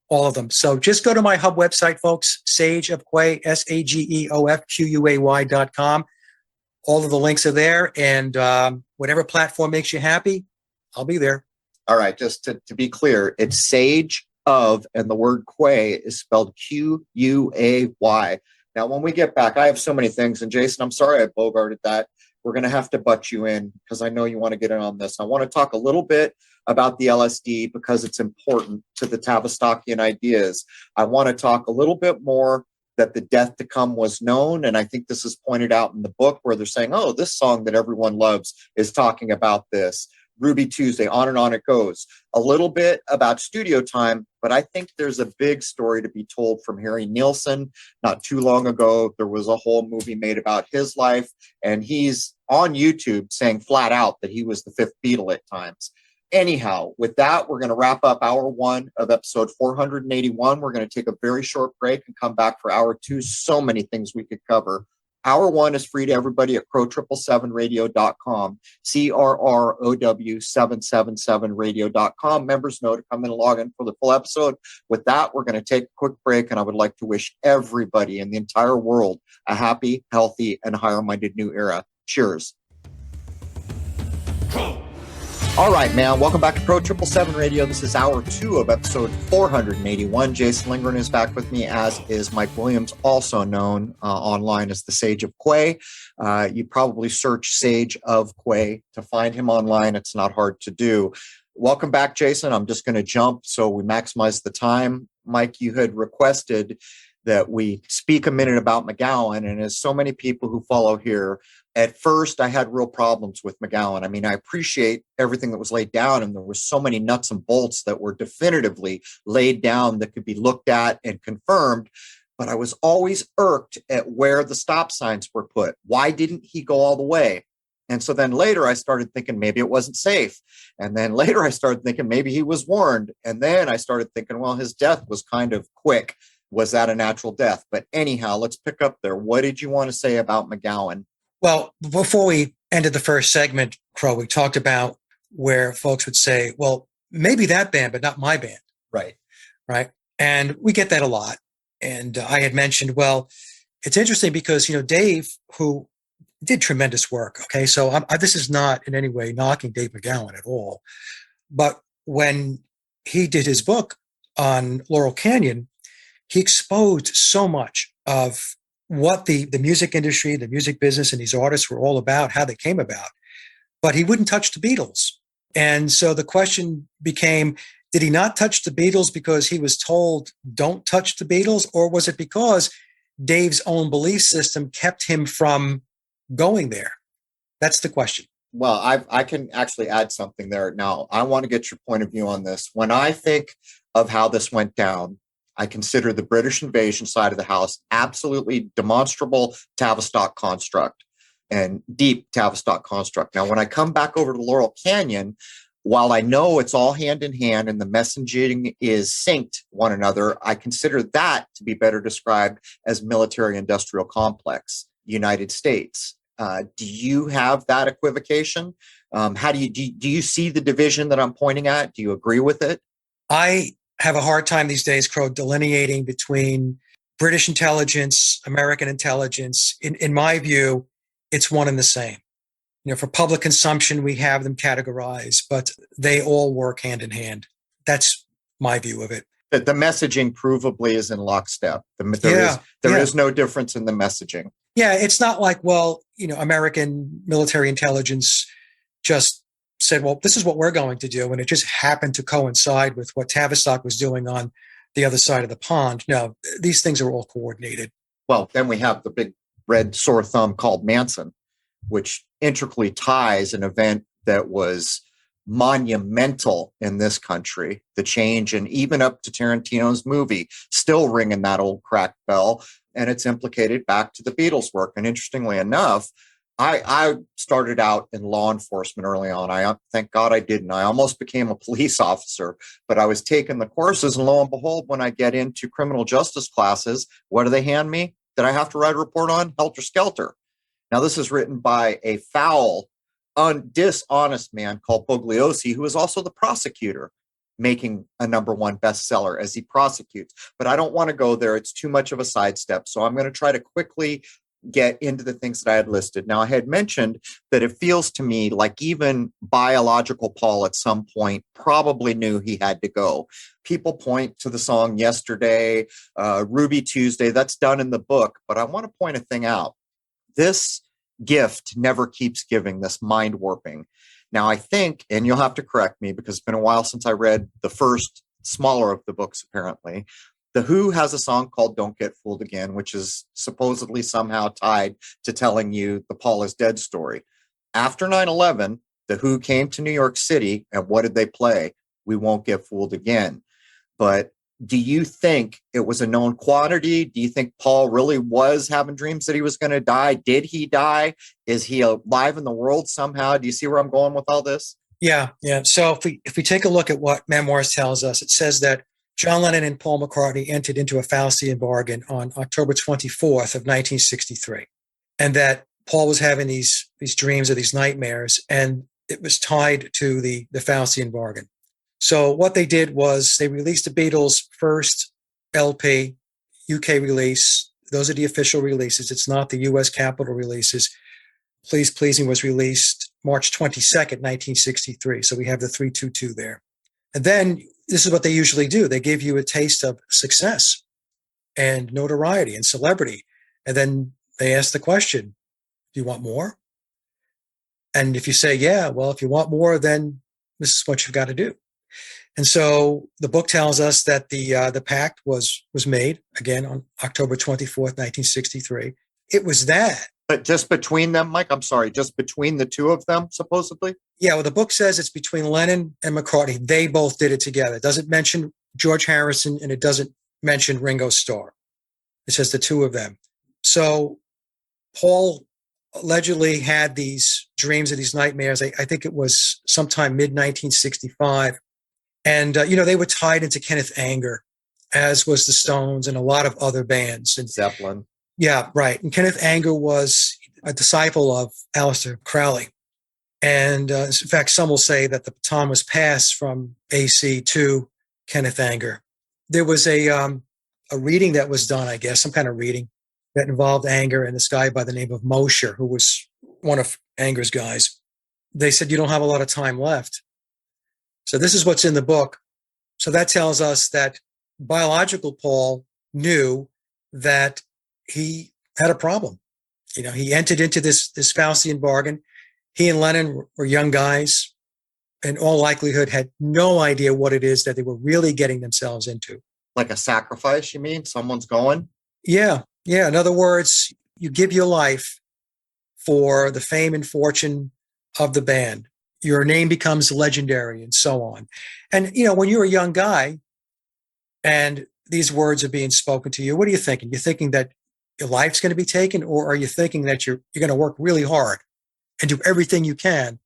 all of them. So just go to my hub website, folks, Sage of Quay, SAGEOFQUAY.com. All of the links are there. And whatever platform makes you happy, I'll be there. All right. Just to be clear, it's Sage of, and the word Quay is spelled QUAY. Now, when we get back, I have so many things. And Jason, I'm sorry I bogarted that. We're going to have to butt you in because I know you want to get in on this. I want to talk a little bit about the LSD because it's important to the Tavistokian ideas. I want to talk a little bit more that the death to come was known. And I think this is pointed out in the book where they're saying, oh, this song that everyone loves is talking about this. Ruby Tuesday, on it goes. A little bit about studio time, but I think there's a big story to be told from Harry Nilsson. Not too long ago, there was a whole movie made about his life, and he's on YouTube saying flat out that he was the 5th Beatle at times. Anyhow, with that, we're going to wrap up hour 1 of episode 481. We're going to take a very short break and come back for hour 2. So many things we could cover. Hour 1 is free to everybody at crow777radio.com, CRROW777radio.com. Members know to come in and log in for the full episode. With that, we're going to take a quick break, and I would like to wish everybody in the entire world a happy, healthy, and higher-minded new era. Cheers. All right, man. Welcome back to Pro 777 Radio. This is hour 2 of episode 481. Jason Lindgren is back with me, as is Mike Williams, also known online as the Sage of Quay. You probably search Sage of Quay to find him online. It's not hard to do. Welcome back, Jason. I'm just going to jump so we maximize the time. Mike, you had requested that we speak a minute about McGowan, and as so many people who follow here, at first I had real problems with McGowan. I mean, I appreciate everything that was laid down, and there were so many nuts and bolts that were definitively laid down that could be looked at and confirmed, but I was always irked at where the stop signs were put. Why didn't he go all the way? And so then later I started thinking maybe it wasn't safe. And then later I started thinking maybe he was warned. And then I started thinking, well, his death was kind of quick. Was that a natural death? But anyhow, let's pick up there. What did you want to say about McGowan? Well, before we ended the first segment, Crow, we talked about where folks would say, well, maybe that band, but not my band. Right. Right. And we get that a lot. And I had mentioned, well, it's interesting because, Dave, who did tremendous work. Okay. So this is not in any way knocking Dave McGowan at all. But when he did his book on Laurel Canyon, he exposed so much of what the music industry, the music business, and these artists were all about, how they came about. But he wouldn't touch the Beatles. And so the question became, did he not touch the Beatles because he was told, don't touch the Beatles? Or was it because Dave's own belief system kept him from going there? That's the question. Well, I can actually add something there. Now, I want to get your point of view on this. When I think of how this went down, I consider the British invasion side of the house absolutely demonstrable Tavistock construct and deep Tavistock construct. Now, when I come back over to Laurel Canyon, while I know it's all hand in hand and the messaging is synced one another, I consider that to be better described as military-industrial complex, United States. Do you have that equivocation? How do you see the division that I'm pointing at? Do you agree with it? I have a hard time these days, Crow, delineating between British intelligence, American intelligence. In my view, it's one and the same. For public consumption, we have them categorized, but they all work hand in hand. That's my view of it. The messaging provably is in lockstep. There is no difference in the messaging. Yeah, it's not like, American military intelligence just said, well, this is what we're going to do. And it just happened to coincide with what Tavistock was doing on the other side of the pond. No, these things are all coordinated. Well, then we have the big red sore thumb called Manson, which intricately ties an event that was monumental in this country, the change, and even up to Tarantino's movie, still ringing that old cracked bell. And it's implicated back to the Beatles work. And interestingly enough, I started out in law enforcement early on. Thank God I didn't. I almost became a police officer, but I was taking the courses, and lo and behold, when I get into criminal justice classes, what do they hand me that I have to write a report on? Helter Skelter. Now, this is written by a foul, dishonest man called Bugliosi, who is also the prosecutor, making a #1 bestseller as he prosecutes. But I don't want to go there. It's too much of a sidestep. So I'm going to try to quickly get into the things that I had listed. Now, I had mentioned that it feels to me like even biological Paul at some point probably knew he had to go. People point to the song Yesterday, Ruby Tuesday. That's done in the book. But I want to point a thing out. This gift never keeps giving, this mind warping. Now, I think, and you'll have to correct me because it's been a while since I read the first smaller of the books, apparently. The Who has a song called Don't Get Fooled Again, which is supposedly somehow tied to telling you the Paul is dead story. After 9/11, the Who came to New York City, and what did they play? We Won't Get Fooled Again. But do you think it was a known quantity? Do you think Paul really was having dreams that he was going to die? Did he die? Is he alive in the world somehow? Do you see where I'm going with all this? Yeah. So if we take a look at what Memoirs tells us, it says that John Lennon and Paul McCartney entered into a Faustian bargain on October 24th of 1963, and that Paul was having these dreams or these nightmares, and it was tied to the Faustian bargain. So what they did was they released the Beatles' first LP, UK release. Those are the official releases. It's not the US Capitol releases. Please Pleasing was released March 22nd, 1963. So we have the 322 there. And then this is what they usually do. They give you a taste of success and notoriety and celebrity. And then they ask the question, do you want more? And if you say, yeah, well, if you want more, then this is what you've got to do. And so the book tells us that the pact was made again on October 24th, 1963. It was that. But just between them, Mike, I'm sorry, just between the two of them, supposedly? Yeah, well, the book says it's between Lennon and McCartney. They both did it together. It doesn't mention George Harrison, and it doesn't mention Ringo Starr. It says the two of them. So Paul allegedly had these dreams or these nightmares. I think it was sometime mid-1965. And, they were tied into Kenneth Anger, as was the Stones and a lot of other bands. And Zeppelin. Yeah, right. And Kenneth Anger was a disciple of Aleister Crowley. And in fact, some will say that the baton was passed from AC to Kenneth Anger. There was a reading that was done, I guess, some kind of reading that involved Anger and this guy by the name of Mosher, who was one of Anger's guys. They said, you don't have a lot of time left. So this is what's in the book. So that tells us that biological Paul knew that he had a problem. You know, he entered into this Faustian bargain. He and Lennon were young guys, in all likelihood had no idea what it is that they were really getting themselves into. Like a sacrifice, you mean? Someone's going? Yeah. In other words, you give your life for the fame and fortune of the band. Your name becomes legendary and so on. And, you know, when you're a young guy and these words are being spoken to you, what are you thinking? You're thinking that your life's going to be taken, or are you thinking that you're going to work really hard and do everything you can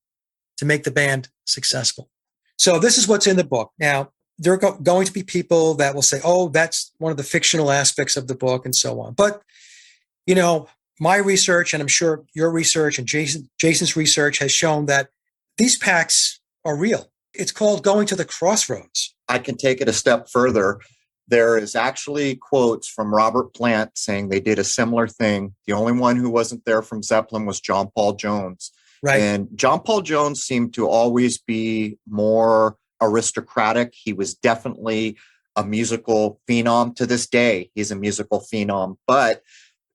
to make the band successful? So this is what's in the book. Now, there are going to be people that will say, oh, that's one of the fictional aspects of the book and so on. But, you know, my research, and I'm sure your research and Jason's research has shown that these packs are real. It's called going to the crossroads. I can take it a step further. There is actually quotes from Robert Plant saying they did a similar thing. The only one who wasn't there from Zeppelin was John Paul Jones. Right. And John Paul Jones seemed to always be more aristocratic. He was definitely a musical phenom. To this day, he's a musical phenom. But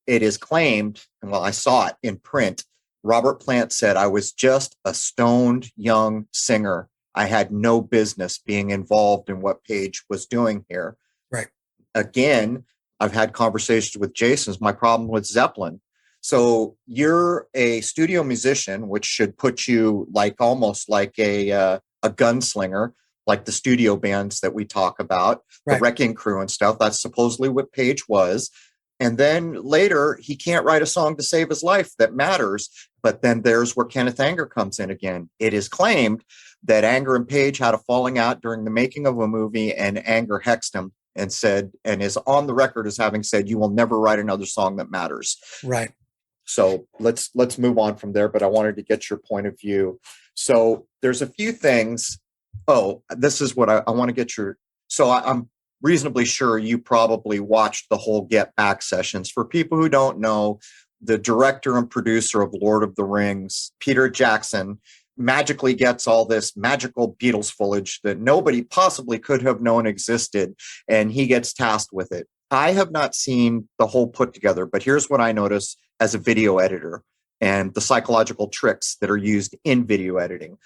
it is claimed, and well, I saw it in print, Robert Plant said, I was just a stoned young singer. I had no business being involved in what Page was doing here. Right. Again, I've had conversations with Jason's. My problem with Zeppelin. So you're a studio musician, which should put you like almost like a gunslinger, like the studio bands that we talk about, right. The Wrecking Crew and stuff. That's supposedly what Page was. And then later, he can't write a song to save his life that matters. But then there's where Kenneth Anger comes in again. It is claimed that Anger and Page had a falling out during the making of a movie, and Anger hexed him and said, and is on the record as having said, you will never write another song that matters. Right. So let's move on from there. But I wanted to get your point of view. So there's a few things. Oh, this is what I want to get your. So I'm reasonably sure you probably watched the whole Get Back sessions. For people who don't know, the director and producer of Lord of the Rings, Peter Jackson, magically gets all this magical Beatles footage that nobody possibly could have known existed, and he gets tasked with it. I have not seen the whole put together, but here's what I notice as a video editor and the psychological tricks that are used in video editing.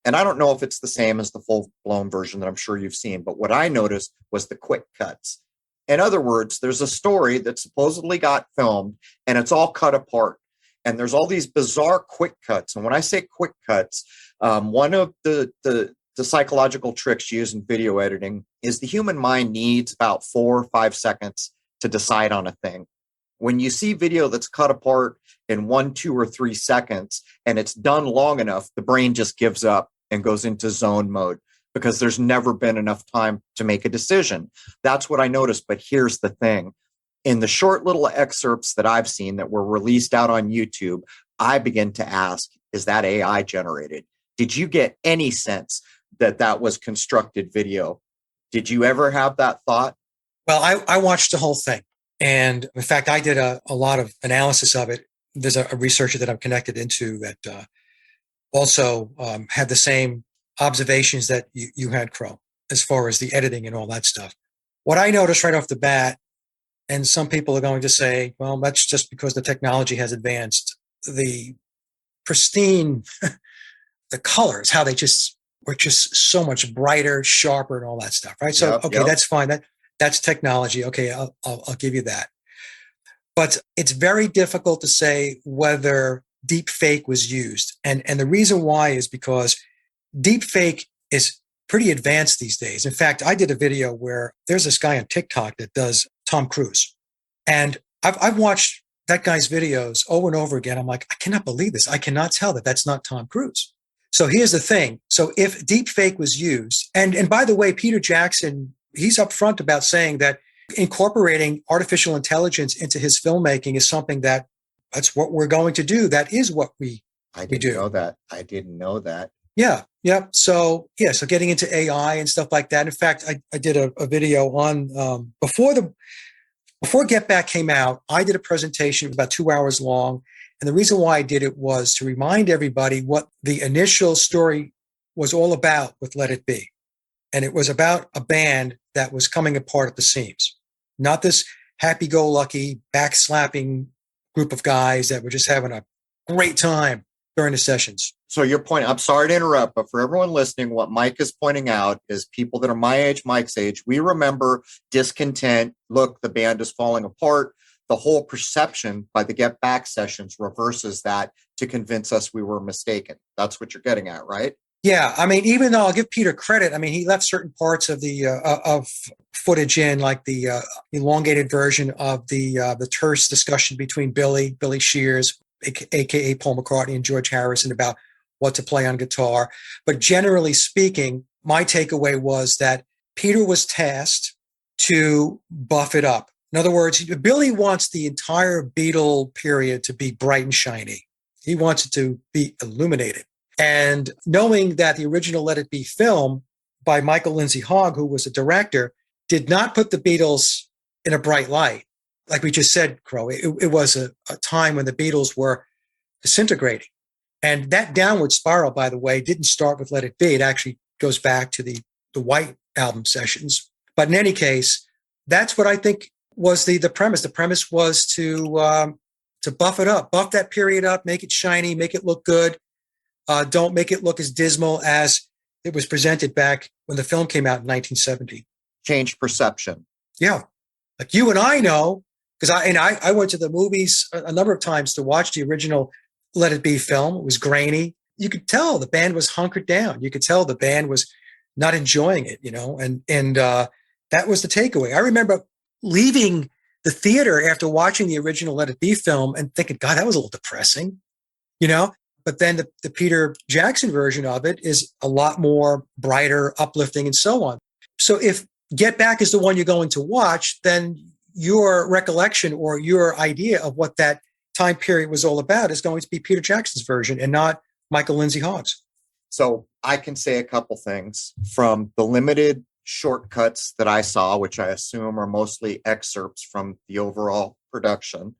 And I don't know if it's the same as the full-blown version that I'm sure you've seen, but what I noticed was the quick cuts. In other words, there's a story that supposedly got filmed, and it's all cut apart. And there's all these bizarre quick cuts. And when I say quick cuts, one of the psychological tricks used in video editing is the human mind needs about 4 or 5 seconds to decide on a thing. When you see video that's cut apart in 1, 2, or 3 seconds, and it's done long enough, the brain just gives up and goes into zone mode because there's never been enough time to make a decision. That's what I noticed. But here's the thing. In the short little excerpts that I've seen that were released out on YouTube, I begin to ask, is that AI generated? Did you get any sense that that was constructed video? Did you ever have that thought? Well, I watched the whole thing. And in fact, I did a lot of analysis of it. There's a researcher that I'm connected into that also had the same observations that you had, Crow, as far as the editing and all that stuff. What I noticed right off the bat, and some people are going to say, well, that's just because the technology has advanced. The pristine, the colors, how they just were just so much brighter, sharper, and all that stuff, right? So, Yep, okay, yep. that's fine. That's technology. Okay, I'll give you that. But it's very difficult to say whether deep fake was used. And the reason why is because deep fake is pretty advanced these days. In fact, I did a video where there's this guy on TikTok that does Tom Cruise. And I've watched that guy's videos over and over again. I'm like, I cannot believe this. I cannot tell that that's not Tom Cruise. So here's the thing. So if deep fake was used, and by the way, Peter Jackson, he's upfront about saying that incorporating artificial intelligence into his filmmaking is something that's what we're going to do. That is what we I We didn't do. know that. I didn't know that. Yeah. Yeah. So getting into AI and stuff like that. In fact, I did a video on before Get Back came out. I did a presentation about 2 hours long. And the reason why I did it was to remind everybody what the initial story was all about with Let It Be. And it was about a band that was coming apart at the seams, not this happy-go-lucky, back-slapping group of guys that were just having a great time during the sessions. So your point, I'm sorry to interrupt, but for everyone listening, what Mike is pointing out is people that are my age, Mike's age, we remember discontent. Look, the band is falling apart. The whole perception by the Get Back sessions reverses that to convince us we were mistaken. That's what you're getting at, right? Yeah, I mean, even though I'll give Peter credit, I mean, he left certain parts of the of footage in, like the elongated version of the terse discussion between Billy Shears, aka Paul McCartney, and George Harrison about what to play on guitar. But generally speaking, my takeaway was that Peter was tasked to buff it up. In other words, Billy wants the entire Beatle period to be bright and shiny. He wants it to be illuminated. And knowing that the original Let It Be film by Michael Lindsay Hogg, who was the director, did not put the Beatles in a bright light. Like we just said, Crow, it was a time when the Beatles were disintegrating. And that downward spiral, by the way, didn't start with Let It Be. It actually goes back to the White album sessions. But in any case, that's what I think was the premise. The premise was to buff it up, buff that period up, make it shiny, make it look good. Don't make it look as dismal as it was presented back when the film came out in 1970. Change perception. Yeah. Like you and I know, because I went to the movies a number of times to watch the original Let It Be film. It was grainy. You could tell the band was hunkered down. You could tell the band was not enjoying it, and that was the takeaway. I remember leaving the theater after watching the original Let It Be film and thinking, God, that was a little depressing, But then the Peter Jackson version of it is a lot more brighter, uplifting, and so on. So if Get Back is the one you're going to watch, then your recollection or your idea of what that time period was all about is going to be Peter Jackson's version and not Michael Lindsay Hogg's. So I can say a couple things from the limited shortcuts that I saw, which I assume are mostly excerpts from the overall production.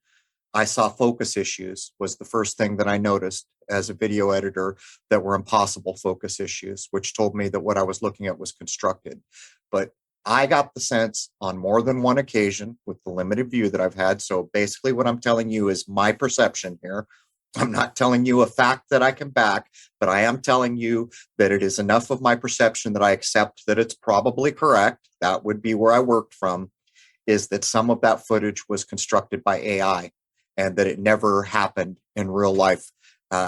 I saw focus issues was the first thing that I noticed as a video editor, that were impossible focus issues, which told me that what I was looking at was constructed. But I got the sense on more than one occasion with the limited view that I've had. So basically what I'm telling you is my perception here. I'm not telling you a fact that I can back, but I am telling you that it is enough of my perception that I accept that it's probably correct. That would be where I worked from, is that some of that footage was constructed by AI and that it never happened in real life.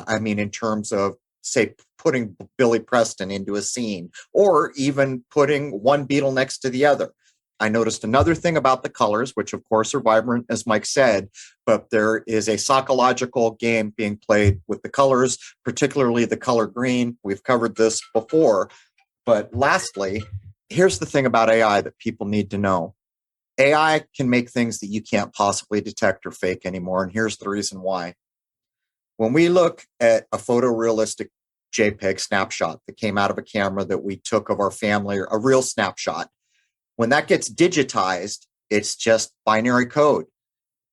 In terms of, say, putting Billy Preston into a scene or even putting one Beatle next to the other. I noticed another thing about the colors, which of course are vibrant, as Mike said, but there is a psychological game being played with the colors, particularly the color green. We've covered this before. But lastly, here's the thing about AI that people need to know. AI can make things that you can't possibly detect or fake anymore. And here's the reason why. When we look at a photorealistic JPEG snapshot that came out of a camera that we took of our family, or a real snapshot, when that gets digitized, it's just binary code.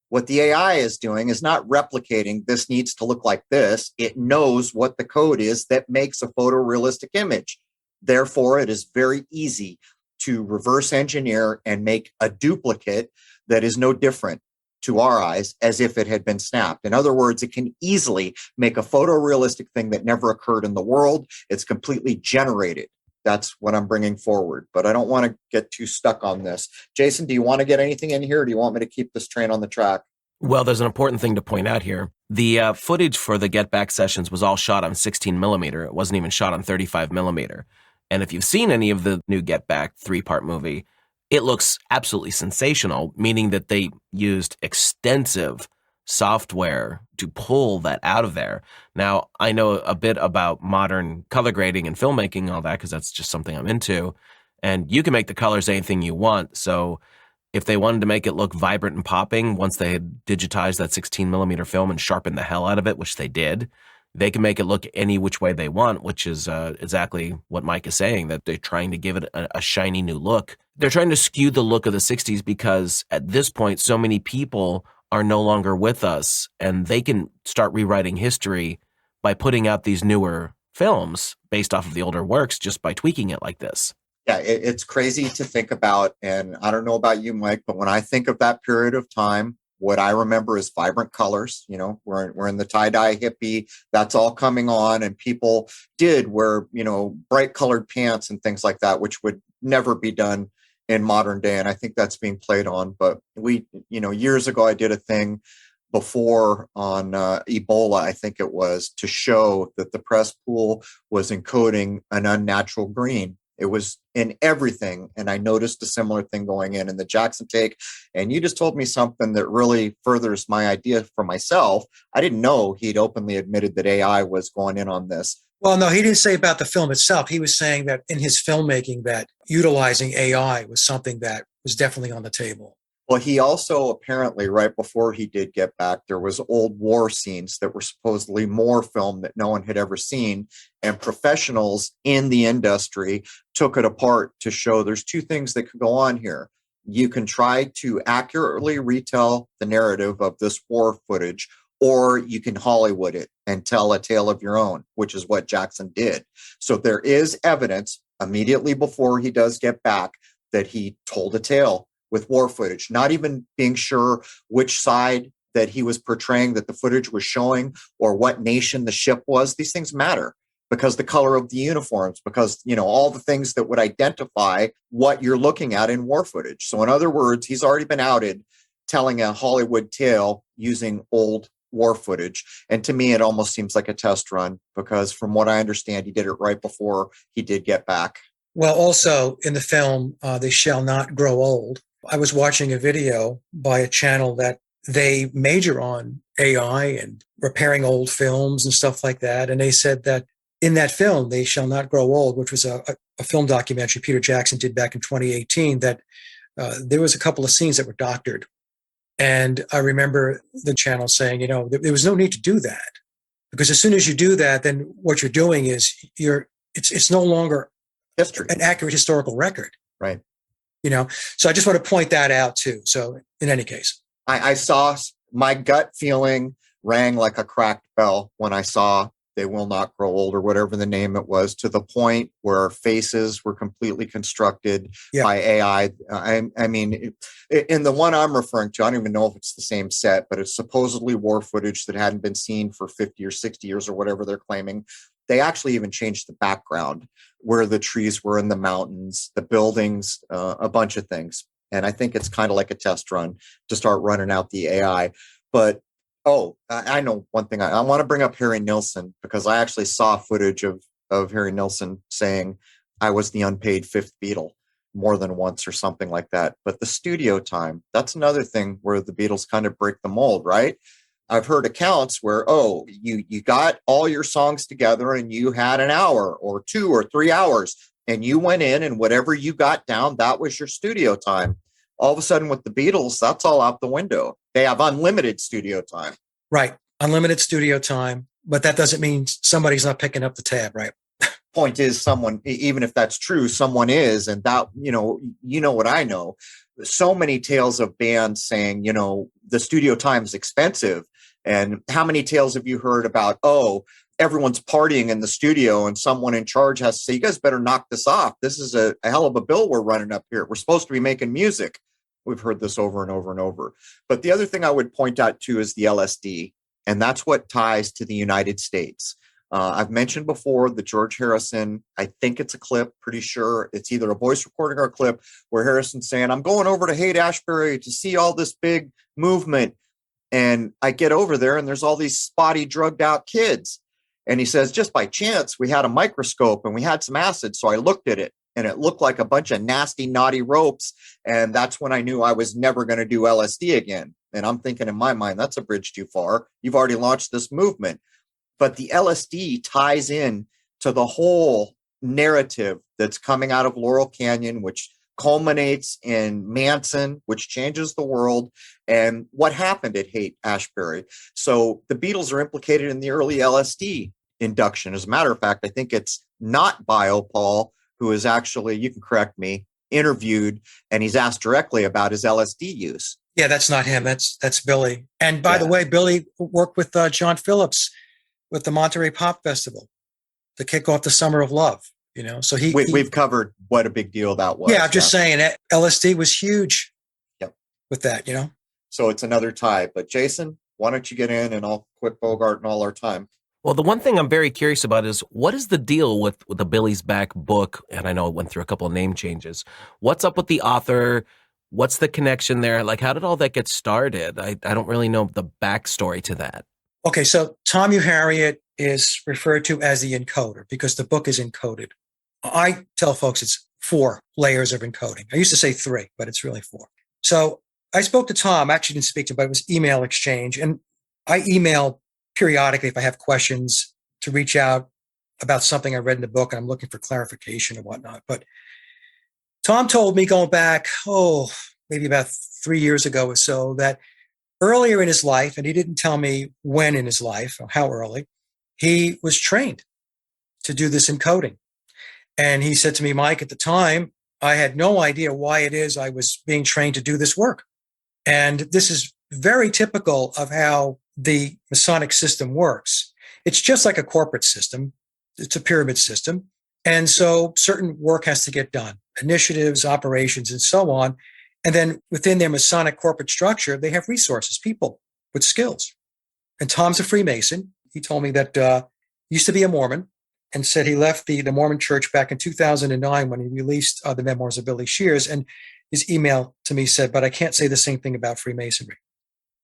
What the AI is doing is not replicating this needs to look like this. It knows what the code is that makes a photorealistic image. Therefore, it is very easy to reverse engineer and make a duplicate that is no different to our eyes as if it had been snapped. In other words, it can easily make a photorealistic thing that never occurred in the world. It's completely generated. That's what I'm bringing forward, but I don't want to get too stuck on this. Jason, do you want to get anything in here, or do you want me to keep this train on the track? Well, there's an important thing to point out here. The footage for the Get Back sessions was all shot on 16 millimeter. It wasn't even shot on 35 millimeter. And if you've seen any of the new Get Back 3-part movie, it looks absolutely sensational, meaning that they used extensive software to pull that out of there. Now, I know a bit about modern color grading and filmmaking and all that, because that's just something I'm into. And you can make the colors anything you want. So if they wanted to make it look vibrant and popping, once they had digitized that 16 millimeter film and sharpened the hell out of it, which they did, they can make it look any which way they want, which is exactly what Mike is saying, that they're trying to give it a shiny new look. They're trying to skew the look of the 60s because at this point, so many people are no longer with us, and they can start rewriting history by putting out these newer films based off of the older works just by tweaking it like this. Yeah, it's crazy to think about. And I don't know about you, Mike, but when I think of that period of time, what I remember is vibrant colors. You know, we're in the tie-dye hippie. That's all coming on. And people did wear, you know, bright colored pants and things like that, which would never be done in modern day. And I think that's being played on. But we, you know, years ago, I did a thing before on Ebola, I think it was, to show that the press pool was encoding an unnatural green. It was in everything. And I noticed a similar thing going in the Jackson take. And you just told me something that really furthers my idea for myself. I didn't know he'd openly admitted that AI was going in on this. Well, no, he didn't say about the film itself. He was saying that in his filmmaking that utilizing AI was something that was definitely on the table. Well, he also apparently, right before he did Get Back, there was old war scenes that were supposedly more filmed that no one had ever seen. And professionals in the industry took it apart to show there's two things that could go on here. You can try to accurately retell the narrative of this war footage, or you can Hollywood it and tell a tale of your own, which is what Jackson did. So there is evidence immediately before he does Get Back that he told a tale with war footage, not even being sure which side that he was portraying that the footage was showing or what nation the ship was. These things matter because the color of the uniforms, because, you know, all the things that would identify what you're looking at in war footage. So in other words, he's already been outed telling a Hollywood tale using old war footage. And to me, it almost seems like a test run because from what I understand, he did it right before he did Get Back. Well, also in the film, They Shall Not Grow Old, I was watching a video by a channel that they major on AI and repairing old films and stuff like that. And they said that in that film, They Shall Not Grow Old, which was a film documentary Peter Jackson did back in 2018, that there was a couple of scenes that were doctored. And I remember the channel saying, you know, there was no need to do that because as soon as you do that, then what you're doing is it's no longer History, an accurate historical record. Right. You know, so I just want to point that out too. So in any case, I saw my gut feeling rang like a cracked bell when I saw They Will Not Grow Old or whatever the name it was, to the point where faces were completely constructed by AI. I mean, in the one I'm referring to, I don't even know if it's the same set, but it's supposedly war footage that hadn't been seen for 50 or 60 years or whatever they're claiming. They actually even changed the background where the trees were in the mountains, the buildings, a bunch of things. And I think it's kind of like a test run to start running out the AI. But, I know one thing. I want to bring up Harry Nilsson because I actually saw footage of Harry Nilsson saying I was the unpaid fifth Beatle more than once or something like that. But the studio time, that's another thing where the Beatles kind of break the mold, right? I've heard accounts where, you got all your songs together and you had an hour or 2 or 3 hours and you went in and whatever you got down, that was your studio time. All of a sudden with the Beatles, that's all out the window. They have unlimited studio time. Right. Unlimited studio time. But that doesn't mean somebody's not picking up the tab, right? Point is someone, even if that's true, someone is. And that, you know what I know. So many tales of bands saying, you know, the studio time is expensive. And how many tales have you heard about, everyone's partying in the studio and someone in charge has to say, you guys better knock this off. This is a hell of a bill we're running up here. We're supposed to be making music. We've heard this over and over and over. But the other thing I would point out too is the LSD. And that's what ties to the United States. I've mentioned before the George Harrison, I think it's a clip, pretty sure it's either a voice recording or a clip where Harrison's saying, I'm going over to Haight-Ashbury to see all this big movement. And I get over there and there's all these spotty, drugged out kids. And he says, just by chance, we had a microscope and we had some acid. So I looked at it and it looked like a bunch of nasty, naughty ropes. And that's when I knew I was never going to do LSD again. And I'm thinking in my mind, that's a bridge too far. You've already launched this movement. But the LSD ties in to the whole narrative that's coming out of Laurel Canyon, which culminates in Manson, which changes the world, and what happened at Haight-Ashbury. So the Beatles are implicated in the early LSD induction. As a matter of fact, I think it's not Biopol who is actually, you can correct me, interviewed, and he's asked directly about his LSD use. Yeah, that's not him. That's Billy. And by the way, Billy worked with John Phillips with the Monterey Pop Festival to kick off the Summer of Love. So we've covered what a big deal that was. Yeah, I'm just saying LSD was huge. Yep. With that, So it's another tie. But Jason, why don't you get in and I'll quit Bogart and all our time. Well, the one thing I'm very curious about is what is the deal with the Billy's Back book? And I know it went through a couple of name changes. What's up with the author? What's the connection there? Like, how did all that get started? I don't really know the backstory to that. Okay, so Tom Harriet is referred to as the encoder because the book is encoded. I tell folks it's 4 layers of encoding. I used to say 3, but it's really 4. So I spoke to Tom. I actually didn't speak to him, but it was email exchange. And I email periodically if I have questions to reach out about something I read in the book and I'm looking for clarification and whatnot. But Tom told me going back, maybe about 3 years ago or so, that earlier in his life, and he didn't tell me when in his life or how early, he was trained to do this encoding. And he said to me, Mike, at the time, I had no idea why it is I was being trained to do this work. And this is very typical of how the Masonic system works. It's just like a corporate system. It's a pyramid system. And so certain work has to get done, initiatives, operations, and so on. And then within their Masonic corporate structure, they have resources, people with skills. And Tom's a Freemason. He told me that he used to be a Mormon and said he left the Mormon church back in 2009 when he released the memoirs of Billy Shears. And his email to me said, but I can't say the same thing about Freemasonry.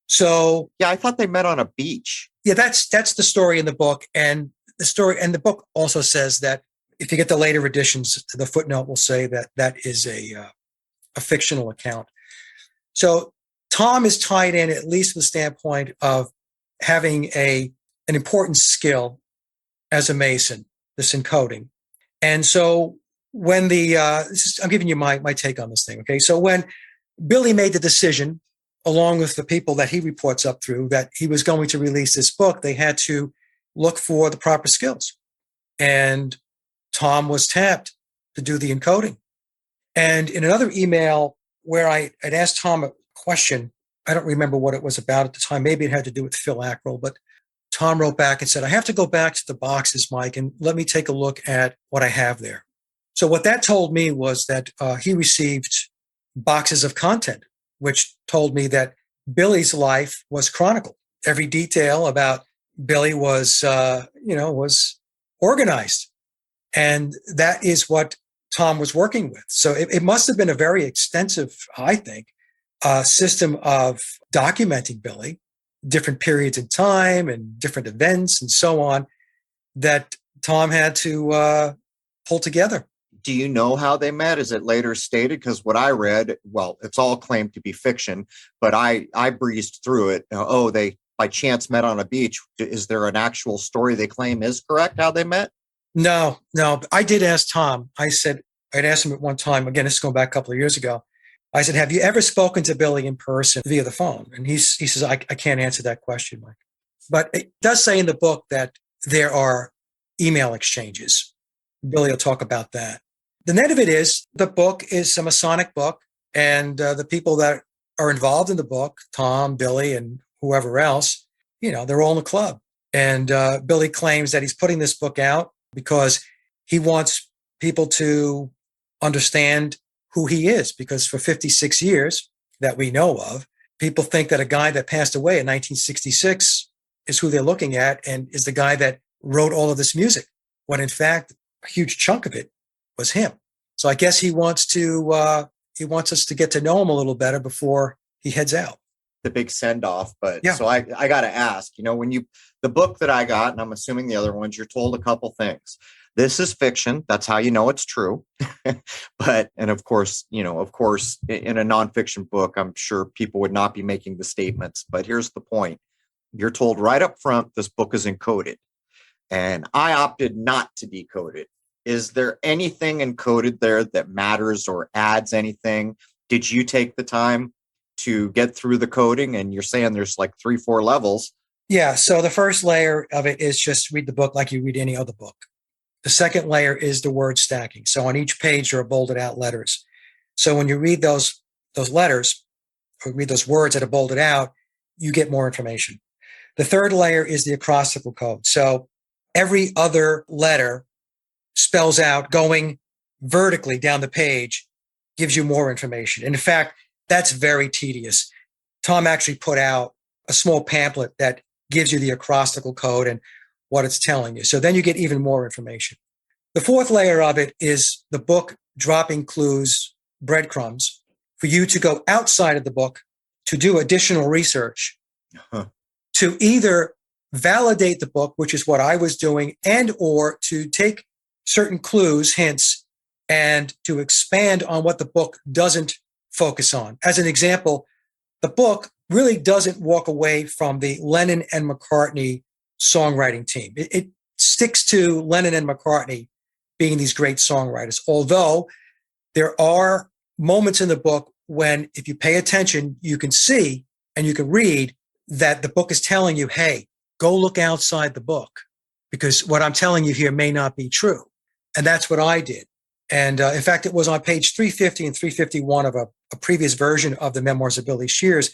So yeah, I thought they met on a beach. Yeah, that's the story in the book. And the book also says that if you get the later editions, the footnote will say that that is a fictional account. So Tom is tied in, at least from the standpoint of having an important skill as a Mason, this encoding. And so when I'm giving you my take on this thing, okay? So when Billy made the decision, along with the people that he reports up through, that he was going to release this book, they had to look for the proper skills. And Tom was tapped to do the encoding. And in another email where I had asked Tom a question, I don't remember what it was about at the time. Maybe it had to do with Phil Ackrell, but Tom wrote back and said, I have to go back to the boxes, Mike, and let me take a look at what I have there. So what that told me was that he received boxes of content, which told me that Billy's life was chronicled. Every detail about Billy was organized. And that is what Tom was working with. So it must have been a very extensive, I think, system of documenting Billy, different periods in time and different events and so on, that Tom had to pull together. Do you know how they met? Is it later stated? Because what I read, well, it's all claimed to be fiction, but I breezed through it. They by chance met on a beach. Is there an actual story they claim is correct how they met? No. I did ask Tom. I'd asked him at one time, again, this is going back a couple of years ago. I said, have you ever spoken to Billy in person via the phone? And he says, I can't answer that question, Mike. But it does say in the book that there are email exchanges. Billy will talk about that. The net of it is the book is a Masonic book, and the people that are involved in the book, Tom, Billy, and whoever else, they're all in the club. And Billy claims that he's putting this book out because he wants people to understand who he is, because for 56 years that we know of, people think that a guy that passed away in 1966 is who they're looking at and is the guy that wrote all of this music, when in fact, a huge chunk of it was him. So I guess he wants us to get to know him a little better before he heads out. The big send off. But yeah. So I got to ask, when the book that I got, and I'm assuming the other ones, you're told a couple things. This is fiction. That's how you know it's true. And of course, in a nonfiction book, I'm sure people would not be making the statements. But here's the point. You're told right up front, this book is encoded. And I opted not to decode it. Is there anything encoded there that matters or adds anything? Did you take the time to get through the coding? And you're saying there's like 3-4 levels. Yeah. So the first layer of it is just read the book like you read any other book. The second layer is the word stacking. So on each page, there are bolded out letters. So when you read those letters or read those words that are bolded out, you get more information. The third layer is the acrostical code. So every other letter spells out going vertically down the page, gives you more information. And in fact, that's very tedious. Tom actually put out a small pamphlet that gives you the acrostical code and what it's telling you. So then you get even more information. The fourth layer of it is the book dropping clues, breadcrumbs, for you to go outside of the book to do additional research, to either validate the book, which is what I was doing, and or to take certain clues, hints, and to expand on what the book doesn't focus on. As an example, the book really doesn't walk away from the Lennon and McCartney songwriting team. It sticks to Lennon and McCartney being these great songwriters, although there are moments in the book when, if you pay attention, you can see and you can read that the book is telling you, hey, go look outside the book, because what I'm telling you here may not be true. And that's what I did. And in fact, it was on page 350 and 351 of a previous version of the Memoirs of Billy Shears,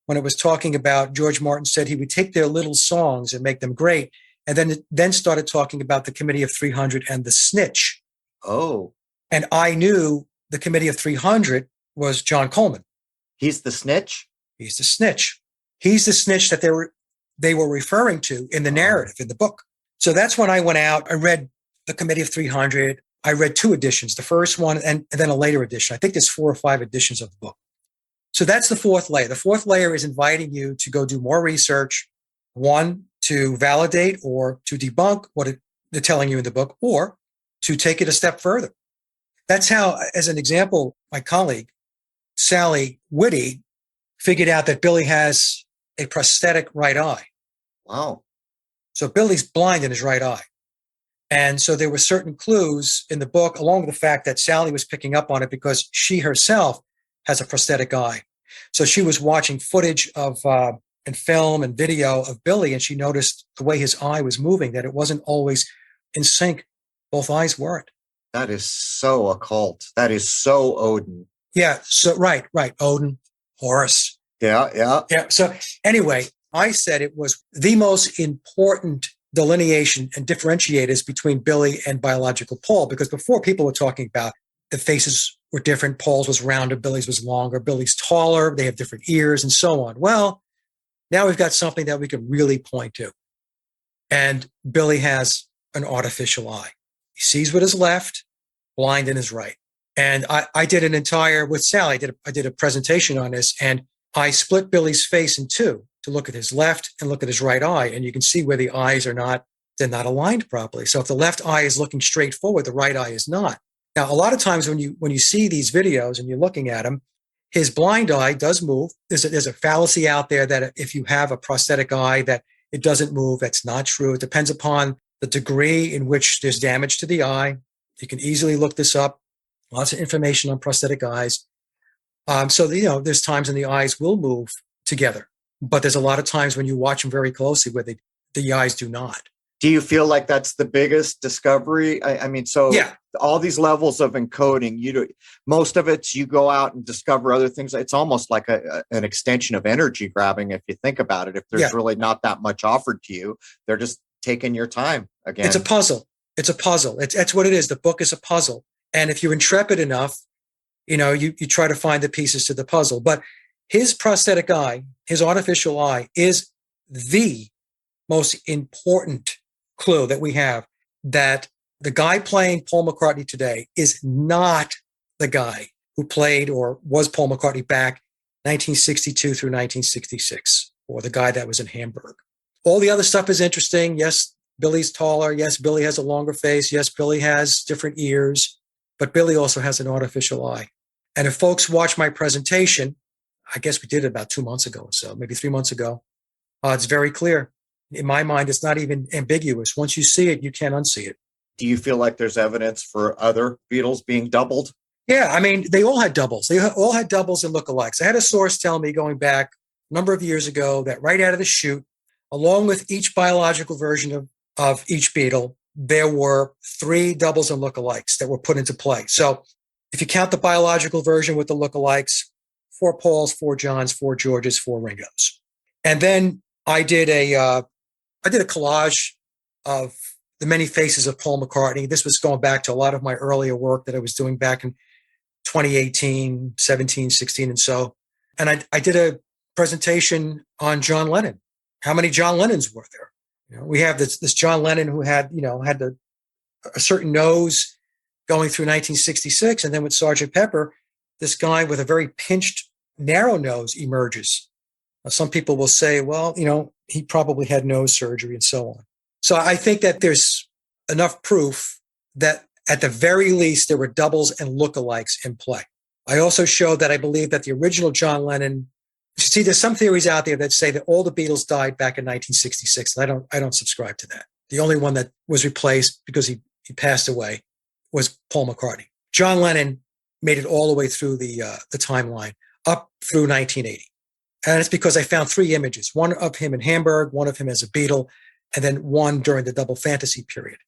when it was talking about George Martin said he would take their little songs and make them great. And then started talking about the Committee of 300 and the Snitch. Oh. And I knew the Committee of 300 was John Coleman. He's the snitch? He's the snitch. He's the snitch that they were referring to in the narrative, in the book. So that's when I went out. I read the Committee of 300. I read 2 editions, the first one and then a later edition. I think there's 4 or 5 editions of the book. So that's the fourth layer. The fourth layer is inviting you to go do more research, one, to validate or to debunk what they're telling you in the book, or to take it a step further. That's how, as an example, my colleague, Sally Whitty, figured out that Billy has a prosthetic right eye. Wow. So Billy's blind in his right eye. And so there were certain clues in the book, along with the fact that Sally was picking up on it because she herself has a prosthetic eye. So she was watching footage of and film and video of Billy, and she noticed the way his eye was moving, that it wasn't always in sync. Both eyes weren't. That is so occult. That is so Odin. Yeah. So right. Odin, Horus. Yeah. So anyway, I said it was the most important delineation and differentiators between Billy and biological Paul, because before people were talking about the faces were different. Paul's was rounder, Billy's was longer, Billy's taller, they have different ears and so on. Well, now we've got something that we can really point to. And Billy has an artificial eye. He sees with his left, blind in his right. And I did an entire, with Sally, I did a presentation on this, and I split Billy's face in 2 to look at his left and look at his right eye. And you can see where the eyes they're not aligned properly. So if the left eye is looking straight forward, the right eye is not. Now, a lot of times when you see these videos and you're looking at him, his blind eye does move. There's a fallacy out there that if you have a prosthetic eye that it doesn't move. That's not true. It depends upon the degree in which there's damage to the eye. You can easily look this up. Lots of information on prosthetic eyes. So there's times when the eyes will move together, but there's a lot of times when you watch them very closely where the eyes do not. Do you feel like that's the biggest discovery? I mean, so yeah. All these levels of encoding, most of it's you go out and discover other things. It's almost like an extension of energy grabbing, if you think about it. If there's really not that much offered to you, they're just taking your time again. It's a puzzle. That's what it is. The book is a puzzle. And if you're intrepid enough, you try to find the pieces to the puzzle. But his prosthetic eye, his artificial eye, is the most important clue that we have, that the guy playing Paul McCartney today is not the guy who played or was Paul McCartney back 1962 through 1966, or the guy that was in Hamburg. All the other stuff is interesting. Yes, Billy's taller. Yes, Billy has a longer face. Yes, Billy has different ears, but Billy also has an artificial eye. And if folks watch my presentation, I guess we did it about 2 months ago or so, maybe 3 months ago, it's very clear. In my mind, it's not even ambiguous. Once you see it, you can't unsee it. Do you feel like there's evidence for other Beatles being doubled? Yeah, I mean, they all had doubles. They all had doubles and lookalikes. I had a source tell me going back a number of years ago that right out of the chute, along with each biological version of each Beatle, there were 3 doubles and lookalikes that were put into play. So if you count the biological version with the lookalikes, 4 Pauls, 4 Johns, 4 Georges, 4 Ringos. And then I did a collage of the many faces of Paul McCartney. This was going back to a lot of my earlier work that I was doing back in 2018, 17, 16, and so. And I did a presentation on John Lennon. How many John Lennons were there? We have this John Lennon who had a certain nose going through 1966, and then with Sgt. Pepper, this guy with a very pinched, narrow nose emerges. Now, some people will say, well, he probably had nose surgery and so on. So I think that there's enough proof that at the very least there were doubles and lookalikes in play. I also showed that I believe that the original John Lennon. See, there's some theories out there that say that all the Beatles died back in 1966. And I don't subscribe to that. The only one that was replaced because he passed away was Paul McCartney. John Lennon made it all the way through the timeline up through 1980. And it's because I found 3 images, one of him in Hamburg, one of him as a Beatle, and then one during the double fantasy period.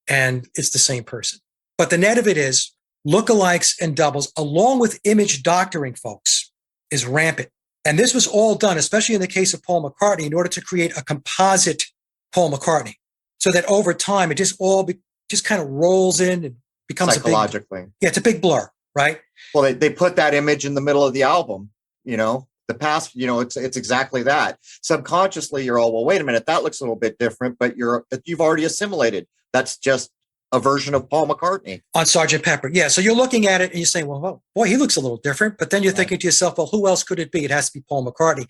And it's the same person. But the net of it is lookalikes and doubles, along with image doctoring, folks, is rampant. And this was all done, especially in the case of Paul McCartney, in order to create a composite Paul McCartney, so that over time it just kind of rolls in and becomes psychologically. It's a big blur, right? Well, they put that image in the middle of the album. The past, it's exactly that. Subconsciously, you're all, well, wait a minute, that looks a little bit different, but you've already assimilated. That's just a version of Paul McCartney on Sgt. Pepper. Yeah. So you're looking at it and you're saying, well, boy, he looks a little different. But then you're thinking to yourself, well, who else could it be? It has to be Paul McCartney.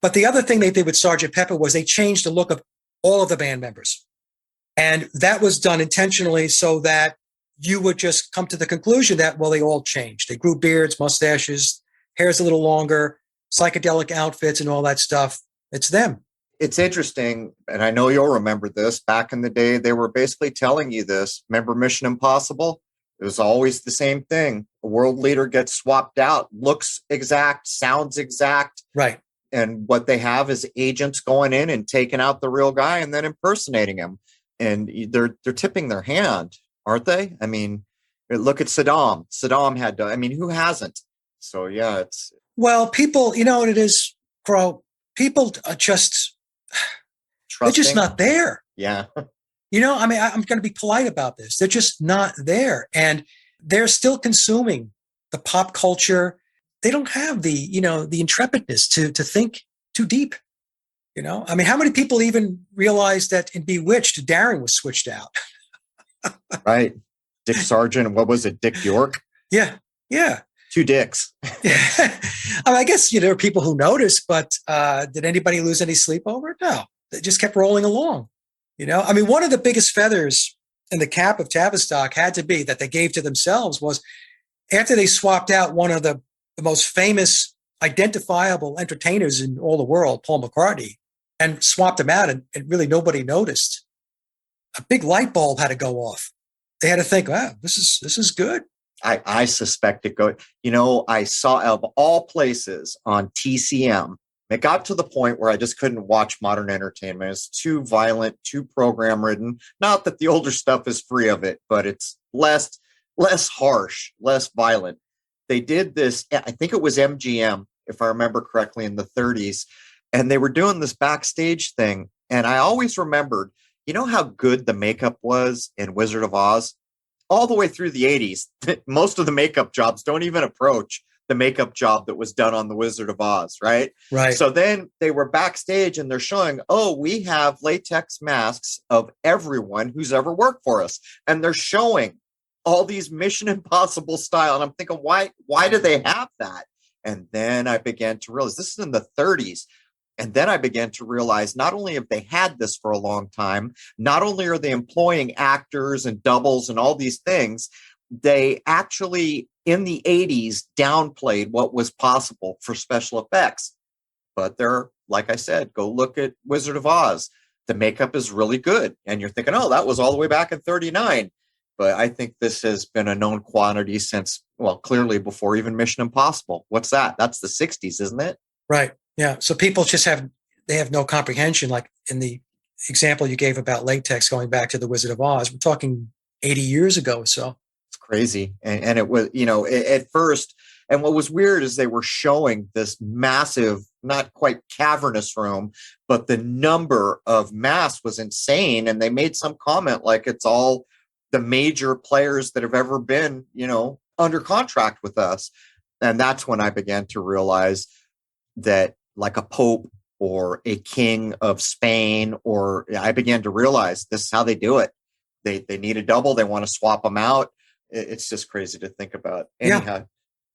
But the other thing they did with Sgt. Pepper was they changed the look of all of the band members. And that was done intentionally so that you would just come to the conclusion that, well, they all changed. They grew beards, mustaches, hair's a little longer, psychedelic outfits and all that stuff. It's them. It's interesting, and I know you'll remember this. Back in the day, they were basically telling you this. Remember Mission Impossible? It was always the same thing. A world leader gets swapped out, looks exact, sounds exact. Right. And what they have is agents going in and taking out the real guy and then impersonating him. And they're tipping their hand, aren't they? I mean, look at Saddam. Saddam had to, who hasn't? So, yeah, it's... Well, people, you know what it is, Crow? People are just... Trusting. They're just not there. Yeah. I'm going to be polite about this. They're just not there. And they're still consuming the pop culture. They don't have the intrepidness to think too deep. How many people even realize that in Bewitched, Darren was switched out? Right. Dick Sargent. What was it? Dick York? Yeah. Yeah. 2 dicks. Yeah. I guess, there are people who notice, but did anybody lose any sleep over it? No. They just kept rolling along. One of the biggest feathers in the cap of Tavistock had to be that they gave to themselves was after they swapped out one of the most famous identifiable entertainers in all the world, Paul McCartney, and swapped him out and really nobody noticed. A big light bulb had to go off. They had to think, wow, this is good. I suspect it go. I saw, of all places, on TCM, it got to the point where I just couldn't watch modern entertainment. It's too violent, too program ridden. Not that the older stuff is free of it, but it's less harsh, less violent. They did this, I think it was MGM, if I remember correctly, in the 30s. And they were doing this backstage thing. And I always remembered, how good the makeup was in Wizard of Oz? All the way through the 80s, most of the makeup jobs don't even approach the makeup job that was done on the Wizard of Oz, right? Right. So then they were backstage and they're showing, we have latex masks of everyone who's ever worked for us. And they're showing all these Mission Impossible style. And I'm thinking, why do they have that? And then I began to realize this is in the 30s. And then I began to realize not only have they had this for a long time, not only are they employing actors and doubles and all these things, they actually, in the 80s, downplayed what was possible for special effects. But they're, like I said, go look at Wizard of Oz. the makeup is really good. And you're thinking, oh, that was all the way back in 39. But I think this has been a known quantity since, well, clearly before even Mission Impossible. What's that? That's the 60s, isn't it? Right. Yeah. So people just have no comprehension. Like in the example you gave about latex going back to the Wizard of Oz, we're talking 80 years ago. So it's crazy. And it was, at first, and what was weird is they were showing this massive, not quite cavernous room, but the number of masks was insane. And they made some comment like it's all the major players that have ever been, under contract with us. And that's when I began to realize that like a pope or a king of Spain, or I began to realize this is how they do it. They need a double. They want to swap them out. It's just crazy to think about. Anyhow, yeah.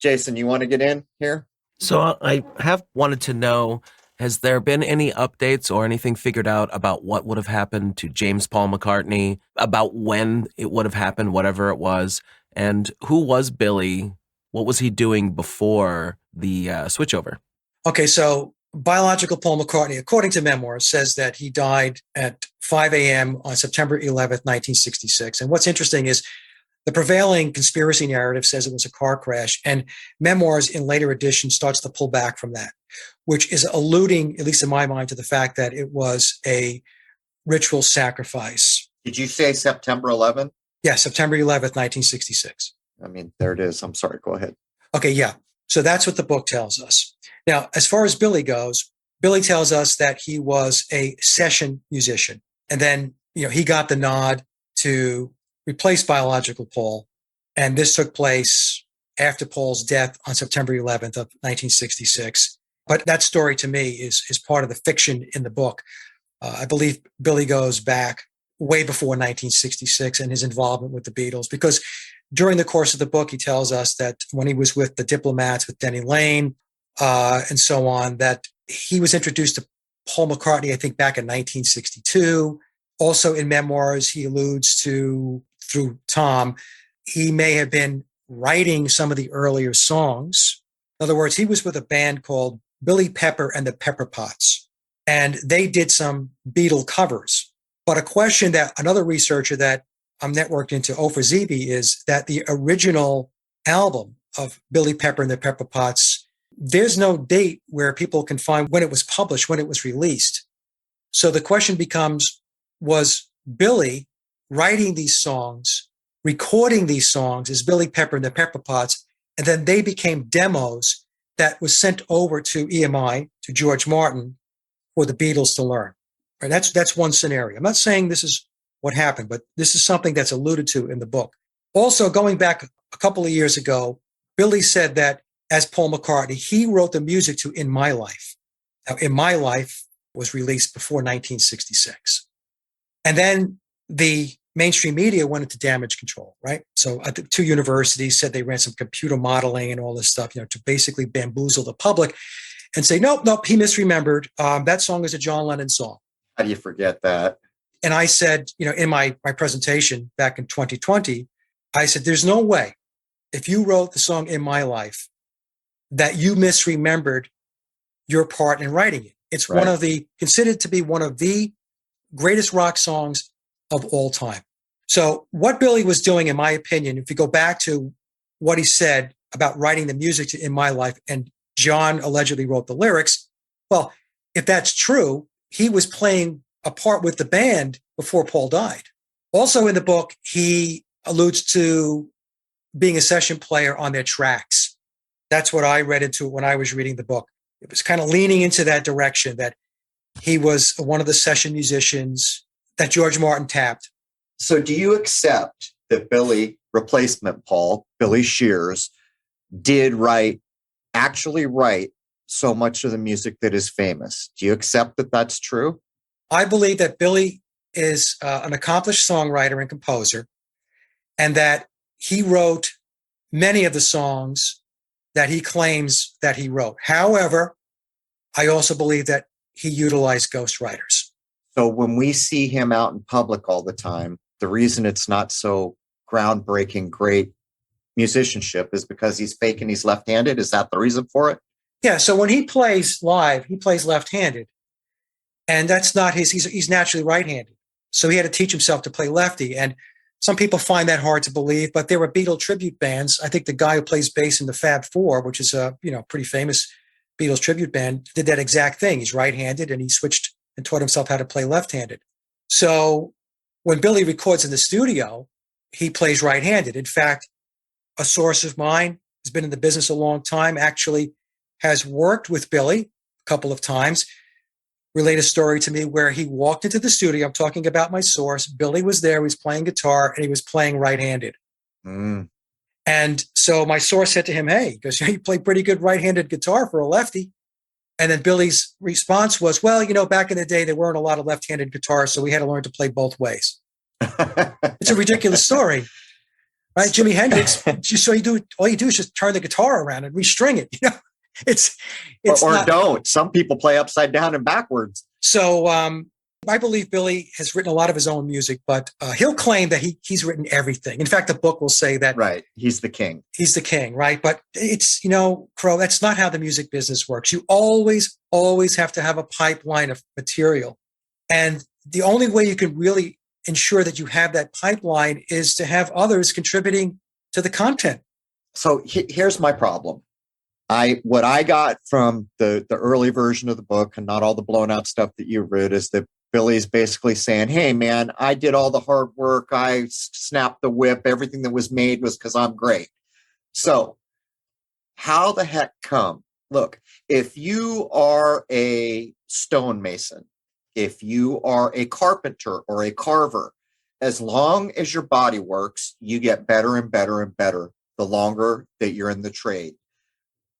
Jason, you want to get in here? So I have wanted to know, has there been any updates or anything figured out about what would have happened to James Paul McCartney, about when it would have happened, whatever it was, and who was Billy? What was he doing before the switchover? Okay, so biological Paul McCartney, according to memoirs, says that he died at 5 a.m. on September 11th, 1966. And what's interesting is the prevailing conspiracy narrative says it was a car crash, and memoirs in later editions starts to pull back from that, which is alluding, at least in my mind, to the fact that it was a ritual sacrifice. Did you say September 11th? Yeah, September 11th, 1966. I mean, there it is. I'm sorry. Go ahead. Okay, yeah. So that's what the book tells us. Now, as far as Billy goes, Billy tells us that he was a session musician. And then, he got the nod to replace biological Paul. And this took place after Paul's death on September 11th of 1966. But that story to me is part of the fiction in the book. I believe Billy goes back way before 1966 and his involvement with the Beatles, because during the course of the book, he tells us that when he was with the Diplomats, with Denny Lane, and so on, that he was introduced to Paul McCartney, I think, back in 1962. Also in memoirs, he alludes to, through Tom, he may have been writing some of the earlier songs. In other words, he was with a band called Billy Pepper and the Pepper Pots, and they did some Beatle covers. But a question that another researcher that I'm networked into, Ofer Zebi, is that the original album of Billy Pepper and the Pepper Pots, there's no date where people can find when it was published, when it was released. So the question becomes, was Billy writing these songs, recording these songs as Billy Pepper and the Pepper Pots, and then they became demos that was sent over to EMI, to George Martin, for the Beatles to learn? Right? That's one scenario. I'm not saying this is what happened, but this is something that's alluded to in the book. Also, going back a couple of years ago, Billy said that as Paul McCartney, he wrote the music to In My Life. Now, In My Life was released before 1966. And then the mainstream media went into damage control, right? So I think two universities said they ran some computer modeling and all this stuff, to basically bamboozle the public and say, nope, he misremembered. That song is a John Lennon song. How do you forget that? And I said, in my presentation back in 2020, I said, there's no way, if you wrote the song In My Life, that you misremembered your part in writing it. It's right. Considered to be one of the greatest rock songs of all time. So what Billy was doing, in my opinion, if you go back to what he said about writing the music to In My Life, and John allegedly wrote the lyrics, well, if that's true, he was playing a part with the band before Paul died. Also in the book, he alludes to being a session player on their tracks. That's what I read into when I was reading the book. It was kind of leaning into that direction, that he was one of the session musicians that George Martin tapped. So do you accept that Billy, replacement Paul, Billy Shears, did actually write so much of the music that is famous? Do you accept that that's true? I believe that Billy is an accomplished songwriter and composer, and that he wrote many of the songs that he claims that he wrote. However, I also believe that he utilized ghostwriters. So when we see him out in public all the time, the reason it's not so groundbreaking, great musicianship is because he's fake and he's left-handed. Is that the reason for it? Yeah. So when he plays live, he plays left-handed. And that's not he's naturally right-handed. So he had to teach himself to play lefty. And some people find that hard to believe, but there were Beatle tribute bands. I think the guy who plays bass in the Fab Four, which is a pretty famous Beatles tribute band, did that exact thing. He's right-handed and he switched and taught himself how to play left-handed. So when Billy records in the studio, he plays right-handed. In fact, a source of mine has been in the business a long time, actually has worked with Billy a couple of times, relate a story to me where he walked into the studio. I'm talking about my source. Billy was there. He was playing guitar and he was playing right-handed. Mm. And so my source said to him, hey, because you play pretty good right-handed guitar for a lefty. And then Billy's response was, well, back in the day, there weren't a lot of left-handed guitars, so we had to learn to play both ways. It's a ridiculous story, right? Jimi Hendrix, all you do is just turn the guitar around and restring it. It's or not, don't. Some people play upside down and backwards. So I believe Billy has written a lot of his own music, but he'll claim that he's written everything. In fact, the book will say that. Right. He's the king. He's the king, right? But it's, Crow, that's not how the music business works. You always have to have a pipeline of material. And the only way you can really ensure that you have that pipeline is to have others contributing to the content. So here's my problem. What I got from the early version of the book, and not all the blown out stuff that you read, is that Billy's basically saying, hey, man, I did all the hard work. I snapped the whip. Everything that was made was because I'm great. So how the heck come? Look, if you are a stonemason, if you are a carpenter or a carver, as long as your body works, you get better and better and better the longer that you're in the trade.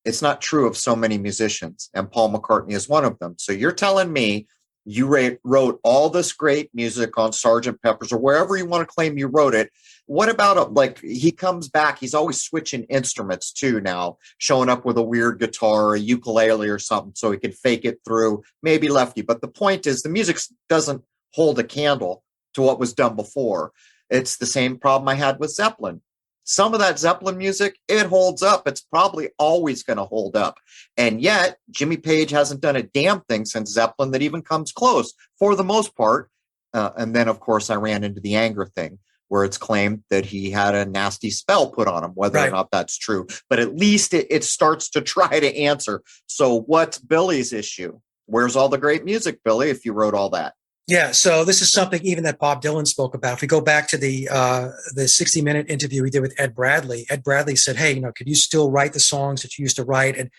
It's not true of so many musicians, and Paul McCartney is one of them. So you're telling me you wrote all this great music on Sgt. Pepper's or wherever you want to claim you wrote it. What about he comes back, he's always switching instruments too now, showing up with a weird guitar or a ukulele or something so he could fake it through, maybe lefty. But the point is the music doesn't hold a candle to what was done before. It's the same problem I had with Zeppelin. Some of that Zeppelin music, it holds up. It's probably always going to hold up. And yet, Jimmy Page hasn't done a damn thing since Zeppelin that even comes close, for the most part. And then, of course, I ran into the anger thing, where it's claimed that he had a nasty spell put on him, whether or not that's true. But at least it starts to try to answer. So what's Billy's issue? Where's all the great music, Billy, if you wrote all that? Yeah, so this is something even that Bob Dylan spoke about. If we go back to the 60-minute interview he did with Ed Bradley said, hey, could you still write the songs that you used to write?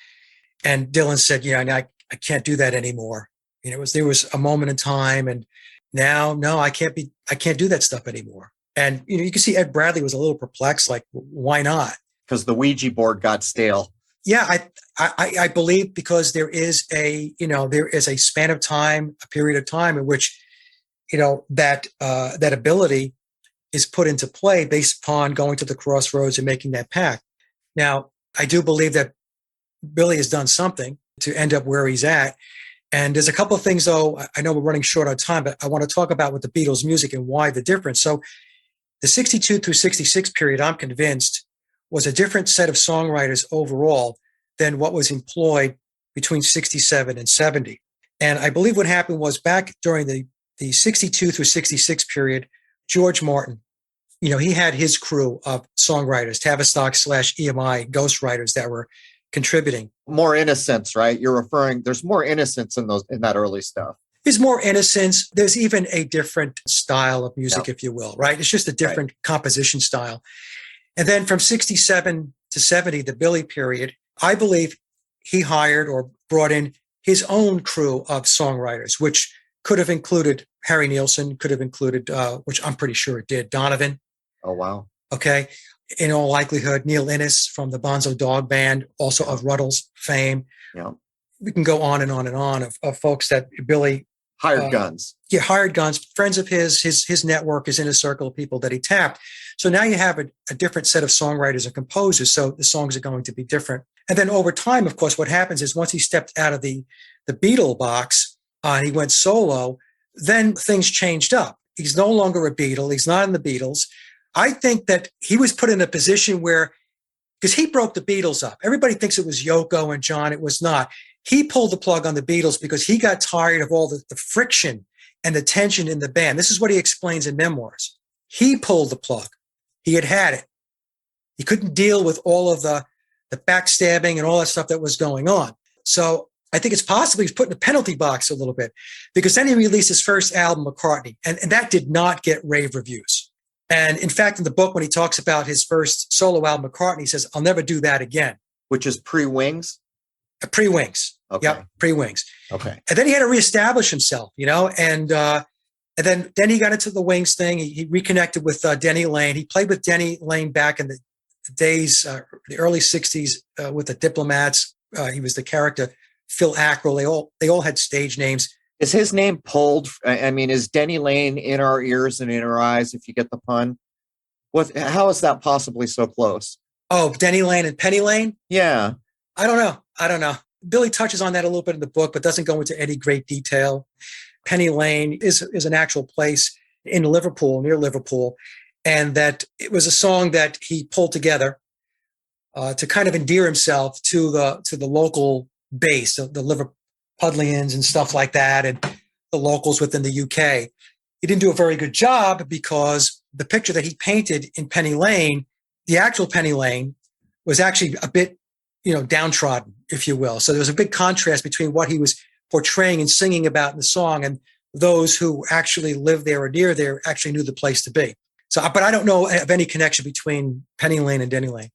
And Dylan said, I can't do that anymore. There was a moment in time, and now, no, I can't do that stuff anymore. And, you can see Ed Bradley was a little perplexed, like, why not? Because the Ouija board got stale. Yeah, I believe because there is a span of time, a period of time in which, that ability is put into play based upon going to the crossroads and making that pact. Now, I do believe that Billy has done something to end up where he's at. And there's a couple of things, though, I know we're running short on time, but I want to talk about with the Beatles music and why the difference. So the 62 through 66 period, I'm convinced, was a different set of songwriters overall than what was employed between 67 and 70. And I believe what happened was back during the 62 through 66 period, George Martin, he had his crew of songwriters, Tavistock / EMI ghostwriters that were contributing. More innocence, right? You're referring, there's more innocence in that early stuff. There's more innocence. There's even a different style of music, if you will, right? It's just a different composition style. And then from 67 to 70, the Billy period, I believe he hired or brought in his own crew of songwriters, which could have included Harry Nilsson, could have included, which I'm pretty sure it did, Donovan. Oh, wow. Okay. In all likelihood, Neil Innes from the Bonzo Dog Band, also of Ruddle's fame. Yeah. We can go on and on and on of folks that Billy hired guns. Yeah, hired guns, friends of his network, his inner circle of people that he tapped. So now you have a different set of songwriters and composers. So the songs are going to be different. And then over time, of course, what happens is once he stepped out of the Beatle box, he went solo, then things changed up. He's no longer a Beatle. He's not in the Beatles. I think that he was put in a position where, because he broke the Beatles up. Everybody thinks it was Yoko and John. It was not. He pulled the plug on the Beatles because he got tired of all the friction and the tension in the band. This is what he explains in memoirs. He pulled the plug. He had it. He couldn't deal with all of the backstabbing and all that stuff that was going on. So I think it's possible he's put in a penalty box a little bit, because then he released his first album, McCartney, and that did not get rave reviews. And in fact, in the book, when he talks about his first solo album, McCartney, he says, "I'll never do that again." Which is pre-Wings? Pre-Wings. Okay. Yep, pre-Wings. Okay. And then he had to reestablish himself, and then he got into the Wings thing. He reconnected with Denny Laine. He played with Denny Laine back in the days, the early 60s, with the Diplomats. He was the character Phil Ackrell. They all had stage names. Is his name pulled? I mean, is Denny Laine in our ears and in our eyes, if you get the pun? How is that possibly so close? Oh, Denny Laine and Penny Lane? Yeah. I don't know. Billy touches on that a little bit in the book, but doesn't go into any great detail. Penny Lane is an actual place in Liverpool, near Liverpool, and that it was a song that he pulled together to kind of endear himself to the local base, the Liverpudlians and stuff like that, and the locals within the UK. He didn't do a very good job, because the picture that he painted in Penny Lane, the actual Penny Lane, was actually a bit, downtrodden, if you will. So there was a big contrast between what he was portraying and singing about in the song, and those who actually lived there or near there actually knew the place to be. So, but I don't know of any connection between Penny Lane and Denny Lane.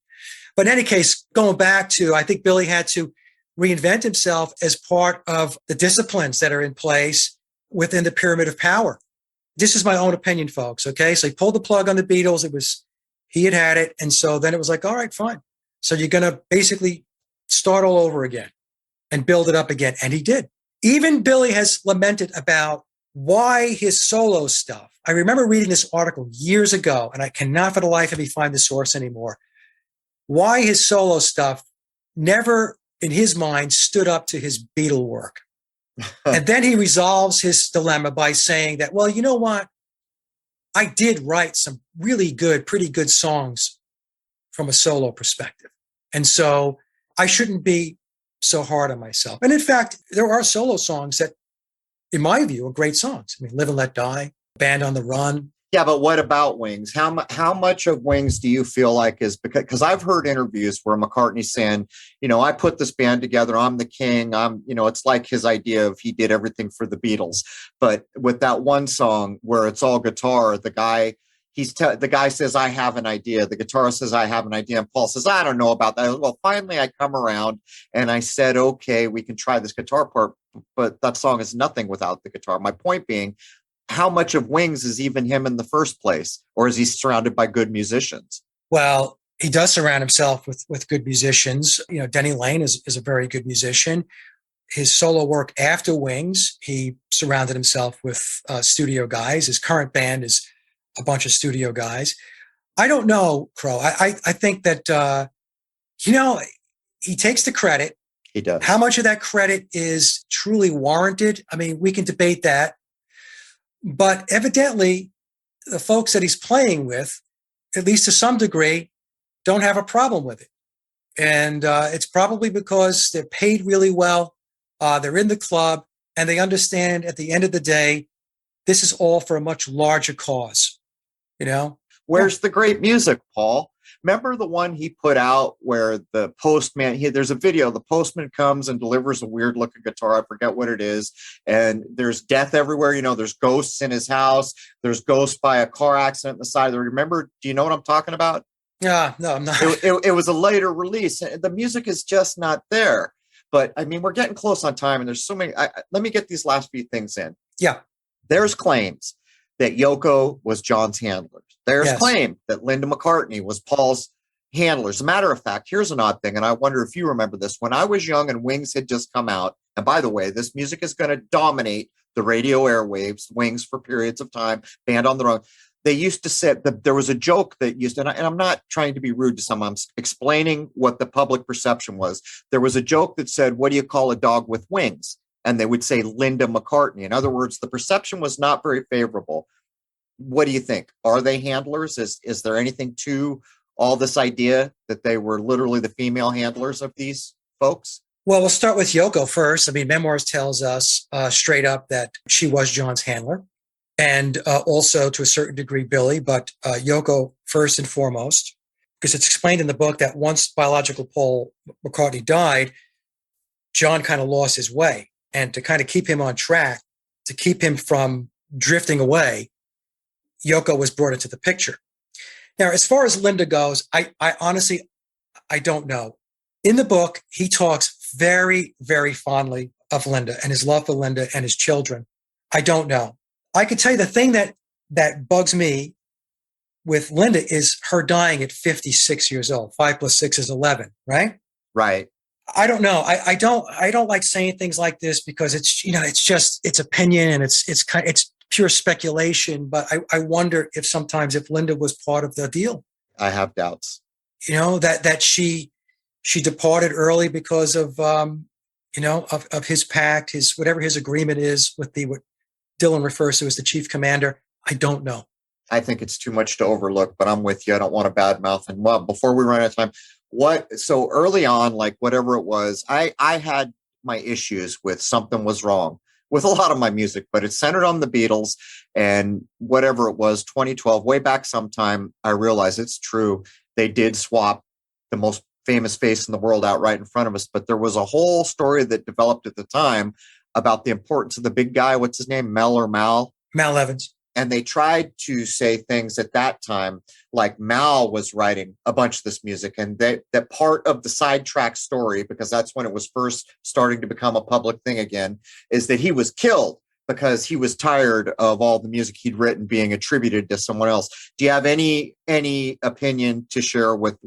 But in any case, going back to, I think Billy had to reinvent himself as part of the disciplines that are in place within the pyramid of power. This is my own opinion, folks. Okay. So he pulled the plug on the Beatles. He had it. And so then it was like, all right, fine. So you're going to basically start all over again and build it up again. And he did. Even Billy has lamented about why his solo stuff. I remember reading this article years ago, and I cannot for the life of me find the source anymore. Why his solo stuff never, in his mind, stood up to his Beatle work. And then he resolves his dilemma by saying that, well, you know what? I did write some really good, pretty good songs from a solo perspective. And so I shouldn't be so hard on myself. And in fact, there are solo songs that, in my view, are great songs. I mean, Live and Let Die, Band on the Run. Yeah, but what about Wings? How much of Wings do you feel like is because I've heard interviews where McCartney's saying, I put this band together, I'm the king, it's like his idea of he did everything for the Beatles. But with that one song where it's all guitar, the guy says, I have an idea. The guitarist says, I have an idea. And Paul says, I don't know about that. Well, finally I come around and I said, okay, we can try this guitar part, but that song is nothing without the guitar. My point being, how much of Wings is even him in the first place? Or is he surrounded by good musicians? Well, he does surround himself with good musicians. Denny Laine is a very good musician. His solo work after Wings, he surrounded himself with studio guys. His current band is a bunch of studio guys. I don't know, Crow. I think that, he takes the credit. He does. How much of that credit is truly warranted? I mean, we can debate that. But evidently, the folks that he's playing with, at least to some degree, don't have a problem with it. And it's probably because they're paid really well, they're in the club, and they understand at the end of the day, this is all for a much larger cause. Where's the great music, Paul? Remember the one he put out where the postman, there's a video, the postman comes and delivers a weird looking guitar. I forget what it is. And there's death everywhere. There's ghosts in his house. There's ghosts by a car accident on the side of the road. Remember, do you know what I'm talking about? No, I'm not. It was a later release. The music is just not there. But I mean, we're getting close on time and there's so many. Let me get these last few things in. Yeah. There's claims that Yoko was John's handler. There's claim that Linda McCartney was Paul's handler. As a matter of fact, here's an odd thing, and I wonder if you remember this. When I was young and Wings had just come out, and by the way, this music is going to dominate the radio airwaves, Wings for periods of time, Band on the Run. They used to say that there was a joke that used, and I'm not trying to be rude to someone, I'm explaining what the public perception was. There was a joke that said, what do you call a dog with wings? And they would say Linda McCartney. In other words, the perception was not very favorable. What do you think? Are they handlers? Is there anything to all this idea that they were literally the female handlers of these folks? Well, we'll start with Yoko first. I mean, Memoirs tells us straight up that she was John's handler, and also to a certain degree Billy, but Yoko first and foremost, because it's explained in the book that once biological Paul McCartney died, John kind of lost his way. And to kind of keep him on track, to keep him from drifting away, Yoko was brought into the picture. Now, as far as Linda goes, I honestly, I don't know. In the book, he talks very, very fondly of Linda and his love for Linda and his children. I don't know. I could tell you the thing that bugs me with Linda is her dying at 56 years old. 5 + 6 is 11, right? Right. I don't know. I don't like saying things like this because it's opinion and it's pure speculation. But I wonder if sometimes if Linda was part of the deal. I have doubts. That she departed early because of of his pact, his whatever his agreement is with what Dylan refers to as the chief commander. I don't know. I think it's too much to overlook, but I'm with you. I don't want to badmouth. And well, before we run out of time, so early on, like whatever it was, I had my issues with something was wrong with a lot of my music, but it centered on the Beatles and whatever it was, 2012, way back sometime, I realized it's true. They did swap the most famous face in the world out right in front of us, but there was a whole story that developed at the time about the importance of the big guy. What's his name? Mel or Mal? Mal Evans. And they tried to say things at that time, like Mal was writing a bunch of this music. And that part of the sidetrack story, because that's when it was first starting to become a public thing again, is that he was killed because he was tired of all the music he'd written being attributed to someone else. Do you have any opinion to share with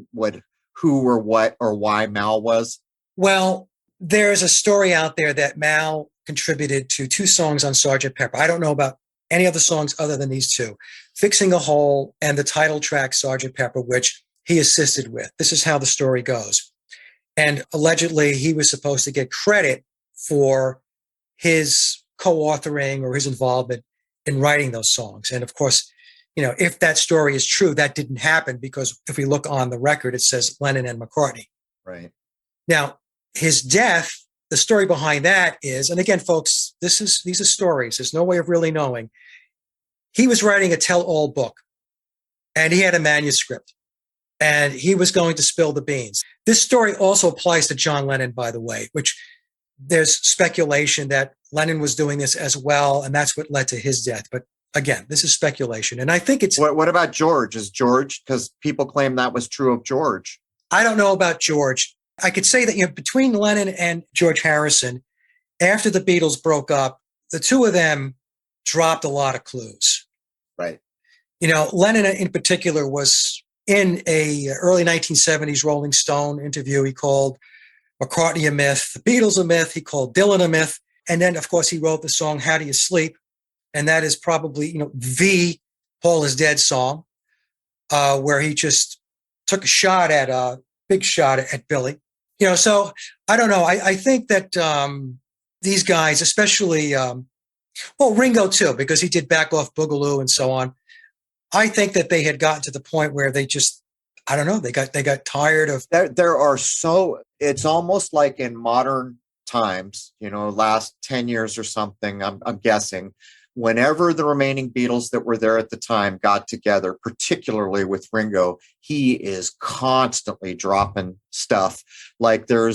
who or what or why Mal was? Well, there's a story out there that Mal contributed to 2 songs on Sgt. Pepper. I don't know about any other songs other than these 2, Fixing a Hole and the title track Sgt. Pepper, which he assisted with. This is how the story goes. And allegedly, he was supposed to get credit for his co-authoring or his involvement in writing those songs. And of course, if that story is true, that didn't happen because if we look on the record, it says Lennon and McCartney. Right. Now, his death, the story behind that is, and again, folks, these are stories. There's no way of really knowing. He was writing a tell-all book, and he had a manuscript, and he was going to spill the beans. This story also applies to John Lennon, by the way, which there's speculation that Lennon was doing this as well, and that's what led to his death. But again, this is speculation, and I think it's... What about George? Is George, because people claim that was true of George. I don't know about George. I could say that between Lennon and George Harrison, after the Beatles broke up, the 2 of them dropped a lot of clues. Right. Lennon in particular was in a early 1970s Rolling Stone interview. He called McCartney a myth, the Beatles a myth. He called Dylan a myth. And then, of course, he wrote the song How Do You Sleep? And that is probably, the Paul is Dead song, where he just took a big shot at Billy. So I don't know. I think that these guys, especially, Ringo too, because he did Back Off Boogaloo and so on. I think that they had gotten to the point where they just, I don't know, they got tired of. There are it's almost like in modern times, last 10 years or something, I'm guessing, whenever the remaining Beatles that were there at the time got together, particularly with Ringo, he is constantly dropping stuff. Like they're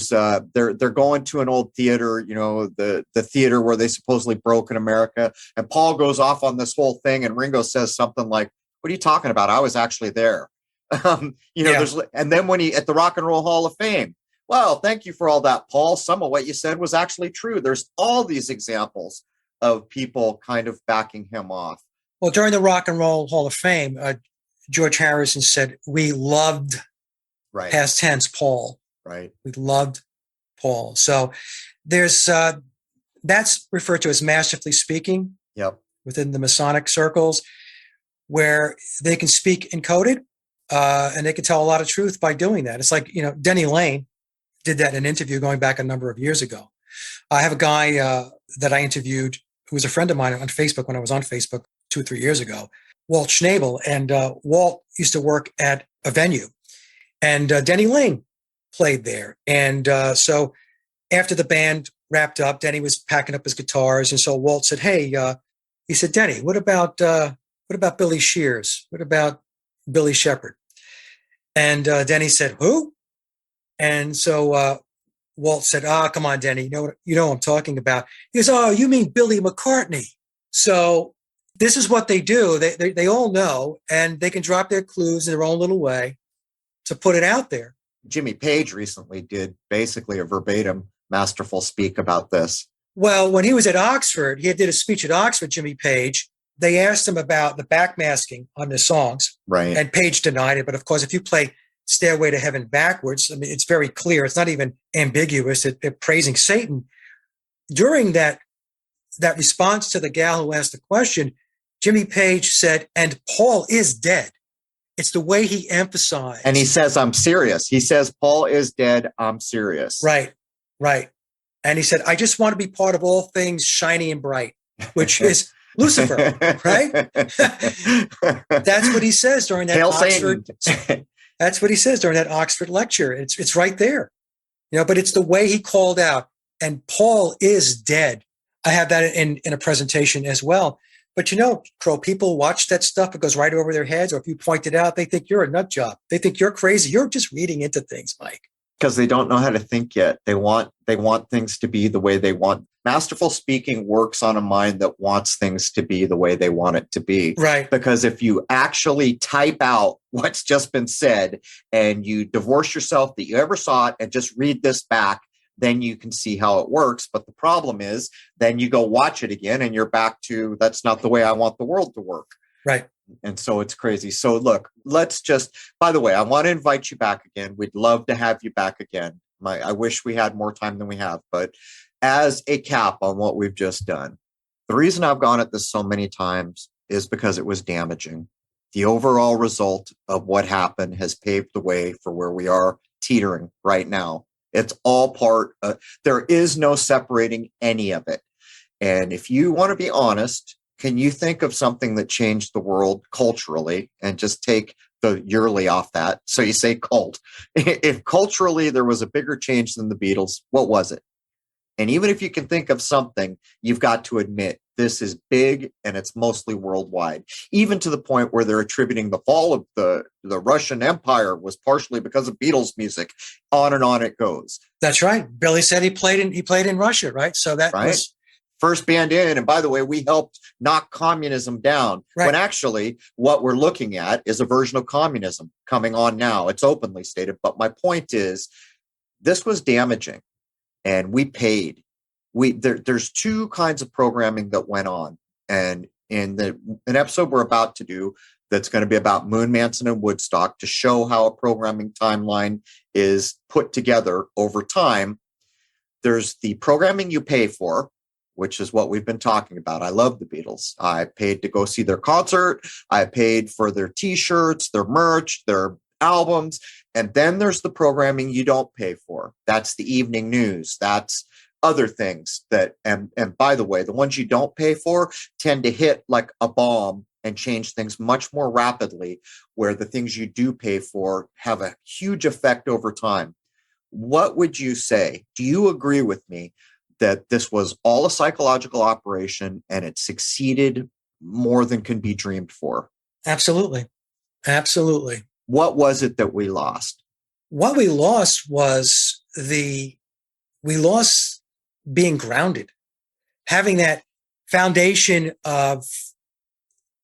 going to an old theater, the theater where they supposedly broke in America. And Paul goes off on this whole thing and Ringo says something like, "What are you talking about? I was actually there." And then when he at the Rock and Roll Hall of Fame, well, thank you for all that, Paul. Some of what you said was actually true. There's all these examples of people kind of backing him off. Well, during the Rock and Roll Hall of Fame, George Harrison said, "We loved," right, past tense, Paul. Right. We loved Paul. So there's that's referred to as masterfully speaking. Yep. Within the Masonic circles, where they can speak encoded and they can tell a lot of truth by doing that. It's like, Denny Lane did that in an interview going back a number of years ago. I have a guy that I interviewed who was a friend of mine on Facebook when I was on Facebook 2 or 3 years ago, Walt Schnabel. And Walt used to work at a venue. And Denny Lane played there. And so after the band wrapped up, Denny was packing up his guitars. And so Walt said, hey, he said, Denny, what about Billy Shears? What about Billy Shepherd? And Denny said, who? And so Walt said, come on, Denny, you know what I'm talking about. He goes, oh, you mean Billy McCartney. So this is what they do. They all know, and they can drop their clues in their own little way to put it out there. Jimmy Page recently did basically a verbatim masterful speak about this. Well, when he was at Oxford, he did a speech at Oxford, Jimmy Page. They asked him about the backmasking on the songs. Right. And Page denied it. But of course, if you play Stairway to Heaven backwards, I mean, it's very clear. It's not even ambiguous. They're praising Satan. During that response to the gal who asked the question, Jimmy Page said, and Paul is dead. It's the way he emphasized. And he says, I'm serious. He says, Paul is dead. I'm serious. Right. And he said, I just want to be part of all things shiny and bright, which is Lucifer, right? That's what he says during that Oxford. That's what he says during that Oxford lecture. It's right there, but it's the way he called out, and Paul is dead. I have that in a presentation as well. But Crow, people watch that stuff. It goes right over their heads. Or if you point it out, they think you're a nut job. They think you're crazy. You're just reading into things, Mike. Because they don't know how to think yet. They want things to be the way they want. Masterful speaking works on a mind that wants things to be the way they want it to be. Right. Because if you actually type out what's just been said and you divorce yourself that you ever saw it and just read this back, then you can see how it works. But the problem is then you go watch it again and you're back to, that's not the way I want the world to work. Right. And so it's crazy. So look, by the way, I want to invite you back again. We'd love to have you back again. I wish we had more time than we have, but as a cap on what we've just done, the reason I've gone at this so many times is because it was damaging. The overall result of what happened has paved the way for where we are teetering right now. It's all there is no separating any of it. And if you want to be honest, can you think of something that changed the world culturally and just take the yearly off that? So you say cult. If culturally there was a bigger change than the Beatles, what was it? And even if you can think of something, you've got to admit this is big and it's mostly worldwide, even to the point where they're attributing the fall of the Russian Empire was partially because of Beatles music. On and on it goes. That's right. Billy said he played in Russia, right? So that was first band in. And by the way, we helped knock communism down. Right. When actually what we're looking at is a version of communism coming on now. It's openly stated. But my point is, this was damaging. And we paid. There's two kinds of programming that went on. And in an episode we're about to do that's going to be about Moon Manson and Woodstock to show how a programming timeline is put together over time, there's the programming you pay for, which is what we've been talking about. I love the Beatles. I paid to go see their concert. I paid for their T-shirts, their merch, their albums. And then there's the programming you don't pay for. That's the evening news. That's other things that, and by the way, the ones you don't pay for tend to hit like a bomb and change things much more rapidly, where the things you do pay for have a huge effect over time. What would you say? Do you agree with me that this was all a psychological operation and it succeeded more than can be dreamed for? Absolutely. Absolutely. What was it that we lost? What we lost was we lost being grounded, having that foundation of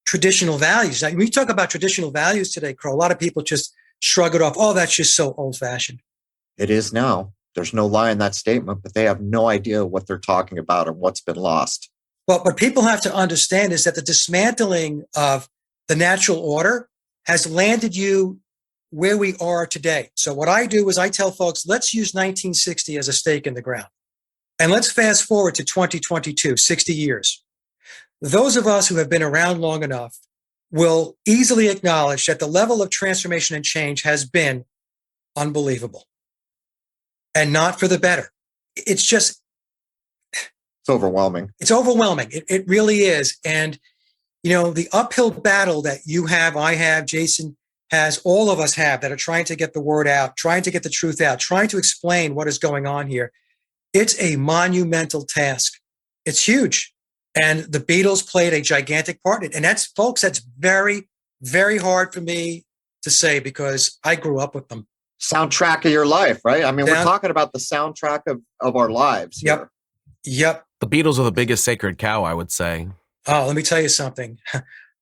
traditional values. When we talk about traditional values today, Crow, a lot of people just shrug it off. Oh, that's just so old fashioned. It is now. There's no lie in that statement, but they have no idea what they're talking about and what's been lost. But what people have to understand is that the dismantling of the natural order has landed you where we are today. So what I do is I tell folks, let's use 1960 as a stake in the ground. And let's fast forward to 2022, 60 years. Those of us who have been around long enough will easily acknowledge that the level of transformation and change has been unbelievable and not for the better. It's overwhelming. It's overwhelming. It really is. And, the uphill battle that you have, I have, Jason has, all of us have, that are trying to get the word out, trying to get the truth out, trying to explain what is going on here. It's a monumental task. It's huge. And the Beatles played a gigantic part in it. And that's, folks, that's very, very hard for me to say because I grew up with them. Soundtrack of your life, right? I mean, we're talking about the soundtrack of our lives here. Yep. The Beatles are the biggest sacred cow, I would say. Oh, let me tell you something.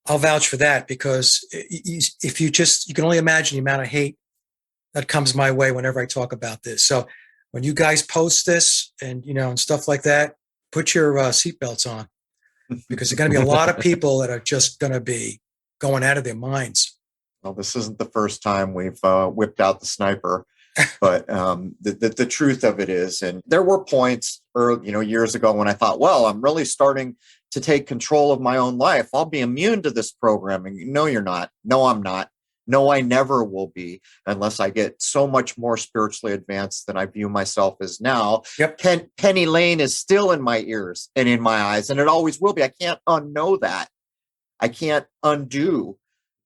I'll vouch for that because if you can only imagine the amount of hate that comes my way whenever I talk about this. So when you guys post this and, and stuff like that, put your seatbelts on because there's going to be a lot of people that are just going to be going out of their minds. Well, this isn't the first time we've whipped out the sniper, but the truth of it is, and there were points, years ago when I thought, well, I'm really starting to take control of my own life. I'll be immune to this programming. No, you're not. No, I'm not. No, I never will be unless I get so much more spiritually advanced than I view myself as now. Yep. Penny Lane is still in my ears and in my eyes, and it always will be. I can't unknow that. I can't undo.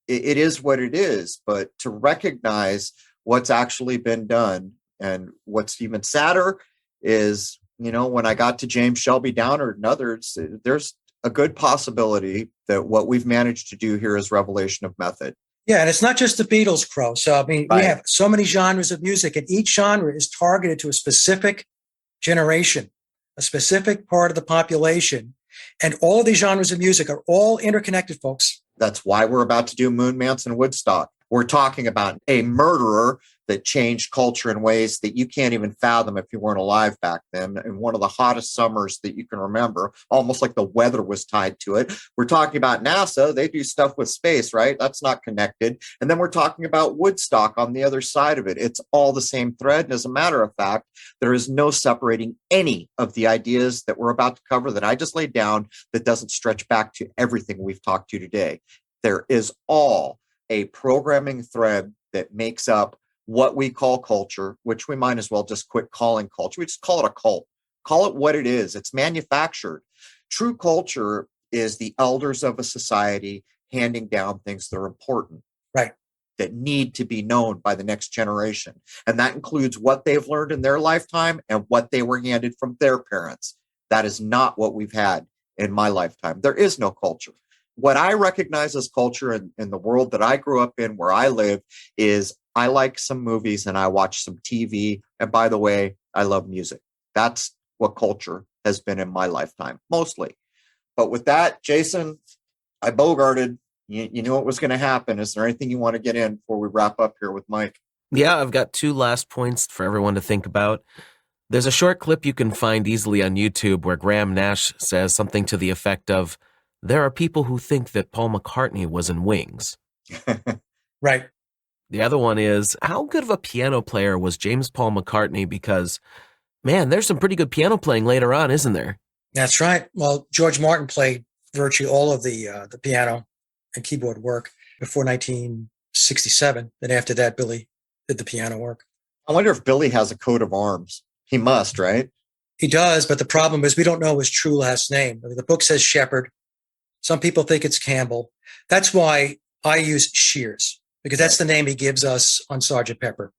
It is what it is. But to recognize what's actually been done, and what's even sadder is, when I got to James Shelby Downard and others, there's a good possibility that what we've managed to do here is revelation of method. Yeah, and it's not just the Beatles, Crow. So, I mean, Right. We have so many genres of music, and each genre is targeted to a specific generation, a specific part of the population. And all of these genres of music are all interconnected, folks. That's why we're about to do Moon Manson Woodstock. We're talking about a murderer that changed culture in ways that you can't even fathom if you weren't alive back then. In one of the hottest summers that you can remember, almost like the weather was tied to it. We're talking about NASA. They do stuff with space, right? That's not connected. And then we're talking about Woodstock on the other side of it. It's all the same thread. And as a matter of fact, there is no separating any of the ideas that we're about to cover that I just laid down that doesn't stretch back to everything we've talked to today. There is all a programming thread that makes up what we call culture, which we might as well just quit calling culture. We just call it a cult. Call it what it is. It's manufactured. True culture is the elders of a society handing down things that are important, right, that need to be known by the next generation. And that includes what they've learned in their lifetime and what they were handed from their parents. That is not what we've had in my lifetime. There is no culture. What I recognize as culture in the world that I grew up in, where I live, is I like some movies and I watch some TV. And by the way, I love music. That's what culture has been in my lifetime, mostly. But with that, Jason, I bogarted. You knew what was going to happen. Is there anything you want to get in before we wrap up here with Mike? Yeah, I've got two last points for everyone to think about. There's a short clip you can find easily on YouTube where Graham Nash says something to the effect of, "There are people who think that Paul McCartney was in Wings." Right. The other one is, how good of a piano player was James Paul McCartney? Because, man, there's some pretty good piano playing later on, isn't there? That's right. Well, George Martin played virtually all of the piano and keyboard work before 1967. Then after that, Billy did the piano work. I wonder if Billy has a coat of arms. He must, right? He does, but the problem is we don't know his true last name. I mean, the book says Shepherd. Some people think it's Campbell. That's why I use Shears, because that's the name he gives us on Sgt. Pepper.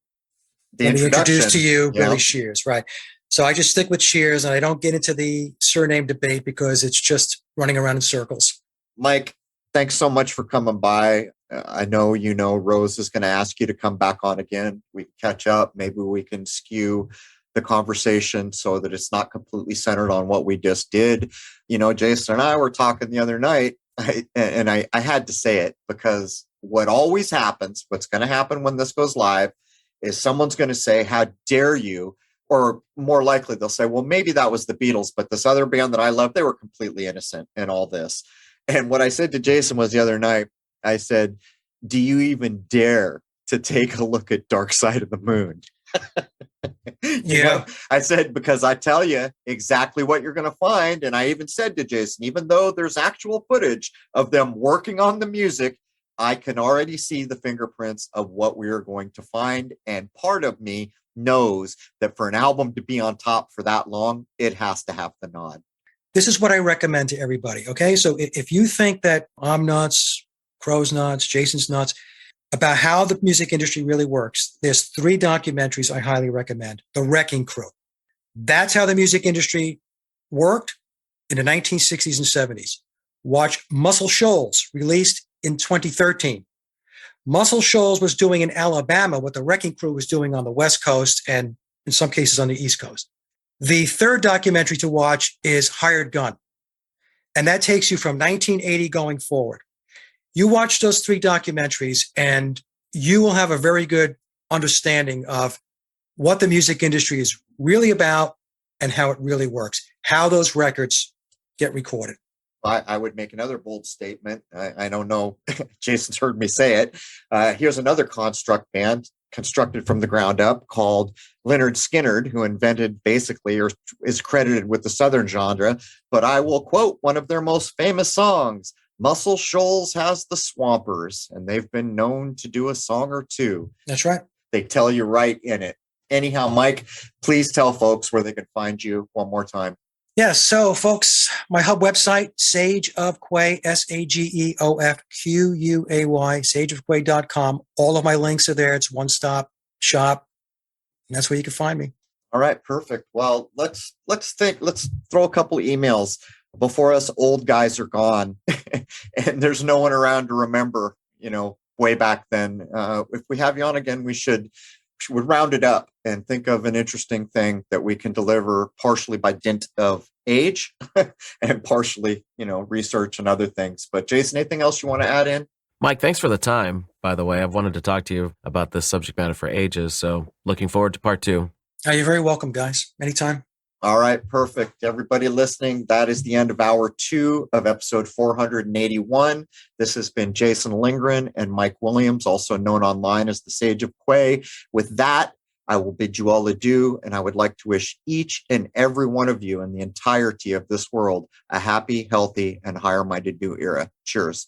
When he introduced to you, Billy Shears, right? So I just stick with Shears, and I don't get into the surname debate because it's just running around in circles. Mike, thanks so much for coming by. I know Rose is going to ask you to come back on again. We can catch up. Maybe we can skew the conversation so that it's not completely centered on what we just did. Jason and I were talking the other night, and I had to say it because what always happens, what's going to happen when this goes live, is someone's going to say, "How dare you?" Or more likely, they'll say, "Well, maybe that was the Beatles, but this other band that I love, they were completely innocent in all this." And what I said to Jason was the other night, I said, "Do you even dare to take a look at Dark Side of the Moon?" I said, because I tell you exactly what you're going to find. And I even said to Jason, even though there's actual footage of them working on the music, I can already see the fingerprints of what we are going to find. And part of me knows that for an album to be on top for that long, it has to have the nod. This is what I recommend to everybody. Okay. So if you think that I'm nuts, Crow's nuts, Jason's nuts, about how the music industry really works, there's 3 documentaries I highly recommend. The Wrecking Crew. That's how the music industry worked in the 1960s and 70s. Watch Muscle Shoals, released in 2013. Muscle Shoals was doing in Alabama what the Wrecking Crew was doing on the West Coast and in some cases on the East Coast. The third documentary to watch is Hired Gun, and that takes you from 1980 going forward. You watch those three documentaries and you will have a very good understanding of what the music industry is really about and how it really works, how those records get recorded. I would make another bold statement. I don't know. Jason's heard me say it. Here's another construct band constructed from the ground up called Lynyrd Skynyrd, who invented basically or is credited with the Southern genre. But I will quote one of their most famous songs. Muscle Shoals has the Swampers, and they've been known to do a song or two. That's right. They tell you right in it. Anyhow, Mike, please tell folks where they can find you one more time. Yes. So, folks, my hub website, Sage of Quay, SAGEOFQUAY, sageofquay.com. All of my links are there. It's one-stop shop. And that's where you can find me. All right, perfect. Well, let's throw a couple emails before us old guys are gone and there's no one around to remember, way back then. If we have you on again, we would round it up and think of an interesting thing that we can deliver partially by dint of age and partially, research and other things. But Jason, anything else you want to add in? Mike, thanks for the time, by the way. I've wanted to talk to you about this subject matter for ages, so looking forward to part 2. You're very welcome, guys. Anytime. All right, perfect. Everybody listening, that is the end of hour 2 of episode 481. This has been Jason Lindgren and Mike Williams, also known online as the Sage of Quay. With that, I will bid you all adieu, and I would like to wish each and every one of you in the entirety of this world a happy, healthy, and higher-minded new era. Cheers.